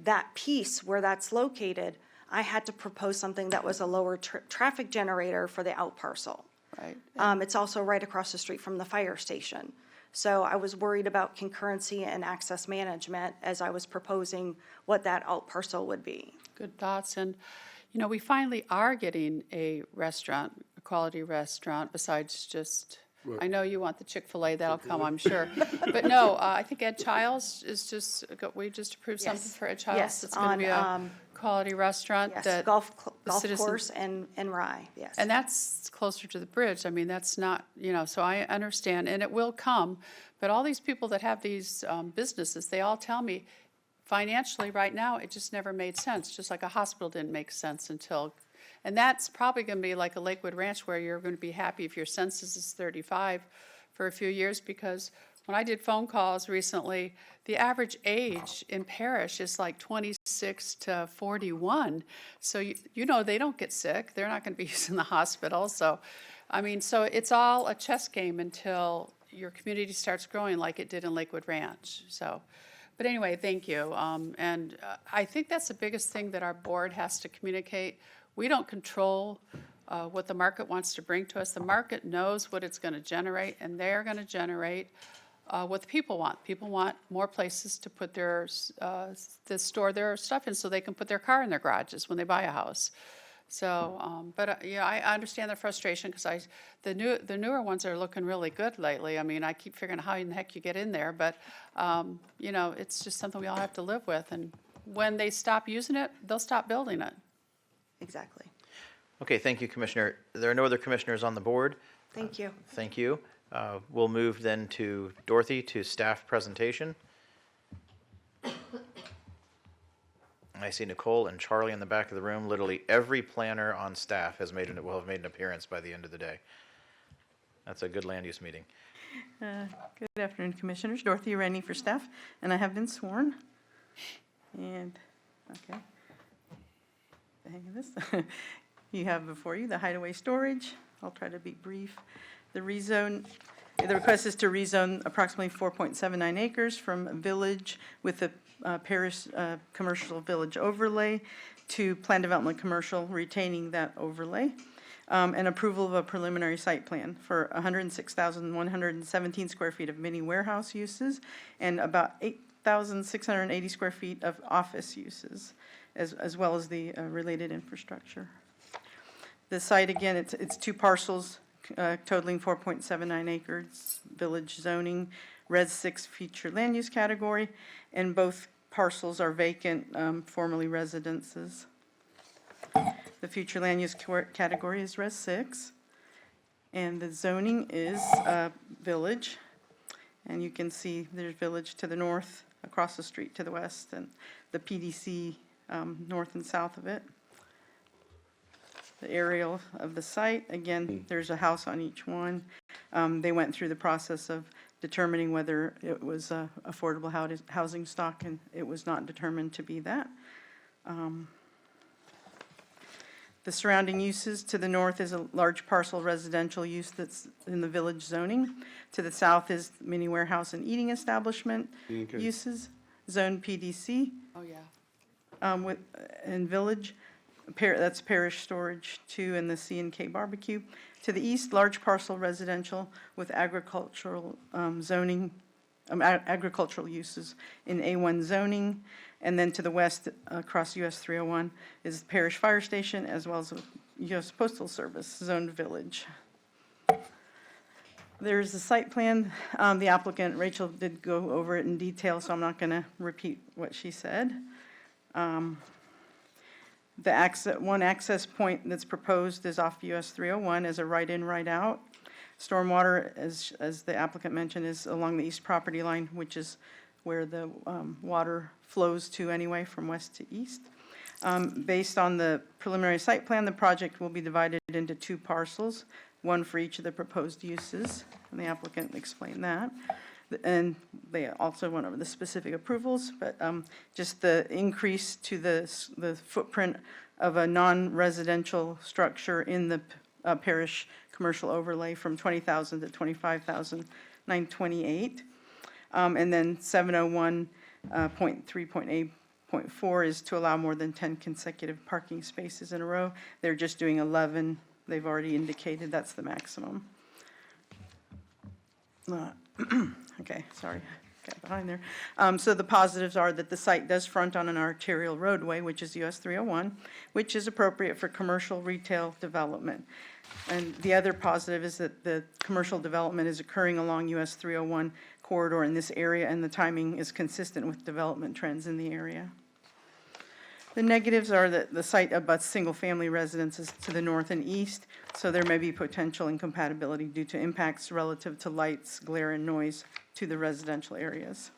that piece where that's located, I had to propose something that was a lower traffic generator for the out parcel. Right. It's also right across the street from the fire station. So I was worried about concurrency and access management as I was proposing what that out parcel would be. Good thoughts. And, you know, we finally are getting a restaurant, a quality restaurant, besides just, I know you want the Chick-fil-A, that'll come, I'm sure. But no, I think Ed Childs is we just approved something Yes. for Ed Childs. Yes, It's going to be a quality restaurant Yes, that golf the citizens- course and rye, yes. And that's closer to the bridge. I mean, that's not, so I understand, and it will come. But all these people that have these businesses, they all tell me, financially, right now, it just never made sense, just like a hospital didn't make sense until, and that's probably going to be like a Lakewood Ranch where you're going to be happy if your census is 35 for a few years, because when I did phone calls recently, the average age in Parrish is like 26 to 41. So, they don't get sick. They're not going to be using the hospital. So, so it's all a chess game until your community starts growing like it did in Lakewood Ranch. So, but anyway, thank you. And I think that's the biggest thing that our board has to communicate. We don't control what the market wants to bring to us. The market knows what it's going to generate, and they're going to generate what the people want. People want more places to put to store their stuff in so they can put their car in their garages when they buy a house. So, I understand the frustration because the newer ones are looking really good lately. I keep figuring out how in the heck you get in there, but, it's just something we all have to live with. And when they stop using it, they'll stop building it. Exactly. Okay, thank you, Commissioner. There are no other commissioners on the board. Thank you. Thank you. We'll move then to Dorothy to staff presentation. I see Nicole and Charlie in the back of the room. Literally every planner on staff will have made an appearance by the end of the day. That's a good land use meeting. Good afternoon, Commissioners. Dorothy Rennie for staff, and I have been sworn. And, okay. Hang of this. You have before you the hideaway storage. I'll try to be brief. The request is to rezone approximately 4.79 acres from village with the Parrish commercial village overlay to plan development commercial, retaining that overlay. and approval of a preliminary site plan for 106,117 square feet of mini warehouse uses and about 8,680 square feet of office uses, as well as the related infrastructure. The site, again, it's two parcels totaling 4.79 acres, village zoning, Res 6 future land use category, and both parcels are vacant, formerly residences. The future land use category is Res 6, and the zoning is village. And you can see there's village to the north, across the street to the west, and the PDC north and south of it. The aerial of the site, again, there's a house on each one. They went through the process of determining whether it was affordable housing stock, and it was not determined to be that. The surrounding uses, to the north is a large parcel residential use that's in the village zoning. To the south is mini warehouse and eating establishment uses, zone PDC. Oh, yeah. In village, that's parish storage too, and the C&K barbecue. To the east, large parcel residential with agricultural zoning, agricultural uses in A1 zoning. And then to the west, across US 301, is the parish fire station, as well as US Postal Service zoned village. There's the site plan. The applicant, Rachel, did go over it in detail, so I'm not going to repeat what she said. The one access point that's proposed is off US 301 as a right-in, right-out. Stormwater, as the applicant mentioned, is along the east property line, which is where the water flows to anyway, from west to east. Based on the preliminary site plan, the project will be divided into two parcels, one for each of the proposed uses, and the applicant explained that. And they also went over the specific approvals, but just the increase to the footprint of a non-residential structure in the parish commercial overlay from 20,000 to 25,928. And then 701.3.8.4 is to allow more than 10 consecutive parking spaces in a row. They're just doing 11. They've already indicated that's the maximum. Okay, sorry, got behind there. So the positives are that the site does front on an arterial roadway, which is US 301, which is appropriate for commercial retail development. And the other positive is that the commercial development is occurring along US 301 corridor in this area, and the timing is consistent with development trends in the area. The negatives are that the site abuts single-family residences to the north and east, so there may be potential incompatibility due to impacts relative to lights, glare, and noise to the residential areas.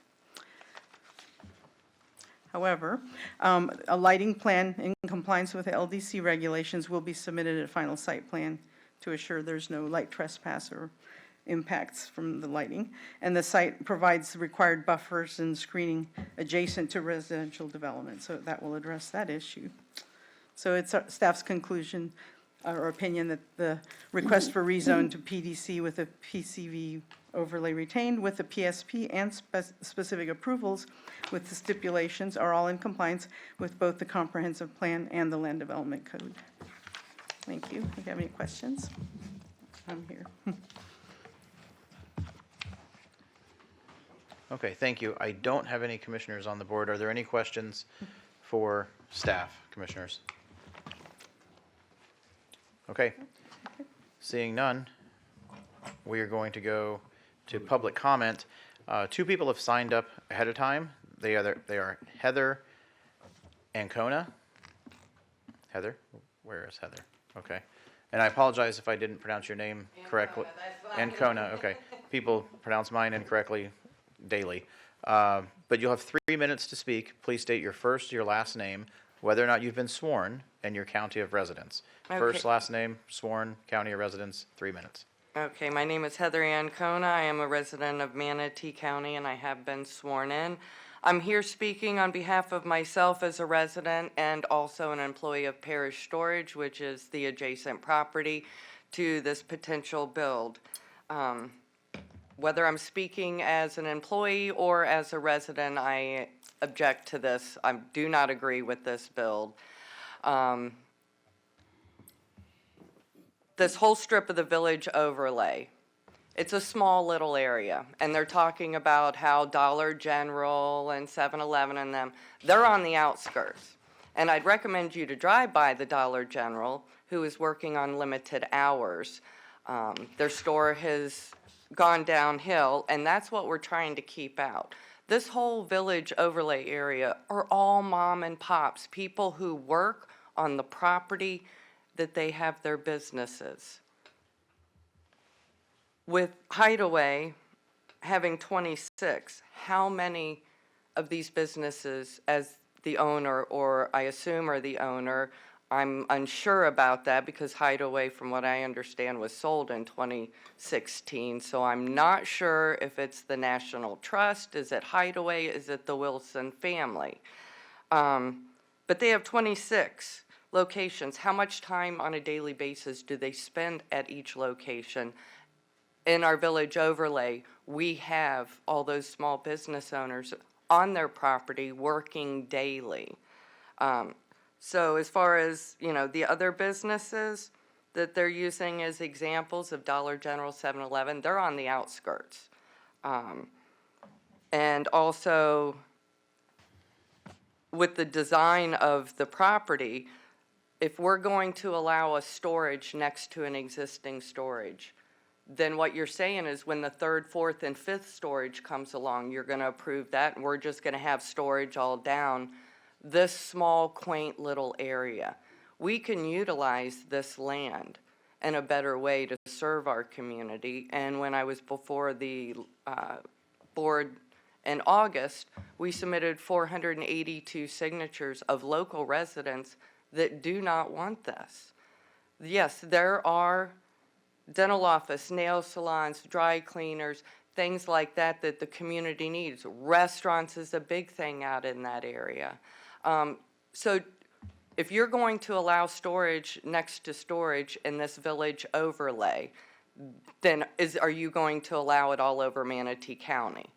However, a lighting plan in compliance with the LDC regulations will be submitted at final site plan to assure there's no light trespass or impacts from the lighting. And the site provides the required buffers and screening adjacent to residential development, so that will address that issue. So it's staff's conclusion or opinion that the request for rezone to PDC with a PCV overlay retained with the PSP and specific approvals with the stipulations are all in compliance with both the comprehensive plan and the land development code. Thank you. If you have any questions, I'm here. Okay, thank you. I don't have any commissioners on the board. Are there any questions for staff, commissioners? Okay. Seeing none, we are going to go to public comment. Two people have signed up ahead of time. They are Heather Ancona. Heather? Where is Heather? Okay. And I apologize if I didn't pronounce your name correctly. Ancona, okay. People pronounce mine incorrectly daily. But you'll have 3 minutes to speak. Please state your first, your last name, whether or not you've been sworn, and your county of residence. First, last name, sworn, county of residence, 3 minutes. Okay, my name is Heather Ancona. I am a resident of Manatee County, and I have been sworn in. I'm here speaking on behalf of myself as a resident and also an employee of Parish Storage, which is the adjacent property to this potential build. Whether I'm speaking as an employee or as a resident, I object to this. I do not agree with this build. this whole strip of the village overlay. It's a small little area, and they're talking about how Dollar General and 7-Eleven and them, they're on the outskirts. And I'd recommend you to drive by the Dollar General, who is working on limited hours. Their store has gone downhill, and that's what we're trying to keep out. This whole village overlay area are all mom and pops, people who work on the property that they have their businesses. With Hideaway having 26, how many of these businesses, as the owner, or I assume are the owner, I'm unsure about that because Hideaway, from what I understand, was sold in 2016, so I'm not sure if it's the National Trust, is it Hideaway, is it the Wilson family? But they have 26 locations. How much time on a daily basis do they spend at each location? In our village overlay, we have all those small business owners on their property working daily. So as far as, you know, the other businesses that they're using as examples of Dollar General, 7-Eleven, they're on the outskirts. And also, with the design of the property, if we're going to allow a storage next to an existing storage, then what you're saying is when the third, fourth, and fifth storage comes along, you're going to approve that, and we're just going to have storage all down this small, quaint little area. We can utilize this land in a better way to serve our community. And when I was before the board in August, we submitted 482 signatures of local residents that do not want this. Yes, there are dental office, nail salons, dry cleaners, things like that that the community needs. Restaurants is a big thing out in that area. So if you're going to allow storage next to storage in this village overlay, then are you going to allow it all over Manatee County?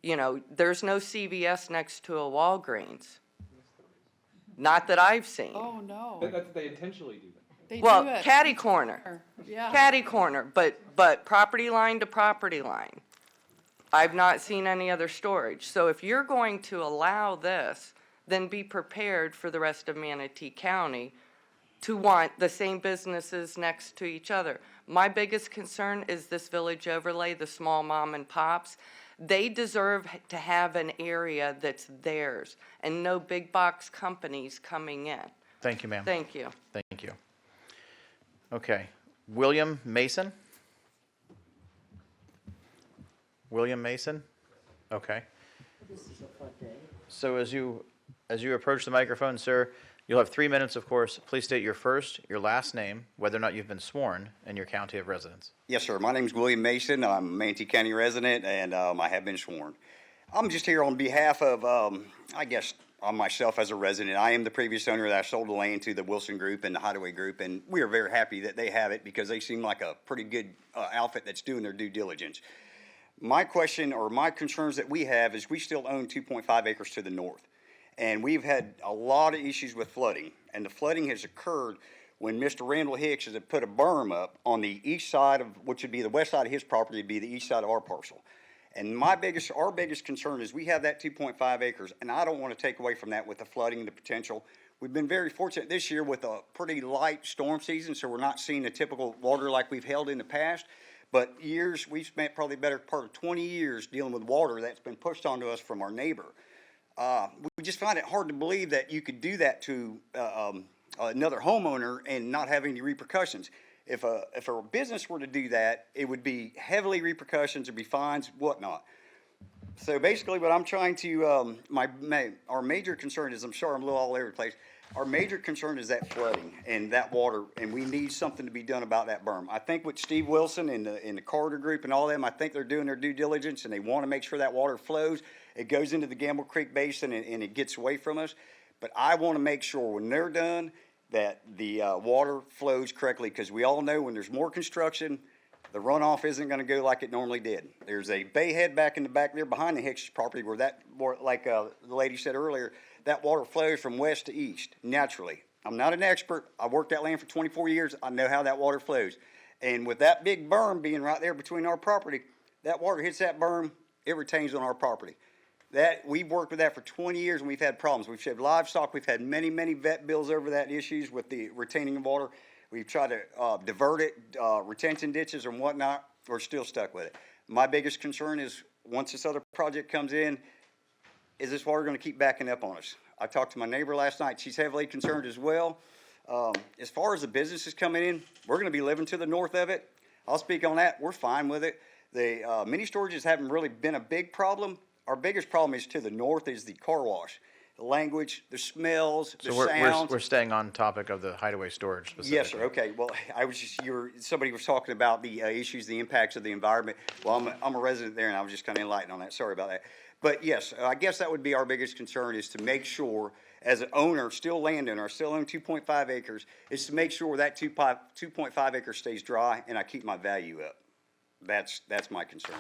You know, there's no CVS next to a Walgreens. Not that I've seen. Oh, no. They intentionally do that. They Well, do it. catty corner. Yeah. Catty corner, but property line to property line. I've not seen any other storage. So if you're going to allow this, then be prepared for the rest of Manatee County to want the same businesses next to each other. My biggest concern is this village overlay, the small mom and pops. They deserve to have an area that's theirs and no big box companies coming in. Thank you, ma'am. Thank you. Thank you. Okay. William Mason? William Mason? Okay. So as you approach the microphone, sir, you'll have 3 minutes, of course. Please state your first, your last name, whether or not you've been sworn, and your county of residence. Yes, sir. My name is William Mason. I'm a Manatee County resident, and I have been sworn. I'm just here on behalf of, I guess, on myself as a resident. I am the previous owner that sold the land to the Wilson Group and the Hideaway Group, and we are very happy that they have it because they seem like a pretty good outfit that's doing their due diligence. My question or my concerns that we have is we still own 2.5 acres to the north, and we've had a lot of issues with flooding, and the flooding has occurred when Mr. Randall Hicks has put a berm up on the east side of, which would be the west side of his property, would be the east side of our parcel. And our biggest concern is we have that 2.5 acres, and I don't want to take away from that with the flooding and the potential. We've been very fortunate this year with a pretty light storm season, so we're not seeing the typical water like we've held in the past. But we've spent probably the better part of 20 years dealing with water that's been pushed onto us from our neighbor. We just find it hard to believe that you could do that to another homeowner and not have any repercussions. If a business were to do that, it would be heavily repercussions, there'd be fines, whatnot. So basically what I'm trying to, our major concern is, I'm sorry I'm a little all over the place, our major concern is that flooding and that water, and we need something to be done about that berm. I think with Steve Wilson and the Carter Group and all them, I think they're doing their due diligence and they want to make sure that water flows. It goes into the Gamble Creek Basin and it gets away from us. But I want to make sure when they're done that the water flows correctly, because we all know when there's more construction, the runoff isn't going to go like it normally did. There's a bayhead back in the back there behind the Hicks property where like the lady said earlier, that water flows from west to east naturally. I'm not an expert. I worked that land for 24 years. I know how that water flows. And with that big berm being right there between our property, that water hits that berm, it retains on our property. That, we've worked with that for 20 years and we've had problems. We've shed livestock. We've had many, many vet bills over that issues with the retaining of water. We've tried to divert it, retention ditches and whatnot. We're still stuck with it. My biggest concern is once this other project comes in, is this water going to keep backing up on us? I talked to my neighbor last night. She's heavily concerned as well. As far as the businesses coming in, we're going to be living to the north of it. I'll speak on that. We're fine with it. The mini storages haven't really been a big problem. Our biggest problem is to the north is the car wash. The language, the smells, the So sounds. we're staying on topic of the hideaway storage specifically. Yes, sir. Okay. Well, I was just, somebody was talking about the issues, the impacts of the environment. Well, I'm a resident there and I was just kind of enlightened on that. Sorry about that. But yes, I guess that would be our biggest concern is to make sure as an owner, still landowner, still own 2.5 acres, is to make sure that 2.5 acres stays dry and I keep my value up. That's my concern.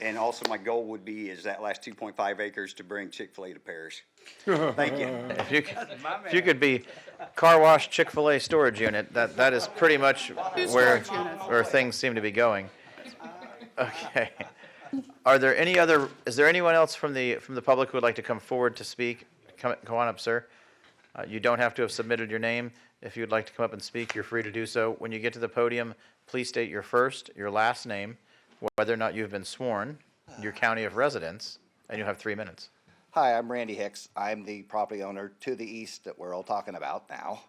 And also my goal would be is that last 2.5 acres to bring Chick-fil-A to Paris. Thank you. If you could be car wash, Chick-fil-A storage unit, that is pretty much where things seem to be going. Okay. Are there any other, is there anyone else from the public who would like to come forward to speak? Come on up, sir. You don't have to have submitted your name. If you'd like to come up and speak, you're free to do so. When you get to the podium, please state your first, your last name, whether or not you've been sworn, your county of residence, and you have 3 minutes. Hi, I'm Randy Hicks. I'm the property owner to the east that we're all talking about now.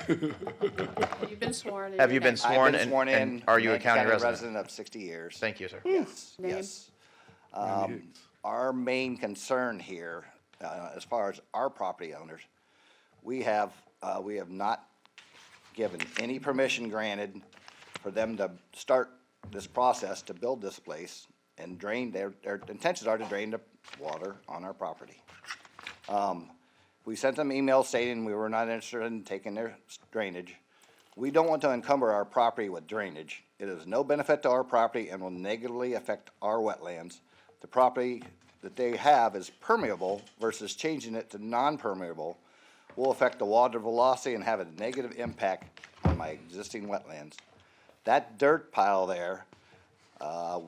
You've been sworn in. Have you been I've sworn been sworn and in. are you a Manatee county resident? of 60 years. Thank you, sir. Yes, Name? yes. Our main concern here, as far as our property owners, we have not given any permission granted for them to start this process to build this place and drain, their intentions are to drain the water on our property. We sent them emails stating we were not interested in taking their drainage. We don't want to encumber our property with drainage. It is no benefit to our property and will negatively affect our wetlands. The property that they have is permeable versus changing it to non-permeable will affect the water velocity and have a negative impact on my existing wetlands. That dirt pile there,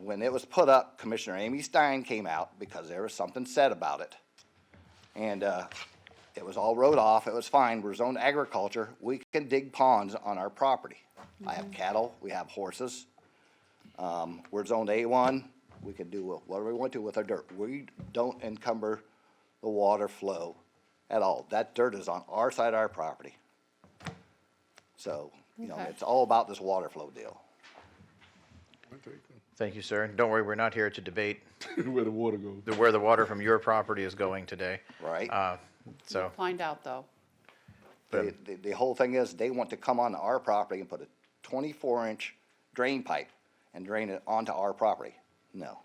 when it was put up, Commissioner Amy Stein came out because there was something said about it. And it was all wrote off, it was fine, we're zoned agriculture, we can dig ponds on our property. I have cattle, we have horses, we're zoned A1, we can do whatever we want to with our dirt. We don't encumber the water flow at all. That dirt is on our side of our property. So, Okay. it's all about this water flow deal. Thank you, sir. And don't worry, we're not here to debate Where the water goes. where the water from your property is going today. Right. So, Find out, though. The whole thing is, they want to come on our property and put a 24-inch drain pipe and drain it onto our property. No,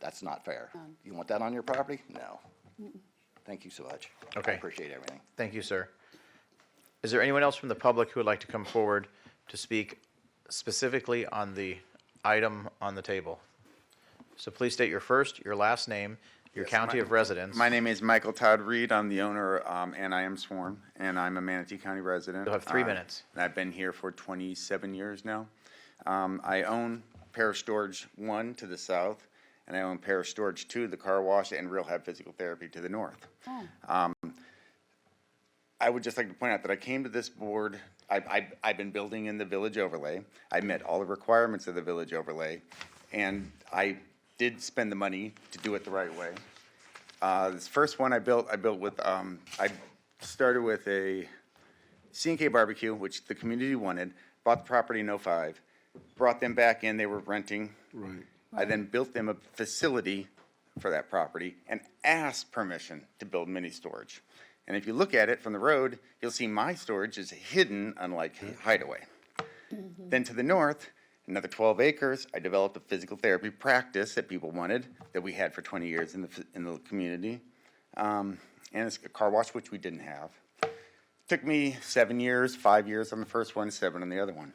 that's not fair. You want that on your property? No. Thank you so much. Okay. I appreciate everything. thank you, sir. Is there anyone else from the public who would like to come forward to speak specifically on the item on the table? So please state your first, your last name, your county of residence. My name is Michael Todd Reed. I'm the owner, and I am sworn, and I'm a Manatee County resident. You'll have 3 minutes. And I've been here for 27 years now. I own Parish Storage 1 to the south, and I own Parish Storage 2, the car wash, and Rehab Physical Therapy to the north. I would just like to point out that I came to this board, I've been building in the village overlay. I met all the requirements of the village overlay, and I did spend the money to do it the right way. This first one I built with, I started with a C&K barbecue, which the community wanted, bought the property in '05, brought them back in, they were renting. Right. I then built them a facility for that property and asked permission to build mini storage. And if you look at it from the road, you'll see my storage is hidden, unlike Hideaway. Then to the north, another 12 acres, I developed a physical therapy practice that people wanted, that we had for 20 years in the community. And it's a car wash, which we didn't have. Took me 7 years, 5 years on the first one, 7 on the other one.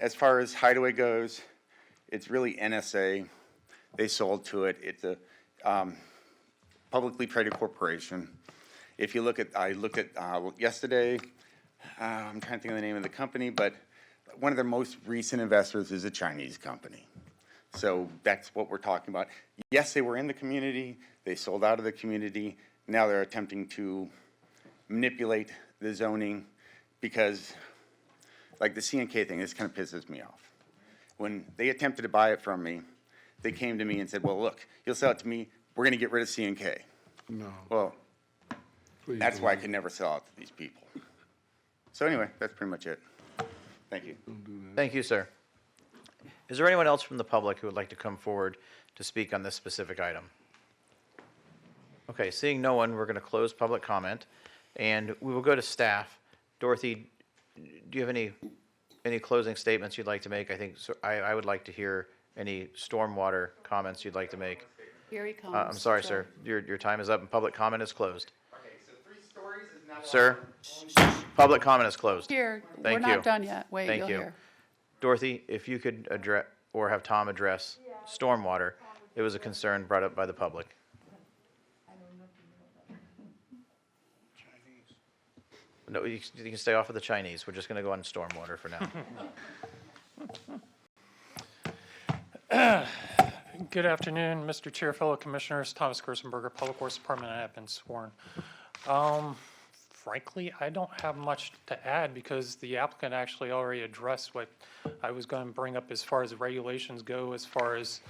As far as Hideaway goes, it's really NSA. They sold to it. It's a publicly traded corporation. If you look at, I looked at yesterday, I'm trying to think of the name of the company, but one of their most recent investors is a Chinese company. So that's what we're talking about. Yes, they were in the community, they sold out of the community, now they're attempting to manipulate the zoning because, like the C&K thing, this kind of pisses me off. When they attempted to buy it from me, they came to me and said, well, look, you'll sell it to me, we're gonna get rid of C&K. No. Well, Please that's don't. why I could never sell it to these people. So anyway, that's pretty much it. Thank you. Thank you, sir. Is there anyone else from the public who would like to come forward to speak on this specific item? Okay, seeing no one, we're going to close public comment, and we will go to staff. Dorothy, do you have any closing statements you'd like to make? I think I would like to hear any stormwater comments you'd like to make. Here he comes. I'm sorry, sir. Your time is up and public comment is closed. Okay, so 3 stories is not. Sir, public comment is closed. Here, we're Thank not you. done yet. Wait, Thank you'll you. hear. Dorothy, if you could address, or have Tom address stormwater, it was a concern brought up by the public. No, you can stay off of the Chinese. We're just going to go on stormwater for now. Good afternoon, Mr. Chair, fellow commissioners. Thomas Gerstenberger, Public Works Department. I have been sworn. Frankly, I don't have much to add because the applicant actually already addressed what I was going to bring up as far as the regulations go, as far as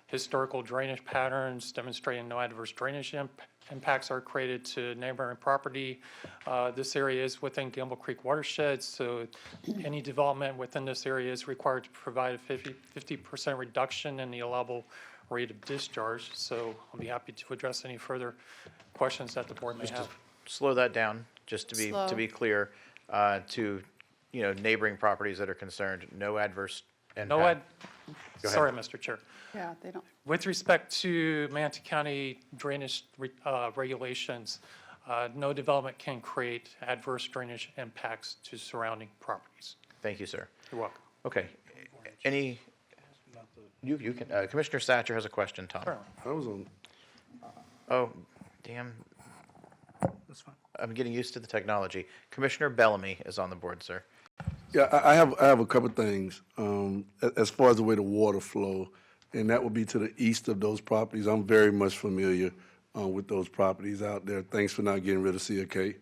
historical drainage patterns demonstrating no adverse drainage impacts are created to neighboring property. This area is within Gamble Creek watershed, so any development within this area is required to provide a 50% reduction in the allowable rate of discharge. So I'll be happy to address any further questions that the board may Just have. slow that down, just to be clear, to, neighboring properties that are concerned, no adverse impact. No ad, Go ahead. sorry, Mr. Chair. Yeah, they don't. With respect to Manatee County drainage regulations, no development can create adverse drainage impacts to surrounding properties. Thank you, sir. You're welcome. Okay. You can, Commissioner Satcher has a question, Tom. Sure. I was on, Oh, damn. That's fine. I'm getting used to the technology. Commissioner Bellamy is on the board, sir. yeah, I have a couple of things. As far as the way the water flow, and that would be to the east of those properties. I'm very much familiar with those properties out there. Thanks for not getting rid of CK,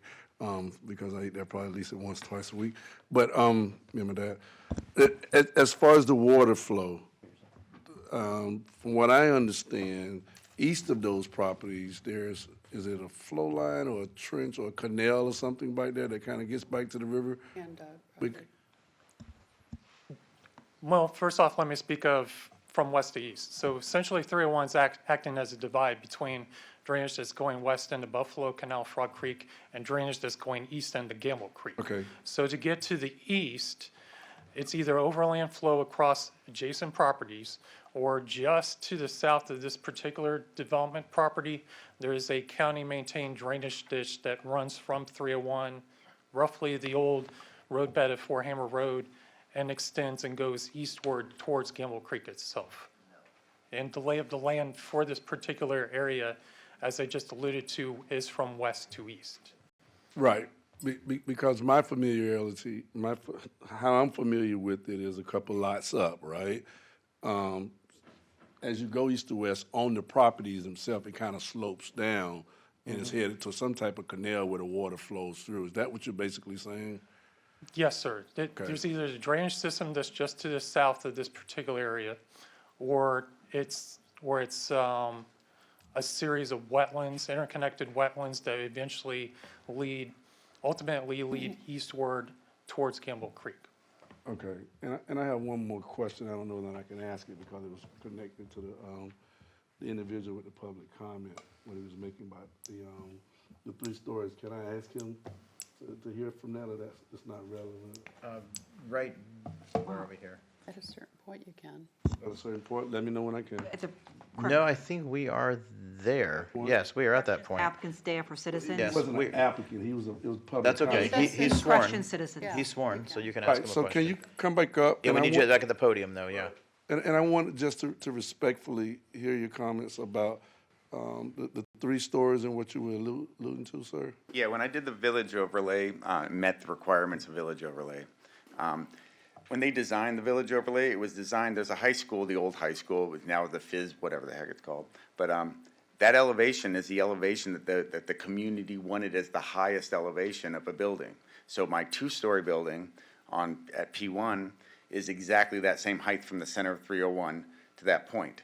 because I eat there probably at least once, twice a week. But remember that. As far as the water flow, from what I understand, east of those properties, is it a flow line or a trench or a canal or something back there that kind of gets back to the river? And, Well, first off, let me speak of from west to east. So essentially 301 is acting as a divide between drainage that's going west into Buffalo Canal, Frog Creek, and drainage that's going east into Gamble Creek. Okay. So to get to the east, it's either overland flow across adjacent properties, or just to the south of this particular development property, there is a county-maintained drainage ditch that runs from 301, roughly the old roadbed of Four Hammer Road, and extends and goes eastward towards Gamble Creek itself. And the lay of the land for this particular area, as I just alluded to, is from west to east. Right, because my familiarity, how I'm familiar with it is a couple lots up, right? As you go east to west, on the properties themselves, it kind of slopes down and it's headed to some type of canal where the water flows through. Is that what you're basically saying? Yes, sir. There's either a drainage system that's just to the south of this particular area, or it's a series of wetlands, interconnected wetlands that eventually ultimately lead eastward towards Gamble Creek. Okay, and I have one more question. I don't know that I can ask it because it was connected to the individual with the public comment when he was making about the 3 stories. Can I ask him to hear from that, or that's not relevant? Right, where are we here? At a certain point, you can. At a certain point, let me know when I can. It's a No, I think we are there. Yes, we are at that point. applicant's day for citizens. Yes. He wasn't an applicant, it was public. That's okay. comment. He's sworn. Question citizens. He's sworn, so you can All ask right, him a so question. can you come back up? Yeah, we And I need you want- back at the podium, though, yeah. And I wanted just to respectfully hear your comments about the 3 stories in what you were alluding to, sir? Yeah, when I did the village overlay, met the requirements of village overlay. When they designed the village overlay, it was designed, there's a high school, the old high school, with now the Fizz, whatever the heck it's called. But that elevation is the elevation that the community wanted as the highest elevation of a building. So my 2-story building at P1 is exactly that same height from the center of 301 to that point.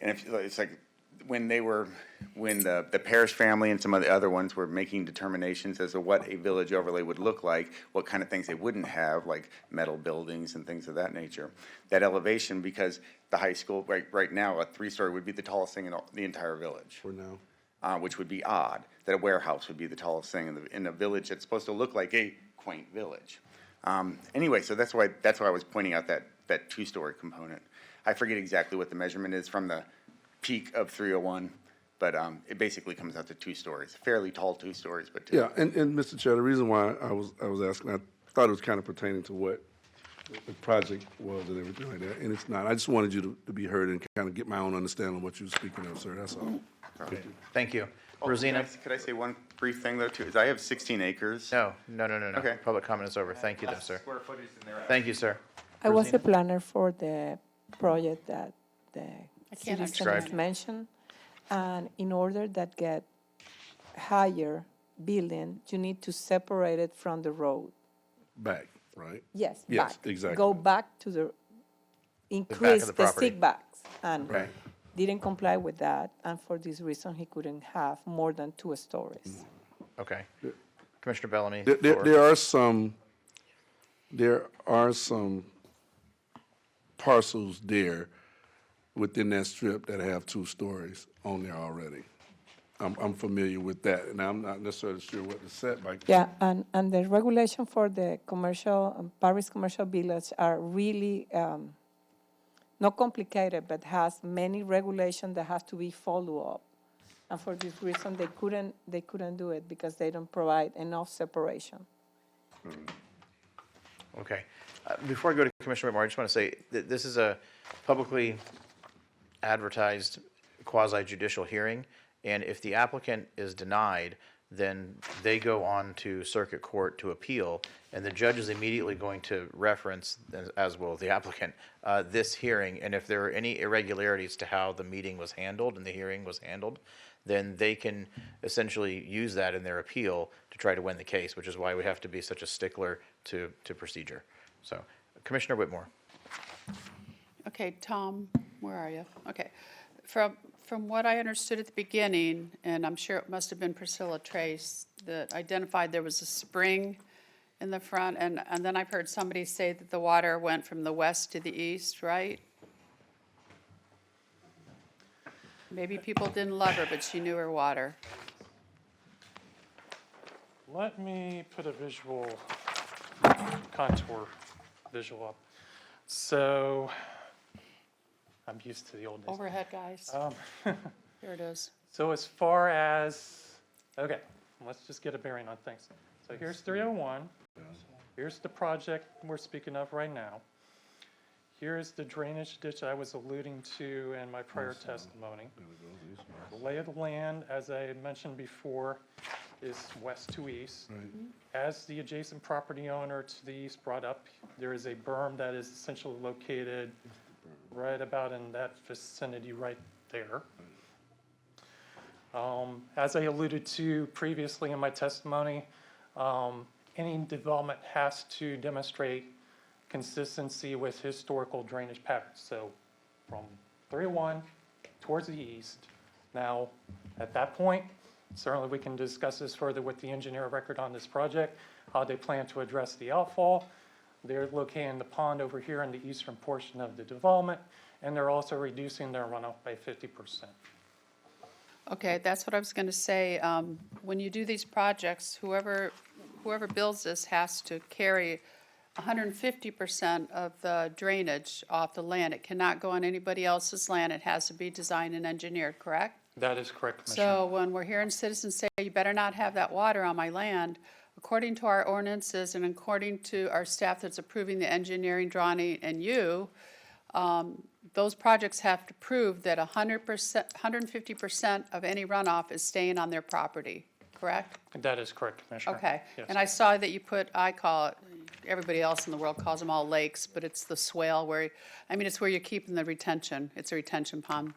And it's like, when the Parrish family and some of the other ones were making determinations as to what a village overlay would look like, what kind of things they wouldn't have, like metal buildings and things of that nature. That elevation, because the high school, right now, a 3-story would be the tallest thing in the entire village. For now. Which would be odd, that a warehouse would be the tallest thing in a village that's supposed to look like a quaint village. Anyway, so that's why I was pointing out that 2-story component. I forget exactly what the measurement is from the peak of 301, but it basically comes out to 2 stories, fairly tall 2 stories, but 2. Yeah, and Mr. Chair, the reason why I was asking, I thought it was kind of pertaining to what the project was and everything like that, and it's not. I just wanted you to be heard and kind of get my own understanding of what you were speaking of, sir, that's all. Thank you. Rosina? Could I say one brief thing, though, too? Is I have 16 acres. No. Okay. Public comment is over. Thank you, though, sir. Thank you, sir. I was Rosina? a planner for the project that the can't citizens mentioned. And in order that get higher building, you need to separate it from the road. Back, right? Yes, Yes, back. exactly. Go back to the, increase the property. setbacks. And Right. didn't comply with that, and for this reason, he couldn't have more than 2 stories. Okay. Commissioner Bellamy? There are some parcels there within that strip that have 2 stories on there already. I'm familiar with that, and I'm not necessarily sure what the setback. Yeah, and the regulation for the commercial, Paris Commercial Village are really, not complicated, but has many regulations that have to be followed up. And for this reason, they couldn't do it because they don't provide enough separation. Okay. Before I go to Commissioner Whitmore, I just want to say that this is a publicly advertised quasi-judicial hearing, and if the applicant is denied, then they go on to circuit court to appeal, and the judge is immediately going to reference, as will the applicant, this hearing, and if there are any irregularities to how the meeting was handled and the hearing was handled, then they can essentially use that in their appeal to try to win the case, which is why we have to be such a stickler to procedure. So, Commissioner Whitmore. Okay, Tom, where are you? Okay. From what I understood at the beginning, and I'm sure it must have been Priscilla Trace that identified there was a spring in the front, and then I've heard somebody say that the water went from the west to the east, right? Maybe people didn't love her, but she knew her water. Let me put a visual contour visual up. So, I'm used to the old days. Overhead, guys. Here it is. So as far as, okay, let's just get a bearing on things. So here's 301. Here's the project we're speaking of right now. Here's the drainage ditch I was alluding to in my prior testimony. The lay of the land, as I mentioned before, is west to east. As the adjacent property owner to the east brought up, there is a berm that is essentially located right about in that vicinity right there. As I alluded to previously in my testimony, any development has to demonstrate consistency with historical drainage patterns. So from 301 towards the east. Now, at that point, certainly we can discuss this further with the engineer of record on this project, how they plan to address the outfall. They're locating the pond over here in the eastern portion of the development, and they're also reducing their runoff by 50%. Okay, that's what I was going to say. When you do these projects, whoever builds this has to carry 150% of the drainage off the land. It cannot go on anybody else's land. It has to be designed and engineered, correct? That is correct, Commissioner. So when we're hearing citizens say, you better not have that water on my land, according to our ordinances and according to our staff that's approving the engineering drawing and you, those projects have to prove that 100%, 150% of any runoff is staying on their property, correct? That is correct, Commissioner. Okay. Yes. And I saw that you put, I call it, everybody else in the world calls them all lakes, but it's the swale where, I mean, it's where you're keeping the retention. It's a retention pond.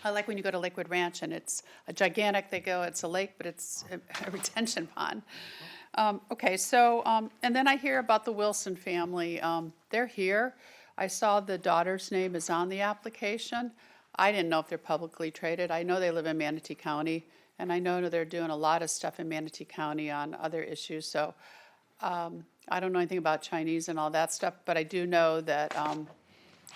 I like when you go to Lakewood Ranch and it's a gigantic, they go, it's a lake, but it's a retention pond. Okay, so, and then I hear about the Wilson family. They're here. I saw the daughter's name is on the application. I didn't know if they're publicly traded. I know they live in Manatee County, and I know they're doing a lot of stuff in Manatee County on other issues. So I don't know anything about Chinese and all that stuff, but I do know that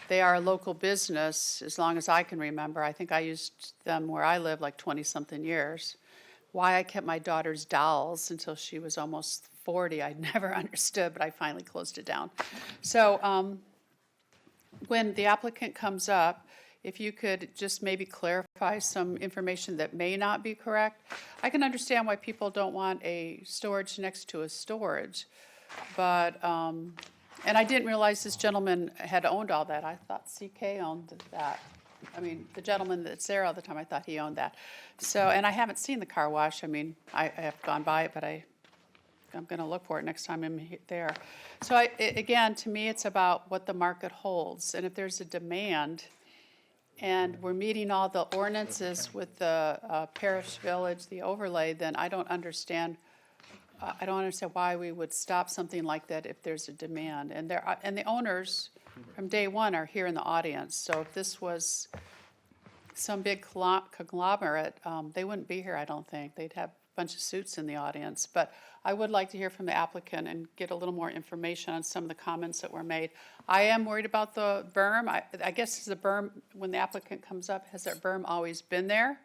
they are a local business as long as I can remember. I think I used them where I live like 20-something years. Why I kept my daughter's dolls until she was almost 40, I never understood, but I finally closed it down. So when the applicant comes up, if you could just maybe clarify some information that may not be correct. I can understand why people don't want a storage next to a storage, but, and I didn't realize this gentleman had owned all that. I thought CK owned that. I mean, the gentleman that's there all the time, I thought he owned that. So, and I haven't seen the car wash. I mean, I have gone by it, but I'm going to look for it next time I'm there. So again, to me, it's about what the market holds. And if there's a demand and we're meeting all the ordinances with the parish village, the overlay, then I don't understand why we would stop something like that if there's a demand. And the owners from day one are here in the audience. So if this was some big conglomerate, they wouldn't be here, I don't think. They'd have a bunch of suits in the audience. But I would like to hear from the applicant and get a little more information on some of the comments that were made. I am worried about the berm. I guess the berm, when the applicant comes up, has that berm always been there?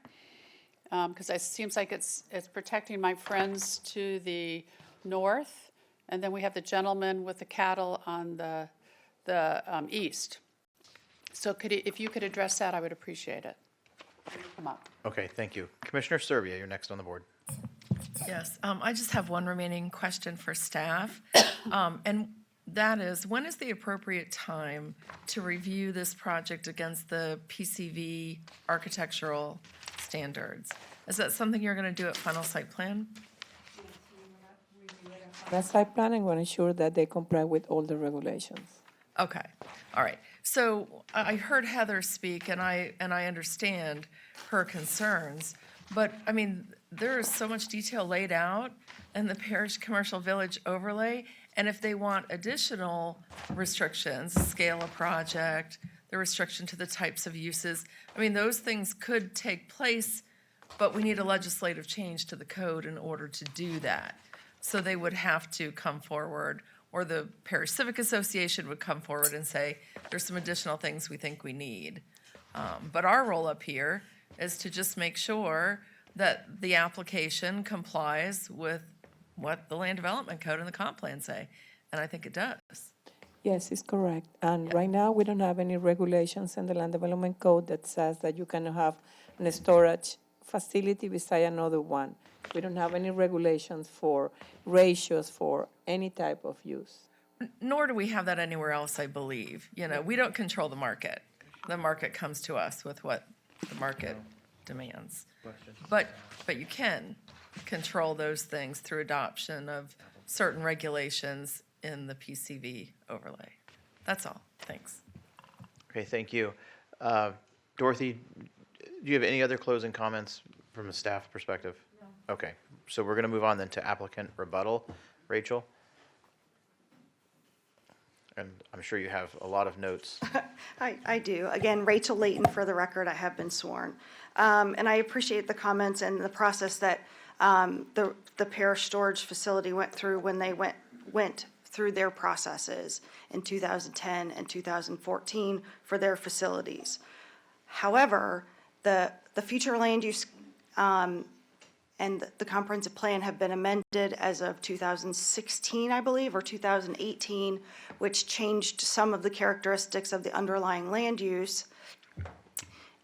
Because it seems like it's protecting my friends to the north, and then we have the gentleman with the cattle on the east. So if you could address that, I would appreciate it. Come up. Okay, thank you. Commissioner Serbia, you're next on the board. Yes, I just have one remaining question for staff. And that is, when is the appropriate time to review this project against the PCV architectural standards? Is that something you're going to do at final site plan? The site plan, I'm going to ensure that they comply with all the regulations. Okay, all right. So I heard Heather speak, and I understand her concerns, but, I mean, there is so much detail laid out in the parish commercial village overlay, and if they want additional restrictions, scale of project, the restriction to the types of uses, I mean, those things could take place, but we need a legislative change to the code in order to do that. So they would have to come forward, or the Parish Civic Association would come forward and say, there's some additional things we think we need. But our role up here is to just make sure that the application complies with what the Land Development Code and the comp plan say, and I think it does. Yes, it's correct. And right now, we don't have any regulations in the Land Development Code that says that you can have a storage facility beside another one. We don't have any regulations for ratios for any type of use. Nor do we have that anywhere else, I believe. You know, we don't control the market. The market comes to us with what the market demands. But you can control those things through adoption of certain regulations in the PCV overlay. That's all. Thanks. Okay, thank you. Dorothy, do you have any other closing comments from a staff perspective? No. Okay, so we're going to move on then to applicant rebuttal. Rachel? And I'm sure you have a lot of notes. I do. Again, Rachel Layton, for the record, I have been sworn. And I appreciate the comments and the process that the parish storage facility went through when they went through their processes in 2010 and 2014 for their facilities. However, the future land use and the comprehensive plan have been amended as of 2016, I believe, or 2018, which changed some of the characteristics of the underlying land use.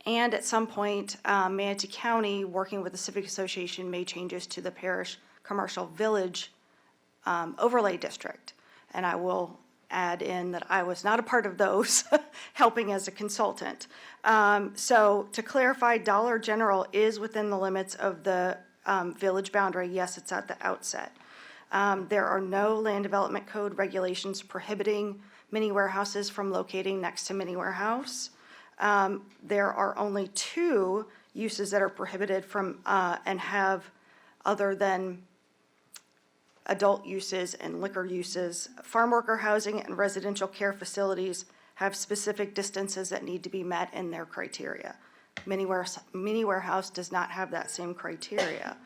And at some point, Manatee County, working with the Civic Association, made changes to the parish commercial village overlay district. And I will add in that I was not a part of those, helping as a consultant. So to clarify, Dollar General is within the limits of the village boundary. Yes, it's at the outset. There are no land development code regulations prohibiting mini warehouses from locating next to mini warehouse. There are only 2 uses that are prohibited from and have other than adult uses and liquor uses. Farm worker housing and residential care facilities have specific distances that need to be met in their criteria. Mini warehouse does not have that same criteria.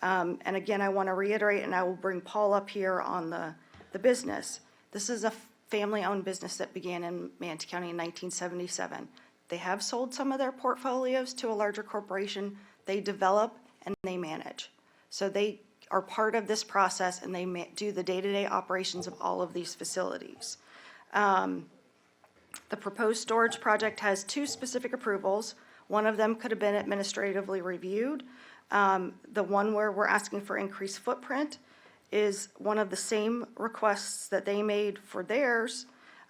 And again, I want to reiterate, and I will bring Paul up here on the business. This is a family-owned business that began in Manatee County in 1977. They have sold some of their portfolios to a larger corporation. They develop and they manage. So they are part of this process, and they do the day-to-day operations of all of these facilities. The proposed storage project has 2 specific approvals. One of them could have been administratively reviewed. The one where we're asking for increased footprint is one of the same requests that they made for theirs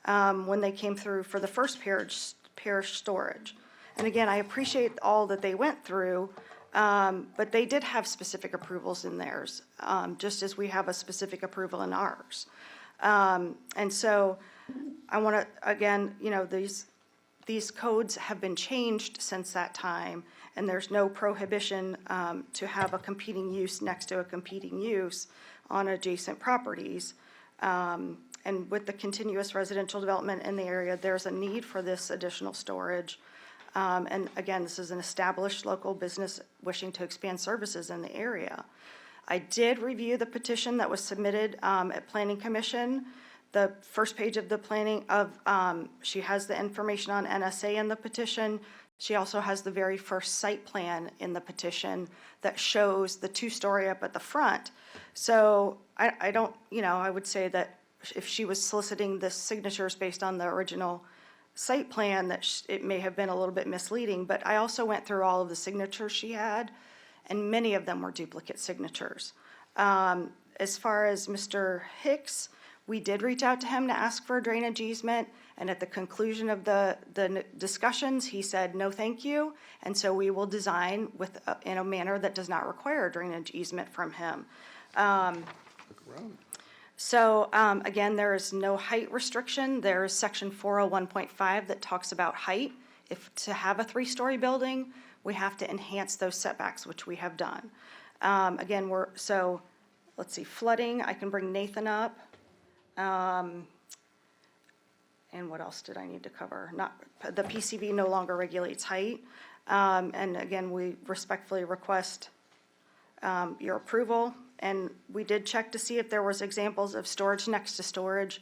when they came through for the first parish storage. And again, I appreciate all that they went through, but they did have specific approvals in theirs, just as we have a specific approval in ours. And so I want to, again, these codes have been changed since that time, and there's no prohibition to have a competing use next to a competing use on adjacent properties. And with the continuous residential development in the area, there's a need for this additional storage. And again, this is an established local business wishing to expand services in the area. I did review the petition that was submitted at Planning Commission. The first page of the she has the information on NSA in the petition. She also has the very first site plan in the petition that shows the 2-story up at the front. So I don't, I would say that if she was soliciting the signatures based on the original site plan, that it may have been a little bit misleading, but I also went through all of the signatures she had, and many of them were duplicate signatures. As far as Mr. Hicks, we did reach out to him to ask for a drainage easement, and at the conclusion of the discussions, he said, no, thank you, and so we will design in a manner that does not require a drainage easement from him. So again, there is no height restriction. There is section 401.5 that talks about height. If to have a 3-story building, we have to enhance those setbacks, which we have done. Again, let's see, flooding, I can bring Nathan up. And what else did I need to cover? The PCV no longer regulates height. And again, we respectfully request your approval. And we did check to see if there was examples of storage next to storage.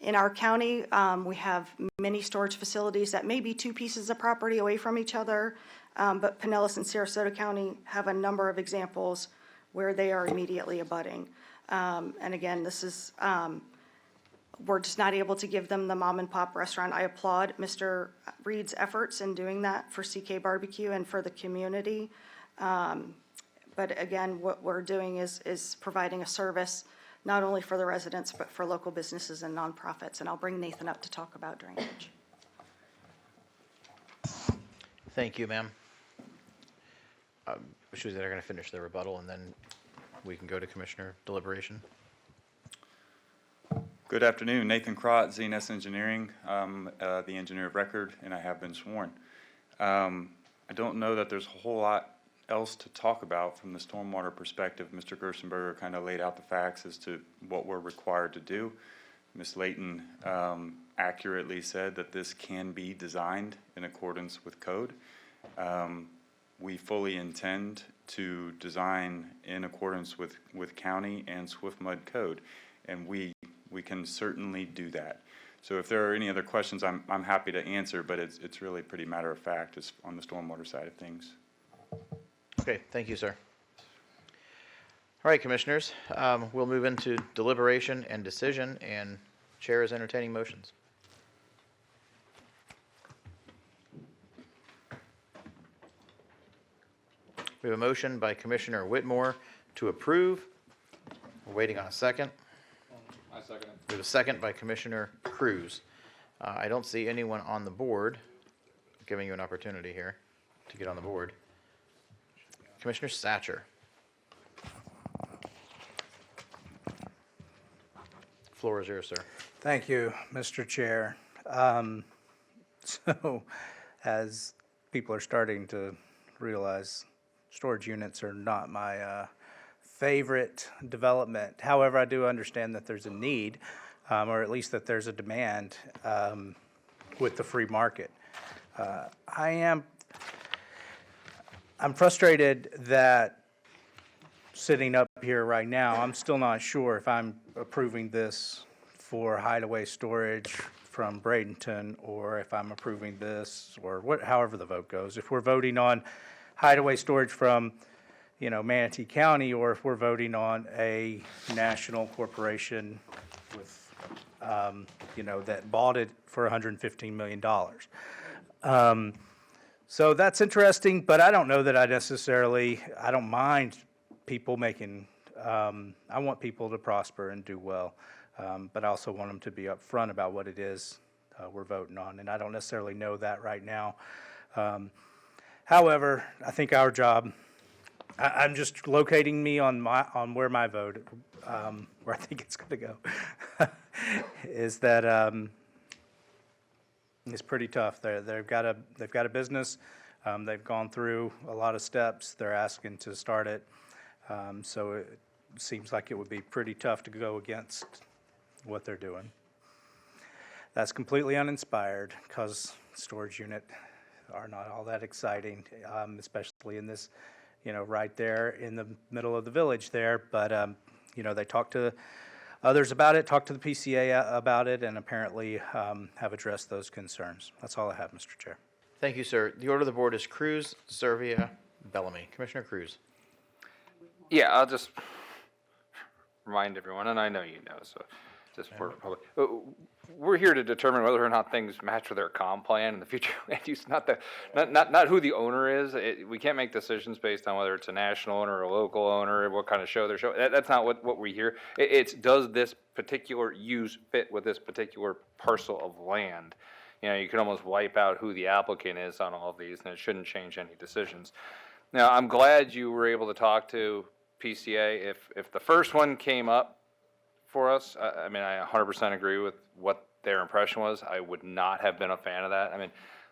In our county, we have many storage facilities that may be 2 pieces of property away from each other, but Pinellas and Sarasota County have a number of examples where they are immediately abutting. And again, this is, we're just not able to give them the mom and pop restaurant. I applaud Mr. Reed's efforts in doing that for CK Barbecue and for the community. But again, what we're doing is providing a service not only for the residents, but for local businesses and nonprofits. And I'll bring Nathan up to talk about drainage. Thank you, ma'am. They're going to finish their rebuttal, and then we can go to Commissioner deliberation. Good afternoon, Nathan Crott, ZNS Engineering. I'm the engineer of record, and I have been sworn. I don't know that there's a whole lot else to talk about from the stormwater perspective. Mr. Gerstenberger kind of laid out the facts as to what we're required to do. Ms. Layton accurately said that this can be designed in accordance with code. We fully intend to design in accordance with county and SWIFMUD code, and we can certainly do that. So if there are any other questions, I'm happy to answer, but it's really pretty matter of fact on the stormwater side of things. Okay, thank you, sir. All right, commissioners, we'll move into deliberation and decision, and chair is entertaining motions. We have a motion by Commissioner Whitmore to approve. We're waiting on a second. I I second it. We have a second by Commissioner Cruz. I don't see anyone on the board. Giving you an opportunity here to get on the board. Commissioner Satcher. Floor is yours, sir. Thank you, Mr. Chair. So, as people are starting to realize, storage units are not my favorite development. However, I do understand that there's a need, or at least that there's a demand with the free market. I'm frustrated that sitting up here right now, I'm still not sure if I'm approving this for hideaway storage from Bradenton, or if I'm approving this, or however the vote goes. If we're voting on hideaway storage from, Manatee County, or if we're voting on a national corporation with, that bought it for $115 million. So that's interesting, but I don't know that I don't mind people making, I want people to prosper and do well, but I also want them to be upfront about what it is we're voting on, and I don't necessarily know that right now. However, I think our job, I'm just locating me on where my vote, where I think it's going to go, is that it's pretty tough. They've got a business. They've gone through a lot of steps. They're asking to start it. So it seems like it would be pretty tough to go against what they're doing. That's completely uninspired, because storage unit are not all that exciting, especially in this, right there in the middle of the village there. But, they talked to others about it, talked to the PCA about it, and apparently have addressed those concerns. That's all I have, Mr. Chair. Thank you, sir. The order of the board is Cruz, Servia, Bellamy. Commissioner Cruz. Yeah, I'll just remind everyone, and I know you know, so just for public. We're here to determine whether or not things match with their comp plan in the future land use, not who the owner is. We can't make decisions based on whether it's a national owner or a local owner, what kind of show they're showing. That's not what we hear. It's does this particular use fit with this particular parcel of land? You can almost wipe out who the applicant is on all of these, and it shouldn't change any decisions. Now, I'm glad you were able to talk to PCA. If the first one came up for us, I 100% agree with what their impression was. I would not have been a fan of that.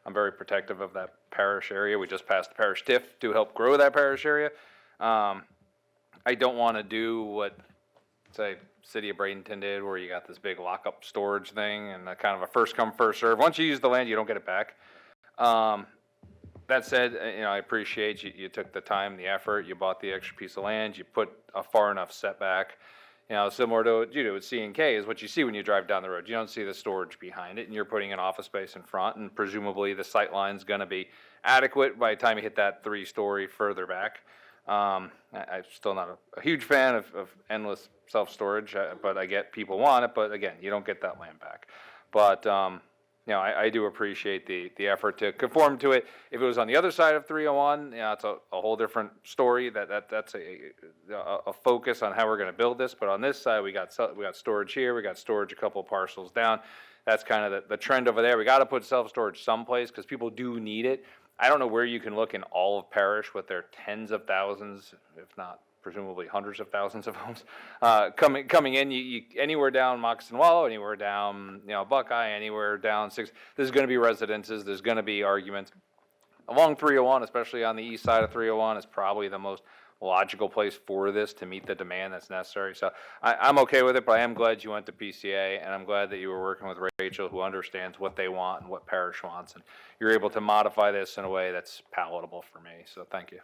I'm very protective of that parish area. We just passed the parish TIF to help grow that parish area. I don't want to do what, say, City of Bradenton did, where you got this big lockup storage thing and a kind of a first come, first serve. Once you use the land, you don't get it back. That said, I appreciate you took the time, the effort, you bought the extra piece of land, you put a far enough setback. Similar to what you do with C&K is what you see when you drive down the road. You don't see the storage behind it, and you're putting an office space in front, and presumably the sight line's going to be adequate by the time you hit that 3-story further back. I'm still not a huge fan of endless self-storage, but I get people want it, but again, you don't get that land back. But I do appreciate the effort to conform to it. If it was on the other side of 301, it's a whole different story. That's a focus on how we're going to build this. But on this side, we got storage here. We got storage a couple of parcels down. That's kind of the trend over there. We got to put self-storage someplace because people do need it. I don't know where you can look in all of Parish with their tens of thousands, if not presumably hundreds of thousands of homes coming in. You anywhere down Moccasin Wallow, anywhere down Buckeye, anywhere down 6. There's going to be residences. There's going to be arguments along 301, especially on the east side of 301. Is probably the most logical place for this to meet the demand that's necessary. So I'm okay with it, but I am glad you went to PCA, and I'm glad that you were working with Rachel, who understands what they want and what Parish wants, and you're able to modify this in a way that's palatable for me. So thank you.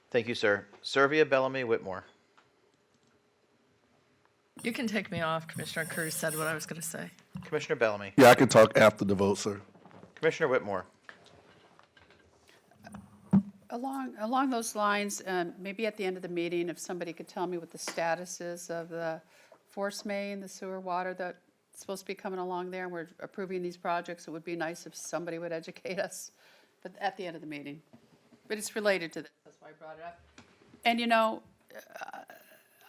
Thank you, sir. Servia, Bellamy, Whitmore. You can take me off. Commissioner Cruz said what I was going to say. Commissioner Bellamy. Yeah, I can talk after the vote, sir. Commissioner Whitmore. Along those lines, maybe at the end of the meeting, if somebody could tell me what the status is of the force main, the sewer water that's supposed to be coming along there, and we're approving these projects, it would be nice if somebody would educate us, but at the end of the meeting. But it's related to this, that's why I brought it up. And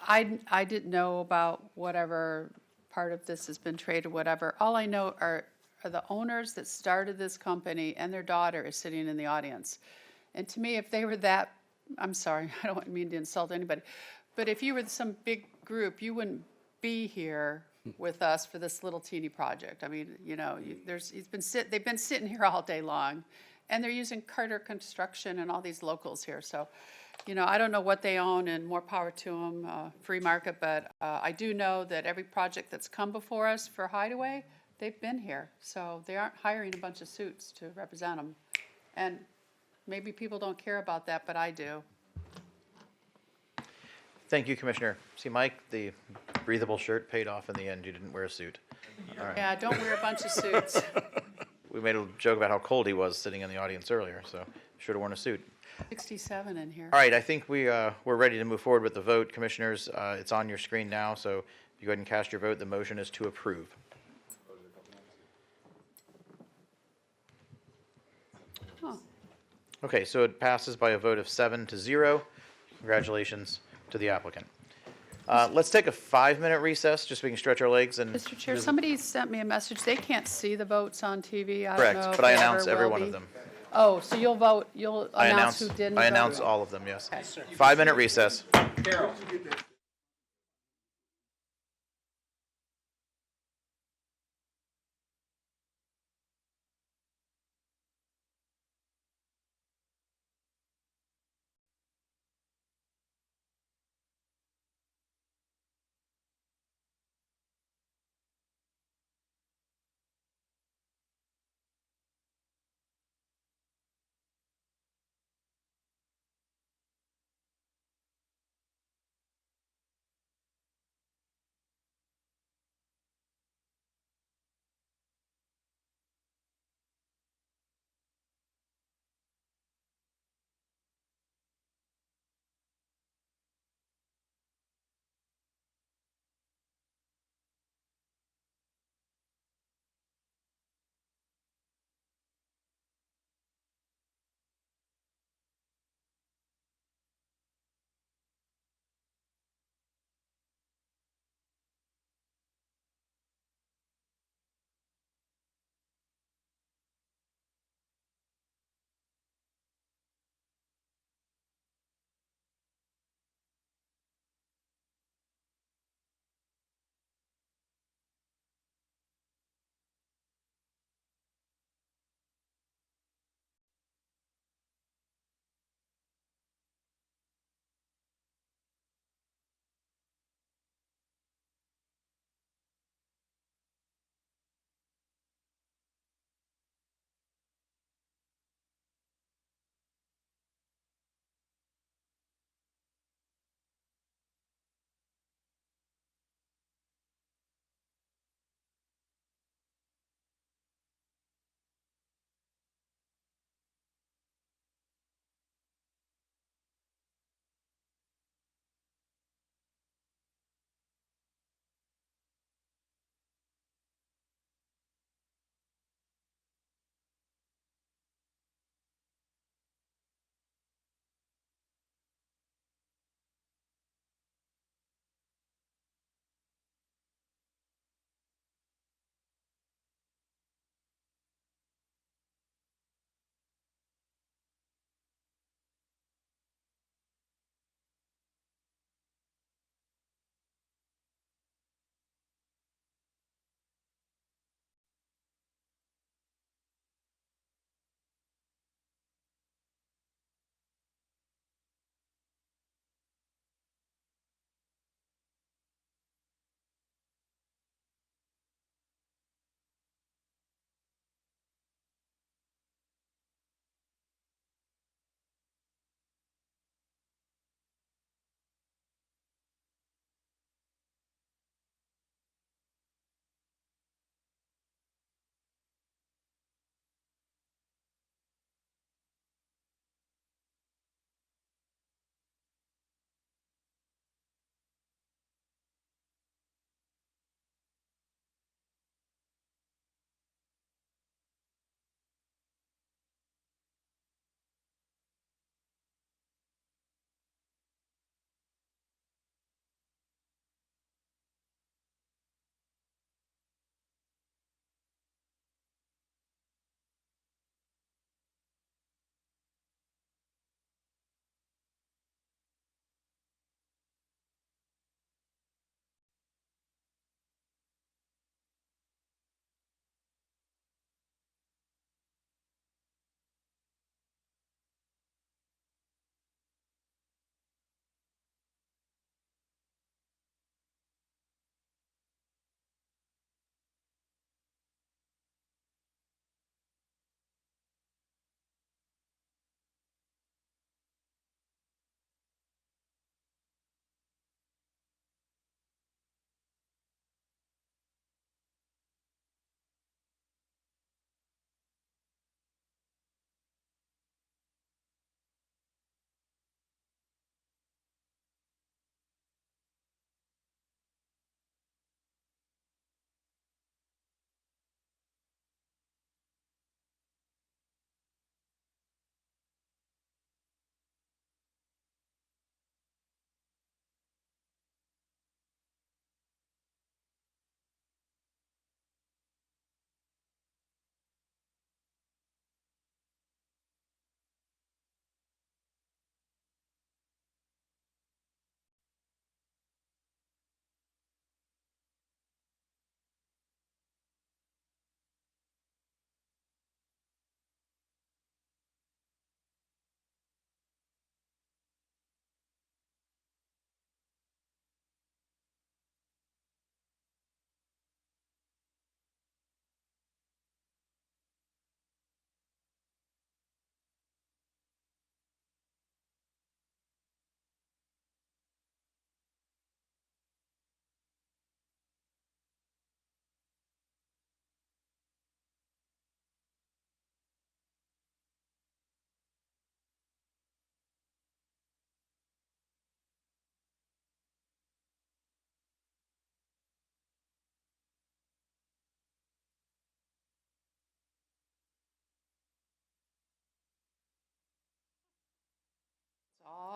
I didn't know about whatever part of this has been traded, whatever. All I know are the owners that started this company, and their daughter is sitting in the audience. And to me, if they were that, I'm sorry, I don't mean to insult anybody, but if you were some big group, you wouldn't be here with us for this little teeny project. I mean, you know, they've been sitting here all day long, and they're using Carter Construction and all these locals here. So, you know, I don't know what they own, and more power to them, free market, but I do know that every project that's come before us for Hideaway, they've been here. So they aren't hiring a bunch of suits to represent them. And maybe people don't care about that, but I do. Thank you, Commissioner. See, Mike, the breathable shirt paid off in the end. You didn't wear a suit. All right. Yeah, don't wear a bunch of suits. We made a joke about how cold he was sitting in the audience earlier, so should have worn a suit. 67 in here. All right, I think we're ready to move forward with the vote. Commissioners, it's on your screen now, so if you go ahead and cast your vote, the motion is to approve. Oh. Okay, so it passes by a vote of 7-0. Congratulations to the applicant. Let's take a 5-minute recess, just so we can stretch our legs and. Mr. Chair, somebody sent me a message. They can't see the votes on TV. I don't Correct, know if but I they announce ever every will one be. of them. Oh, so you'll announce who didn't vote? I announce all of them, yes. Okay. 5-minute recess. Carol.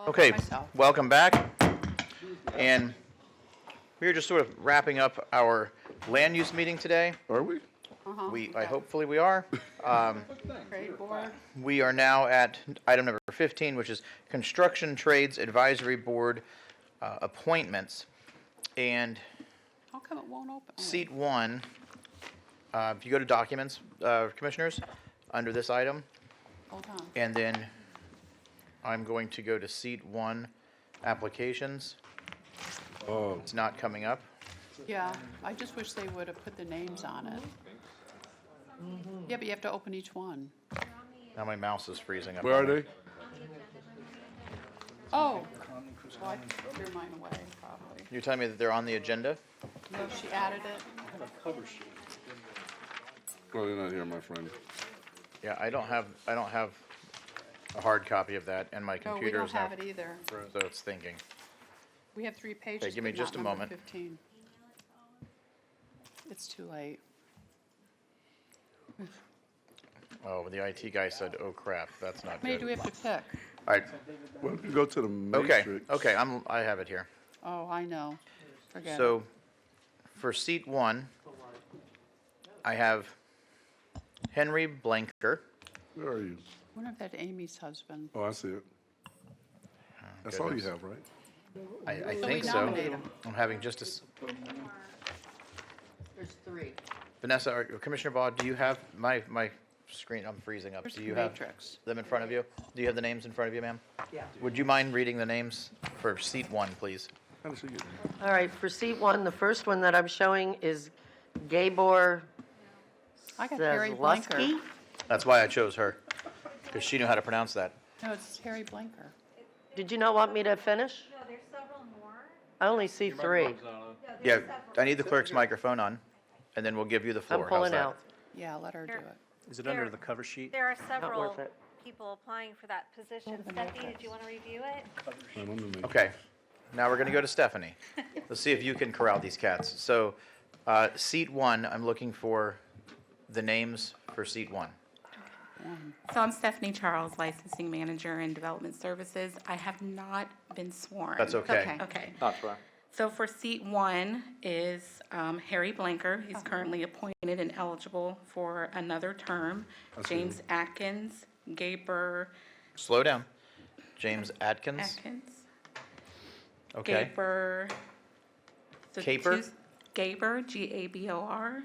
Okay, myself. welcome back. And we're just sort of wrapping up our land use meeting today. Are we? Hopefully we are. Great board. We are now at item number 15, which is Construction Trades Advisory Board appointments. And How come it won't open? Oh, seat 1, if you go to documents, commissioners, under this item, Hold on. and then I'm going to go to seat 1, applications. Oh, It's not coming up. Yeah, I just wish they would have put the names on it. Yeah, but you have to open each one. Now my mouse is freezing up. where are they? Oh, well, I threw mine away, probably. You're telling me that they're on the agenda? No, she added it. Oh, they're not here, my friend. Yeah, I don't have a hard copy of that, and my No, we computer don't is now have it either. so it's thinking. We have 3 pages, give me but just not a number moment. 15. It's too late. Oh, the IT guy said, "Oh crap, that's not How many do we good." have to pick? All right, Well, you go to the okay, matrix. okay, I have it here. Oh, I know. Forget it. So, for seat 1, I have Henry Blanker. Where are you? I wonder if that's Amy's husband. Oh, I see it. That's all you goodness. have, right? I So think we so. nominate him. I'm having just a, There's 3. Vanessa, or Commissioner Baugh, do you have, my screen, I'm freezing up. Where's Do the you have matrix? them in front of you? Do you have the names in front of you, ma'am? Yeah. Would you mind reading the names for seat 1, please? How does she get there? All right, for seat 1, the first one that I'm showing is Gabor I got Harry Blanker. Zalewski. That's why I chose her, because she knew how to pronounce that. No, it's Harry Blanker. Did you not want me to finish? No, there's several more. I only see 3. Yeah, I need the clerk's microphone on, and then we'll give you the floor. I'm How's pulling that? out. Yeah, let her do it. Is it under the cover sheet? There are several worth it. people applying for that position. Go to the Stephanie, matrix. did you want to review it? I'm on the matrix. Okay, now we're going to go to Stephanie. Let's see if you can corral these cats. So, seat 1, I'm looking for the names for seat 1. So I'm Stephanie Charles, Licensing Manager in Development Services. I have not been sworn. That's okay. Okay. Not sure. So for seat 1 is Harry Blanker. He's currently appointed and eligible for another term. James Atkins, Gaber. Slow down. James Atkins. Okay. Gaber. so Caper? Gaber, Gabor.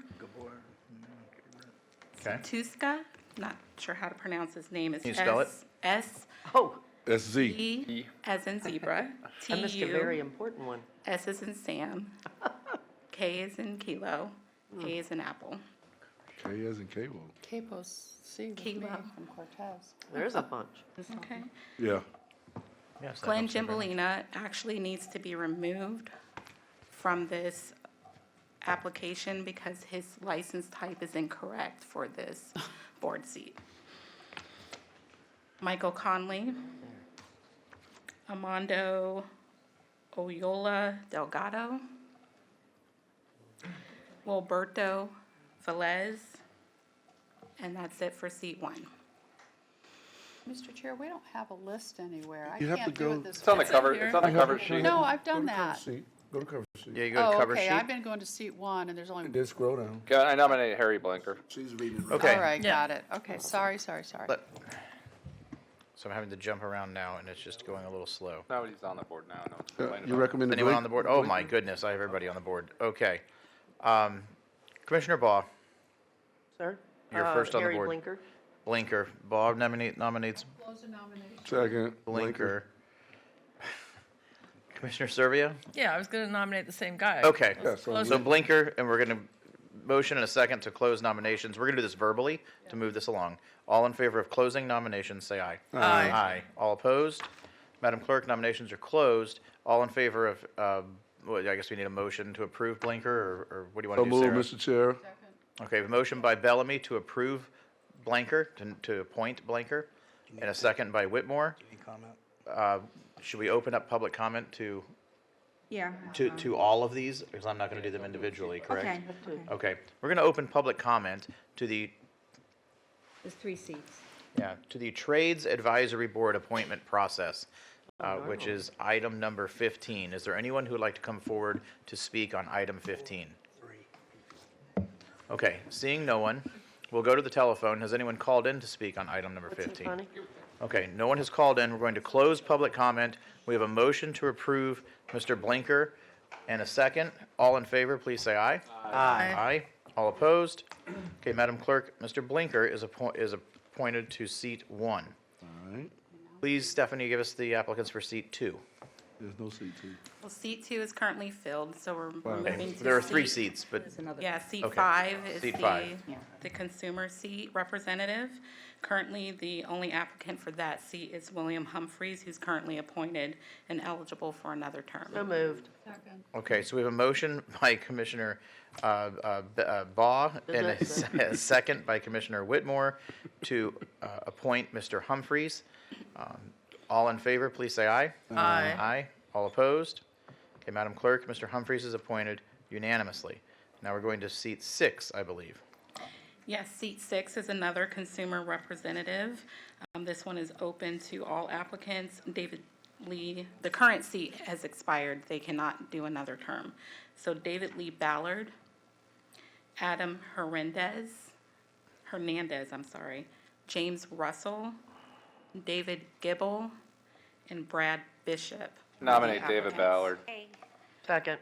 Okay. Tuska, not sure how to pronounce his name. Is Can you spell it? Oh, SZ. E as in zebra. I missed a very TU. important one. S is in Sam. K is in kilo. A is in apple. K as in cable. Capos C with me Kilo. from Cortez. There's a bunch. Okay. Yeah. Yes, that Glenn helps me very much. Gimbolina actually needs to be removed from this application because his license type is incorrect for this board seat. Michael Conley. Armando Oyola Delgado. Wilberto Velez. And that's it for seat 1. Mr. Chair, we don't have a list anywhere. I You have can't to do go- it this It's on the way. cover, it's on the cover sheet. No, I've done Go to cover that. sheet. Go to cover sheet. Yeah, you go to Oh, cover okay, sheet. I've been going to seat 1 and there's only, And then scroll down. Okay, I nominate Harry Blanker. She's reading. Okay. all right, Yeah. got it. Okay, sorry. But- So I'm having to jump around now, and it's just going a little slow. Nobody's on the board now, no. one's You complaining about it. recommend Anyone on the board? Oh, my goodness, I have everybody on the board. Okay. Commissioner Baugh, Sir? You're first on the Harry board. Blinker. Blinker. Baugh nominates Close the nomination. Second. Blinker. Commissioner Servio? Yeah, I was going to nominate the same guy. Okay. Let's close So it. Blinker, and we're going to motion in a second to close nominations. We're going to do this verbally to move this along. All in favor of closing nominations, say aye. Aye. Aye. All opposed? Madam Clerk, nominations are closed. All in favor of, well, I guess we need a motion to approve Blinker, or what do you want So to do, move, Sarah? Mr. Chair. Okay, a motion by Bellamy to approve Blanker, to appoint Blanker, and a second by Whitmore. Any comment? Should we open up public comment to Yeah. to all of these? Because I'm not going to do them individually, correct? Okay. Okay, we're going to open public comment to the, There's 3 seats. to the Trades Advisory Board appointment process. which is item number 15. Is there anyone who would like to come forward to speak on item 15? Okay, seeing no one, we'll go to the telephone. Has anyone called in to speak on item number 15? Okay, no one has called in. We're going to close public comment. We have a motion to approve Mr. Blinker and a second. All in favor, please say aye. Aye. Aye. All opposed? Okay, Madam Clerk, Mr. Blinker is appointed to seat 1. All right, Please, Stephanie, give us the applicants for seat 2. there's no seat two. Well, seat 2 is currently filled, so we're Okay, moving to there are 3 seat- seats, but, Yeah, seat Okay. 5 is Seat 5. the consumer seat representative. Currently, the only applicant for that seat is William Humphreys, who's currently appointed and eligible for another term. So moved. okay, so we have a motion by Commissioner Baugh and a second by Commissioner Whitmore to appoint Mr. Humphreys. All in favor, please say aye. Aye. Aye. All opposed? Okay, Madam Clerk, Mr. Humphreys is appointed unanimously. Now we're going to seat 6, I believe. Yes, seat 6 is another consumer representative. This one is open to all applicants. David Lee, the current seat has expired. They cannot do another term. So David Lee Ballard, Adam Hernandez, James Russell, David Gibble, and Brad Bishop. Nominate The David applicants. Ballard. Hey, Second.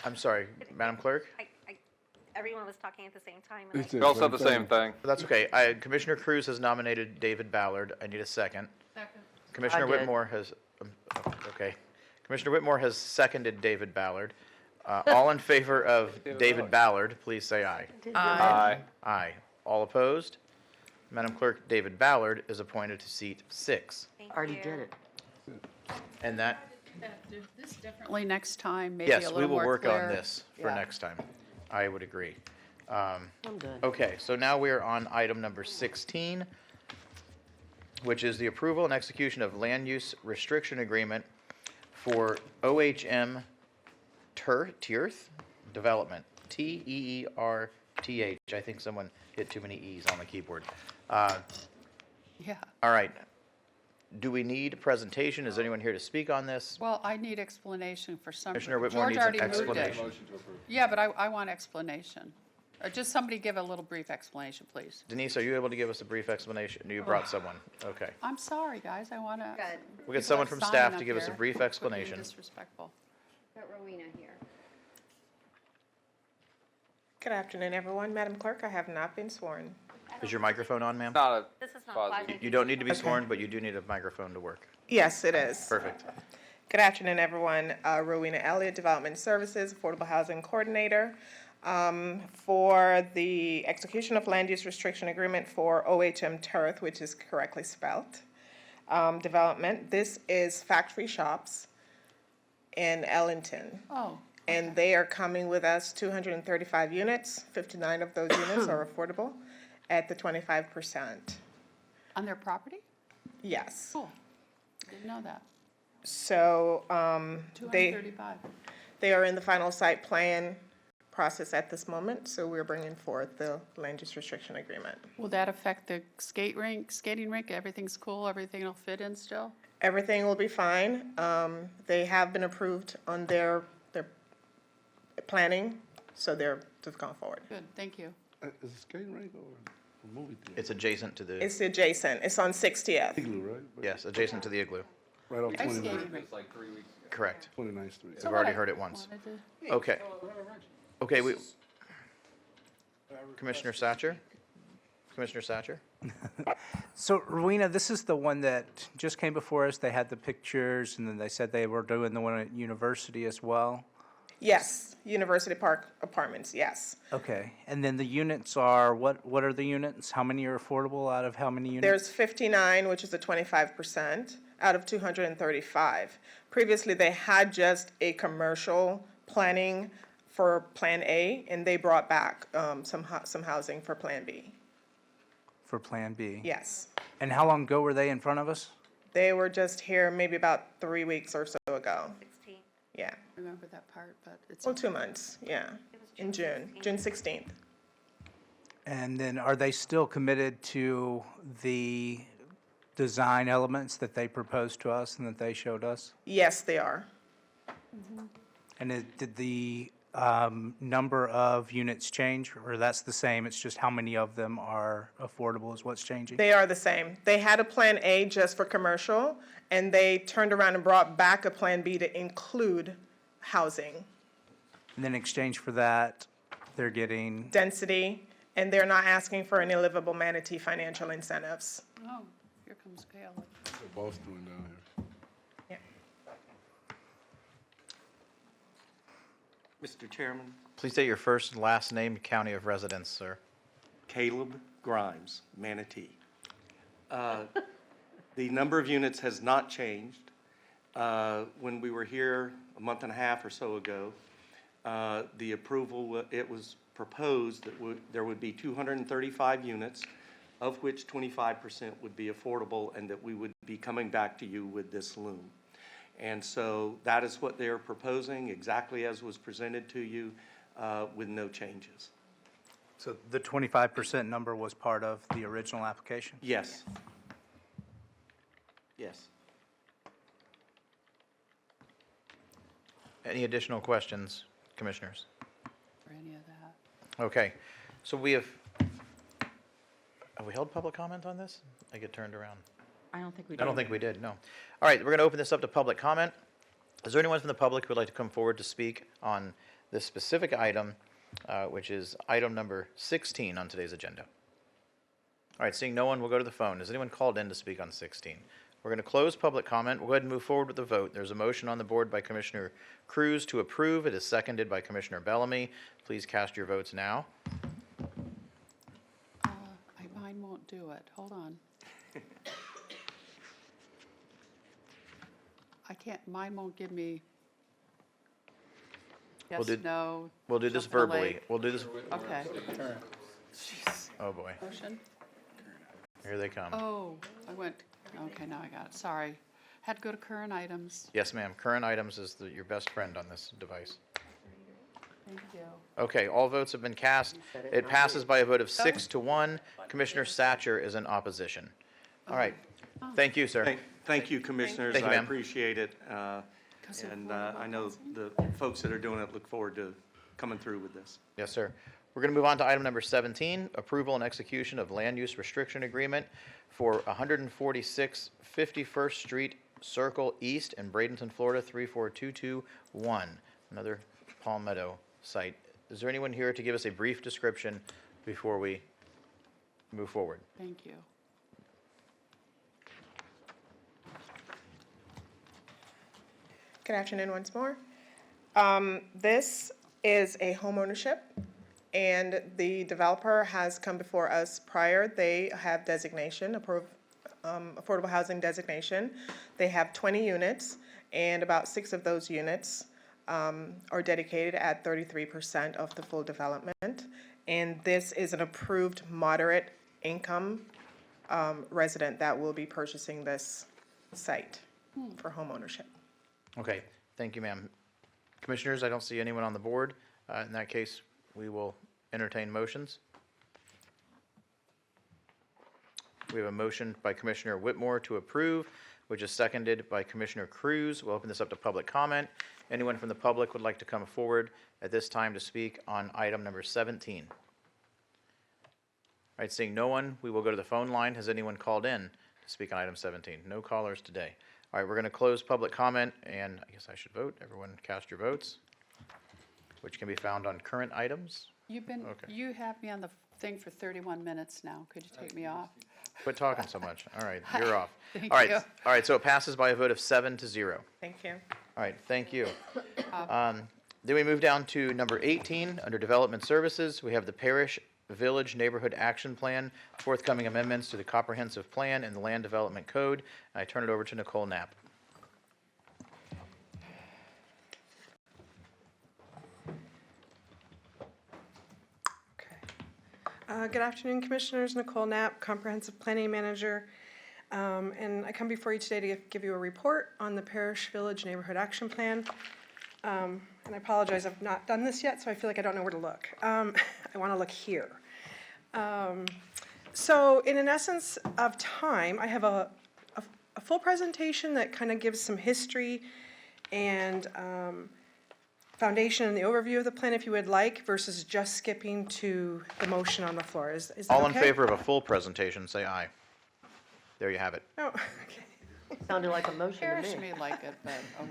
I'm sorry, Madam Clerk? everyone was talking at the same time. And It's I- We all said the same thing. That's okay. Commissioner Cruz has nominated David Ballard. I need a second. Commissioner I did. Whitmore has, okay. Commissioner Whitmore has seconded David Ballard. All in favor of David Ballard, please say aye. Aye. Aye. All opposed? Madam Clerk, David Ballard is appointed to seat 6. Thank Already you. did it. And that, Do this differently next time, maybe a yes, little we will more work on clear. this for Yeah. next time. I would agree. I'm done. Okay, so now we are on item number 16, which is the approval and execution of land use restriction agreement for OHM Tirth Development, Teerth. I think someone hit too many E's on the keyboard. Yeah. All right. Do we need a presentation? Is anyone here to speak on this? Well, I need explanation for some. Commissioner Whitmore George needs an already moved it. explanation. Yeah, but I want explanation. Just somebody give a little brief explanation, please. Denise, are you able to give us a brief explanation? You brought someone. Okay. I'm sorry, guys, I want to. We'll get someone from staff to give us a brief explanation. Disrespectful. Got Rowena here. Good afternoon, everyone. Madam Clerk, I have not been sworn. Is your microphone on, ma'am? Not a This is not Fuzzy. flashing. You don't need to be sworn, but you do need a microphone to work. Yes, it is. Perfect. Good afternoon, everyone. Rowena Elliott, Development Services, Affordable Housing Coordinator. For the execution of land use restriction agreement for OHM Tirth, which is correctly spelled, development. This is Factory Shops in Ellington. Oh, And they are coming with us 235 units. 59 of those units are affordable at the 25%. on their property? Yes. Cool. Didn't know that. So, they 235. are in the final site plan process at this moment, so we're bringing forth the land use restriction agreement. Will that affect the skating rink? Everything's cool, everything will fit in still? Everything will be fine. They have been approved on their planning, so they've gone forward. Good, thank you. Is it skating rink or a movie theater? It's adjacent to the, It's adjacent. It's on 60th. Igloo, right? yes, adjacent to the igloo. Right off Ice 29th skating rink. Correct. 29th Street. We've already heard it once. Wanted to- Okay. Okay, Commissioner Satcher? Commissioner Satcher? So, Rowena, this is the one that just came before us. They had the pictures, and then they said they were doing the one at University as well. Yes, University Park Apartments, yes. Okay, and then the units are, what are the units? How many are affordable out of how many units? There's 59, which is a 25%, out of 235. Previously, they had just a commercial planning for Plan A, and they brought back some housing for Plan B. For Plan B? Yes. And how long ago were they in front of us? They were just here maybe about 3 weeks or so ago. 16. Yeah. Remember that part, but it's. Well, 2 months, yeah, in June 16th. And then are they still committed to the design elements that they proposed to us and that they showed us? Yes, they are. And did the number of units change, or that's the same, it's just how many of them are affordable is what's changing? They are the same. They had a Plan A just for commercial, and they turned around and brought back a Plan B to include housing, And then in exchange for that, they're getting, density, and they're not asking for any livable Manatee financial incentives. Oh, here comes Gail. They're both doing down here. Mr. Chairman, Please state your first and last name, county of residence, sir. Caleb Grimes, Manatee. The number of units has not changed. When we were here a month and a half or so ago, the approval, it was proposed that there would be 235 units, of which 25% would be affordable, and that we would be coming back to you with this loom. And so that is what they're proposing, exactly as was presented to you, with no changes. so the 25% number was part of the original application? Yes. Yes. Any additional questions, commissioners? For any of that. Okay, so have we held public comment on this? I get turned around. I don't think we I don't think we did, no. All right, we're going to open this up to public comment. Is there anyone from the public who would like to come forward to speak on this specific item, which is item number 16 on today's agenda? All right, seeing no one, we'll go to the phone. Is anyone called in to speak on 16? We're going to close public comment. We'll go ahead and move forward with the vote. There's a motion on the board by Commissioner Cruz to approve. It is seconded by Commissioner Bellamy. Please cast your votes now. Mine won't do it. Hold on. I can't, mine won't give me yes, no. We'll do this jump in the verbally. lake. We'll do this. Okay. Oh, boy. Motion? Here they come. Oh, okay, now I got it. Sorry. Had to go to current items. Yes, ma'am. Current items is your best friend on this device. Thank you. Okay, all votes have been cast. It passes by a vote of 6-1. Commissioner Satcher is in opposition. All right. Thank you, sir. Thank you, Commissioners. Thank you, I ma'am. appreciate it. And I know the folks that are doing it look forward to coming through with this. Yes, sir. We're going to move on to item number 17, approval and execution of land use restriction agreement for 146 51st Street Circle East in Bradenton, Florida, 34221, another Palmetto site. Is there anyone here to give us a brief description before we move forward? Thank you. Good afternoon once more. This is a home ownership, and the developer has come before us prior. They have designation, affordable housing designation. They have 20 units, and about 6 of those units are dedicated at 33% of the full development. And this is an approved moderate income resident that will be purchasing this site for home ownership. Okay, thank you, ma'am. Commissioners, I don't see anyone on the board. In that case, we will entertain motions. We have a motion by Commissioner Whitmore to approve, which is seconded by Commissioner Cruz. We'll open this up to public comment. Anyone from the public would like to come forward at this time to speak on item number 17? All right, seeing no one, we will go to the phone line. Has anyone called in to speak on item 17? No callers today. All right, we're going to close public comment, and I guess I should vote. Everyone cast your votes, which can be found on current items. You have me on the thing for 31 minutes now. Could you take me off? Quit talking so much. All right, you're off. Thank All right, you. all right, so it passes by a vote of 7-0. Thank you. All right, thank you. Then we move down to number 18, under Development Services. We have the Parish Village Neighborhood Action Plan, forthcoming amendments to the Comprehensive Plan and the Land Development Code. I turn it over to Nicole Knapp. Good afternoon, Commissioners. Nicole Knapp, Comprehensive Planning Manager. And I come before you today to give you a report on the Parish Village Neighborhood Action Plan. And I apologize, I've not done this yet, so I feel like I don't know where to look. I want to look here. So in an essence of time, I have a full presentation that kind of gives some history and foundation and the overview of the plan if you would like, versus just skipping to the motion on the floor. Is that okay? All in favor of a full presentation, say aye. There you have it. Oh, okay. Sounded like a motion to Parrish me. may like it, but oh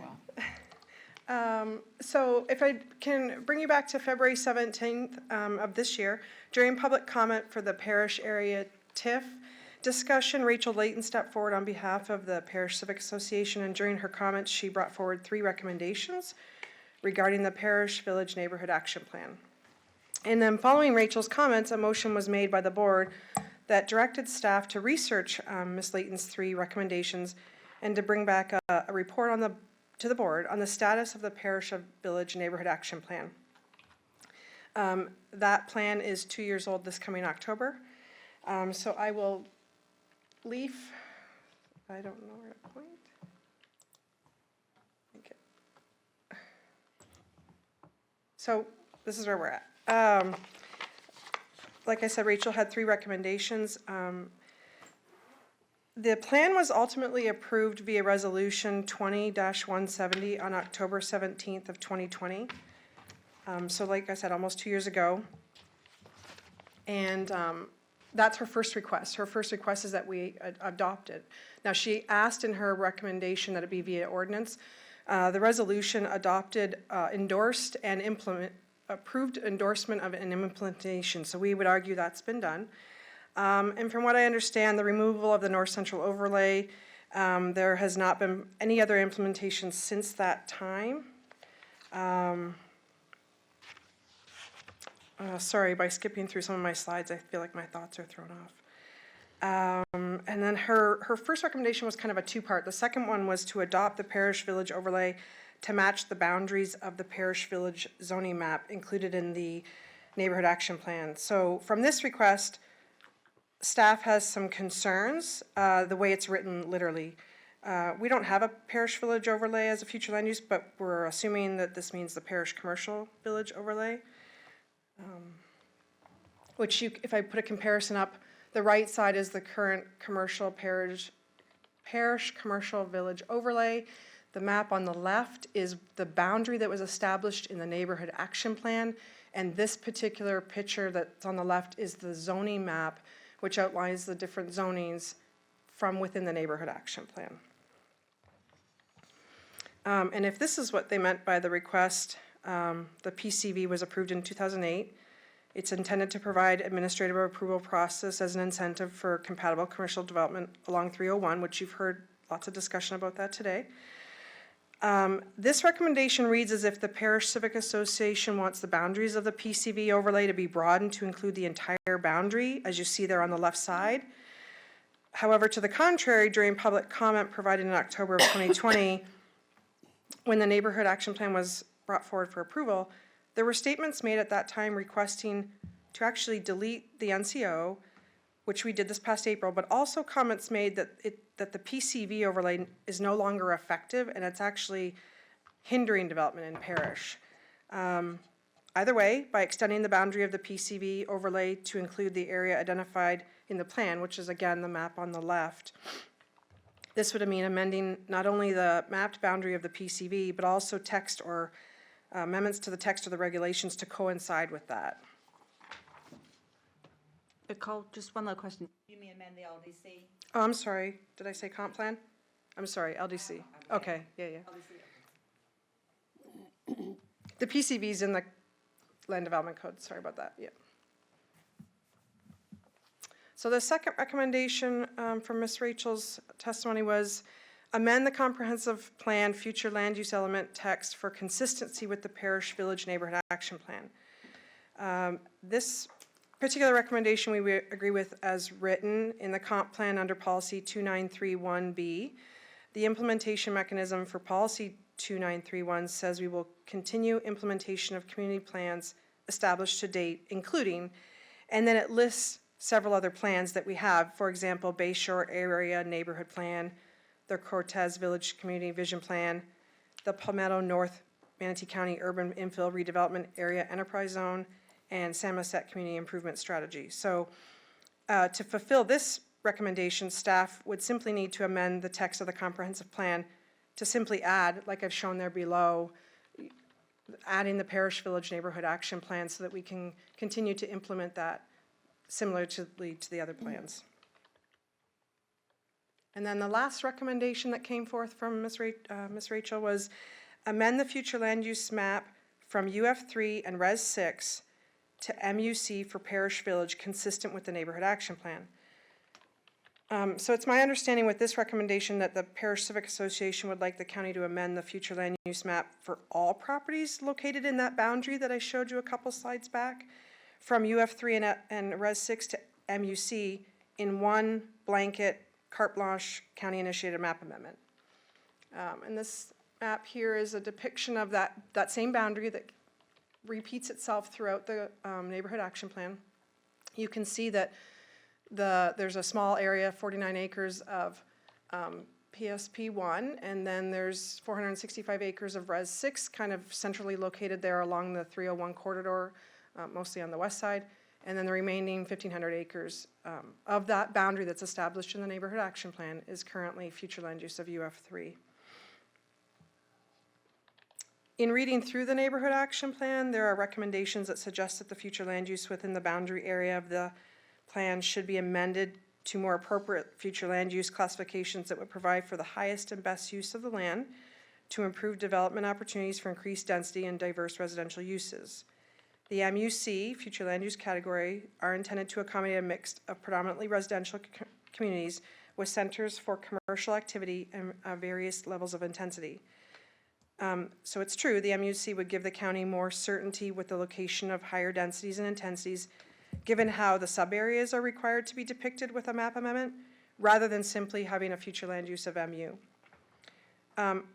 well. So if I can bring you back to February 17th of this year, during public comment for the parish area TIF discussion, Rachel Layton stepped forward on behalf of the Parish Civic Association, and during her comments, she brought forward 3 recommendations regarding the Parish Village Neighborhood Action Plan. And then following Rachel's comments, a motion was made by the board that directed staff to research Ms. Layton's 3 recommendations and to bring back a report to the board on the status of the Parish of Village Neighborhood Action Plan. That plan is 2 years old this coming October. So I will leave, I don't know where to point. Okay. So this is where we're at. Like I said, Rachel had 3 recommendations. The plan was ultimately approved via Resolution 20-170 on October 17th of 2020. So like I said, almost 2 years ago. And that's her first request. Her first request is that we adopt it. Now, she asked in her recommendation that it be via ordinance. The resolution adopted, endorsed, and approved endorsement of an implementation. So we would argue that's been done. And from what I understand, the removal of the North Central overlay, there has not been any other implementation since that time. Sorry, by skipping through some of my slides, I feel like my thoughts are thrown off. And then her first recommendation was kind of a 2-part. The second one was to adopt the parish village overlay to match the boundaries of the parish village zoning map included in the neighborhood action plan. So from this request, staff has some concerns, the way it's written literally. We don't have a parish village overlay as a future land use, but we're assuming that this means the parish commercial village overlay. Which if I put a comparison up, the right side is the current commercial parish commercial village overlay. The map on the left is the boundary that was established in the neighborhood action plan. And this particular picture that's on the left is the zoning map, which outlines the different zonings from within the neighborhood action plan. And if this is what they meant by the request, the PCV was approved in 2008. It's intended to provide administrative approval process as an incentive for compatible commercial development along 301, which you've heard lots of discussion about that today. This recommendation reads as if the Parish Civic Association wants the boundaries of the PCV overlay to be broadened to include the entire boundary, as you see there on the left side. However, to the contrary, during public comment provided in October of 2020, when the neighborhood action plan was brought forward for approval, there were statements made at that time requesting to actually delete the NCO, which we did this past April, but also comments made that the PCV overlay is no longer effective and it's actually hindering development in parish. Either way, by extending the boundary of the PCV overlay to include the area identified in the plan, which is again the map on the left, this would mean amending not only the mapped boundary of the PCV, but also text or amendments to the text of the regulations to coincide with that. Nicole, just one little question. You mean amend the LDC? Oh, I'm sorry. Did I say comp plan? I'm sorry, LDC. Okay, yeah. The PCV's in the land development code. Sorry about that, yeah. So the second recommendation from Ms. Rachel's testimony was amend the comprehensive plan future land use element text for consistency with the parish village neighborhood action plan. This particular recommendation we agree with as written in the comp plan under policy 2931B. The implementation mechanism for policy 2931 says we will continue implementation of community plans established to date, including, and then it lists several other plans that we have. For example, Bayshore Area Neighborhood Plan, the Cortez Village Community Vision Plan, the Palmetto North Manatee County Urban Infill Redevelopment Area Enterprise Zone, and Samoset Community Improvement Strategy. So to fulfill this recommendation, staff would simply need to amend the text of the comprehensive plan to simply add, like I've shown there below, adding the parish village neighborhood action plan so that we can continue to implement that similarly to the other plans. And then the last recommendation that came forth from Ms. Rachel was amend the future land use map from UF3 and Res 6 to MUC for parish village consistent with the neighborhood action plan. So it's my understanding with this recommendation that the Parish Civic Association would like the county to amend the future land use map for all properties located in that boundary that I showed you a couple slides back, from UF3 and Res 6 to MUC in one blanket carte blanche county-initiated map amendment. And this map here is a depiction of that same boundary that repeats itself throughout the neighborhood action plan. You can see that there's a small area, 49 acres of PSP 1, and then there's 465 acres of Res 6, kind of centrally located there along the 301 corridor, mostly on the west side, and then the remaining 1,500 acres of that boundary that's established in the neighborhood action plan is currently future land use of UF3. In reading through the neighborhood action plan, there are recommendations that suggest that the future land use within the boundary area of the plan should be amended to more appropriate future land use classifications that would provide for the highest and best use of the land to improve development opportunities for increased density and diverse residential uses. The MUC, future land use category, are intended to accommodate a mix of predominantly residential communities with centers for commercial activity and various levels of intensity. So it's true, the MUC would give the county more certainty with the location of higher densities and intensities, given how the sub-areas are required to be depicted with a map amendment, rather than simply having a future land use of MU.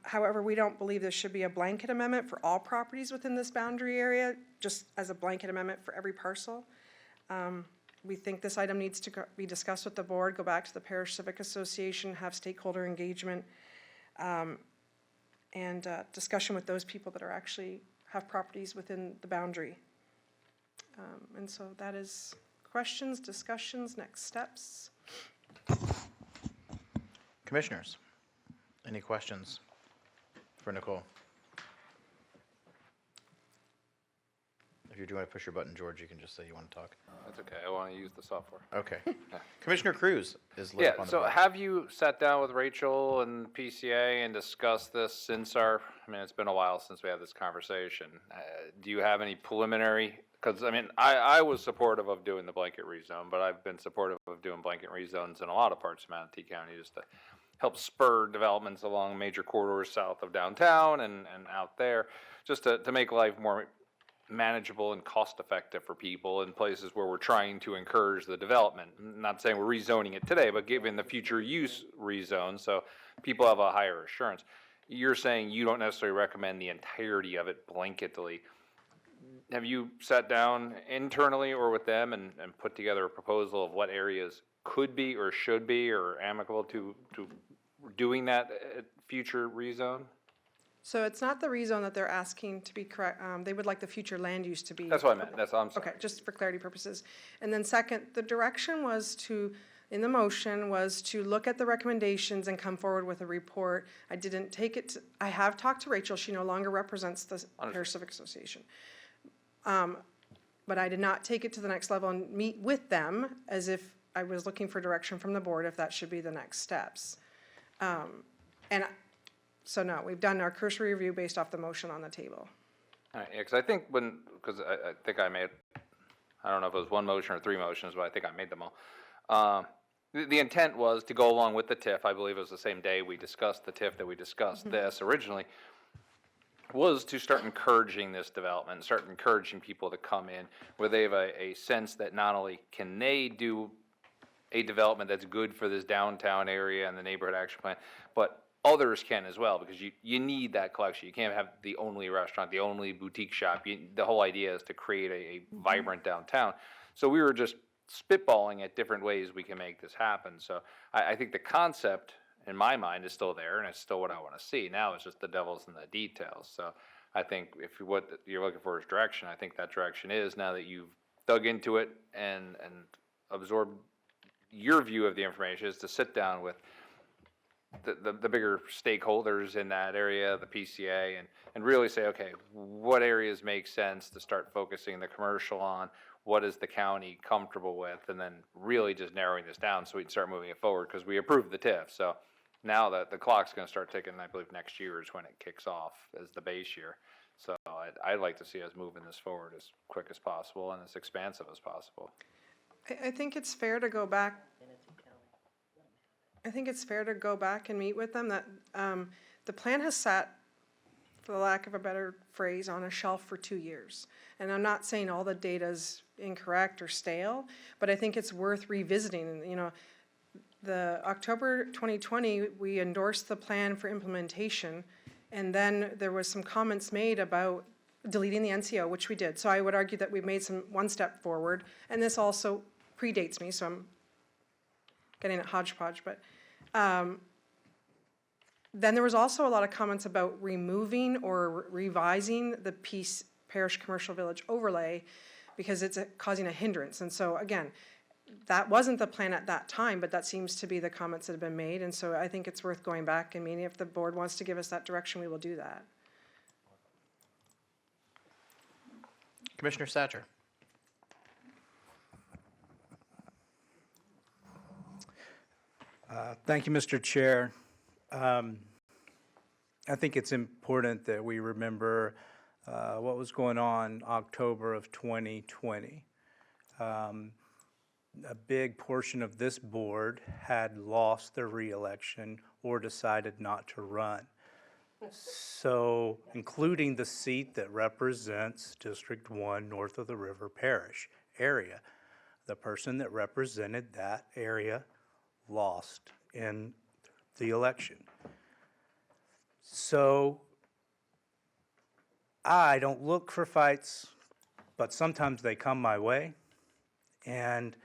However, we don't believe there should be a blanket amendment for all properties within this boundary area, just as a blanket amendment for every parcel. We think this item needs to be discussed with the board, go back to the Parish Civic Association, have stakeholder engagement, and discussion with those people that are actually have properties within the boundary. And so that is questions, discussions, next steps. Commissioners, any questions for Nicole? If you're doing to push your button, George, you can just say you want to talk. That's okay, I want to use the software. Okay. Commissioner Cruz is lit up on the so board. have you sat down with Rachel and PCA and discussed this since it's been a while since we had this conversation. Do you have any preliminary, because I was supportive of doing the blanket rezone, but I've been supportive of doing blanket rezones in a lot of parts of Manatee County just to help spur developments along major corridors south of downtown and out there, just to make life more manageable and cost-effective for people in places where we're trying to encourage the development. Not saying we're rezoning it today, but giving the future use rezone so people have a higher assurance. You're saying you don't necessarily recommend the entirety of it blanketly. Have you sat down internally or with them and put together a proposal of what areas could be or should be or amicable to doing that future rezone? So it's not the rezone that they're asking to be correct, they would like the future land use to be. That's what I meant, I'm sorry. Okay, just for clarity purposes. And then second, the direction was to, in the motion, was to look at the recommendations and come forward with a report. I didn't take it, I have talked to Rachel, she no longer represents the Parish Civic Association. But I did not take it to the next level and meet with them as if I was looking for direction from the board if that should be the next steps. So no, we've done our cursory review based off the motion on the table. All right, yeah, because I think I think I made, I don't know if it was one motion or three motions, but I think I made them all. The intent was to go along with the TIF. I believe it was the same day we discussed the TIF that we discussed this originally, was to start encouraging this development, start encouraging people to come in where they have a sense that not only can they do a development that's good for this downtown area and the neighborhood action plan, but others can as well, because you need that collection. You can't have the only restaurant, the only boutique shop. The whole idea is to create a vibrant downtown. So we were just spitballing at different ways we can make this happen. So I think the concept, in my mind, is still there, and it's still what I want to see. Now it's just the devil's in the details. So I think if what you're looking for is direction, I think that direction is, now that you've dug into it and absorbed your view of the information is to sit down with the bigger stakeholders in that area, the PCA, and really say, okay, what areas make sense to start focusing the commercial on? What is the county comfortable with? And then really just narrowing this down so we can start moving it forward, because we approved the TIF. So now that the clock's gonna start ticking, I believe next year is when it kicks off as the base year. So I'd like to see us moving this forward as quick as possible and as expansive as possible. I think it's fair to go back. I think it's fair to go back and meet with them. That the plan has sat, for the lack of a better phrase, on a shelf for 2 years. And I'm not saying all the data's incorrect or stale, but I think it's worth revisiting. You know, the October 2020, we endorsed the plan for implementation, and then there was some comments made about deleting the NCO, which we did. So I would argue that we've made one step forward, and this also predates me, so I'm getting it hodgepodge, but then there was also a lot of comments about removing or revising the parish commercial village overlay because it's causing a hindrance. And so again, that wasn't the plan at that time, but that seems to be the comments that have been made. And so I think it's worth going back. I mean, if the board wants to give us that direction, we will do that. Commissioner Satcher. Thank you, Mr. Chair. I think it's important that we remember what was going on October of 2020. A big portion of this board had lost their reelection or decided not to run. So, including the seat that represents District 1 north of the River Parish area. The person that represented that area lost in the election. So, I don't look for fights, but sometimes they come my way. And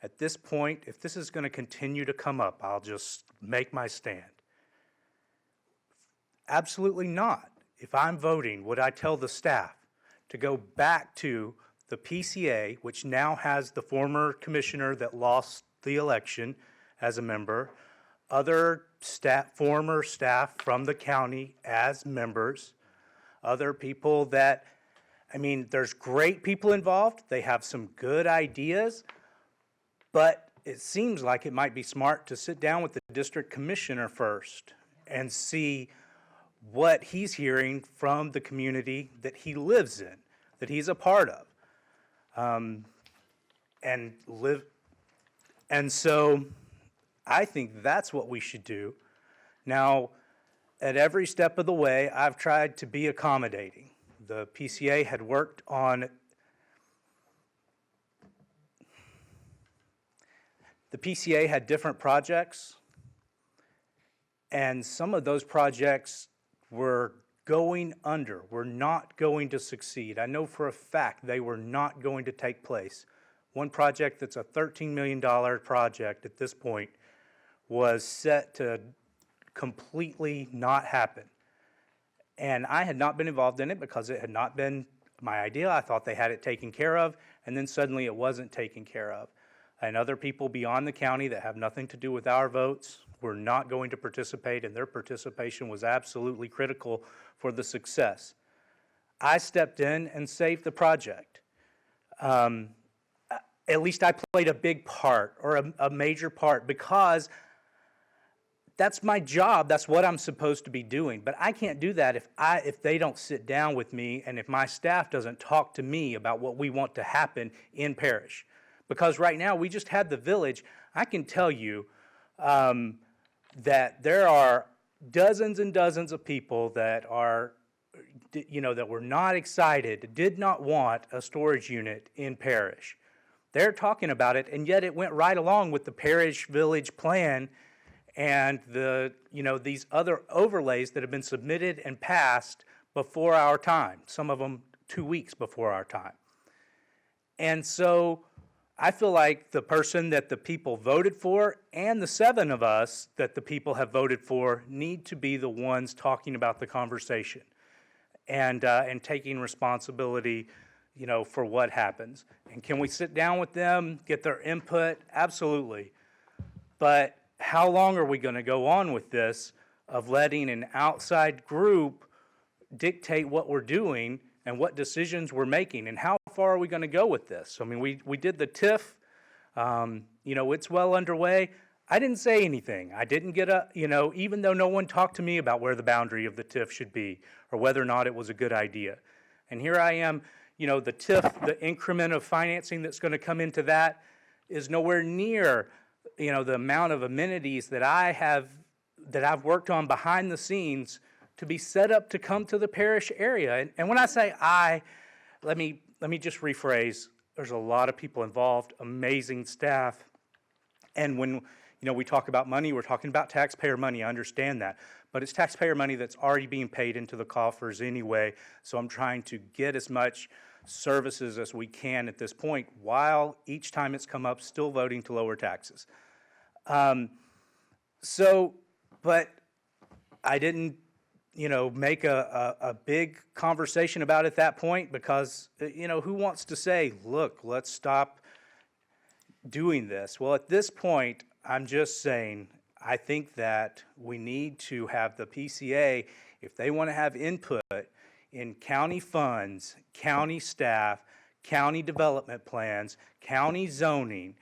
at this point, if this is going to continue to come up, I'll just make my stand. Absolutely not. If I'm voting, would I tell the staff to go back to the PCA, which now has the former commissioner that lost the election as a member, other staff, former staff from the county as members, other people that, I mean, there's great people involved. They have some good ideas, but it seems like it might be smart to sit down with the district commissioner first and see what he's hearing from the community that he lives in, that he's a part of, and so I think that's what we should do. Now, at every step of the way, I've tried to be accommodating. The PCA had worked on, the PCA had different projects, and some of those projects were going under, were not going to succeed. I know for a fact they were not going to take place. One project that's a $13 million project at this point was set to completely not happen. And I had not been involved in it because it had not been my idea. I thought they had it taken care of, and then suddenly it wasn't taken care of. And other people beyond the county that have nothing to do with our votes were not going to participate, and their participation was absolutely critical for the success. I stepped in and saved the project. At least I played a big part, or a major part, because that's my job. That's what I'm supposed to be doing. But I can't do that if they don't sit down with me and if my staff doesn't talk to me about what we want to happen in parish. Because right now, we just had the village. I can tell you that there are dozens and dozens of people that are, that were not excited, did not want a storage unit in parish. They're talking about it, and yet it went right along with the parish village plan and these other overlays that have been submitted and passed before our time, some of them 2 weeks before our time. And so I feel like the person that the people voted for and the 7 of us that the people have voted for need to be the ones talking about the conversation and taking responsibility, for what happens. And can we sit down with them, get their input? Absolutely. But how long are we going to go on with this of letting an outside group dictate what we're doing and what decisions we're making? And how far are we going to go with this? I mean, we did the TIF. It's well underway. I didn't say anything. I didn't get even though no one talked to me about where the boundary of the TIF should be or whether or not it was a good idea. And here I am, the TIF, the increment of financing that's going to come into that is nowhere near, the amount of amenities that I've worked on behind the scenes to be set up to come to the parish area. And when I say let me just rephrase. There's a lot of people involved, amazing staff. And when, we talk about money, we're talking about taxpayer money. I understand that. But it's taxpayer money that's already being paid into the coffers anyway. So I'm trying to get as much services as we can at this point, while each time it's come up, still voting to lower taxes. But I didn't, make a big conversation about it at that point because, who wants to say, look, let's stop doing this? Well, at this point, I'm just saying, I think that we need to have the PCA, if they want to have input in county funds, county staff, county development plans, county zoning,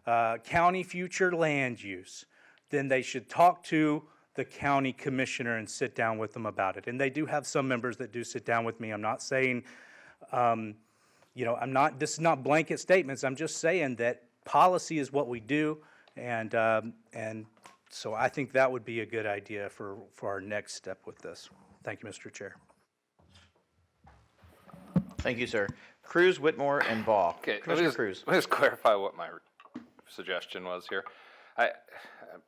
county future land use, then they should talk to the county commissioner and sit down with them about it. And they do have some members that do sit down with me. I'm not saying, this is not blanket statements. I'm just saying that policy is what we do. And so I think that would be a good idea for our next step with this. Thank you, Mr. Chair. Thank you, sir. Cruz, Whitmore, and Ball. Okay, Commissioner Cruz. let me just clarify what my suggestion was here. I'm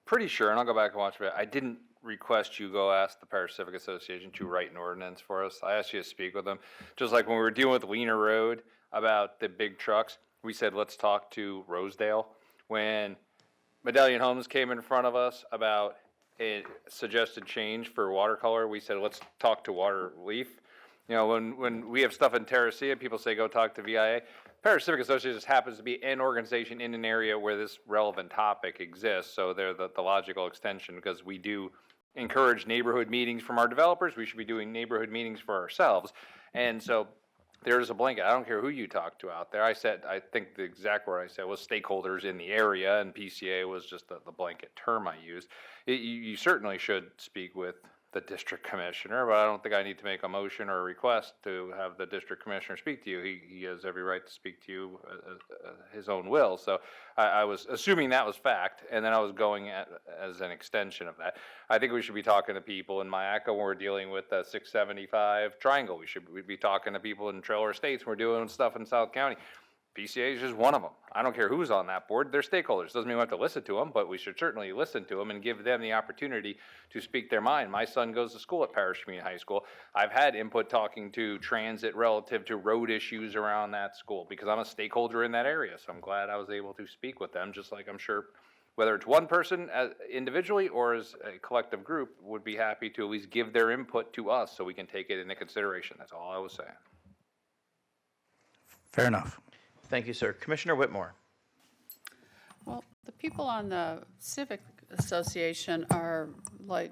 pretty sure, and I'll go back and watch it, I didn't request you go ask the Parish Civic Association to write an ordinance for us. I asked you to speak with them. Just like when we were dealing with Wiener Road about the big trucks, we said, let's talk to Rosedale. When Medallion Homes came in front of us about a suggested change for watercolor, we said, let's talk to Waterleaf. When we have stuff in Terracea, people say, go talk to VIA. Parish Civic Association just happens to be an organization in an area where this relevant topic exists, so they're the logical extension, because we do encourage neighborhood meetings from our developers. We should be doing neighborhood meetings for ourselves. And so there's a blanket. I don't care who you talk to out there. I think the exact word I said was stakeholders in the area, and PCA was just the blanket term I used. You certainly should speak with the district commissioner, but I don't think I need to make a motion or a request to have the district commissioner speak to you. He has every right to speak to you his own will. So I was assuming that was fact, and then I was going as an extension of that. I think we should be talking to people in Mayaca when we're dealing with the 675 triangle. We'd be talking to people in Trailer Estates when we're doing stuff in South County. PCA is just one of them. I don't care who's on that board. They're stakeholders. Doesn't mean we have to listen to them, but we should certainly listen to them and give them the opportunity to speak their mind. My son goes to school at Parish Community High School. I've had input talking to transit relative to road issues around that school because I'm a stakeholder in that area. So I'm glad I was able to speak with them, just like I'm sure whether it's one person individually or as a collective group would be happy to at least give their input to us so we can take it into consideration. That's all I was saying. Fair enough. Thank you, sir. Commissioner Whitmore. Well, the people on the Civic Association are like,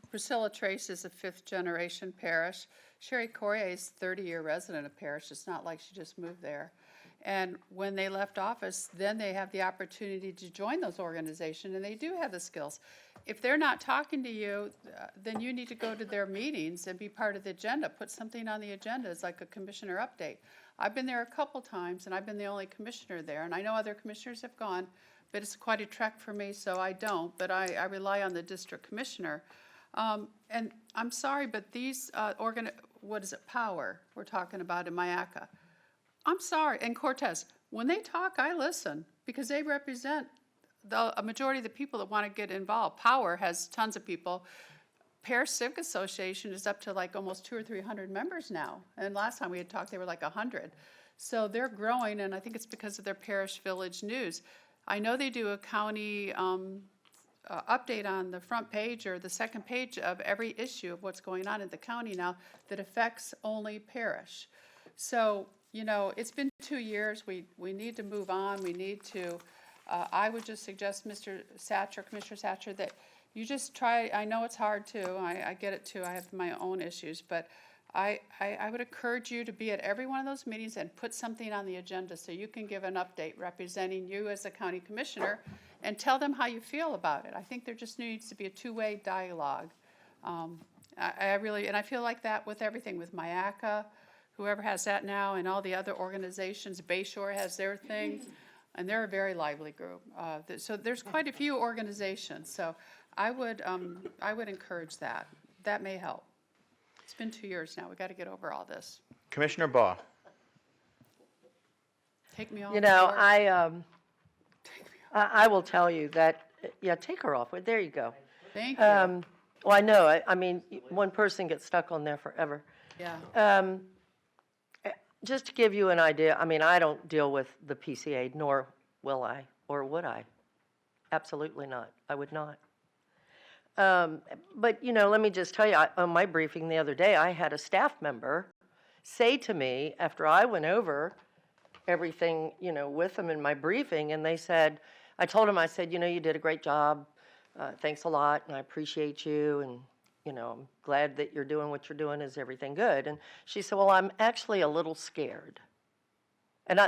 Priscilla Trace is a fifth-generation parish. Sherry Corrier is a 30-year resident of parish. It's not like she just moved there. And when they left office, then they have the opportunity to join those organizations, and they do have the skills. If they're not talking to you, then you need to go to their meetings and be part of the agenda. Put something on the agenda as like a commissioner update. I've been there a couple times, and I've been the only commissioner there, and I know other commissioners have gone, but it's quite a trek for me, so I don't, but I rely on the district commissioner. And I'm sorry, but these, what is it, Power, we're talking about in Mayaca. I'm sorry, and Cortez, when they talk, I listen, because they represent a majority of the people that want to get involved. Power has tons of people. Parish Civic Association is up to like almost 200 or 300 members now. And last time we had talked, they were like 100. So they're growing, and I think it's because of their parish village news. I know they do a county update on the front page or the second page of every issue of what's going on in the county now that affects only parish. So, it's been 2 years. We need to move on. We need to I would just suggest, Mr. Satcher, Commissioner Satcher, that you just try, I know it's hard too, I get it too, I have my own issues, but I would encourage you to be at every one of those meetings and put something on the agenda so you can give an update representing you as a county commissioner and tell them how you feel about it. I think there just needs to be a two-way dialogue. I really, and I feel like that with everything, with MIACA, whoever has that now, and all the other organizations. Bayshore has their thing, and they're a very lively group. So there's quite a few organizations, so I would encourage that. That may help. It's been 2 years now. We got to get over all this. Commissioner Baugh. Take me off. You know, the board. I will tell you that, yeah, take her off. There you go. Thank you. Well, I know, I mean, one person gets stuck on there forever. Yeah. Just to give you an idea, I mean, I don't deal with the PCA, nor will I, or would I. Absolutely not. I would not. But, you know, let me just tell you, on my briefing the other day, I had a staff member say to me, after I went over everything, you know, with them in my briefing, and they said, I told them, I said, you know, you did a great job. Thanks a lot, and I appreciate you, and, you know, I'm glad that you're doing what you're doing. Is everything good? And she said, well, I'm actually a little scared. And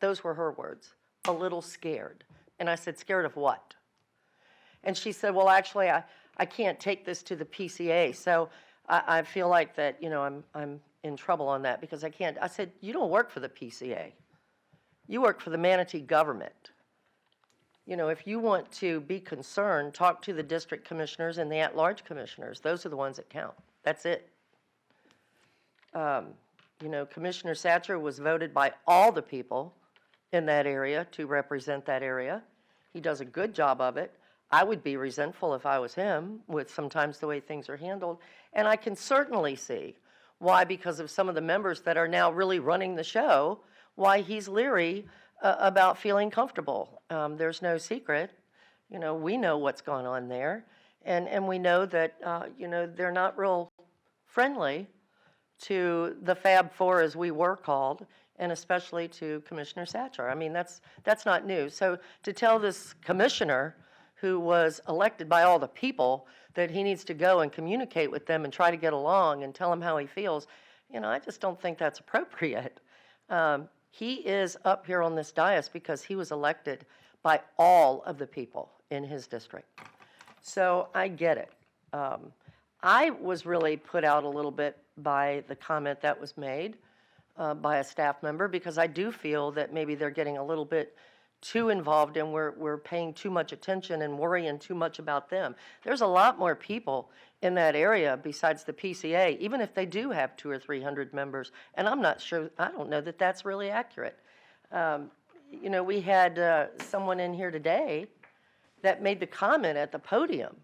those were her words, a little scared. And I said, scared of what? And she said, well, actually, I can't take this to the PCA, so I feel like that, you know, I'm in trouble on that because I can't. I said, you don't work for the PCA. You work for the Manatee government. You know, if you want to be concerned, talk to the district commissioners and the at-large commissioners. Those are the ones that count. That's it. You know, Commissioner Satcher was voted by all the people in that area to represent that area. He does a good job of it. I would be resentful if I was him with sometimes the way things are handled. And I can certainly see why, because of some of the members that are now really running the show, why he's leery about feeling comfortable. There's no secret. You know, we know what's going on there. And we know that, you know, they're not real friendly to the Fab Four, as we were called, and especially to Commissioner Satcher. I mean, that's not new. So to tell this commissioner who was elected by all the people that he needs to go and communicate with them and try to get along and tell them how he feels, you know, I just don't think that's appropriate. He is up here on this dais because he was elected by all of the people in his district. So I get it. I was really put out a little bit by the comment that was made by a staff member, because I do feel that maybe they're getting a little bit too involved and we're paying too much attention and worrying too much about them. There's a lot more people in that area besides the PCA, even if they do have 200 or 300 members. And I'm not sure, I don't know that that's really accurate. You know, we had someone in here today that made the comment at the podium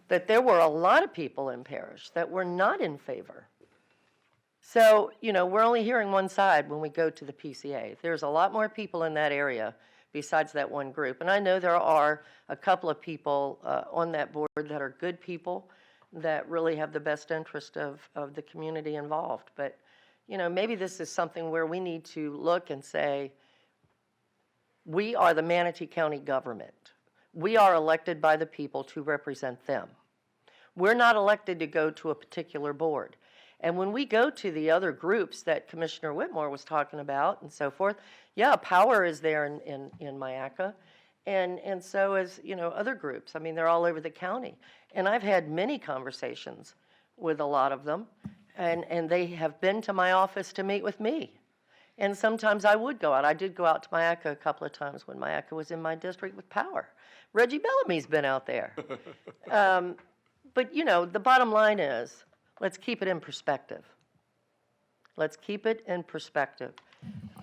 that there were a lot of people in parish that were not in favor. So, you know, we're only hearing one side when we go to the PCA. There's a lot more people in that area besides that one group. And I know there are a couple of people on that board that are good people that really have the best interest of the community involved. But, you know, maybe this is something where we need to look and say, we are the Manatee County government. We are elected by the people to represent them. We're not elected to go to a particular board. And when we go to the other groups that Commissioner Whitmore was talking about and so forth, yeah, power is there in MIACA, and so is, you know, other groups. I mean, they're all over the county. And I've had many conversations with a lot of them, and they have been to my office to meet with me. And sometimes I would go out. I did go out to MIACA a couple of times when MIACA was in my district with power. Reggie Bellamy's been out there. But, you know, the bottom line is, let's keep it in perspective. Let's keep it in perspective.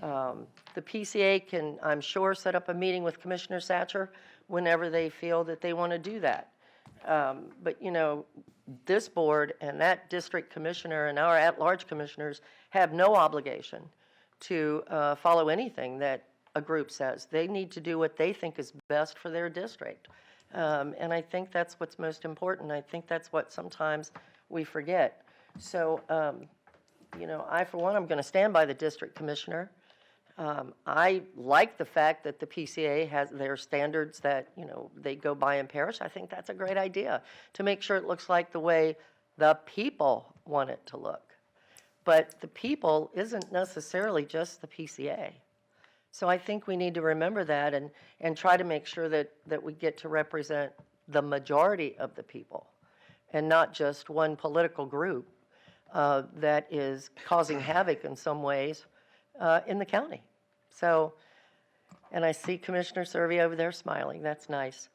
The PCA can, I'm sure, set up a meeting with Commissioner Satcher whenever they feel that they want to do that. But, you know, this board and that district commissioner and our at-large commissioners have no obligation to follow anything that a group says. They need to do what they think is best for their district. And I think that's what's most important. I think that's what sometimes we forget. So, you know, I, for one, I'm going to stand by the district commissioner. I like the fact that the PCA has their standards that, they go by in Parrish. I think that's a great idea, to make sure it looks like the way the people want it to look. But the people isn't necessarily just the PCA. So I think we need to remember that and try to make sure that we get to represent the majority of the people and not just one political group that is causing havoc in some ways in the county. So, and I see Commissioner Survey over there smiling. That's nice.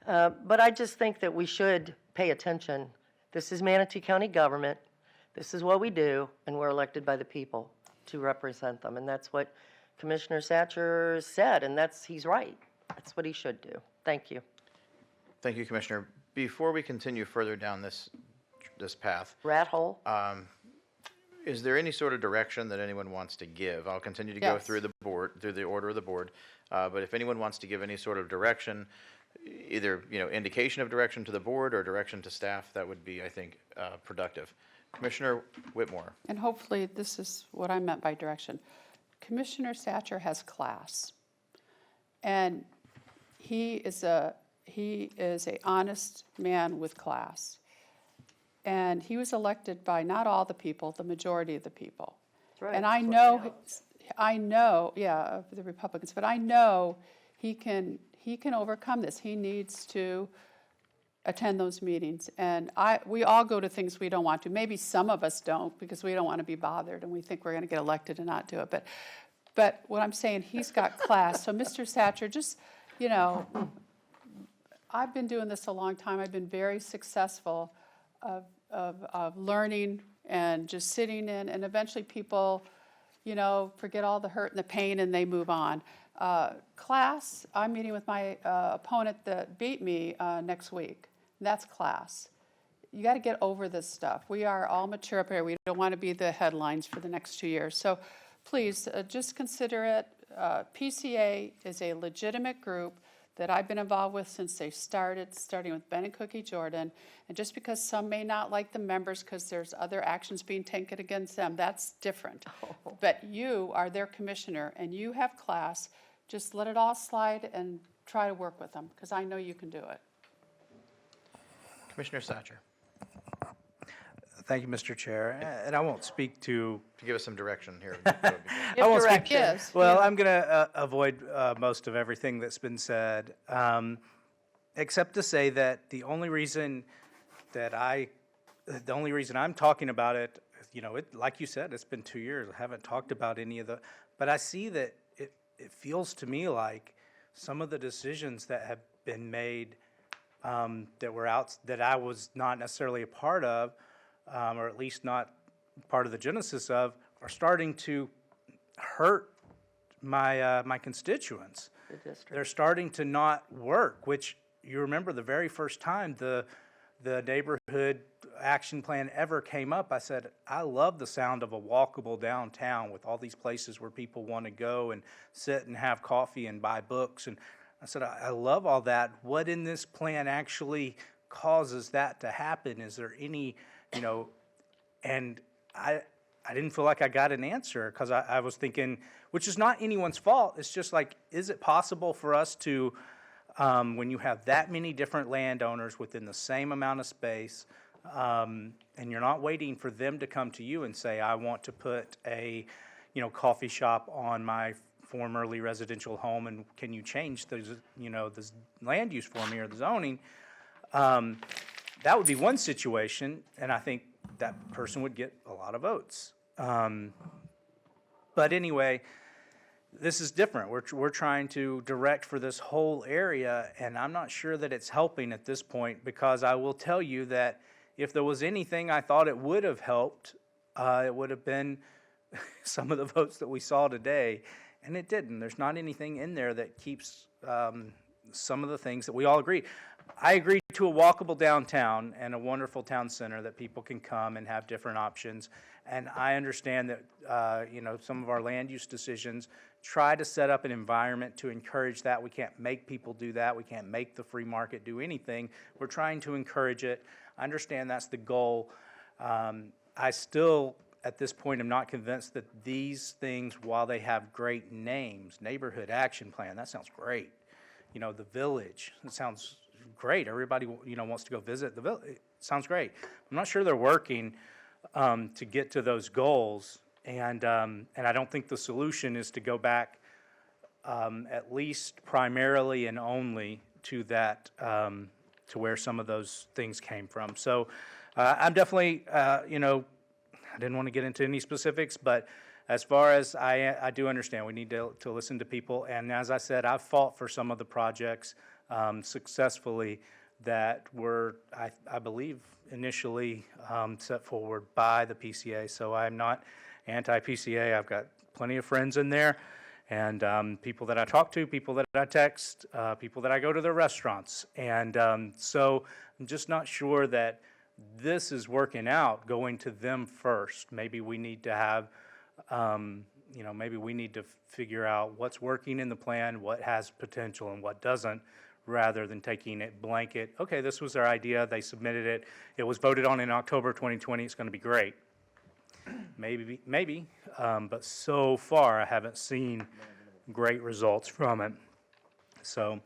But I just think that we should pay attention. This is Manatee County government. This is what we do, and we're elected by the people to represent them. And that's what Commissioner Satcher said, and he's right. That's what he should do. Thank you. Thank you, Commissioner. Before we continue further down this path, Rat hole? is there any sort of direction that anyone wants to give? I'll continue to go Yes. through the board, through the order of the board. But if anyone wants to give any sort of direction, either, indication of direction to the board or direction to staff, that would be, I think, productive. Commissioner Whitmore. And hopefully, this is what I meant by direction. Commissioner Satcher has class. And he is a honest man with class. And he was elected by not all the people, the majority of the people. That's right. And I know, of the Republicans, but I know he can overcome this. He needs to attend those meetings. And we all go to things we don't want to. Maybe some of us don't, because we don't want to be bothered and we think we're going to get elected and not do it. But what I'm saying, he's got class. So Mr. Satcher, just, I've been doing this a long time. I've been very successful of learning and just sitting in, and eventually people, forget all the hurt and the pain and they move on. Class, I'm meeting with my opponent that beat me next week. That's class. You got to get over this stuff. We are all mature up here. We don't want to be the headlines for the next 2 years. So please, just consider it. PCA is a legitimate group that I've been involved with since they started, starting with Ben and Cookie Jordan. And just because some may not like the members because there's other actions being taken against them, that's different. But you are their commissioner and you have class. Just let it all slide and try to work with them, because I know you can do it. Commissioner Satcher. Thank you, Mr. Chair. And I won't speak to. To give us some direction here. I won't speak. Yes. Well, I'm going to avoid most of everything that's been said, except to say that the only reason I'm talking about it, like you said, it's been 2 years. I haven't talked about any of but I see that it feels to me like some of the decisions that have been made that I was not necessarily a part of, or at least not part of the genesis of, are starting to hurt my constituents. The district. They're starting to not work, which you remember the very first time the neighborhood action plan ever came up, I said, I love the sound of a walkable downtown with all these places where people want to go and sit and have coffee and buy books. And I said, I love all that. What in this plan actually causes that to happen? Is there any, and I didn't feel like I got an answer, because I was thinking, which is not anyone's fault. It's just like, is it possible for us to, when you have that many different landowners within the same amount of space, and you're not waiting for them to come to you and say, I want to put a, coffee shop on my formerly residential home, and can you change the land use for me or the zoning? That would be one situation, and I think that person would get a lot of votes. But anyway, this is different. We're trying to direct for this whole area, and I'm not sure that it's helping at this point, because I will tell you that if there was anything I thought it would have helped, it would have been some of the votes that we saw today, and it didn't. There's not anything in there that keeps some of the things that we all agree. I agree to a walkable downtown and a wonderful town center that people can come and have different options. And I understand that, some of our land use decisions try to set up an environment to encourage that. We can't make people do that. We can't make the free market do anything. We're trying to encourage it. I understand that's the goal. I still at this point, am not convinced that these things, while they have great names, neighborhood action plan, that sounds great. You know, the village, it sounds great. Everybody, you know, wants to go visit the village. It sounds great. I'm not sure they're working to get to those goals. And I don't think the solution is to go back at least primarily and only to that, to where some of those things came from. So I'm definitely, you know, I didn't want to get into any specifics, but as far as I do understand, we need to listen to people. And as I said, I've fought for some of the projects successfully that were, I believe, initially set forward by the PCA. So I'm not anti-PCA. I've got plenty of friends in there, and people that I talk to, people that I text, people that I go to their restaurants. And so I'm just not sure that this is working out going to them first. Maybe we need to have, you know, maybe we need to figure out what's working in the plan, what has potential and what doesn't, rather than taking it blanket. Okay, this was their idea, they submitted it, it was voted on in October 2020, it's going to be great. Maybe, but so far I haven't seen great results from it. So,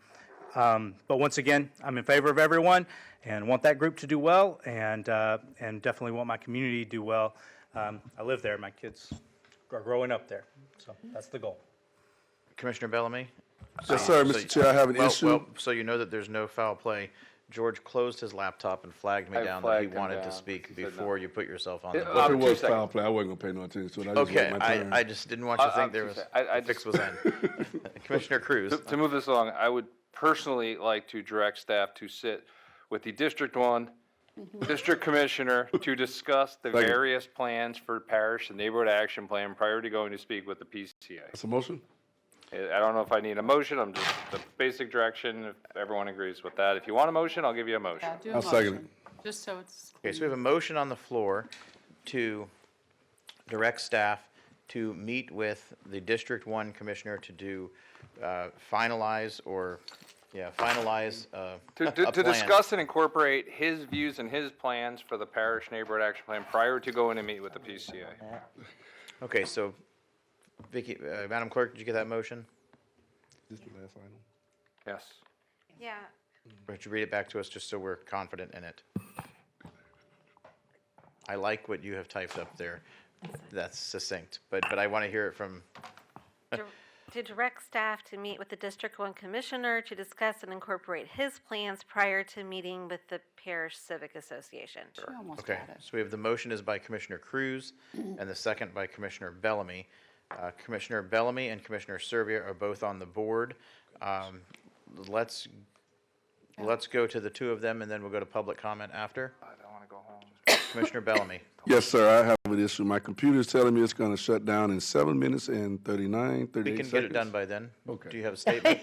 but once again, I'm in favor of everyone and want that group to do well, and definitely want my community to do well. I live there, my kids are growing up there, so that's the goal. Commissioner Bellamy? Yes, sir, Mr. Chair, I have an issue. Well, so you know that there's no foul play. George closed his laptop and flagged me I down that he flagged him wanted to down. speak He said no. before you put yourself on the It- board. If it 2 was seconds. foul play, I wasn't gonna pay no attention to it. I just Okay, wait my turn. I just didn't want you to think there was, I the fix just- was in. Commissioner Cruz? To move this along, I would personally like to direct staff to sit with the District 1 District Commissioner to discuss the Second. various plans for parish and neighborhood action plan prior to going to speak with the PCA. That's a motion? I don't know if I need a motion, I'm just, the basic direction, if everyone agrees with that. If you want a motion, I'll give you a motion. Yeah, do a I'll second motion, just so it's. Okay, so we have a motion on the floor to direct staff to meet with the District 1 Commissioner to do, finalize a To plan. discuss and incorporate his views and his plans for the parish neighborhood action plan prior to going to meet with the PCA. Okay, so Vicky, Madam Clerk, did you get that motion? This the last item? Yes. Yeah, Would you read it back to us just so we're confident in it? I like what you have typed up there. That's succinct, but I want to hear it from, to direct staff to meet with the District 1 Commissioner to discuss and incorporate his plans prior to meeting with the Parish Civic Association. She almost okay. got it. So we have the motion is by Commissioner Cruz and the second by Commissioner Bellamy. Commissioner Bellamy and Commissioner Servia are both on the board. Let's go to the two of them and then we'll go to public comment after. I don't want to go home. Commissioner Bellamy. Yes, sir, I have an issue. My computer's telling me it's gonna shut down in 7 minutes and 38 We seconds. can get it done by then. Okay. Do you have a statement?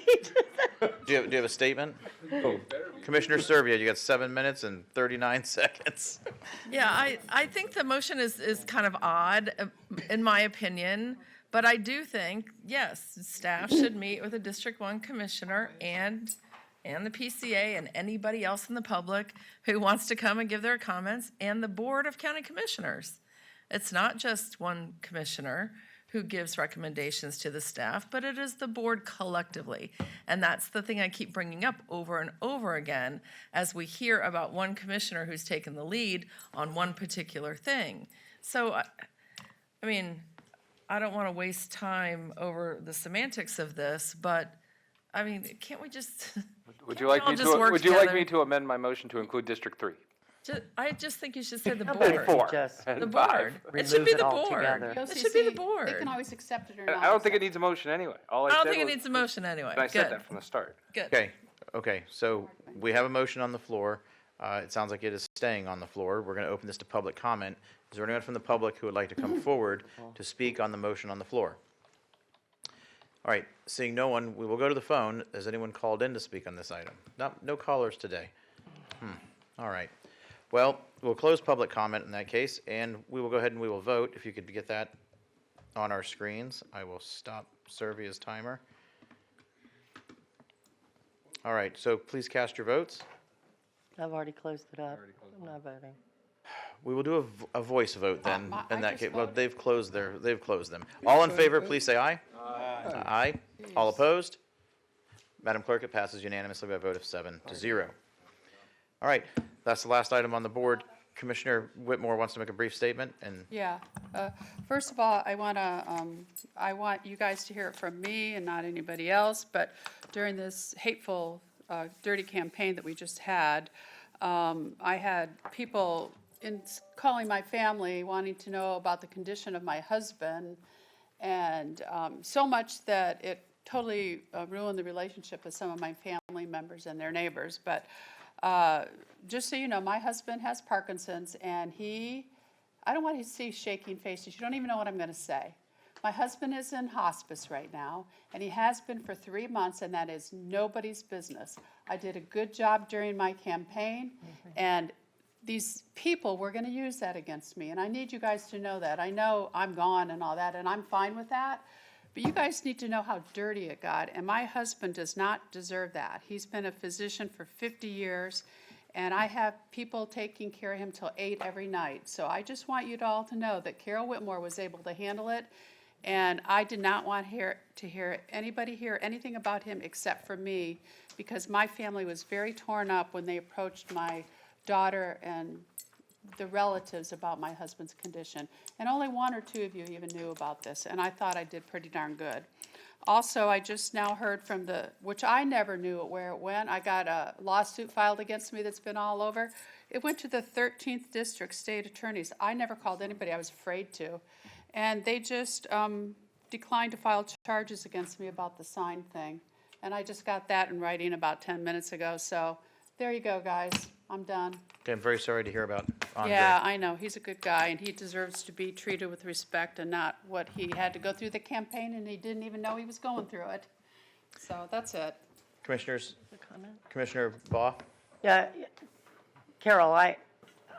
Do you have a statement? Oh, Commissioner Servia, you got 7 minutes and 39 seconds. Yeah, I think the motion is kind of odd, in my opinion, but I do think, yes, staff should meet with the District 1 Commissioner and the PCA and anybody else in the public who wants to come and give their comments, and the Board of County Commissioners. It's not just one commissioner who gives recommendations to the staff, but it is the board collectively. And that's the thing I keep bringing up over and over again as we hear about one commissioner who's taken the lead on one particular thing. So, I mean, I don't want to waste time over the semantics of this, but, I mean, can't we just, Would Can't you we like all me just to, work would you like together? me to amend my motion to include District 3? I just think you should say the How about board. Four. just The and board. five. It should be remove it the board. altogether? It should be the OCC, board. They can always accept it or And not. I don't think it accept needs a motion anyway. All I I don't said think it was- needs a motion anyway. And I said Good, that from the start. good. Okay, so we have a motion on the floor. It sounds like it is staying on the floor. We're going to open this to public comment. Is there anyone from the public who would like to come forward to speak on the motion on the floor? All right, seeing no one, we will go to the phone. Has anyone called in to speak on this item? No callers today. All right. Well, we'll close public comment in that case, and we will go ahead and we will vote. If you could get that on our screens, I will stop Servia's timer. All right, so please cast your votes. I've already closed it up. I'm not voting. We will do a voice vote then, I in that just case. Well, voted. they've closed them. All in favor, please say aye. Aye. All opposed? Madam Clerk, it passes unanimously by a vote of 7-0. All right, that's the last item on the board. Commissioner Whitmore wants to make a brief statement, and Yeah. First of all, I want you guys to hear it from me and not anybody else, but during this hateful, dirty campaign that we just had, I had people calling my family wanting to know about the condition of my husband, and so much that it totally ruined the relationship with some of my family members and their neighbors. But just so you know, my husband has Parkinson's, and I don't want to see shaking faces. You don't even know what I'm going to say. My husband is in hospice right now, and he has been for 3 months, and that is nobody's business. I did a good job during my campaign, and these people were going to use that against me, and I need you guys to know that. I know I'm gone and all that, and I'm fine with that, but you guys need to know how dirty it got, and my husband does not deserve that. He's been a physician for 50 years, and I have people taking care of him till 8 every night. So I just want you all to know that Carol Whitmore was able to handle it, and I did not want to hear anybody hear anything about him except for me, because my family was very torn up when they approached my daughter and the relatives about my husband's condition. And only 1 or 2 of you even knew about this, and I thought I did pretty darn good. Also, I just now heard from which I never knew where it went. I got a lawsuit filed against me that's been all over. It went to the 13th District State Attorneys. I never called anybody. I was afraid to. And they just declined to file charges against me about the sign thing. And I just got that in writing about 10 minutes ago. So there you go, guys. I'm done. okay, I'm very sorry to hear about Andre. Yeah, I know. He's a good guy, and he deserves to be treated with respect and not what he had to go through the campaign, and he didn't even know he was going through it. So that's it. Commissioners, Commissioner Baugh? Yeah, Carol, I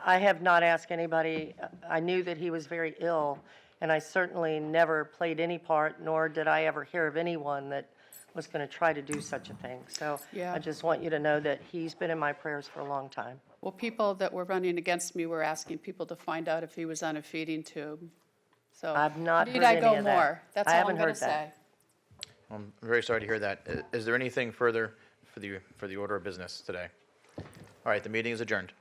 have not asked anybody. I knew that he was very ill, and I certainly never played any part, nor did I ever hear of anyone that was going to try to do such a thing. So Yeah. I just want you to know that he's been in my prayers for a long time. Well, people that were running against me were asking people to find out if he was on a feeding tube. So I've not need heard I any go of that. more? That's I all haven't I'm going heard to that. say. I'm very sorry to hear that. Is there anything further for the order of business today? All right, the meeting is adjourned.